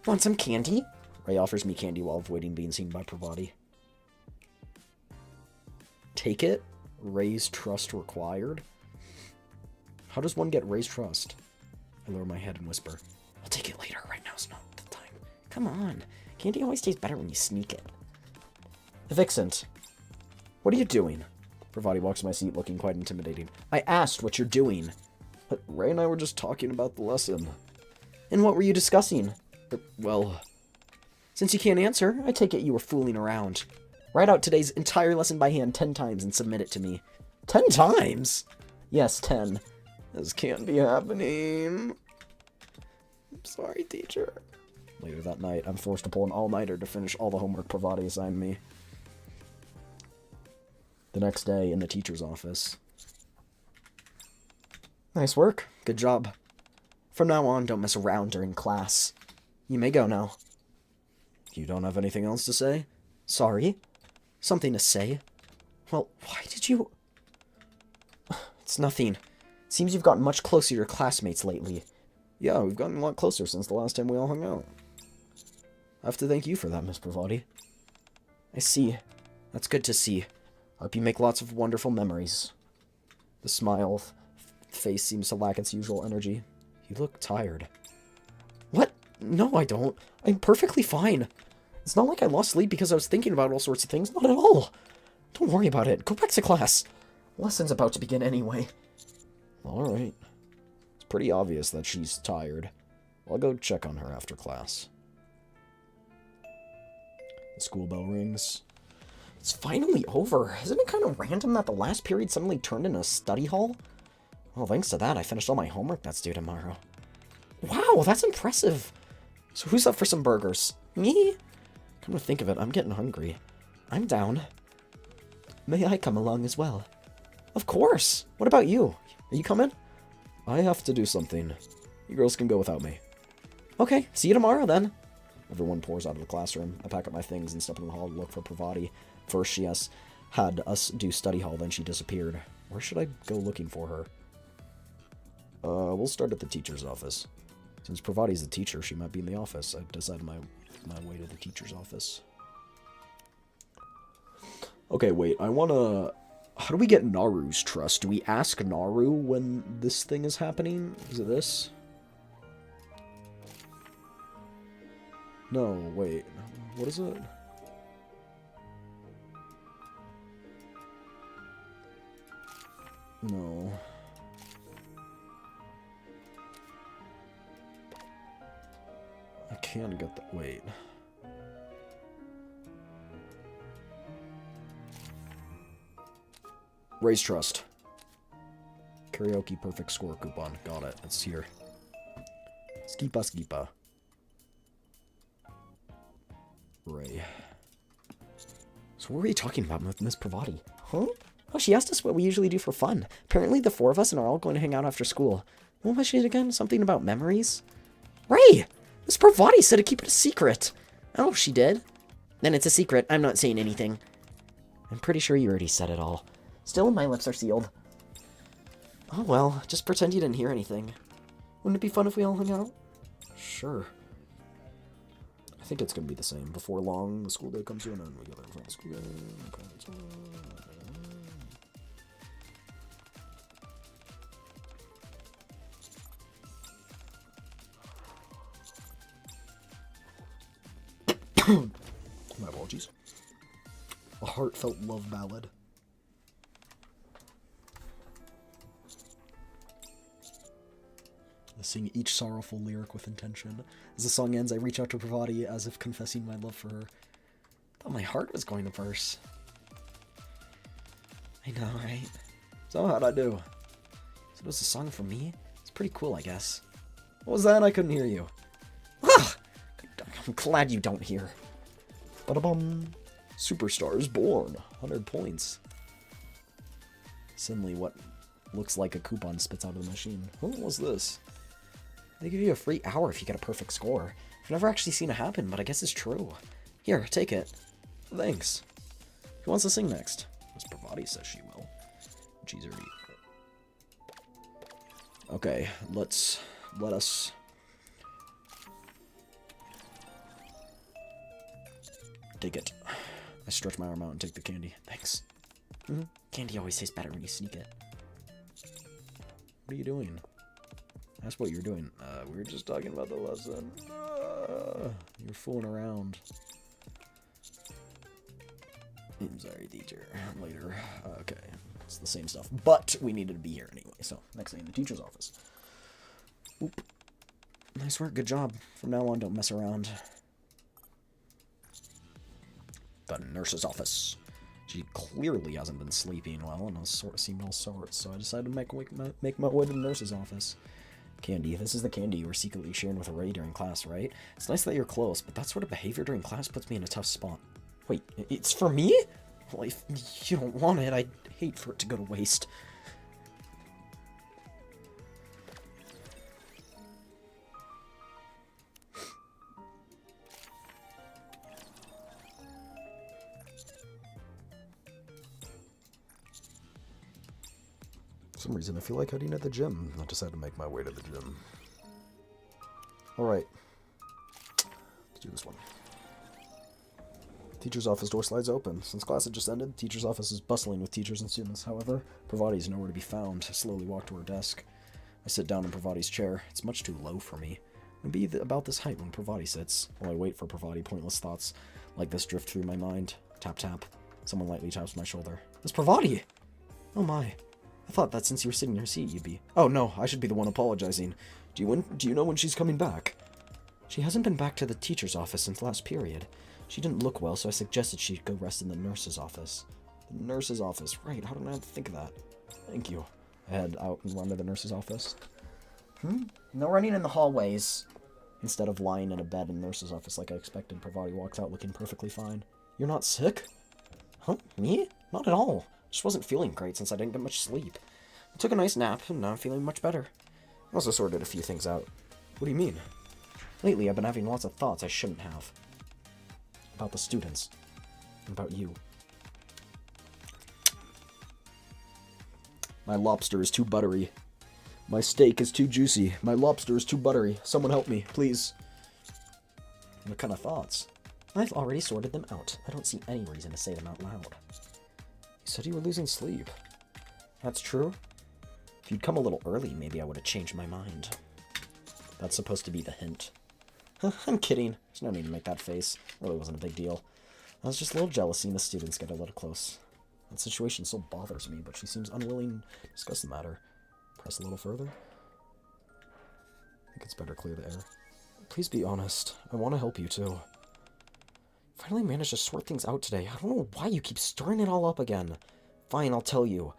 Want some candy? Ray offers me candy while avoiding being seen by Pravati. Take it? Ray's trust required? How does one get Ray's trust? I lower my head and whisper, I'll take it later. Right now's not the time. Come on. Candy always tastes better when you sneak it. Vixen, what are you doing? Pravati walks to my seat looking quite intimidating. I asked what you're doing. But Ray and I were just talking about the lesson. And what were you discussing? Well, since you can't answer, I take it you were fooling around. Write out today's entire lesson by hand 10 times and submit it to me. 10 times? Yes, 10. This can't be happening. I'm sorry, teacher. Later that night, I'm forced to pull an all-nighter to finish all the homework Pravati assigned me. The next day, in the teacher's office. Nice work. Good job. From now on, don't mess around during class. You may go now. You don't have anything else to say? Sorry. Something to say? Well, why did you... It's nothing. Seems you've gotten much closer to your classmates lately. Yeah, we've gotten a lot closer since the last time we all hung out. I have to thank you for that, Miss Pravati. I see. That's good to see. I hope you make lots of wonderful memories. The smile face seems to lack its usual energy. You look tired. What? No, I don't. I'm perfectly fine. It's not like I lost sleep because I was thinking about all sorts of things. Not at all. Don't worry about it. Go back to class. Lesson's about to begin anyway. Alright. It's pretty obvious that she's tired. I'll go check on her after class. The school bell rings. It's finally over. Isn't it kind of random that the last period suddenly turned into a study hall? Well, thanks to that, I finished all my homework that's due tomorrow. Wow, that's impressive. So who's up for some burgers? Me? Come to think of it, I'm getting hungry. I'm down. May I come along as well? Of course. What about you? Are you coming? I have to do something. You girls can go without me. Okay, see you tomorrow then. Everyone pours out of the classroom. I pack up my things and step in the hall to look for Pravati. First she had us do study hall, then she disappeared. Where should I go looking for her? We'll start at the teacher's office. Since Pravati's the teacher, she might be in the office. I decided my way to the teacher's office. Okay, wait, I wanna... How do we get Naru's trust? Do we ask Naru when this thing is happening? Is it this? No, wait. What is it? No. I can't get that. Wait. Raise trust. Karaoke perfect score coupon. Got it. It's here. Skipa skipa. Ray. So what were you talking about with Miss Pravati? Huh? Oh, she asked us what we usually do for fun. Apparently the four of us are all going to hang out after school. What was she again? Something about memories? Ray! Miss Pravati said to keep it a secret. Oh, she did? Then it's a secret. I'm not saying anything. I'm pretty sure you already said it all. Still, my lips are sealed. Oh well, just pretend you didn't hear anything. Wouldn't it be fun if we all hung out? Sure. I think it's gonna be the same. Before long, the school day comes to an end. We gather in front of the school day. My apologies. A heartfelt love ballad. I sing each sorrowful lyric with intention. As the song ends, I reach out to Pravati as if confessing my love for her. I thought my heart was going to burst. I know, right? So how'd I do? So it was a song for me? It's pretty cool, I guess. What was that? I couldn't hear you. Ah! I'm glad you don't hear. Ba-da-bum. Superstar is born. 100 points. Suddenly, what looks like a coupon spits out of the machine. What was this? They give you a free hour if you get a perfect score. I've never actually seen it happen, but I guess it's true. Here, take it. Thanks. Who wants to sing next? Miss Pravati says she will. She's already... Okay, let us... Take it. I stretch my arm out and take the candy. Thanks. Candy always tastes better when you sneak it. What are you doing? That's what you're doing. We were just talking about the lesson. You're fooling around. I'm sorry, teacher. Later. Okay. It's the same stuff. But we needed to be here anyway. So, next thing in the teacher's office. Oop. Nice work, good job. From now on, don't mess around. The nurse's office. She clearly hasn't been sleeping well and has sort of seemed all sorts, so I decided to make my way to the nurse's office. Candy, this is the candy you were secretly sharing with Ray during class, right? It's nice that you're close, but that sort of behavior during class puts me in a tough spot. Wait, it's for me? Well, if you don't want it, I'd hate for it to go to waste. For some reason, I feel like heading to the gym. I decided to make my way to the gym. Alright. Let's do this one. Teacher's office door slides open. Since class had just ended, the teacher's office is bustling with teachers and students. However, Pravati is nowhere to be found. I slowly walk to her desk. I sit down in Pravati's chair. It's much too low for me. Maybe about this height when Pravati sits. While I wait for Pravati, pointless thoughts like this drift through my mind. Tap, tap. Someone lightly taps my shoulder. It's Pravati! Oh my. I thought that since you were sitting in your seat, you'd be... Oh no, I should be the one apologizing. Do you know when she's coming back? She hasn't been back to the teacher's office since last period. She didn't look well, so I suggested she go rest in the nurse's office. The nurse's office, right, how did I have to think of that? Thank you. I head out and run to the nurse's office. No running in the hallways. Instead of lying in a bed in the nurse's office like I expected, Pravati walks out looking perfectly fine. You're not sick? Huh? Me? Not at all. Just wasn't feeling great since I didn't get much sleep. I took a nice nap, and now I'm feeling much better. I also sorted a few things out. What do you mean? Lately, I've been having lots of thoughts I shouldn't have. About the students. And about you. My lobster is too buttery. My steak is too juicy. My lobster is too buttery. Someone help me, please. What kind of thoughts? I've already sorted them out. I don't see any reason to say them out loud. You said you were losing sleep. That's true. If you'd come a little early, maybe I would have changed my mind. That's supposed to be the hint. I'm kidding. There's no need to make that face. It really wasn't a big deal. I was just a little jealous seeing the students get a little close. That situation still bothers me, but she seems unwilling to discuss the matter. Press a little further. I think it's better clear the air. Please be honest. I want to help you too. Finally managed to sort things out today. I don't know why you keep stirring it all up again. Fine, I'll tell you.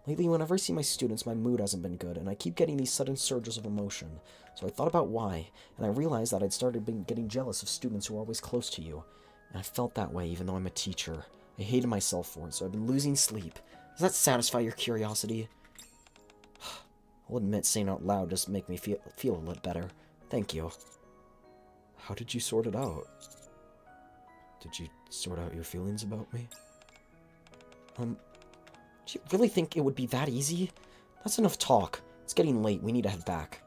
Lately, whenever I see my students, my mood hasn't been good, and I keep getting these sudden surges of emotion. So I thought about why, and I realized that I'd started getting jealous of students who were always close to you. And I felt that way even though I'm a teacher. I hated myself for it, so I've been losing sleep. Does that satisfy your curiosity? I'll admit saying out loud does make me feel a little better. Thank you. How did you sort it out? Did you sort out your feelings about me? Do you really think it would be that easy? That's enough talk. It's getting late. We need to head back.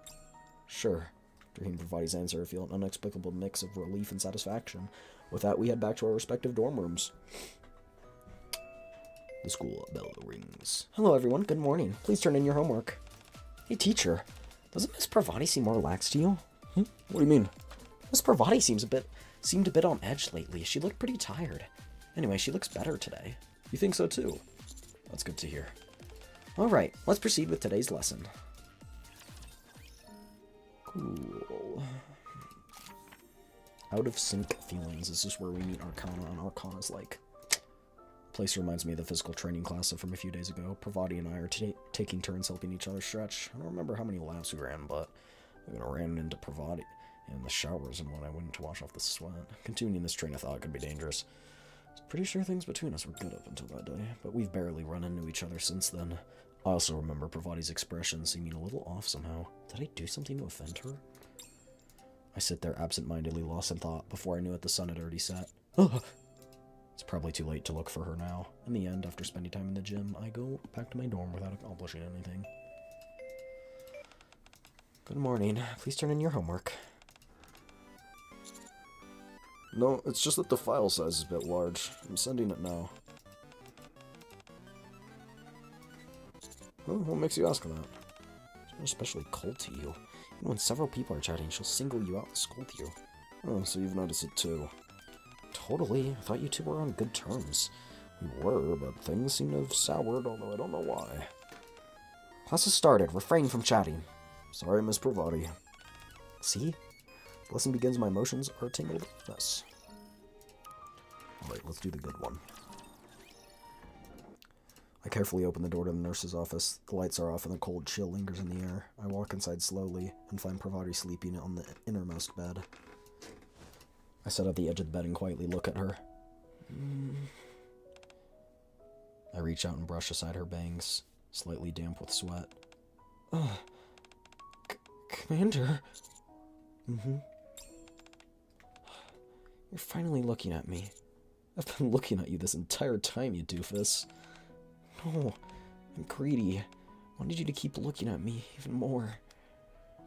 Sure. After hearing Pravati's answer, I feel an inexplicable mix of relief and satisfaction. With that, we head back to our respective dorm rooms. The school bell rings. Hello, everyone. Good morning. Please turn in your homework. Hey, teacher. Doesn't Miss Pravati seem more relaxed to you? What do you mean? Miss Pravati seemed a bit on edge lately. She looked pretty tired. Anyway, she looks better today. You think so, too? That's good to hear. Alright, let's proceed with today's lesson. Cool. Out of sync feelings. This is where we meet Arcana, and Arcana's like... Place reminds me of the physical training class from a few days ago. Pravati and I are taking turns helping each other stretch. I don't remember how many laps we ran, but we ran into Pravati in the showers and when I went to wash off the sweat. Continuing this train of thought could be dangerous. I was pretty sure things between us were good up until that day, but we've barely run into each other since then. I also remember Pravati's expression seeming a little off somehow. Did I do something to offend her? I sit there absent-mindedly lost in thought. Before I knew it, the sun had already set. It's probably too late to look for her now. In the end, after spending time in the gym, I go back to my dorm without accomplishing anything. Good morning. Please turn in your homework. No, it's just that the file size is a bit large. I'm sending it now. Oh, what makes you ask that? She's not especially cold to you. Even when several people are chatting, she'll single you out and scold you. Oh, so you've noticed it too. Totally. I thought you two were on good terms. We were, but things seem to have soured, although I don't know why. Class has started. Refrain from chatting. Sorry, Miss Pravati. See? Lesson begins, my emotions are tingled. Yes. Alright, let's do the good one. I carefully open the door to the nurse's office. The lights are off and the cold chill lingers in the air. I walk inside slowly and find Parvati sleeping on the innermost bed. I sit at the edge of the bed and quietly look at her. I reach out and brush aside her bangs, slightly damp with sweat. Commander? You're finally looking at me. I've been looking at you this entire time, you doofus. No, I'm greedy. I wanted you to keep looking at me even more.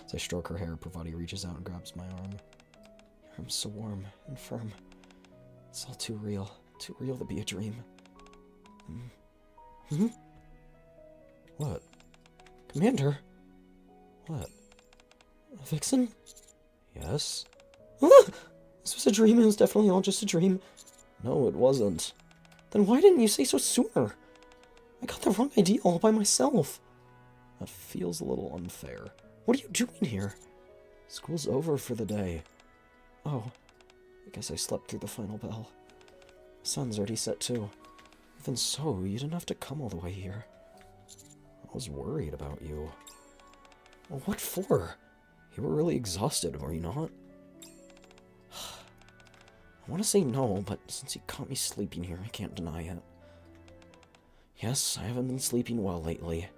As I stroke her hair, Parvati reaches out and grabs my arm. Your arm's so warm and firm. It's all too real to be a dream. What? Commander? What? Vixen? Yes? This was a dream, it was definitely all just a dream. No, it wasn't. Then why didn't you say so sooner? I got the wrong idea all by myself. That feels a little unfair. What are you doing here? School's over for the day. Oh, I guess I slept through the final bell. The sun's already set too. Even so, you didn't have to come all the way here. I was worried about you. Well, what for? You were really exhausted, were you not? I want to say no, but since you caught me sleeping here, I can't deny it. Yes, I haven't been sleeping well lately.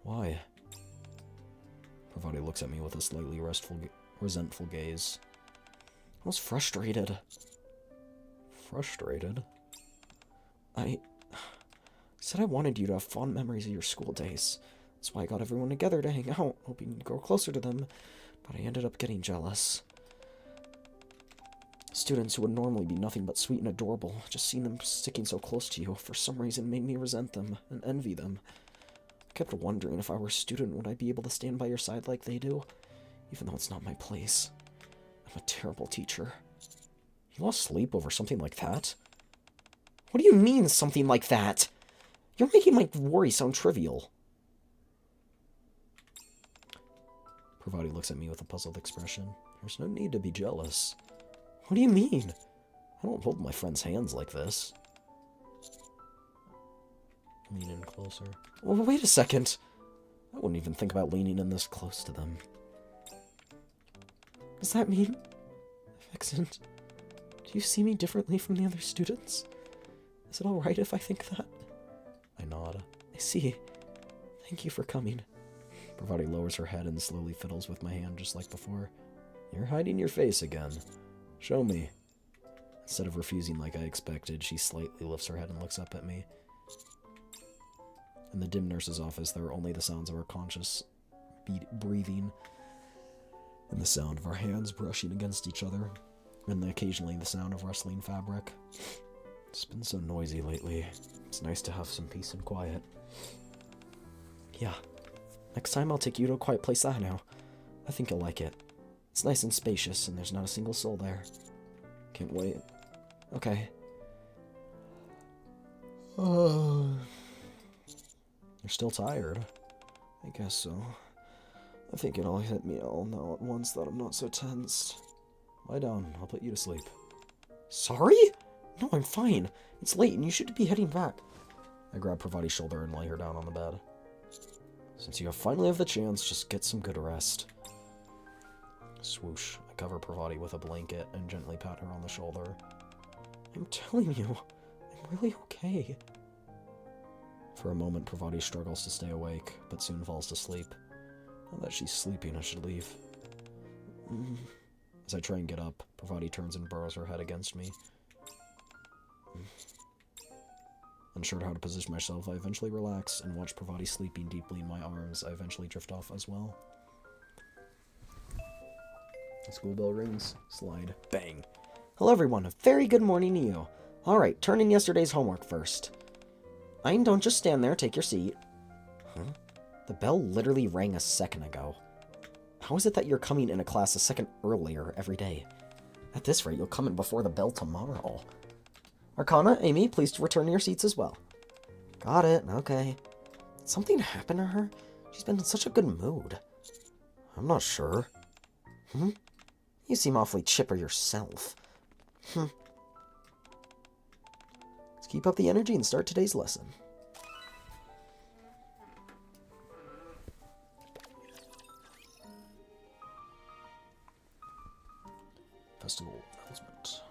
Why? Parvati looks at me with a slightly resentful gaze. I was frustrated. Frustrated? I said I wanted you to have fond memories of your school days. That's why I got everyone together to hang out, hoping you'd grow closer to them, but I ended up getting jealous. Students who would normally be nothing but sweet and adorable, just seeing them sticking so close to you, for some reason made me resent them and envy them. I kept wondering if I were a student, would I be able to stand by your side like they do? Even though it's not my place. I'm a terrible teacher. You lost sleep over something like that? What do you mean, something like that? You're making my worry sound trivial. Parvati looks at me with a puzzled expression. There's no need to be jealous. What do you mean? I don't hold my friends' hands like this. Lean in closer. Well, wait a second. I wouldn't even think about leaning in this close to them. Does that mean... Vixen, do you see me differently from the other students? Is it alright if I think that? I nod. I see. Thank you for coming. Parvati lowers her head and slowly fiddles with my hand just like before. You're hiding your face again. Show me. Instead of refusing like I expected, she slightly lifts her head and looks up at me. In the dim nurse's office, there are only the sounds of our conscious breathing and the sound of our hands brushing against each other, and occasionally the sound of rustling fabric. It's been so noisy lately. It's nice to have some peace and quiet. Yeah. Next time I'll take you to a quiet place I know. I think you'll like it. It's nice and spacious, and there's not a single soul there. Can't wait. Okay. You're still tired? I guess so. I think it all hit me all now at once that I'm not so tensed. Lie down, I'll put you to sleep. Sorry? No, I'm fine. It's late and you should be heading back. I grab Parvati's shoulder and lay her down on the bed. Since you finally have the chance, just get some good rest. Swoosh. I cover Parvati with a blanket and gently pat her on the shoulder. I'm telling you, I'm really okay. For a moment, Parvati struggles to stay awake, but soon falls to sleep. Now that she's sleeping, I should leave. As I try and get up, Parvati turns and burrows her head against me. Unsure how to position myself, I eventually relax and watch Parvati sleeping deeply in my arms. I eventually drift off as well. The school bell rings. Slide. Bang. Hello everyone, a very good morning to you. Alright, turn in yesterday's homework first. Ein, don't just stand there, take your seat. Huh? The bell literally rang a second ago. How is it that you're coming in a class a second earlier every day? At this rate, you'll come in before the bell tomorrow. Arcana, Amy, please return to your seats as well. Got it, okay. Did something happen to her? She's been in such a good mood. I'm not sure. You seem awfully chipper yourself. Let's keep up the energy and start today's lesson. Festival announcement.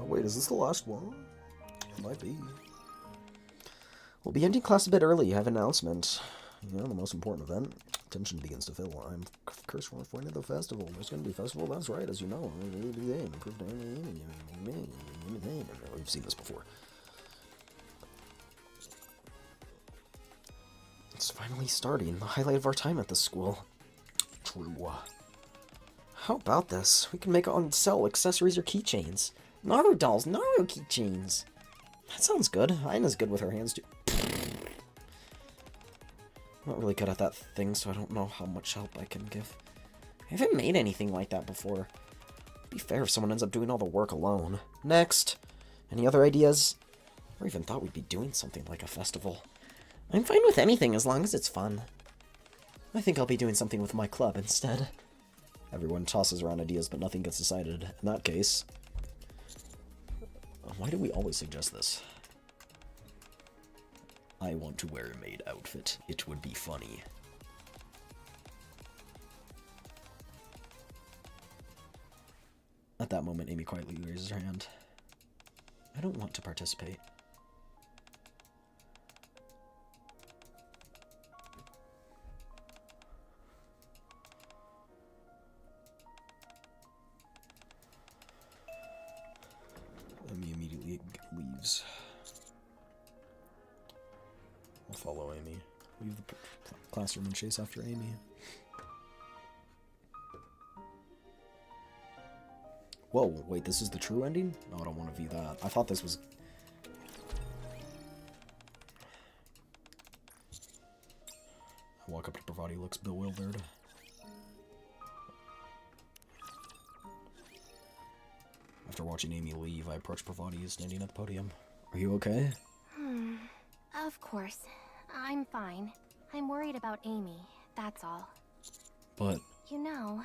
Oh wait, is this the last one? It might be. We'll be ending class a bit early. You have an announcement. You know, the most important event. Tension begins to fill. I'm cursed from avoiding the festival. There's going to be a festival, that's right, as you know. We've seen this before. It's finally starting. The highlight of our time at this school. True. How about this? We can make on sell accessories or keychains. Naru dolls, Naru keychains. That sounds good. Ina's good with her hands too. I'm not really good at that thing, so I don't know how much help I can give. I haven't made anything like that before. It'd be fair if someone ends up doing all the work alone. Next. Any other ideas? Never even thought we'd be doing something like a festival. I'm fine with anything as long as it's fun. I think I'll be doing something with my club instead. Everyone tosses around ideas, but nothing gets decided. In that case... Why do we always suggest this? I want to wear a maid outfit. It would be funny. At that moment, Amy quietly raises her hand. I don't want to participate. Amy immediately leaves. I'll follow Amy. Leave the classroom and chase after Amy. Whoa, wait, this is the true ending? No, I don't want to view that. I thought this was... I walk up to Bravati, he looks bewildered. After watching Amy leave, I approach Bravati, who's standing at the podium. Are you okay? Of course. I'm fine. I'm worried about Amy, that's all. But... You know,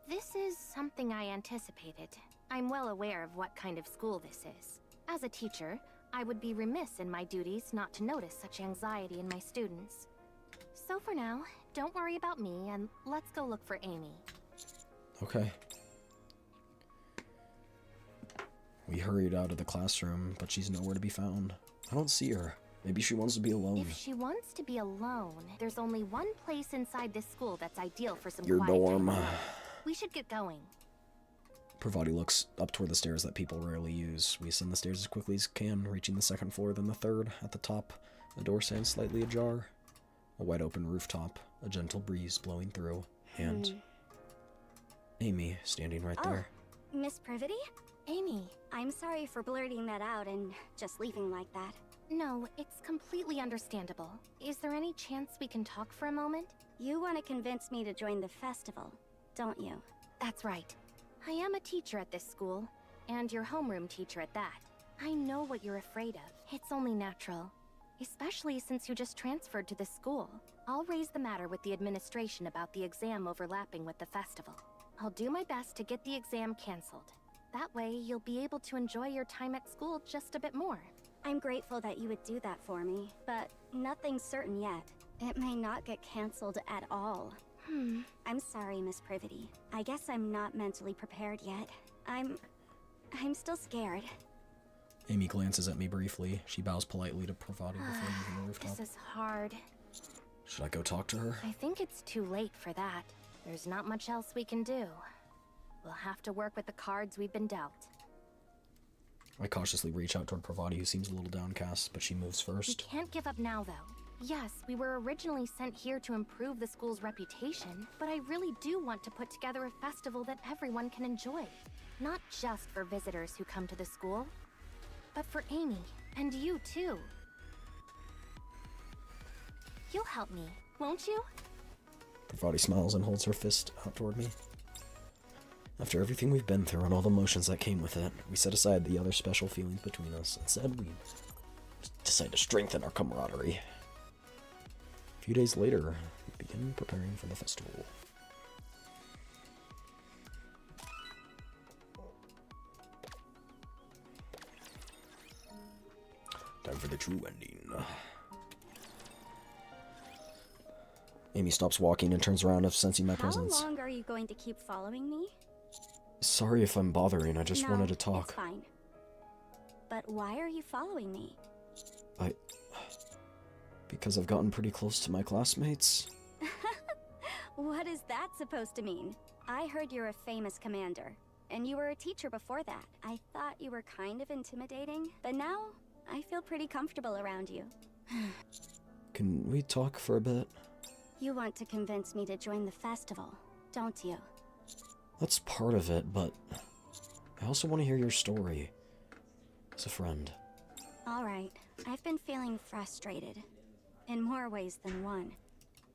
this is something I anticipated. I'm well aware of what kind of school this is. As a teacher, I would be remiss in my duties not to notice such anxiety in my students. So for now, don't worry about me, and let's go look for Amy. Okay. We hurried out of the classroom, but she's nowhere to be found. I don't see her. Maybe she wants to be alone. If she wants to be alone, there's only one place inside this school that's ideal for some Your quiet dorm. time. We should get going. Pravati looks up toward the stairs that people rarely use. We ascend the stairs as quickly as we can, reaching the second floor, then the third. At the top, the door stands slightly ajar. A wide open rooftop, a gentle breeze blowing through, and Amy standing right there. Miss Privity? Amy. I'm sorry for blurting that out and just leaving like that. No, it's completely understandable. Is there any chance we can talk for a moment? You want to convince me to join the festival, don't you? That's right. I am a teacher at this school, and your homeroom teacher at that. I know what you're afraid of. It's only natural. Especially since you just transferred to this school. I'll raise the matter with the administration about the exam overlapping with the festival. I'll do my best to get the exam cancelled. That way, you'll be able to enjoy your time at school just a bit more. I'm grateful that you would do that for me, but nothing's certain yet. It may not get cancelled at all. I'm sorry, Miss Privity. I guess I'm not mentally prepared yet. I'm still scared. Amy glances at me briefly. She bows politely to Pravati before leaving the rooftop. This is hard. Should I go talk to her? I think it's too late for that. There's not much else we can do. We'll have to work with the cards we've been dealt. I cautiously reach out toward Pravati, who seems a little downcast, but she moves We first. can't give up now, though. Yes, we were originally sent here to improve the school's reputation, but I really do want to put together a festival that everyone can enjoy. Not just for visitors who come to the school, but for Amy, and you too. You'll help me, won't you? Pravati smiles and holds her fist out toward me. After everything we've been through and all the emotions that came with it, we set aside the other special feelings between us. Instead, we decided to strengthen our camaraderie. A few days later, we begin preparing for the festival. Time for the true ending. Amy stops walking and turns around, sensing my presence. How long are you going to keep following me? Sorry if I'm bothering, I just wanted to talk. It's fine. But why are you following me? Because I've gotten pretty close to my classmates. What is that supposed to mean? I heard you're a famous commander, and you were a teacher before that. I thought you were kind of intimidating, but now I feel pretty comfortable around you. Can we talk for a bit? You want to convince me to join the festival, don't you? That's part of it, but I also want to hear your story. As a friend. Alright, I've been feeling frustrated. In more ways than one.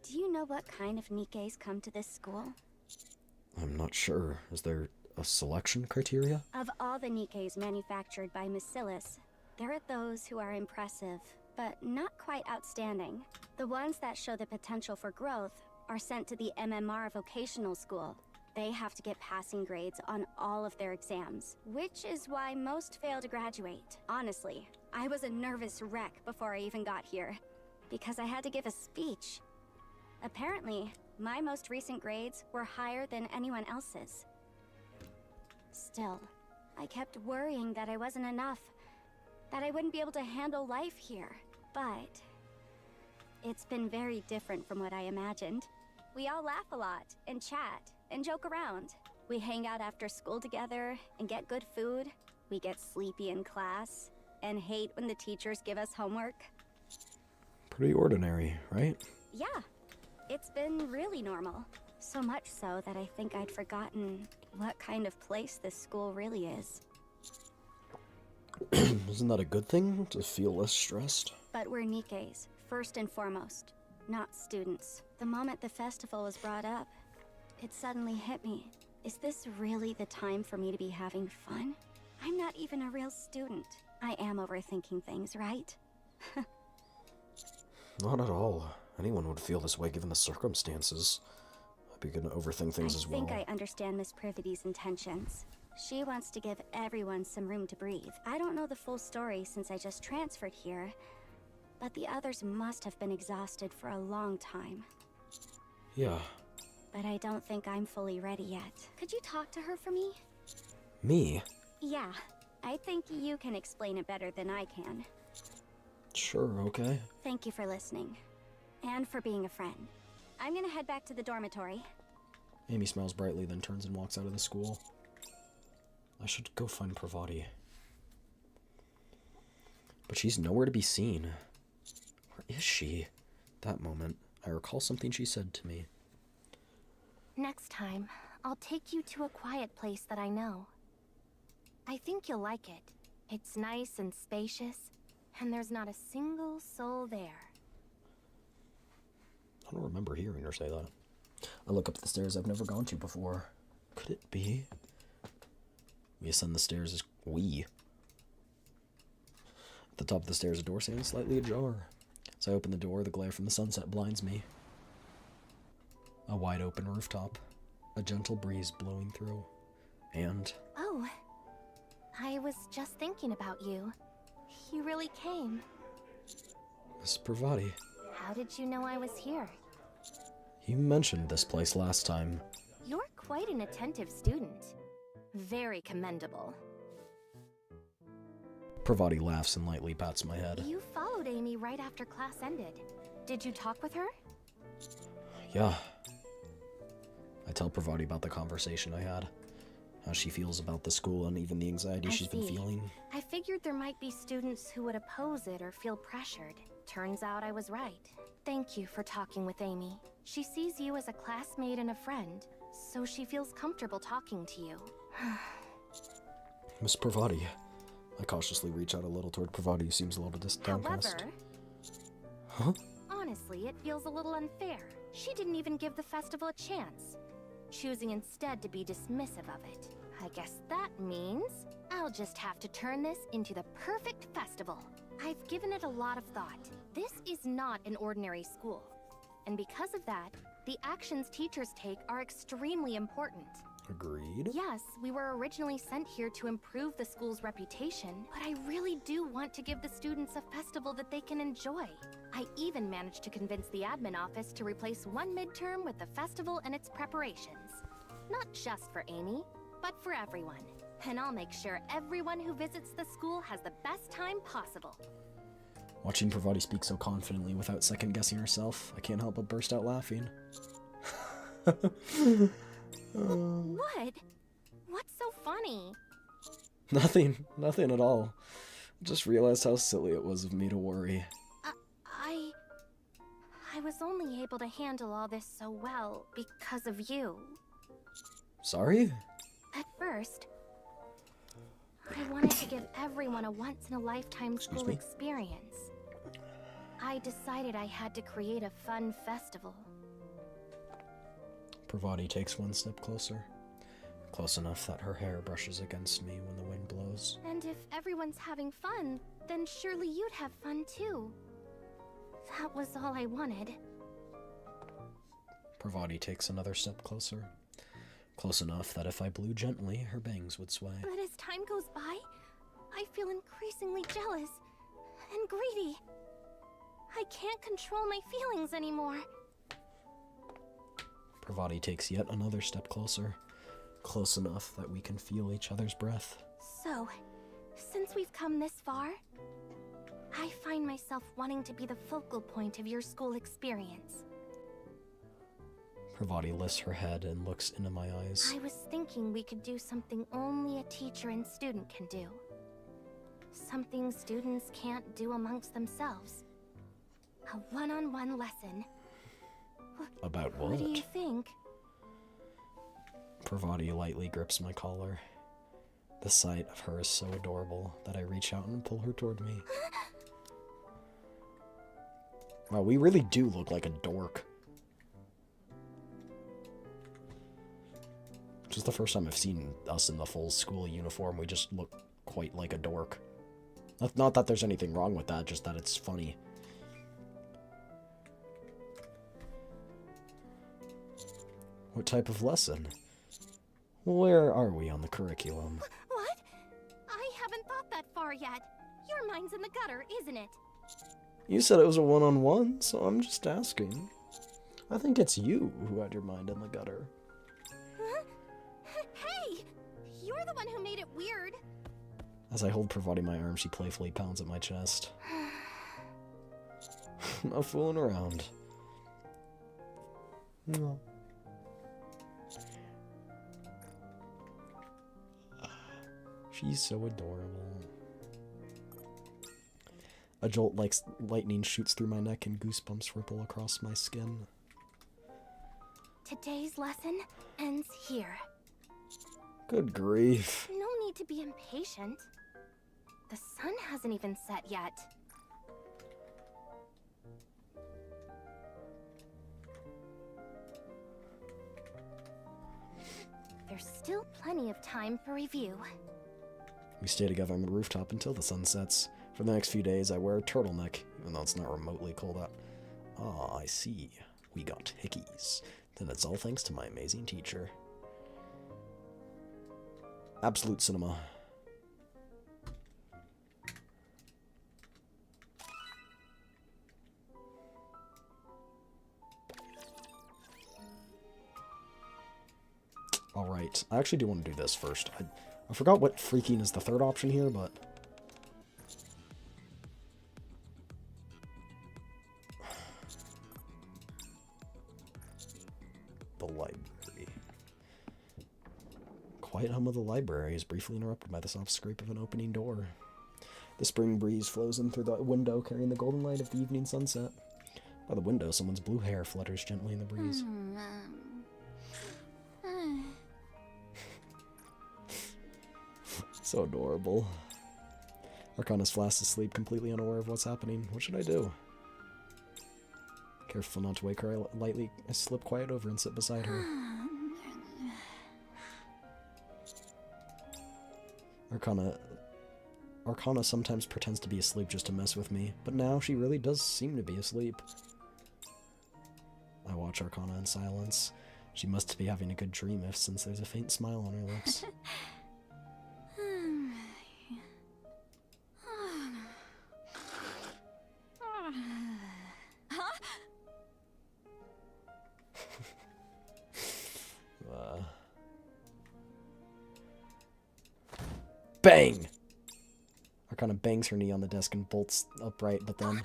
Do you know what kind of Nikkes come to this school? I'm not sure. Is there a selection criteria? Of all the Nikkes manufactured by Bacillus, there are those who are impressive, but not quite outstanding. The ones that show the potential for growth are sent to the MMR vocational school. They have to get passing grades on all of their exams, which is why most fail to graduate. Honestly, I was a nervous wreck before I even got here, because I had to give a speech. Apparently, my most recent grades were higher than anyone else's. Still, I kept worrying that I wasn't enough, that I wouldn't be able to handle life here. But it's been very different from what I imagined. We all laugh a lot, and chat, and joke around. We hang out after school together, and get good food. We get sleepy in class, and hate when the teachers give us homework. Pretty ordinary, right? Yeah, it's been really normal. So much so that I think I'd forgotten what kind of place this school really is. Isn't that a good thing, to feel less stressed? But we're Nikkes, first and foremost, not students. The moment the festival was brought up, it suddenly hit me. Is this really the time for me to be having fun? I'm not even a real student. I am overthinking things, right? Not at all. Anyone would feel this way given the circumstances. I'd begin to overthink things as well. I think I understand Miss Privity's intentions. She wants to give everyone some room to breathe. I don't know the full story since I just transferred here, but the others must have been exhausted for a long time. Yeah. But I don't think I'm fully ready yet. Could you talk to her for me? Me? Yeah, I think you can explain it better than I can. Sure, okay. Thank you for listening. And for being a friend. I'm gonna head back to the dormitory. Amy smiles brightly, then turns and walks out of the school. I should go find Pravati. But she's nowhere to be seen. Where is she? That moment, I recall something she said to me. Next time, I'll take you to a quiet place that I know. I think you'll like it. It's nice and spacious, and there's not a single soul there. I don't remember hearing her say that. I look up the stairs I've never gone to before. Could it be? We ascend the stairs as we. At the top of the stairs, a door stands slightly ajar. As I open the door, the glare from the sunset blinds me. A wide open rooftop, a gentle breeze blowing through, and... Oh, I was just thinking about you. You really came. Miss Pravati. How did you know I was here? You mentioned this place last time. You're quite an attentive student. Very commendable. Pravati laughs and lightly pats my head. You followed Amy right after class ended. Did you talk with her? Yeah. I tell Pravati about the conversation I had. How she feels about the school and even the anxiety she's been feeling. I figured there might be students who would oppose it or feel pressured. Turns out I was right. Thank you for talking with Amy. She sees you as a classmate and a friend, so she feels comfortable talking to you. Miss Pravati. I cautiously reach out a little toward Pravati, who seems a little downcast. However, huh? Honestly, it feels a little unfair. She didn't even give the festival a chance, choosing instead to be dismissive of it. I guess that means I'll just have to turn this into the perfect festival. I've given it a lot of thought. This is not an ordinary school. And because of that, the actions teachers take are extremely important. Agreed. Yes, we were originally sent here to improve the school's reputation, but I really do want to give the students a festival that they can enjoy. I even managed to convince the admin office to replace one midterm with the festival and its preparations. Not just for Amy, but for everyone. And I'll make sure everyone who visits the school has the best time possible. Watching Pravati speak so confidently without second-guessing herself, I can't help but burst out laughing. What? What's so funny? Nothing at all. Just realized how silly it was of me to worry. I was only able to handle all this so well because of you. Sorry? At first, I wanted to give everyone a once-in-a-lifetime school experience. I decided I had to create a fun festival. Pravati takes one step closer. Close enough that her hair brushes against me when the wind blows. And if everyone's having fun, then surely you'd have fun too. That was all I wanted. Pravati takes another step closer. Close enough that if I blew gently, her bangs would sway. But as time goes by, I feel increasingly jealous and greedy. I can't control my feelings anymore. Pravati takes yet another step closer. Close enough that we can feel each other's breath. So, since we've come this far, I find myself wanting to be the focal point of your school experience. Pravati lifts her head and looks into my eyes. I was thinking we could do something only a teacher and student can do. Something students can't do amongst themselves. A one-on-one lesson. About what? What do you think? Pravati lightly grips my collar. The sight of her is so adorable that I reach out and pull her toward me. Wow, we really do look like a dork. Which is the first time I've seen us in the full school uniform. We just look quite like a dork. Not that there's anything wrong with that, just that it's funny. What type of lesson? Where are we on the curriculum? What? I haven't thought that far yet. Your mind's in the gutter, isn't it? You said it was a one-on-one, so I'm just asking. I think it's you who had your mind in the gutter. Huh? Hey! You're the one who made it weird. As I hold Pravati my arm, she playfully pounds at my chest. No fooling around. No. She's so adorable. A jolt like lightning shoots through my neck and goosebumps ripple across my skin. Today's lesson ends here. Good grief. No need to be impatient. The sun hasn't even set yet. There's still plenty of time for review. We stay together on the rooftop until the sun sets. For the next few days, I wear a turtleneck, even though it's not remotely cold out. Ah, I see. We got hickeys. Then it's all thanks to my amazing teacher. Absolute cinema. Alright, I actually do want to do this first. I forgot what freaking is the third option here, but... The library. Quiet hum of the library is briefly interrupted by the soft scrape of an opening door. The spring breeze flows in through the window, carrying the golden light of the evening sunset. By the window, someone's blue hair flutters gently in the breeze. So adorable. Arcana's fast asleep, completely unaware of what's happening. What should I do? Careful not to wake her, I slip quiet over and sit beside her. Arcana sometimes pretends to be asleep just to mess with me, but now she really does seem to be asleep. I watch Arcana in silence. She must be having a good dream if since there's a faint smile on her lips. Bang! Arcana bangs her knee on the desk and bolts upright, but then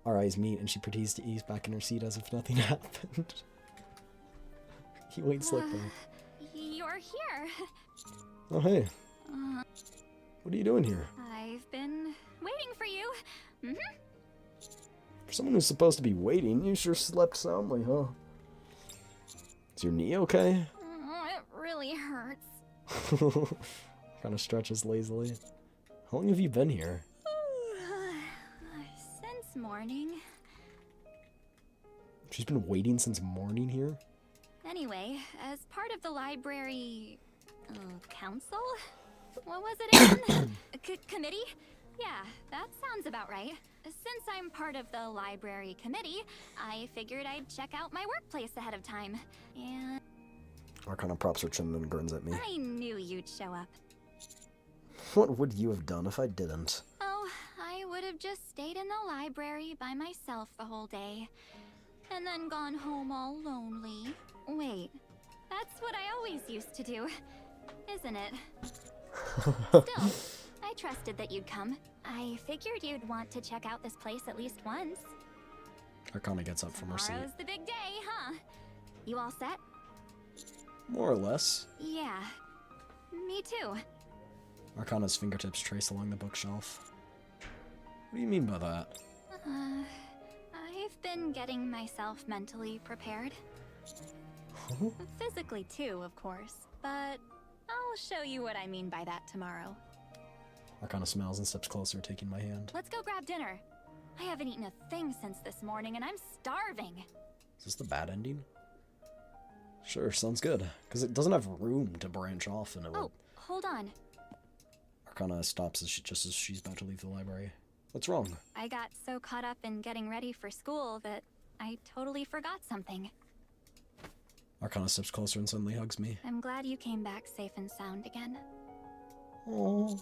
our eyes meet and she proceeds to ease back in her seat as if nothing happened. He waits like that. You're here. Oh, hey. What are you doing here? I've been waiting for you. For someone who's supposed to be waiting, you sure slept soundly, huh? Is your knee okay? It really hurts. Kind of stretches lazily. How long have you been here? Since morning. She's been waiting since morning here? Anyway, as part of the library... council? What was it again? Committee? Yeah, that sounds about right. Since I'm part of the library committee, I figured I'd check out my workplace ahead of time. And... Arcana props her chin and grins at me. I knew you'd show up. What would you have done if I didn't? Oh, I would have just stayed in the library by myself the whole day. And then gone home all lonely. Wait, that's what I always used to do, isn't it? Still, I trusted that you'd come. I figured you'd want to check out this place at least once. Arcana gets up from her seat. Tomorrow's the big day, huh? You all set? More or less. Yeah, me too. Arcana's fingertips trace along the bookshelf. What do you mean by that? I've been getting myself mentally prepared. Physically too, of course, but I'll show you what I mean by that tomorrow. Arcana smiles and steps closer, taking my hand. Let's go grab dinner. I haven't eaten a thing since this morning and I'm starving. Is this the bad ending? Sure, sounds good. Because it doesn't have room to branch off and it would... Oh, hold on. Arcana stops just as she's about to leave the library. What's wrong? I got so caught up in getting ready for school that I totally forgot something. Arcana steps closer and suddenly hugs me. I'm glad you came back safe and sound again. Aww.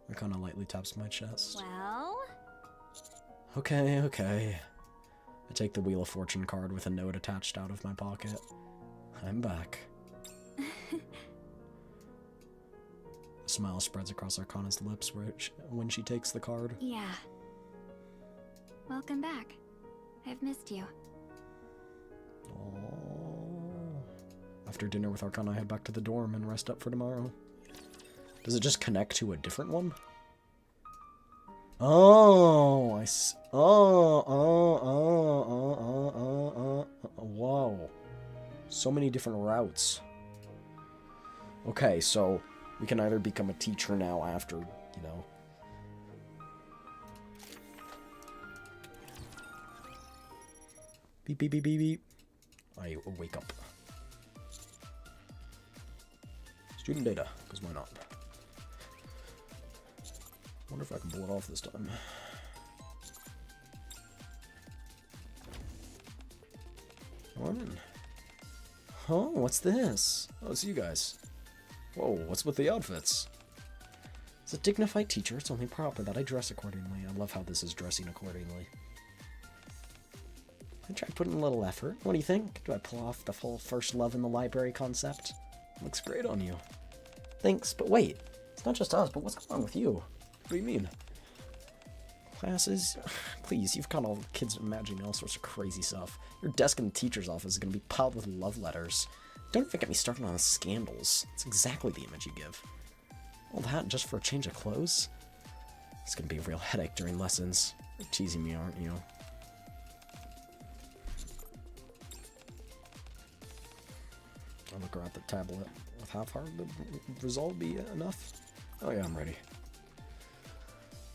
Arcana lightly taps my chest. Well? Okay. I take the Wheel of Fortune card with a note attached out of my pocket. I'm back. A smile spreads across Arcana's lips when she takes the card. Yeah. Welcome back. I've missed you. Aww. After dinner with Arcana, I head back to the dorm and rest up for tomorrow. Does it just connect to a different one? Oh, Whoa. So many different routes. Okay, so we can either become a teacher now after, you know. Beep, beep, beep, beep, beep. I wake up. Student data, because why not? Wonder if I can pull it off this time. Morning. Oh, what's this? Oh, it's you guys. Whoa, what's with the outfits? As a dignified teacher, it's only proper that I dress accordingly. I love how this is dressing accordingly. I tried putting a little effort. What do you think? Do I pull off the full first love in the library concept? Looks great on you. Thanks, but wait. It's not just us, but what's going on with you? What do you mean? Classes? Please, you've got all the kids imagining all sorts of crazy stuff. Your desk in the teacher's office is going to be piled with love letters. Don't even get me started on the scandals. It's exactly the image you give. All that just for a change of clothes? It's going to be a real headache during lessons. You're teasing me, aren't you? I'll look around at the tablet. With half-hearted resolve be enough? Oh yeah, I'm ready.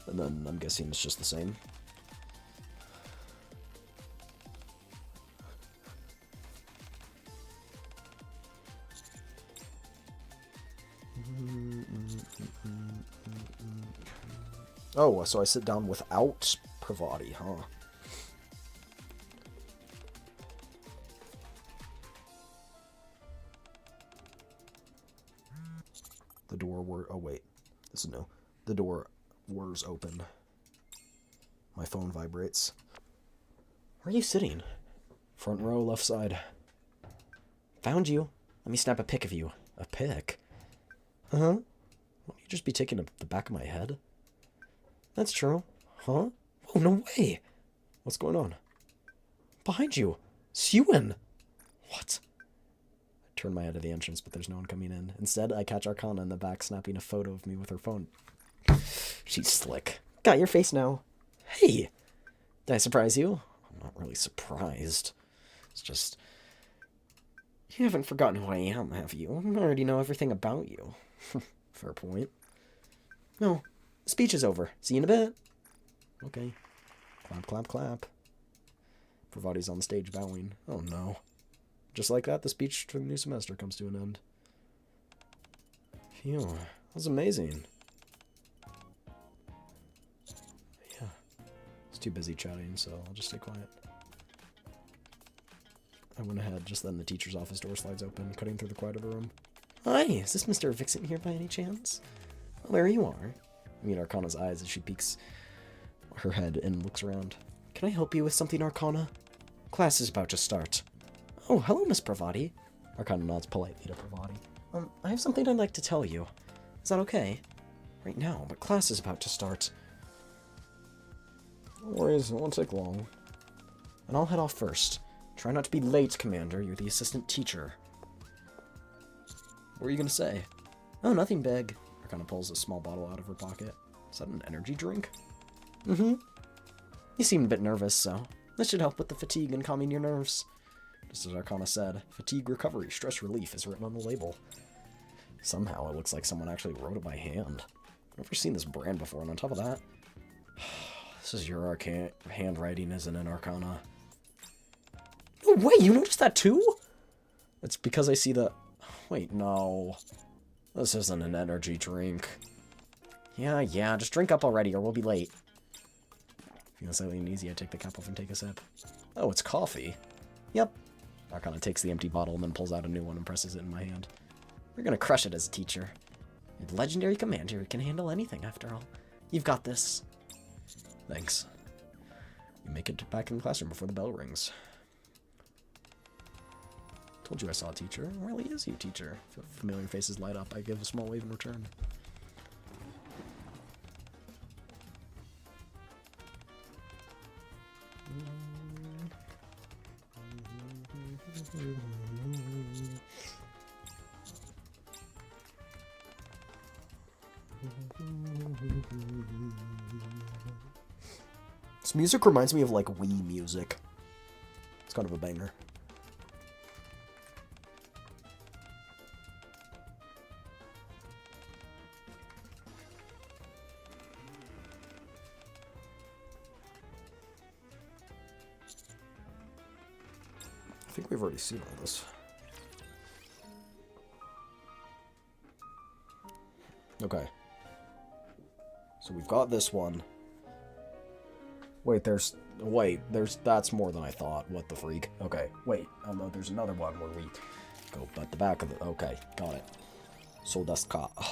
And then I'm guessing it's just the same. Oh, so I sit down without Pravati, huh? The door were... Oh, wait. This is new. The door was open. My phone vibrates. Where are you sitting? Front row, left side. Found you. Let me snap a pic of you. A pic? Uh-huh. Won't you just be taking the back of my head? That's true. Huh? Oh, no way! What's going on? Behind you! Suen! What? I turn my head to the entrance, but there's no one coming in. Instead, I catch Arcana in the back snapping a photo of me with her phone. She's slick. Got your face now. Hey! Did I surprise you? I'm not really surprised. It's just... You haven't forgotten who I am, have you? I already know everything about you. Fair point. No, the speech is over. See you in a bit. Okay. Clap, clap, clap. Pravati's on stage bowing. Oh no. Just like that, the speech for the new semester comes to an end. Phew, that was amazing. Yeah. I was too busy chatting, so I'll just stay quiet. I went ahead, just then the teacher's office door slides open, cutting through the quiet of the room. Hi, is this Mr. Vixen here by any chance? Oh, there you are. I meet Arcana's eyes as she peeks her head and looks around. Can I help you with something, Arcana? Class is about to start. Oh, hello, Miss Pravati. Arcana nods politely to Pravati. I have something I'd like to tell you. Is that okay? Right now, but class is about to start. No worries, it won't take long. And I'll head off first. Try not to be late, Commander. You're the assistant teacher. What were you gonna say? Oh, nothing big. Arcana pulls a small bottle out of her pocket. Is that an energy drink? Mm-hmm. You seem a bit nervous, so this should help with the fatigue and calming your nerves. Just as Arcana said, fatigue recovery, stress relief is written on the label. Somehow it looks like someone actually wrote it by hand. I've never seen this brand before, and on top of that, this is your handwriting, isn't it, Arcana? No way, you noticed that too? It's because I see the... Wait, no. This isn't an energy drink. Yeah, just drink up already or we'll be late. Feeling slightly uneasy, I take the cap off and take a sip. Oh, it's coffee. Yep. Arcana takes the empty bottle and then pulls out a new one and presses it in my hand. We're gonna crush it as a teacher. You're the legendary commander who can handle anything, after all. You've got this. Thanks. You make it back in the classroom before the bell rings. Told you I saw a teacher. It really is you, teacher. Familiar faces light up. I give a small wave in return. This music reminds me of like Wii music. It's kind of a banger. I think we've already seen all this. Okay. So we've got this one. Wait, that's more than I thought. What the freak? Okay, wait. No, there's another one where we go at the back of the... Okay, got it. So that's ka. What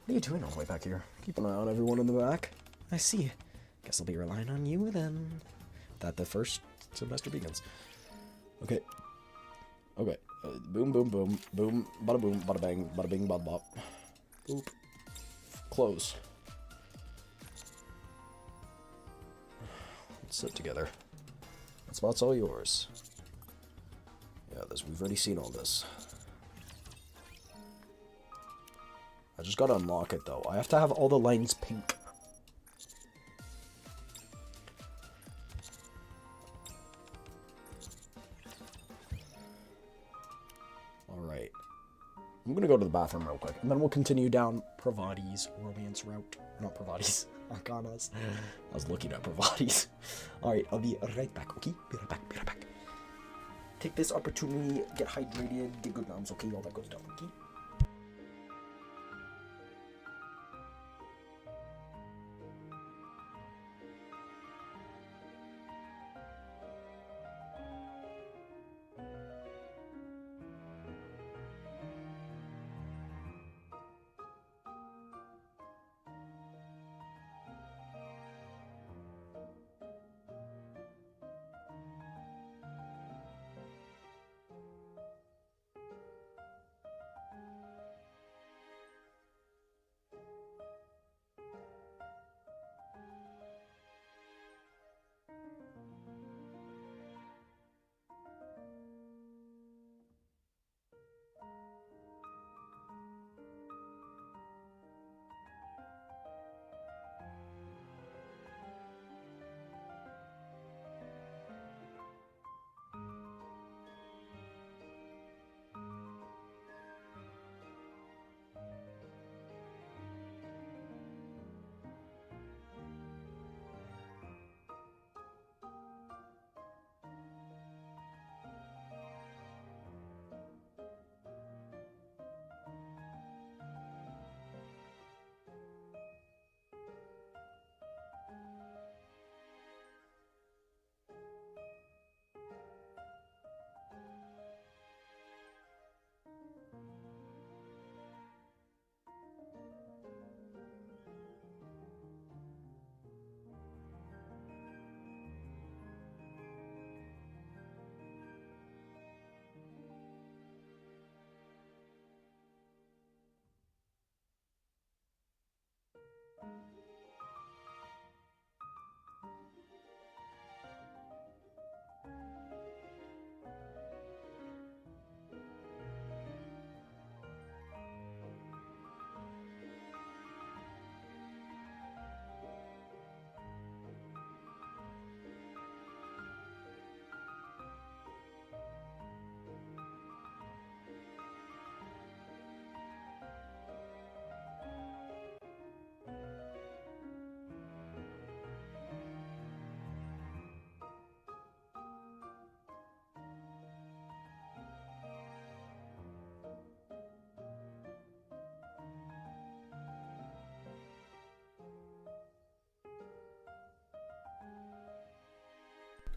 are you doing all the way back here? Keep an eye on everyone in the back. I see. Guess I'll be relying on you then. That the first semester begins. Okay. Okay. Boom, boom, boom. Boom, bada boom, bada bang, bada bing, bada bop. Boop. Close. Let's sit together. That spot's all yours. Yeah, we've already seen all this. I just gotta unlock it though. I have to have all the lines pink. Alright. I'm gonna go to the bathroom real quick, and then we'll continue down Pravati's romance route. Not Pravati's, Arcana's. I was looking at Pravati's. Alright, I'll be right back, okay? Be right back, be right back. Take this opportunity, get hydrated, get good noms, okay? All that good stuff, okay?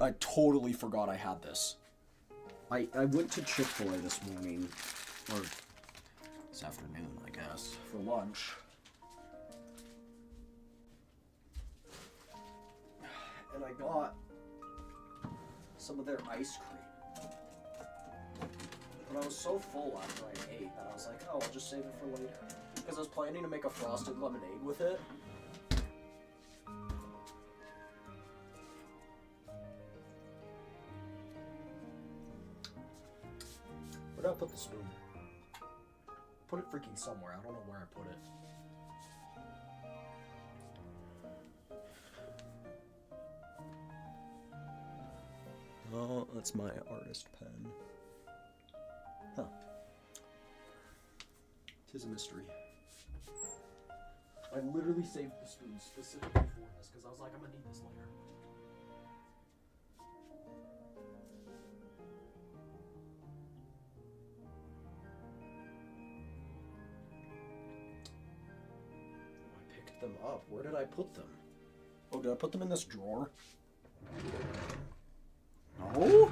I totally forgot I had this. I went to Chick-fil-A this morning, or this afternoon, I guess, for lunch. And I got some of their ice cream. But I was so full after I ate that I was like, oh, I'll just save it for later. Because I was planning to make a frosted lemonade with it. Where did I put the spoon? Put it freaking somewhere. I don't know where I put it. Oh, that's my artist pen. Huh. Tis a mystery. I literally saved the spoon specifically for this because I was like, I'm gonna need this later. I picked them up. Where did I put them? Oh, did I put them in this drawer? No?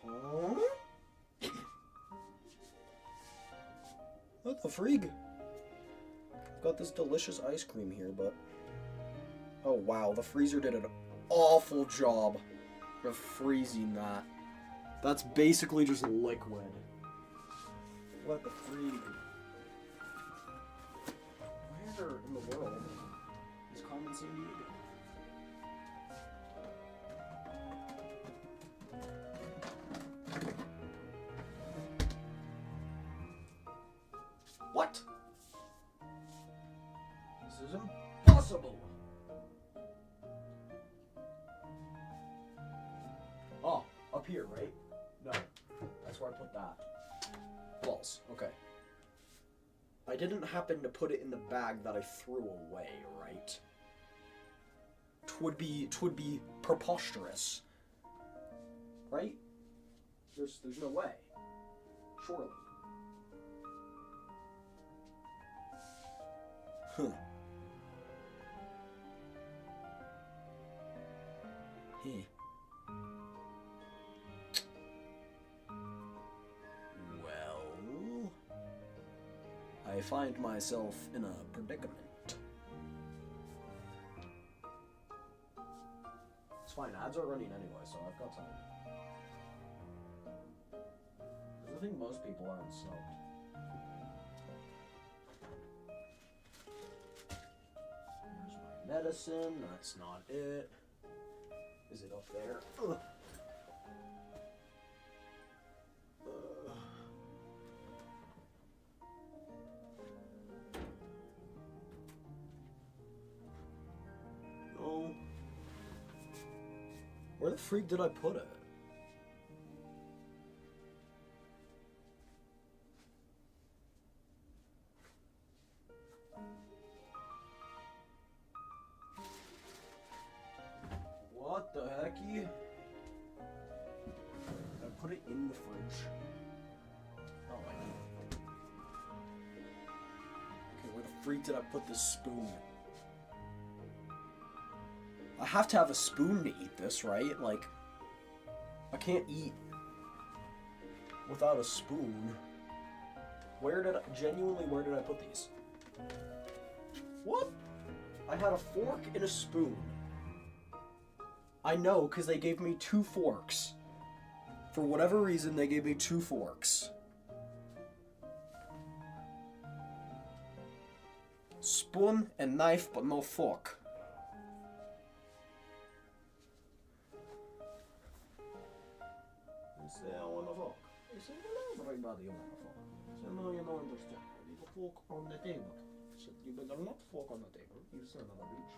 Huh? What the frig? I've got this delicious ice cream here, but... Oh wow, the freezer did an awful job of freezing that. That's basically just liquid. What the frig? Where in the world is Carmen Sandiego? What? This is impossible. Oh, up here, right? No, that's where I put that. Balls. Okay. I didn't happen to put it in the bag that I threw away, right? Twould be preposterous, right? There's no way. Surely. Huh. Hey. Well, I find myself in a predicament. It's fine, ads are running anyway, so I've got time. Because I think most people aren't subbed. Medicine, that's not it. Is it up there? Ugh. No. Where the freak did I put it? What the hecky? I put it in the fridge. Oh, I know. Okay, where the freak did I put this spoon? I have to have a spoon to eat this, right? Like, I can't eat without a spoon. Where did I put these? What? I had a fork and a spoon. I know, because they gave me 2 forks. For whatever reason, they gave me 2 forks. Spoon and knife, but no fork. You say I want a fork. You say, well, everybody want a fork. So no, you don't understand. I need a fork on the table. So you better not fork on the table. You son of a bitch.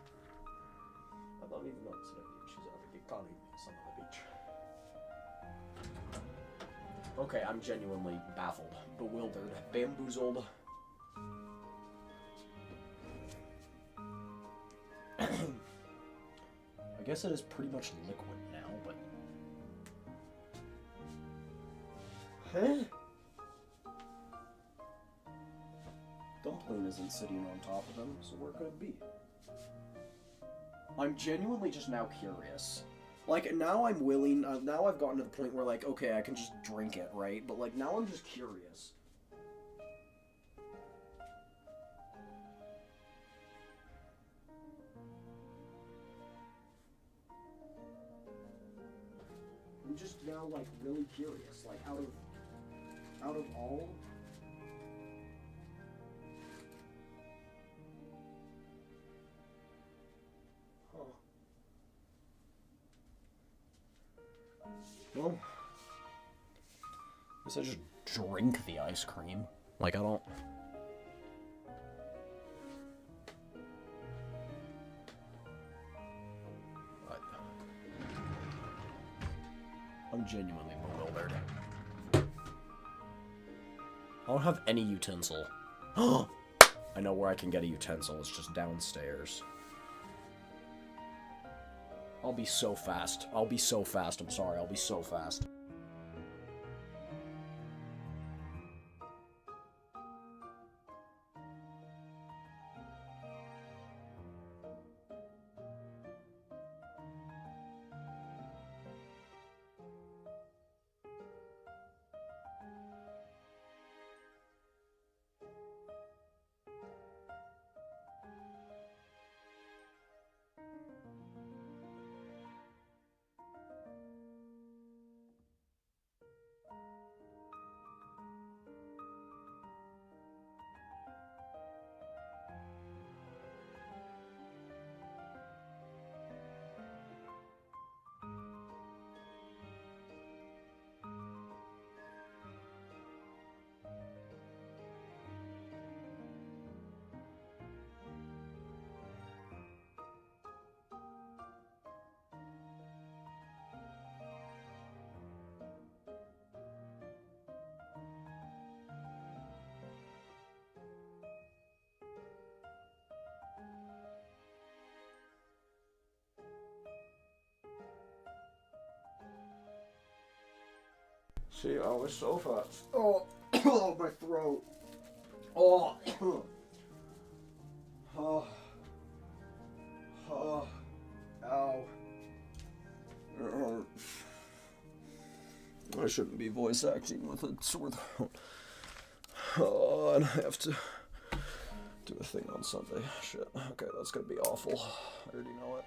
I don't even know this lady. She's already calling me son of a bitch. Okay, I'm genuinely baffled, bewildered, bamboozled. I guess it is pretty much liquid now, but... Huh? Dumpling isn't sitting on top of him, so where could it be? I'm genuinely just now curious. Like, now I'm willing, now I've gotten to the point where, like, okay, I can just drink it, right? But, like, now I'm just curious. I'm just now, like, really curious. Like, out of all... Huh. Well, I guess I just drink the ice cream. Like, I don't... What? I'm genuinely bewildered. I don't have any utensil. I know where I can get a utensil. It's just downstairs. I'll be so fast. I'll be so fast. I'm sorry. I'll be so fast. See, I was so fast. Oh, oh, my throat. Oh, oh, oh, ow. It hurt. I shouldn't be voice acting with a sore throat. Oh, and I have to do a thing on Sunday. Shit. Okay, that's gonna be awful. I already know it.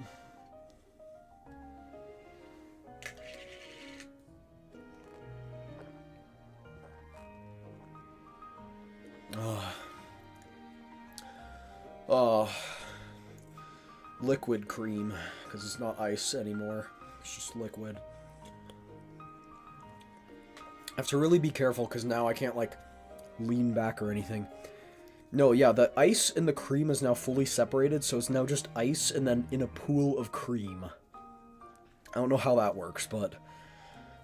Liquid cream, because it's not ice anymore. It's just liquid. I have to really be careful, because now I can't, like, lean back or anything. No, yeah, the ice and the cream is now fully separated, so it's now just ice and then in a pool of cream. I don't know how that works, but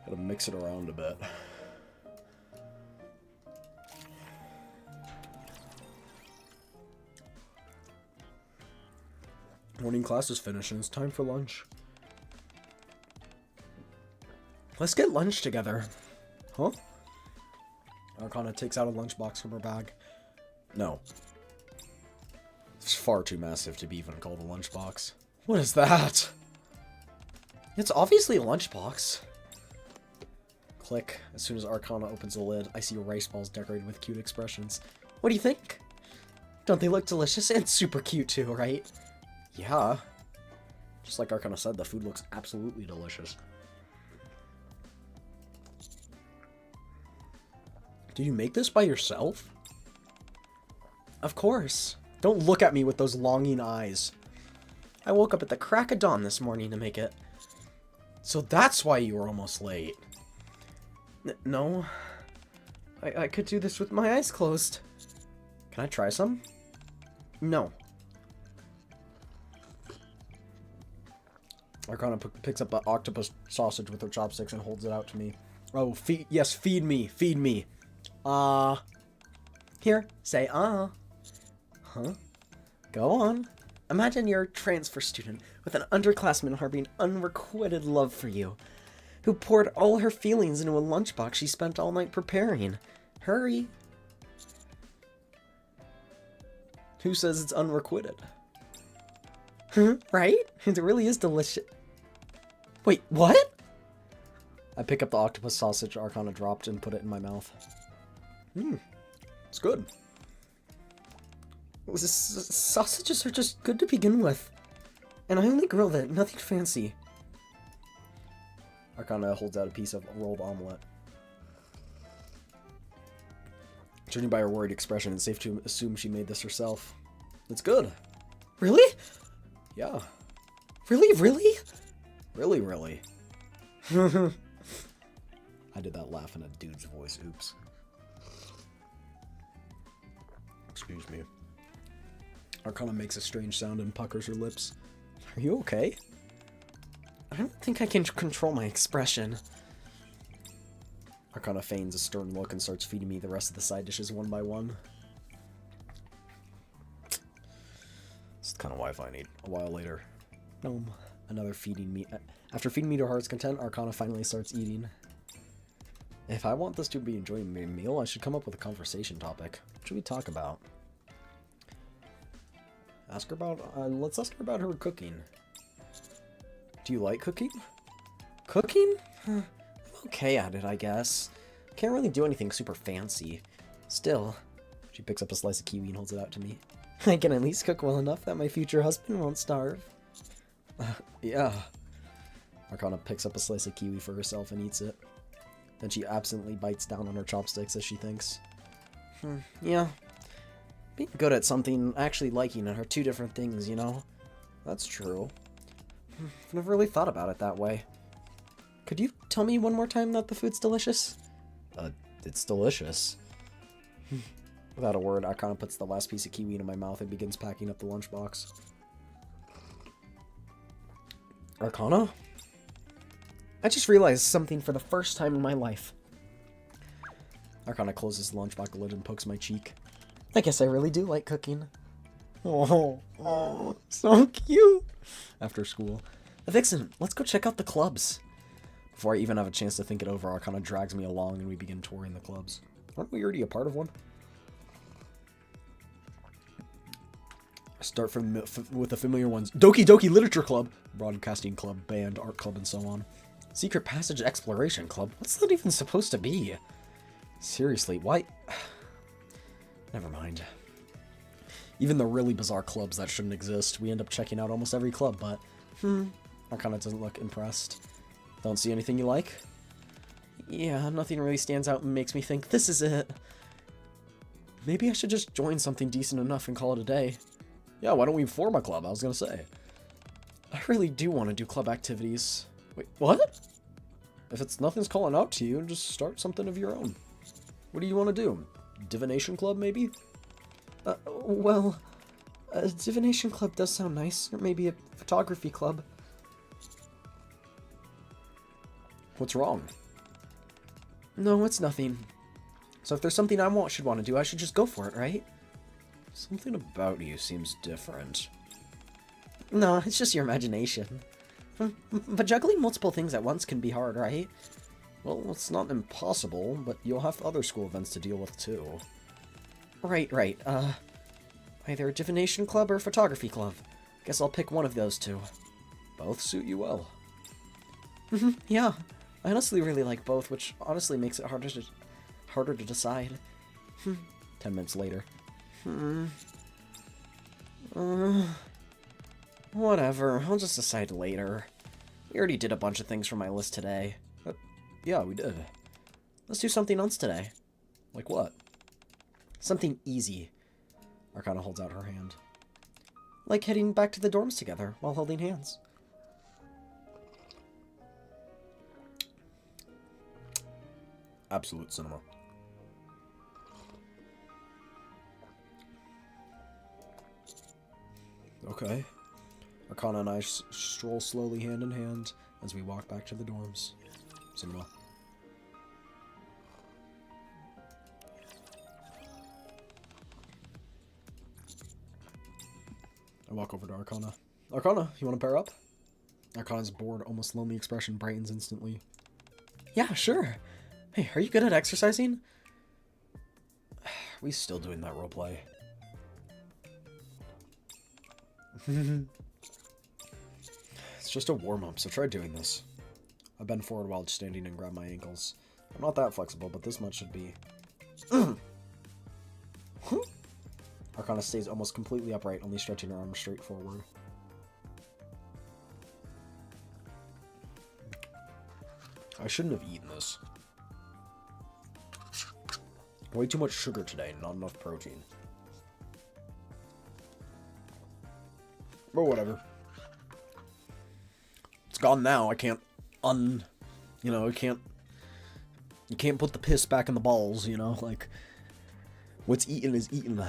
gotta mix it around a bit. Morning class is finished and it's time for lunch. Let's get lunch together. Huh? Arcana takes out a lunchbox from her bag. No. It's far too massive to be even called a lunchbox. What is that? It's obviously a lunchbox. Click. As soon as Arcana opens the lid, I see rice balls decorated with cute expressions. What do you think? Don't they look delicious? And super cute too, right? Yeah. Just like Arcana said, the food looks absolutely delicious. Did you make this by yourself? Of course. Don't look at me with those longing eyes. I woke up at the crack of dawn this morning to make it. So that's why you were almost late. No. I could do this with my eyes closed. Can I try some? No. Arcana picks up an octopus sausage with her chopsticks and holds it out to me. Oh, yes, feed me, feed me. Here, say Huh? Go on. Imagine you're a transfer student with an underclassman harboring unrequited love for you, who poured all her feelings into a lunchbox she spent all night preparing. Hurry. Who says it's unrequited? Right? It really is delicious. Wait, what? I pick up the octopus sausage Arcana dropped and put it in my mouth. It's good. Sausages are just good to begin with. And I only grilled it, nothing fancy. Arcana holds out a piece of rolled omelet. Judging by her worried expression, it's safe to assume she made this herself. It's good. Really? Yeah. Really? Really? Really, really. I did that laugh in a dude's voice. Oops. Excuse me. Arcana makes a strange sound and puckers her lips. Are you okay? I don't think I can control my expression. Arcana feigns a stern look and starts feeding me the rest of the side dishes one by one. It's the kind of wife I need. A while later. Another feeding me. After feeding me to her heart's content, Arcana finally starts eating. If I want this to be enjoying my meal, I should come up with a conversation topic. What should we talk about? Ask her about. Let's ask her about her cooking. Do you like cooking? Cooking? I'm okay at it, I guess. Can't really do anything super fancy. Still, she picks up a slice of kiwi and holds it out to me. I can at least cook well enough that my future husband won't starve. Yeah. Arcana picks up a slice of kiwi for herself and eats it. Then she absently bites down on her chopsticks as she thinks. Yeah. Being good at something, actually liking it are two different things, you know? That's true. I've never really thought about it that way. Could you tell me one more time that the food's delicious? It's delicious. Without a word, Arcana puts the last piece of kiwi into my mouth and begins packing up the lunchbox. Arcana? I just realized something for the first time in my life. Arcana closes the lunchbox lid and pokes my cheek. I guess I really do like cooking. Oh, so cute. After school. Vixen, let's go check out the clubs. Before I even have a chance to think it over, Arcana drags me along and we begin touring the clubs. Aren't we already a part of one? Start with the familiar ones. Doki Doki Literature Club, Broadcasting Club, Band, Art Club, and so on. Secret Passage Exploration Club? What's that even supposed to be? Seriously, why? Never mind. Even the really bizarre clubs that shouldn't exist, we end up checking out almost every club, but Arcana doesn't look impressed. Don't see anything you like? Yeah, nothing really stands out and makes me think this is it. Maybe I should just join something decent enough and call it a day. Yeah, why don't we form a club? I was gonna say. I really do want to do club activities. Wait, what? If nothing's calling out to you, just start something of your own. What do you want to do? Divination club, maybe? Well, a divination club does sound nice. Or maybe a photography club. What's wrong? No, it's nothing. So if there's something I should want to do, I should just go for it, right? Something about you seems different. No, it's just your imagination. But juggling multiple things at once can be hard, right? Well, it's not impossible, but you'll have other school events to deal with too. Right. Either a divination club or a photography club. Guess I'll pick one of those two. Both suit you well. Yeah, I honestly really like both, which honestly makes it harder to decide. 10 minutes later. Whatever, I'll just decide later. We already did a bunch of things from my list today. Yeah, we did. Let's do something else today. Like what? Something easy. Arcana holds out her hand. Like heading back to the dorms together while holding hands. Absolute cinema. Okay. Arcana and I stroll slowly hand in hand as we walk back to the dorms. Cinema. I walk over to Arcana. Arcana, you want to pair up? Arcana's bored, almost lonely expression brightens instantly. Yeah, sure. Hey, are you good at exercising? Are we still doing that roleplay? It's just a warm-up, so try doing this. I bend forward while standing and grab my ankles. I'm not that flexible, but this much should be. Arcana stays almost completely upright, only stretching her arms straight forward. I shouldn't have eaten this. Way too much sugar today, not enough protein. But whatever. It's gone now. I can't you know, you can't put the piss back in the balls, you know? Like, what's eaten is eaten.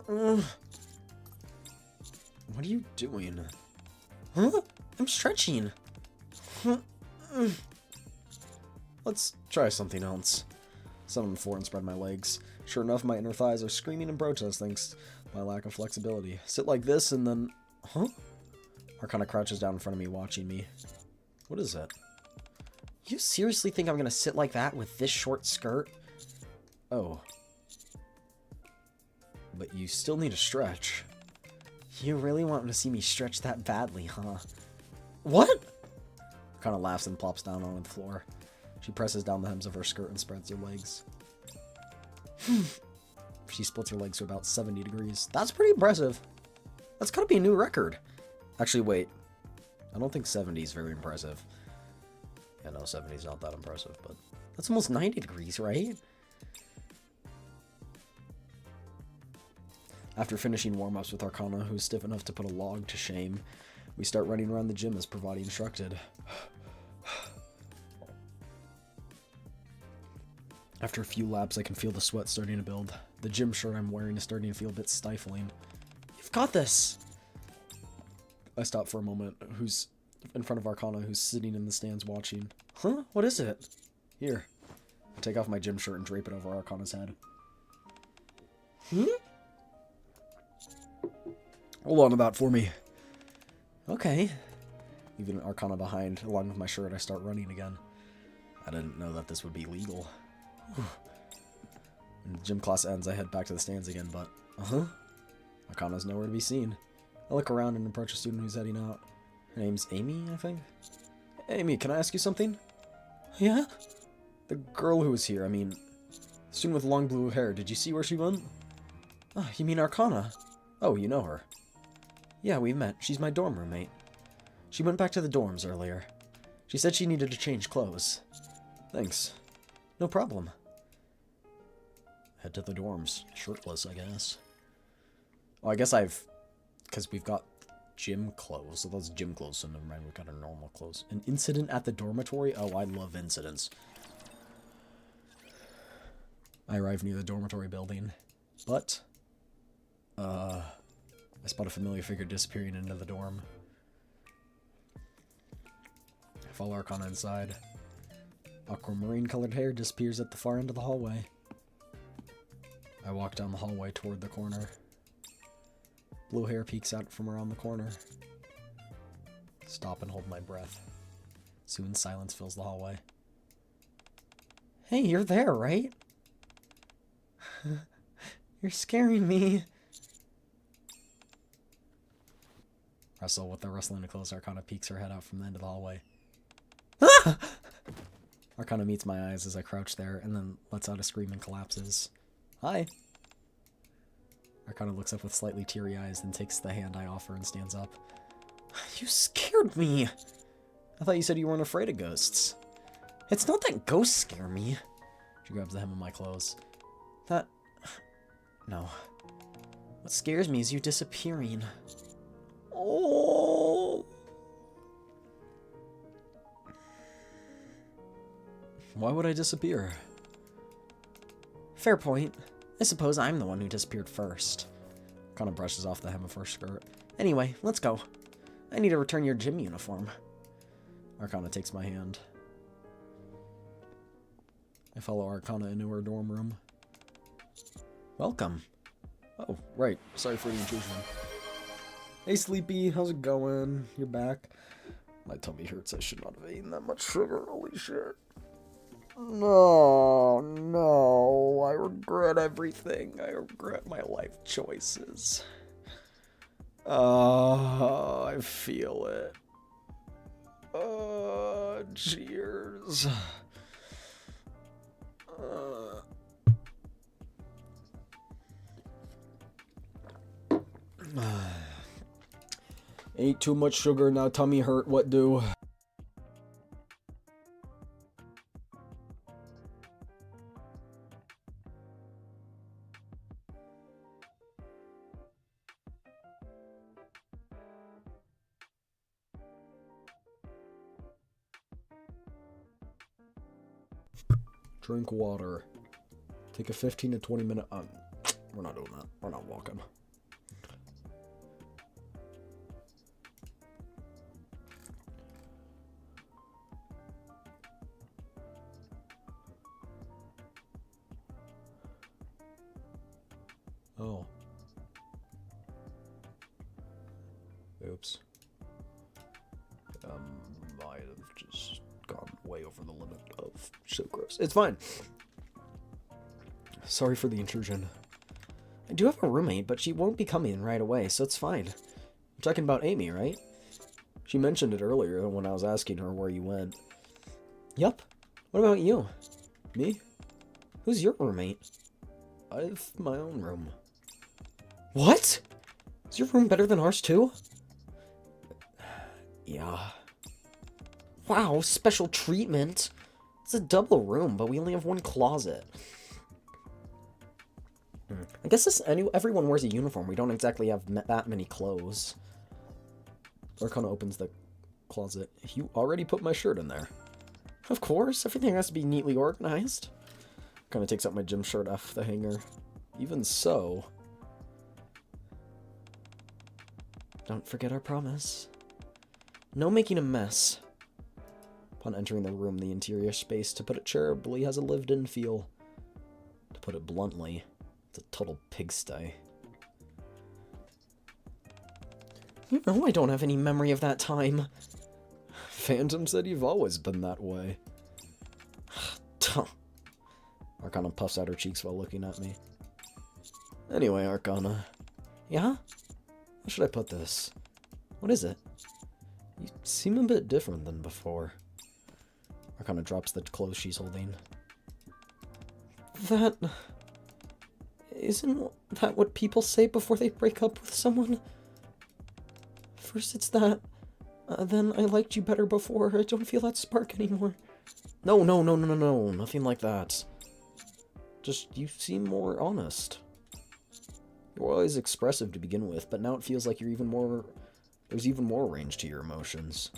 What are you doing? Huh? I'm stretching. Let's try something else. Sit on the floor and spread my legs. Sure enough, my inner thighs are screaming in protest thanks to my lack of flexibility. Sit like this and then... Huh? Arcana crouches down in front of me, watching me. What is it? You seriously think I'm gonna sit like that with this short skirt? Oh. But you still need to stretch. You really want to see me stretch that badly, huh? What? Arcana laughs and plops down on the floor. She presses down the hems of her skirt and spreads her legs. She splits her legs to about 70 degrees. That's pretty impressive. That's gotta be a new record. Actually, wait. I don't think 70 is very impressive. Yeah, no, 70 is not that impressive, but that's almost 90 degrees, right? After finishing warm-ups with Arcana, who's stiff enough to put a log to shame, we start running around the gym as Pravati instructed. After a few laps, I can feel the sweat starting to build. The gym shirt I'm wearing is starting to feel a bit stifling. You've got this! I stop for a moment, who's in front of Arcana, who's sitting in the stands watching. Huh? What is it? Here. I take off my gym shirt and drape it over Arcana's head. Hold on to that for me. Okay. Leaving Arcana behind, along with my shirt, I start running again. I didn't know that this would be legal. When the gym class ends, I head back to the stands again, but... Arcana's nowhere to be seen. I look around and approach a student who's heading out. Her name's Amy, I think? Amy, can I ask you something? Yeah? The girl who was here, I mean... The student with long blue hair, did you see where she went? Oh, you mean Arcana? Oh, you know her. Yeah, we met. She's my dorm roommate. She went back to the dorms earlier. She said she needed to change clothes. Thanks. No problem. Head to the dorms. Shirtless, I guess. Oh, I guess because we've got gym clothes. So those gym clothes, so never mind, we've got our normal clothes. An incident at the dormitory? Oh, I love incidents. I arrive near the dormitory building. But... I spot a familiar figure disappearing into the dorm. I follow Arcana inside. Aquamarine-colored hair disappears at the far end of the hallway. I walk down the hallway toward the corner. Blue hair peeks out from around the corner. Stop and hold my breath. Soon silence fills the hallway. Hey, you're there, right? You're scaring me. Rustle with the rustling of clothes, Arcana peeks her head out from the end of the hallway. Ah! Arcana meets my eyes as I crouch there, and then lets out a scream and collapses. Hi. Arcana looks up with slightly teary eyes, then takes the hand I offer and stands up. You scared me! I thought you said you weren't afraid of ghosts. It's not that ghosts scare me. She grabs the hem of my clothes. That... No. What scares me is you disappearing. Oh. Why would I disappear? Fair point. I suppose I'm the one who disappeared first. Kind of brushes off the hem of her skirt. Anyway, let's go. I need to return your gym uniform. Arcana takes my hand. I follow Arcana into her dorm room. Welcome. Oh, right. Sorry for the intrusion. Hey, Sleepy. How's it going? You're back? My tummy hurts. I should not have eaten that much sugar. Holy shit. No, no. I regret everything. I regret my life choices. Oh, I feel it. Cheers. Ate too much sugar, now tummy hurt, what do? Drink water. Take a 15 to 20 minute... we're not doing that. We're not walking. Oh. Oops. Might have just gone way over the limit of sucrose. It's fine. Sorry for the intrusion. I do have a roommate, but she won't be coming right away, so it's fine. I'm talking about Amy, right? She mentioned it earlier when I was asking her where you went. Yup. What about you? Me? Who's your roommate? I have my own room. What? Is your room better than ours too? Yeah. Wow, special treatment. It's a double room, but we only have one closet. I guess everyone wears a uniform. We don't exactly have that many clothes. Arcana opens the closet. You already put my shirt in there. Of course, everything has to be neatly organized. Kind of takes out my gym shirt off the hanger. Even so... Don't forget our promise. No making a mess. Upon entering the room, the interior space, to put it charitably, has a lived-in feel. To put it bluntly, it's a total pigsty. You know I don't have any memory of that time. Phantom said you've always been that way. Arcana puffs out her cheeks while looking at me. Anyway, Arcana. Yeah? How should I put this? What is it? You seem a bit different than before. Arcana drops the clothes she's holding. That... Isn't that what people say before they break up with someone? First it's that, then I liked you better before, I don't feel that spark anymore. No, nothing like that. Just, you seem more honest. You were always expressive to begin with, but now it feels like you're even more... There's even more range to your emotions.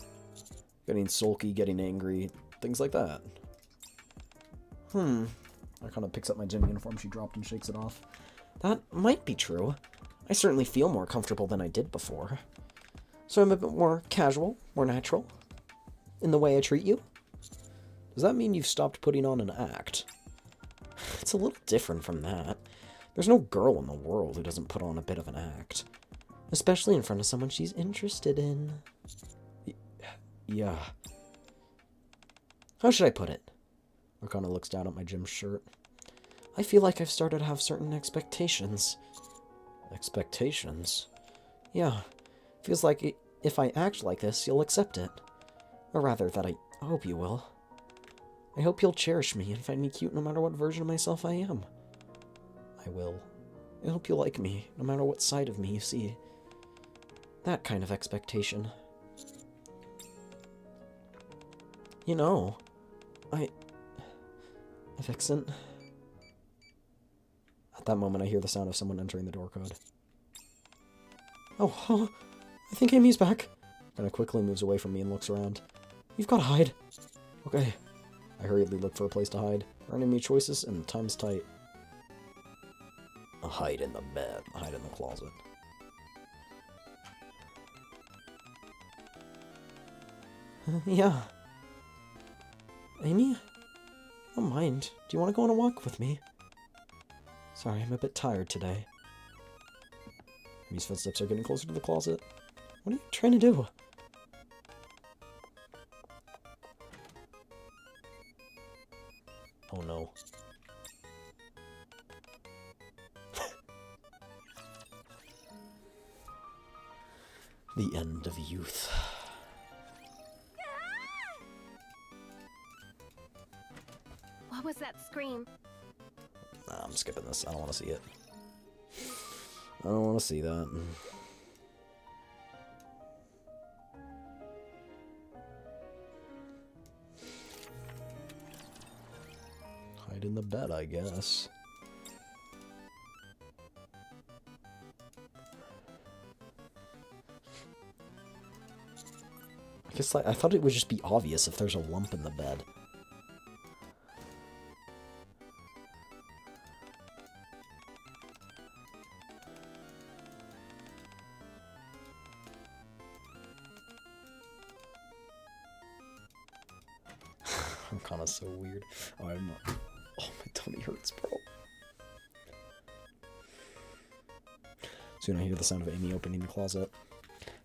Getting sulky, getting angry, things like that. I kind of picks up my gym uniform she dropped and shakes it off. That might be true. I certainly feel more comfortable than I did before. So I'm a bit more casual, more natural, in the way I treat you. Does that mean you've stopped putting on an act? It's a little different from that. There's no girl in the world who doesn't put on a bit of an act. Especially in front of someone she's interested in. Yeah. How should I put it? Arcana looks down at my gym shirt. I feel like I've started to have certain expectations. Expectations? Yeah. Feels like if I act like this, you'll accept it. Or rather, that I hope you will. I hope you'll cherish me and find me cute no matter what version of myself I am. I will. I hope you like me, no matter what side of me you see. That kind of expectation. You know, Vixen. At that moment, I hear the sound of someone entering the door code. Oh, I think Amy's back. Kinda quickly moves away from me and looks around. You've gotta hide. Okay. I hurriedly look for a place to hide. There aren't any choices, and time's tight. I'll hide in the bed. I'll hide in the closet. Yeah. Amy? I don't mind. Do you want to go on a walk with me? Sorry, I'm a bit tired today. Amy's footsteps are getting closer to the closet. What are you trying to do? Oh no. The end of youth. dream. Nah, I'm skipping this. I don't want to see it. I don't want to see that. Hide in the bed, I guess. I guess I thought it would just be obvious if there's a lump in the bed. Arcana's so weird. Oh, I'm not. Oh, my tummy hurts, bro. Soon I hear the sound of Amy opening the closet.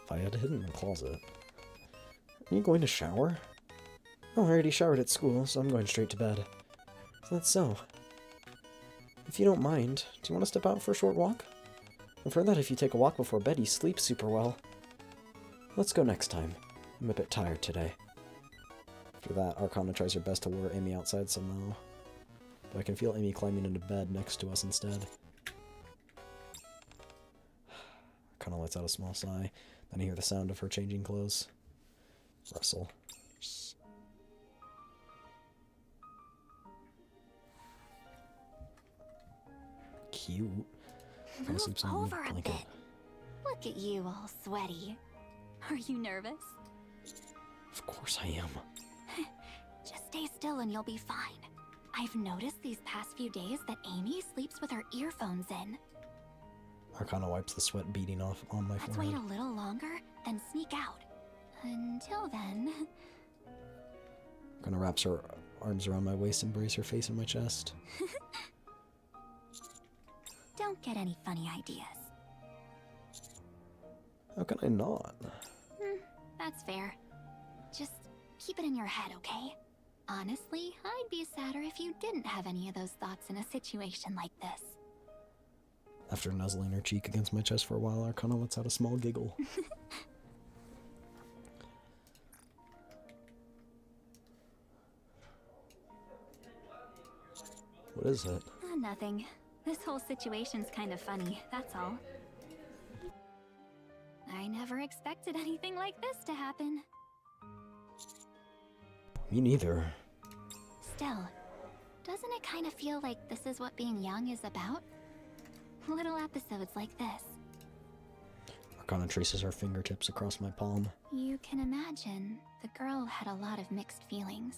If I had hidden in the closet. Are you going to shower? Oh, I already showered at school, so I'm going straight to bed. So that's so. If you don't mind, do you want to step out for a short walk? I've heard that if you take a walk before bed, you sleep super well. Let's go next time. I'm a bit tired today. After that, Arcana tries her best to lure Amy outside somehow. But I can feel Amy climbing into bed next to us instead. Arcana lets out a small sigh. Then I hear the sound of her changing clothes. Rustle. Cute. Move over a bit. Look at you all sweaty. Are you nervous? Of course I am. Just stay still and you'll be fine. I've noticed these past few days that Amy sleeps with her earphones in. Arcana wipes the sweat beading off on my Let's forehead. wait a little longer, then sneak out. Until then... Arcana wraps her arms around my waist and buries her face in my chest. Don't get any funny ideas. How can I not? That's fair. Just keep it in your head, okay? Honestly, I'd be sadder if you didn't have any of those thoughts in a situation like this. After nuzzling her cheek against my chest for a while, Arcana lets out a small giggle. What is it? Nothing. This whole situation's kind of funny, that's all. I never expected anything like this to happen. Me neither. Still, doesn't it kind of feel like this is what being young is about? Little episodes like this. Arcana traces her fingertips across my palm. You can imagine, the girl had a lot of mixed feelings.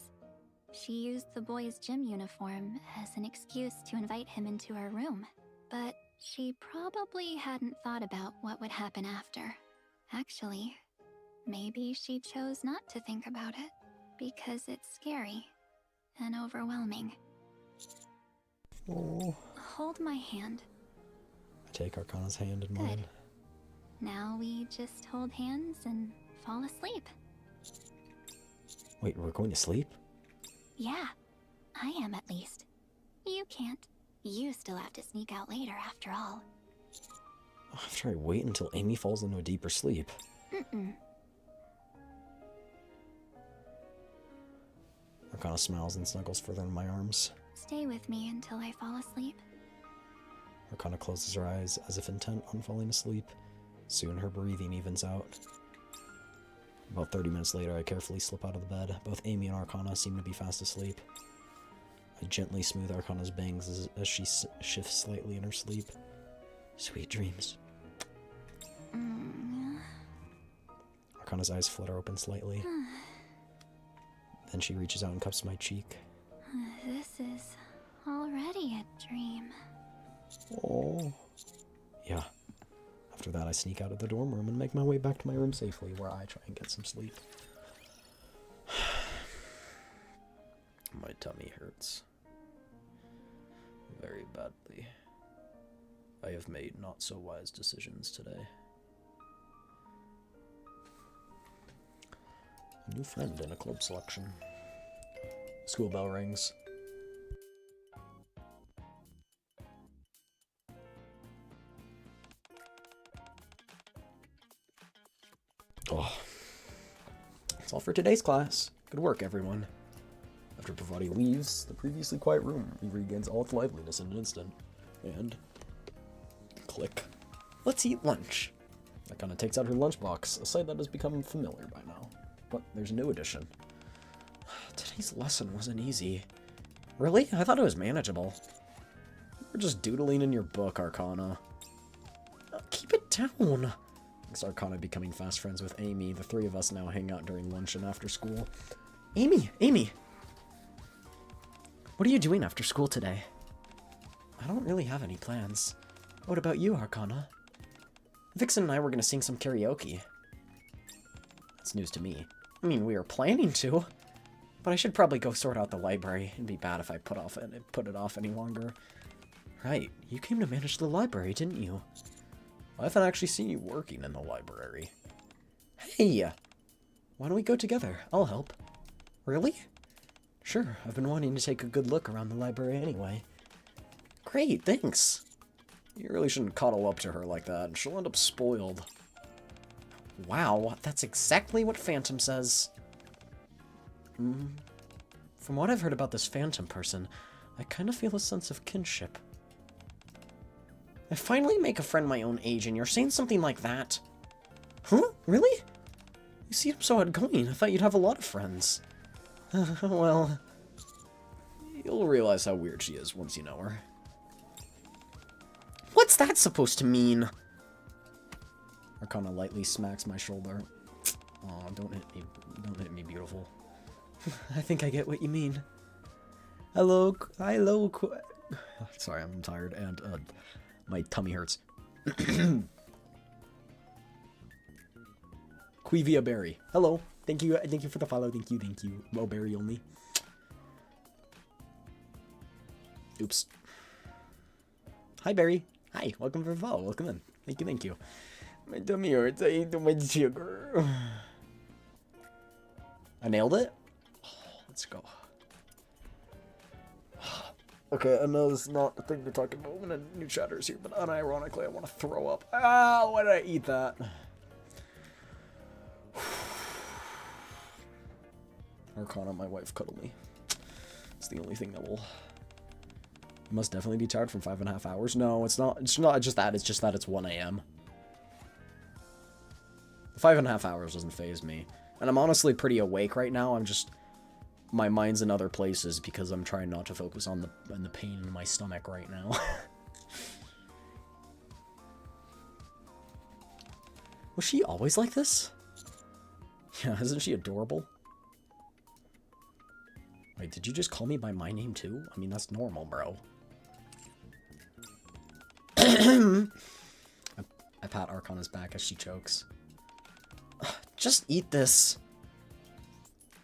She used the boy's gym uniform as an excuse to invite him into her room. But she probably hadn't thought about what would happen after. Actually, maybe she chose not to think about it, because it's scary and overwhelming. Oh. Hold my hand. I take Arcana's hand in mine. Now we just hold hands and fall asleep. Wait, we're going to sleep? Yeah, I am at least. You can't. You still have to sneak out later after all. After I wait until Amy falls into a deeper sleep. Arcana smiles and snuggles further in my arms. Stay with me until I fall asleep. Arcana closes her eyes as if intent on falling asleep. Soon her breathing evens out. About 30 minutes later, I carefully slip out of the bed. Both Amy and Arcana seem to be fast asleep. I gently smooth Arcana's bangs as she shifts slightly in her sleep. Sweet dreams. Arcana's eyes flutter open slightly. Then she reaches out and cups my cheek. This is already a dream. Oh. Yeah. After that, I sneak out of the dorm room and make my way back to my room safely, where I try and get some sleep. My tummy hurts. Very badly. I have made not so wise decisions today. A new friend in a club selection. School bell rings. Oh. That's all for today's class. Good work, everyone. After Pravati leaves the previously quiet room, he regains all its liveliness in an instant. And... click. Let's eat lunch. Arcana takes out her lunchbox, a sight that has become familiar by now. But there's a new addition. Today's lesson wasn't easy. Really? I thought it was manageable. You're just doodling in your book, Arcana. Keep it down. Thanks to Arcana becoming fast friends with Amy, the three of us now hang out during lunch and after school. Amy! What are you doing after school today? I don't really have any plans. What about you, Arcana? Vixen and I were gonna sing some karaoke. That's news to me. I mean, we were planning to. But I should probably go sort out the library. It'd be bad if I put it off any longer. Right, you came to manage the library, didn't you? I haven't actually seen you working in the library. Hey! Why don't we go together? I'll help. Really? Sure, I've been wanting to take a good look around the library anyway. Great, thanks. You really shouldn't cuddle up to her like that, she'll end up spoiled. Wow, that's exactly what Phantom says. From what I've heard about this Phantom person, I kind of feel a sense of kinship. I finally make a friend my own age, and you're saying something like that? Huh? Really? You seem so outgoing. I thought you'd have a lot of friends. Well, you'll realize how weird she is once you know her. What's that supposed to mean? Arcana lightly smacks my shoulder. Aw, don't hit me. Don't hit me, beautiful. I think I get what you mean. Hello. Sorry, I'm tired and my tummy hurts. Quivia Berry. Hello. Thank you for the follow. Thank you. Well, berry only. Oops. Hi, Berry. Hi. Welcome for the follow. Welcome in. Thank you. My tummy hurts. I ate too much sugar. I nailed it? Let's go. Okay, I know this is not the thing to talk about when a new chatter is here, but unironically I want to throw up. Ah, why did I eat that? Arcana, my wife, cuddle me. It's the only thing that will... You must definitely be tired from 5.5 hours. No, it's not just that, it's just that it's 1 AM. The 5.5 hours doesn't faze me. And I'm honestly pretty awake right now, I'm just... My mind's in other places because I'm trying not to focus on the pain in my stomach right now. Was she always like this? Yeah, isn't she adorable? Wait, did you just call me by my name too? I mean, that's normal, bro. I pat Arcana's back as she chokes. Just eat this.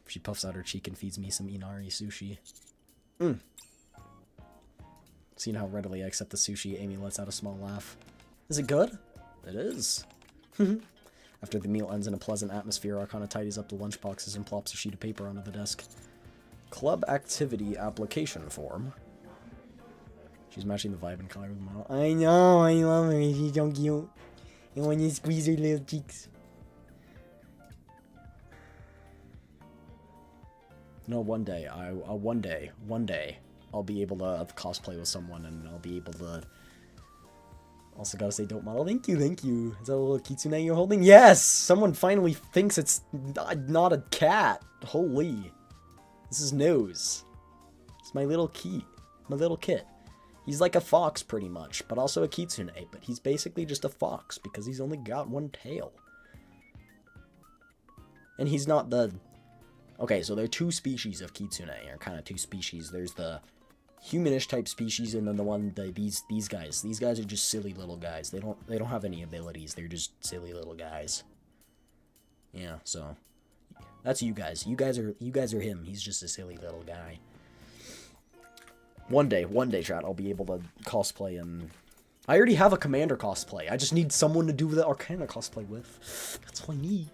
She puffs out her cheek and feeds me some Inari sushi. Seeing how readily I accept the sushi, Amy lets out a small laugh. Is it good? It is. After the meal ends in a pleasant atmosphere, Arcana tidies up the lunch boxes and plops a sheet of paper onto the desk. Club activity application form. She's matching the vibe and color of the model. I know, I love her. She's so cute. And when you squeeze her little cheeks. No, one day, one day, I'll be able to cosplay with someone, and I'll be able to... Also gotta say, don't model. Thank you. Is that a little kitsune you're holding? Yes! Someone finally thinks it's not a cat. Holy. This is Nose. It's my little kit. He's like a fox, pretty much, but also a kitsune, but he's basically just a fox, because he's only got one tail. And he's not the... Okay, so there are two species of kitsune, or kind of two species. There's the humanish type species, and then the one these guys. These guys are just silly little guys. They don't have any abilities. They're just silly little guys. Yeah, so that's you guys. You guys are him. He's just a silly little guy. One day, chat, I'll be able to cosplay, and I already have a commander cosplay. I just need someone to do the Arcana cosplay with. That's all I need.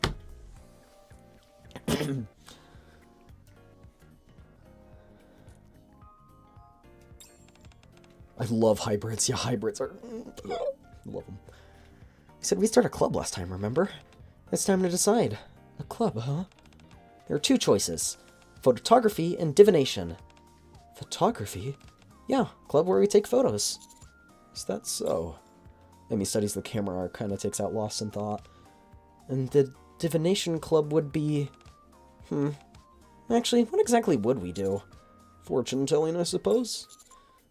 I love hybrids. Yeah, hybrids are... love them. We said we'd start a club last time, remember? It's time to decide. A club, huh? There are two choices. photography and divination. Photography? Yeah, club where we take photos. Is that so? Amy studies the camera arc, kind of takes out Lost in Thought. And the divination club would be... Actually, what exactly would we do? Fortune telling, I suppose?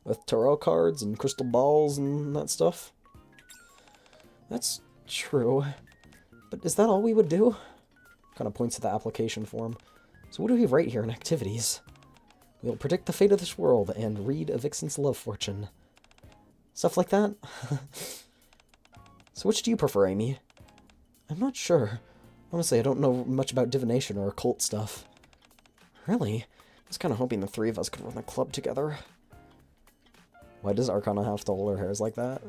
With tarot cards and crystal balls and that stuff? That's true. But is that all we would do? Kind of points to the application form. So what do we write here in activities? We'll predict the fate of this world and read a vixen's love fortune. Stuff like that? So which do you prefer, Amy? I'm not sure. Honestly, I don't know much about divination or occult stuff. Really? I was kind of hoping the three of us could run a club together. Why does Arcana have to hold her hairs like that?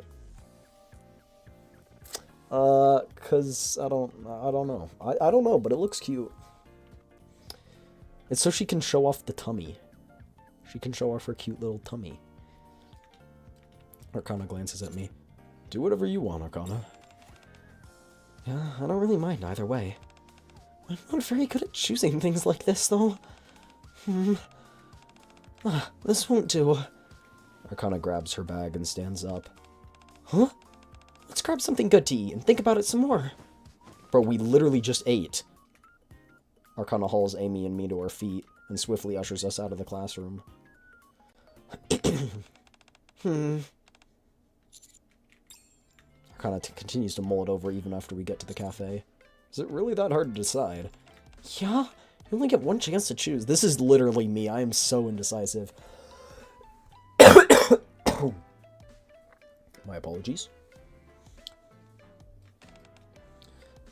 Cause I don't know. I don't know, but it looks cute. It's so she can show off the tummy. She can show off her cute little tummy. Arcana glances at me. Do whatever you want, Arcana. Yeah, I don't really mind either way. I'm not very good at choosing things like this, though. This won't do. Arcana grabs her bag and stands up. Huh? Let's grab something good to eat and think about it some more. Bro, we literally just ate. Arcana hauls Amy and me to our feet and swiftly ushers us out of the classroom. Arcana continues to mull it over even after we get to the cafe. Is it really that hard to decide? Yeah, you only get one chance to choose. This is literally me. I am so indecisive. My apologies.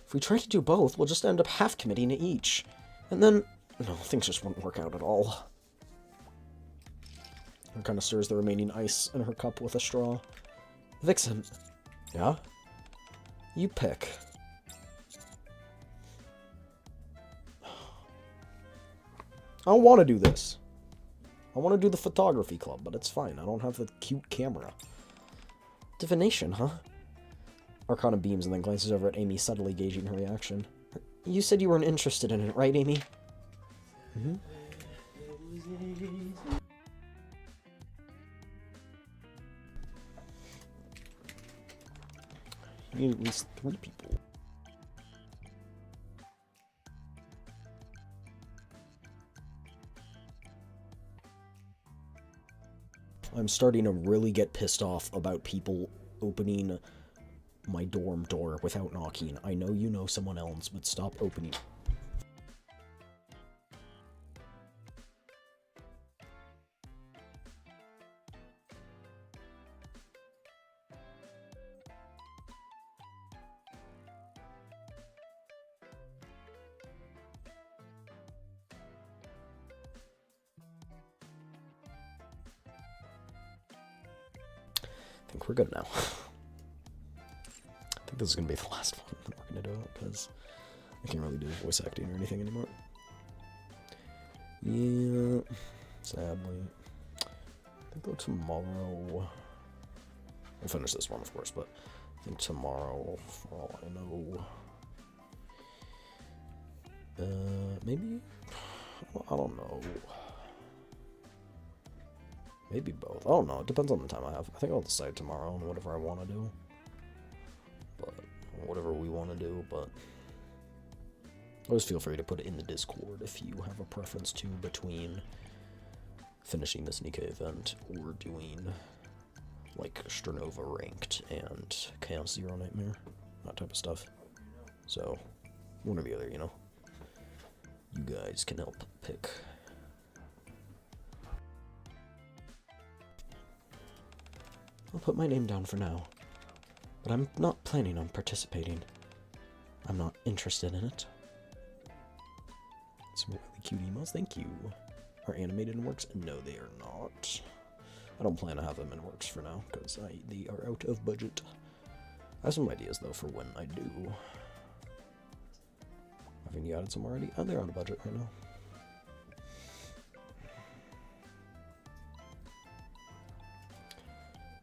If we try to do both, we'll just end up half committing to each. And then, no, things just won't work out at all. Her kind of stirs the remaining ice in her cup with a straw. Vixen. Yeah? You pick. I don't want to do this. I want to do the photography club, but it's fine. I don't have the cute camera. Divination, huh? Arcana beams and then glances over at Amy, subtly gauging her reaction. You said you weren't interested in it, right, Amy? Mm-hmm. You need at least 3 people. I'm starting to really get pissed off about people opening my dorm door without knocking. I know you know someone else, but stop opening. I think we're good now. I think this is going to be the last one that we're going to do it, because I can't really do voice acting or anything anymore. Yeah, sadly. I think though tomorrow... We'll finish this one, of course, but I think tomorrow, for all I know... maybe? I don't know. Maybe both. I don't know. It depends on the time I have. I think I'll decide tomorrow on whatever I want to do. But whatever we want to do, but always feel free to put it in the Discord if you have a preference to between finishing this Nikke event or doing like Sternova ranked and Chaos Zero Nightmare. That type of stuff. So, one or the other, you know. You guys can help pick. I'll put my name down for now, but I'm not planning on participating. I'm not interested in it. Some really cute emotes, thank you. Are animated in works? No, they are not. I don't plan to have them in works for now, because they are out of budget. I have some ideas, though, for when I do. Haven't you added some already? Oh, they're out of budget right now.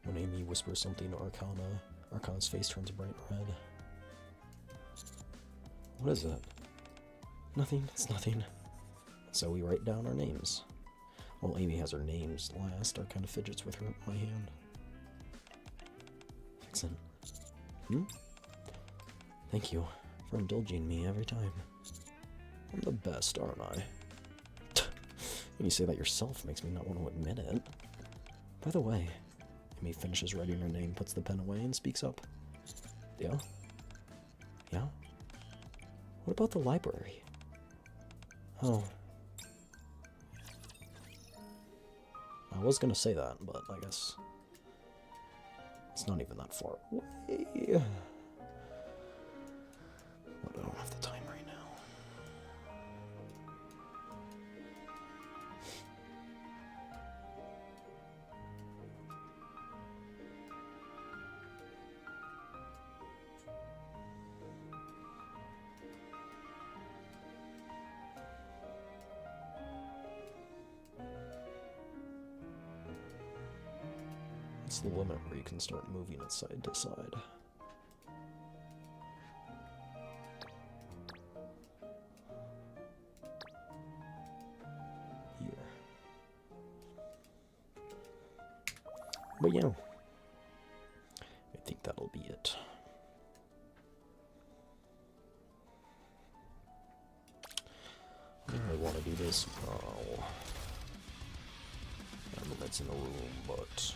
When Amy whispers something to Arcana, Arcana's face turns bright red. What is it? Nothing, it's nothing. So we write down our names. Well, Amy has her names last. Arcana fidgets with her my hand. Vixen. Thank you for indulging me every time. I'm the best, aren't I? When you say that yourself makes me not want to admit it. By the way, Amy finishes writing her name, puts the pen away, and speaks up. Yeah? Yeah? What about the library? Oh. I was gonna say that, but I guess it's not even that far away. But I don't have the time right now. It's the limit where you can start moving it side to side. Here. But yeah, I think that'll be it. I don't really want to do this now. I don't know if that's in the room, but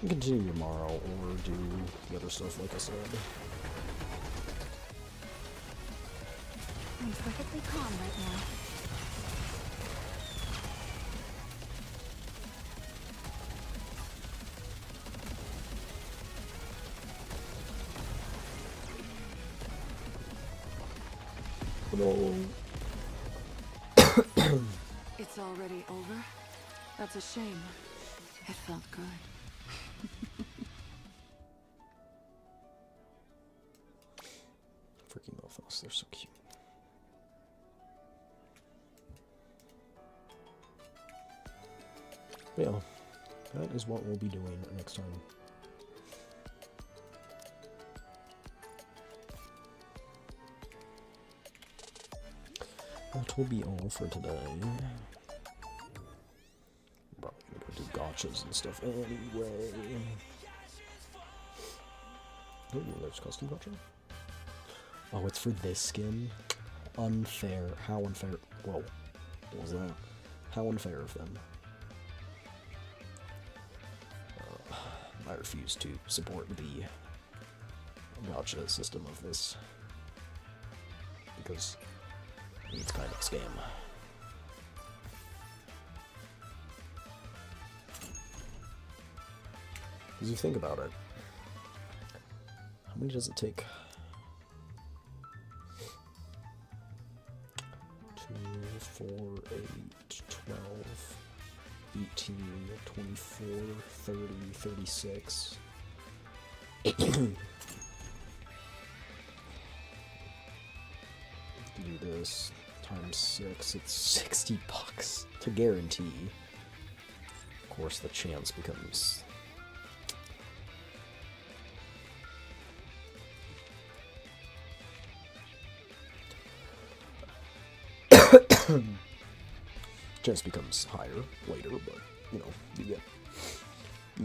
we can continue tomorrow or do the other stuff like I said. I'm perfectly calm right now. No. It's already over? That's a shame. It felt good. Freaking mofos, they're so cute. But yeah, that is what we'll be doing next time. That will be all for today. Probably gonna go do gotchas and stuff anyway. Oh, there's custom gotcha. Oh, it's for this skin? Unfair. How unfair? Whoa. What was that? How unfair of them. I refuse to support the gotcha system of this. Because it's kind of a scam. As you think about it, how many does it take? 2, 4, 8, 12, 18, 24, 30, 36. Do this times 6, it's 60 bucks to guarantee. Of course, the chance becomes chance becomes higher later, but you know, you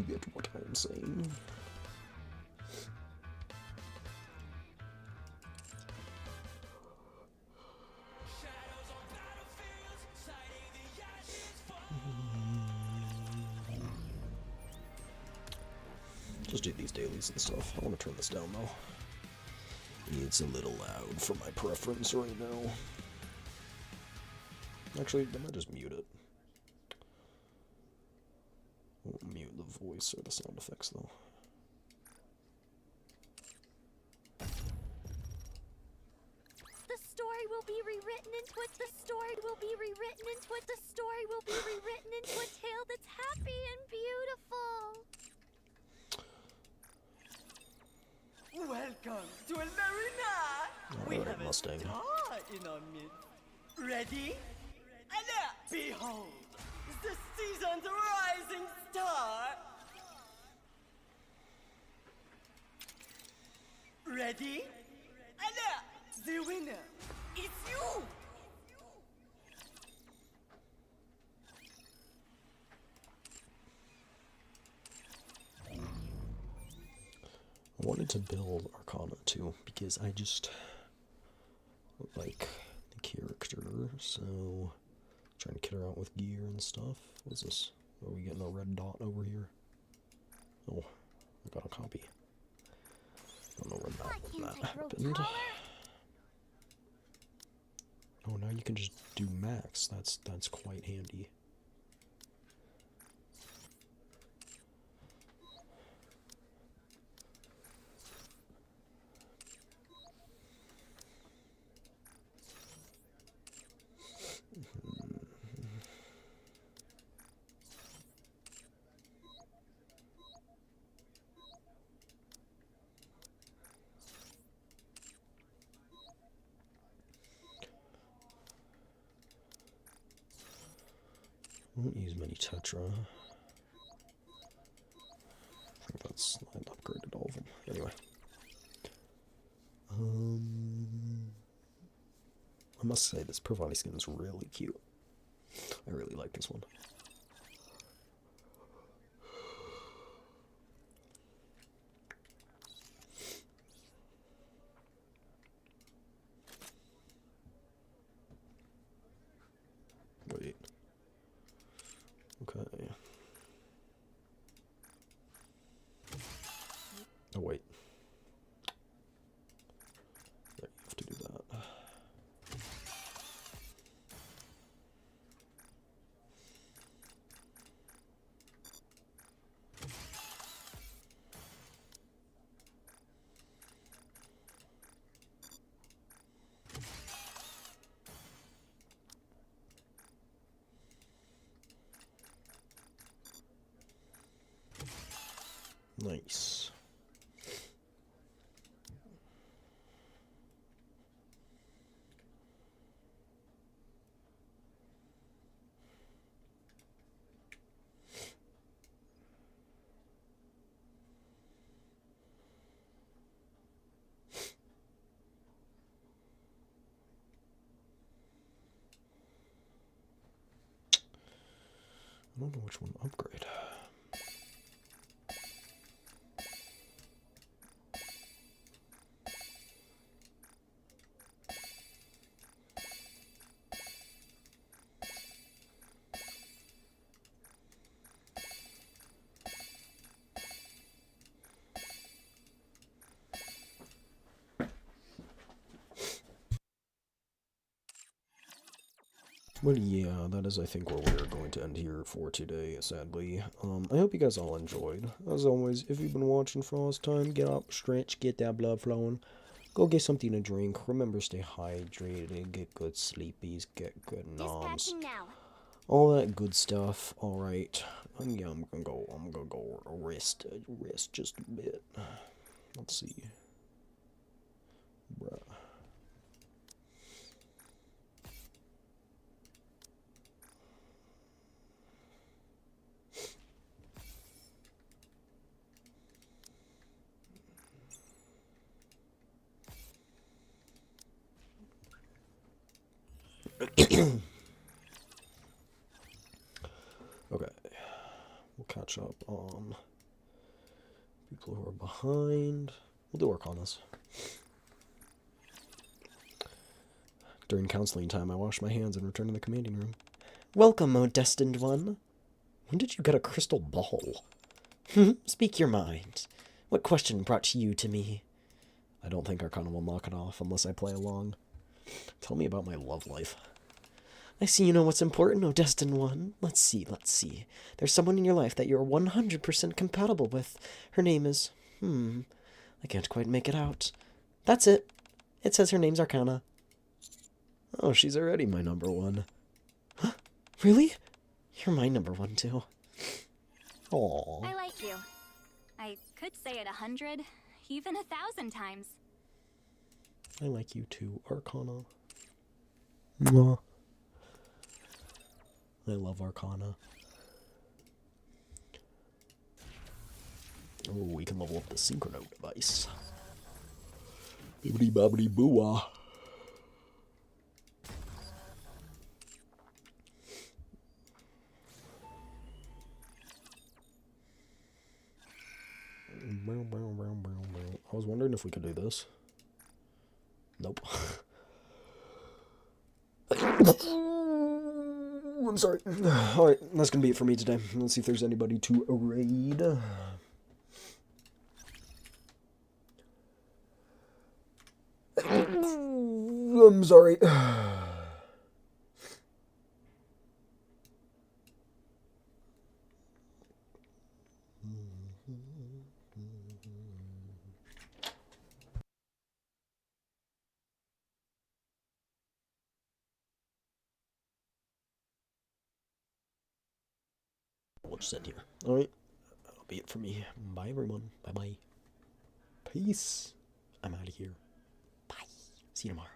get what I'm saying. Just do these dailies and stuff. I want to turn this down though. It's a little loud for my preference right now. Actually, I might just mute it. I won't mute the voice or the sound effects though. The story will be rewritten into it. The story will be rewritten into it. The story will be rewritten into a tale that's happy and beautiful. Welcome to Elmarina. We have Mustang. a star in our midst. Ready? And behold, the season's rising star. Ready? Ready? Alors, the winner is you! I wanted to build Arcana too, because I just like the character, so trying to kit her out with gear and stuff. What's this? Are we getting a red dot over here? Oh, I got a copy. I don't know where that happened. Oh, now you can just do max. That's quite handy. Won't use many Tetra. I think that's I upgraded all of them. Anyway. I must say this Pravati skin is really cute. I really like this one. Wait. Okay. Oh, wait. Yeah, you have to do that. Nice. I don't know which one to upgrade. Well, yeah, that is, I think, where we're going to end here for today, sadly. I hope you guys all enjoyed. As always, if you've been watching for this time, get up, stretch, get that blood flowing. Go get something to drink. Remember, stay hydrated, get good sleepies, get good noms. All that good stuff. Alright. Yeah, I'm gonna go rest just a bit. Let's see. Bruh. Okay, we'll catch up on people who are behind. We'll do work on this. During counseling time, I wash my hands and return to the commanding room. Welcome, O destined one. When did you get a crystal ball? Speak your mind. What question brought you to me? I don't think Arcana will knock it off unless I play along. Tell me about my love life. I see you know what's important, O destined one. Let's see. There's someone in your life that you're 100% compatible with. Her name is... I can't quite make it out. That's it. It says her name's Arcana. Oh, she's already my number one. Huh? Really? You're my number one, too. Aww. I like you. I could say it 100, even 1,000 times. I like you too, Arcana. Mwah. I love Arcana. Oh, we can level up the Synchrono device. Bibbidi bobbidi boo. I was wondering if we could do this. Nope. I'm sorry. Alright, that's gonna be it for me today. Let's see if there's anybody to raid. I'm sorry. We'll just end here. Alright. That'll be it for me. Bye, everyone. Bye-bye. Peace. I'm out of here. Bye. See you tomorrow.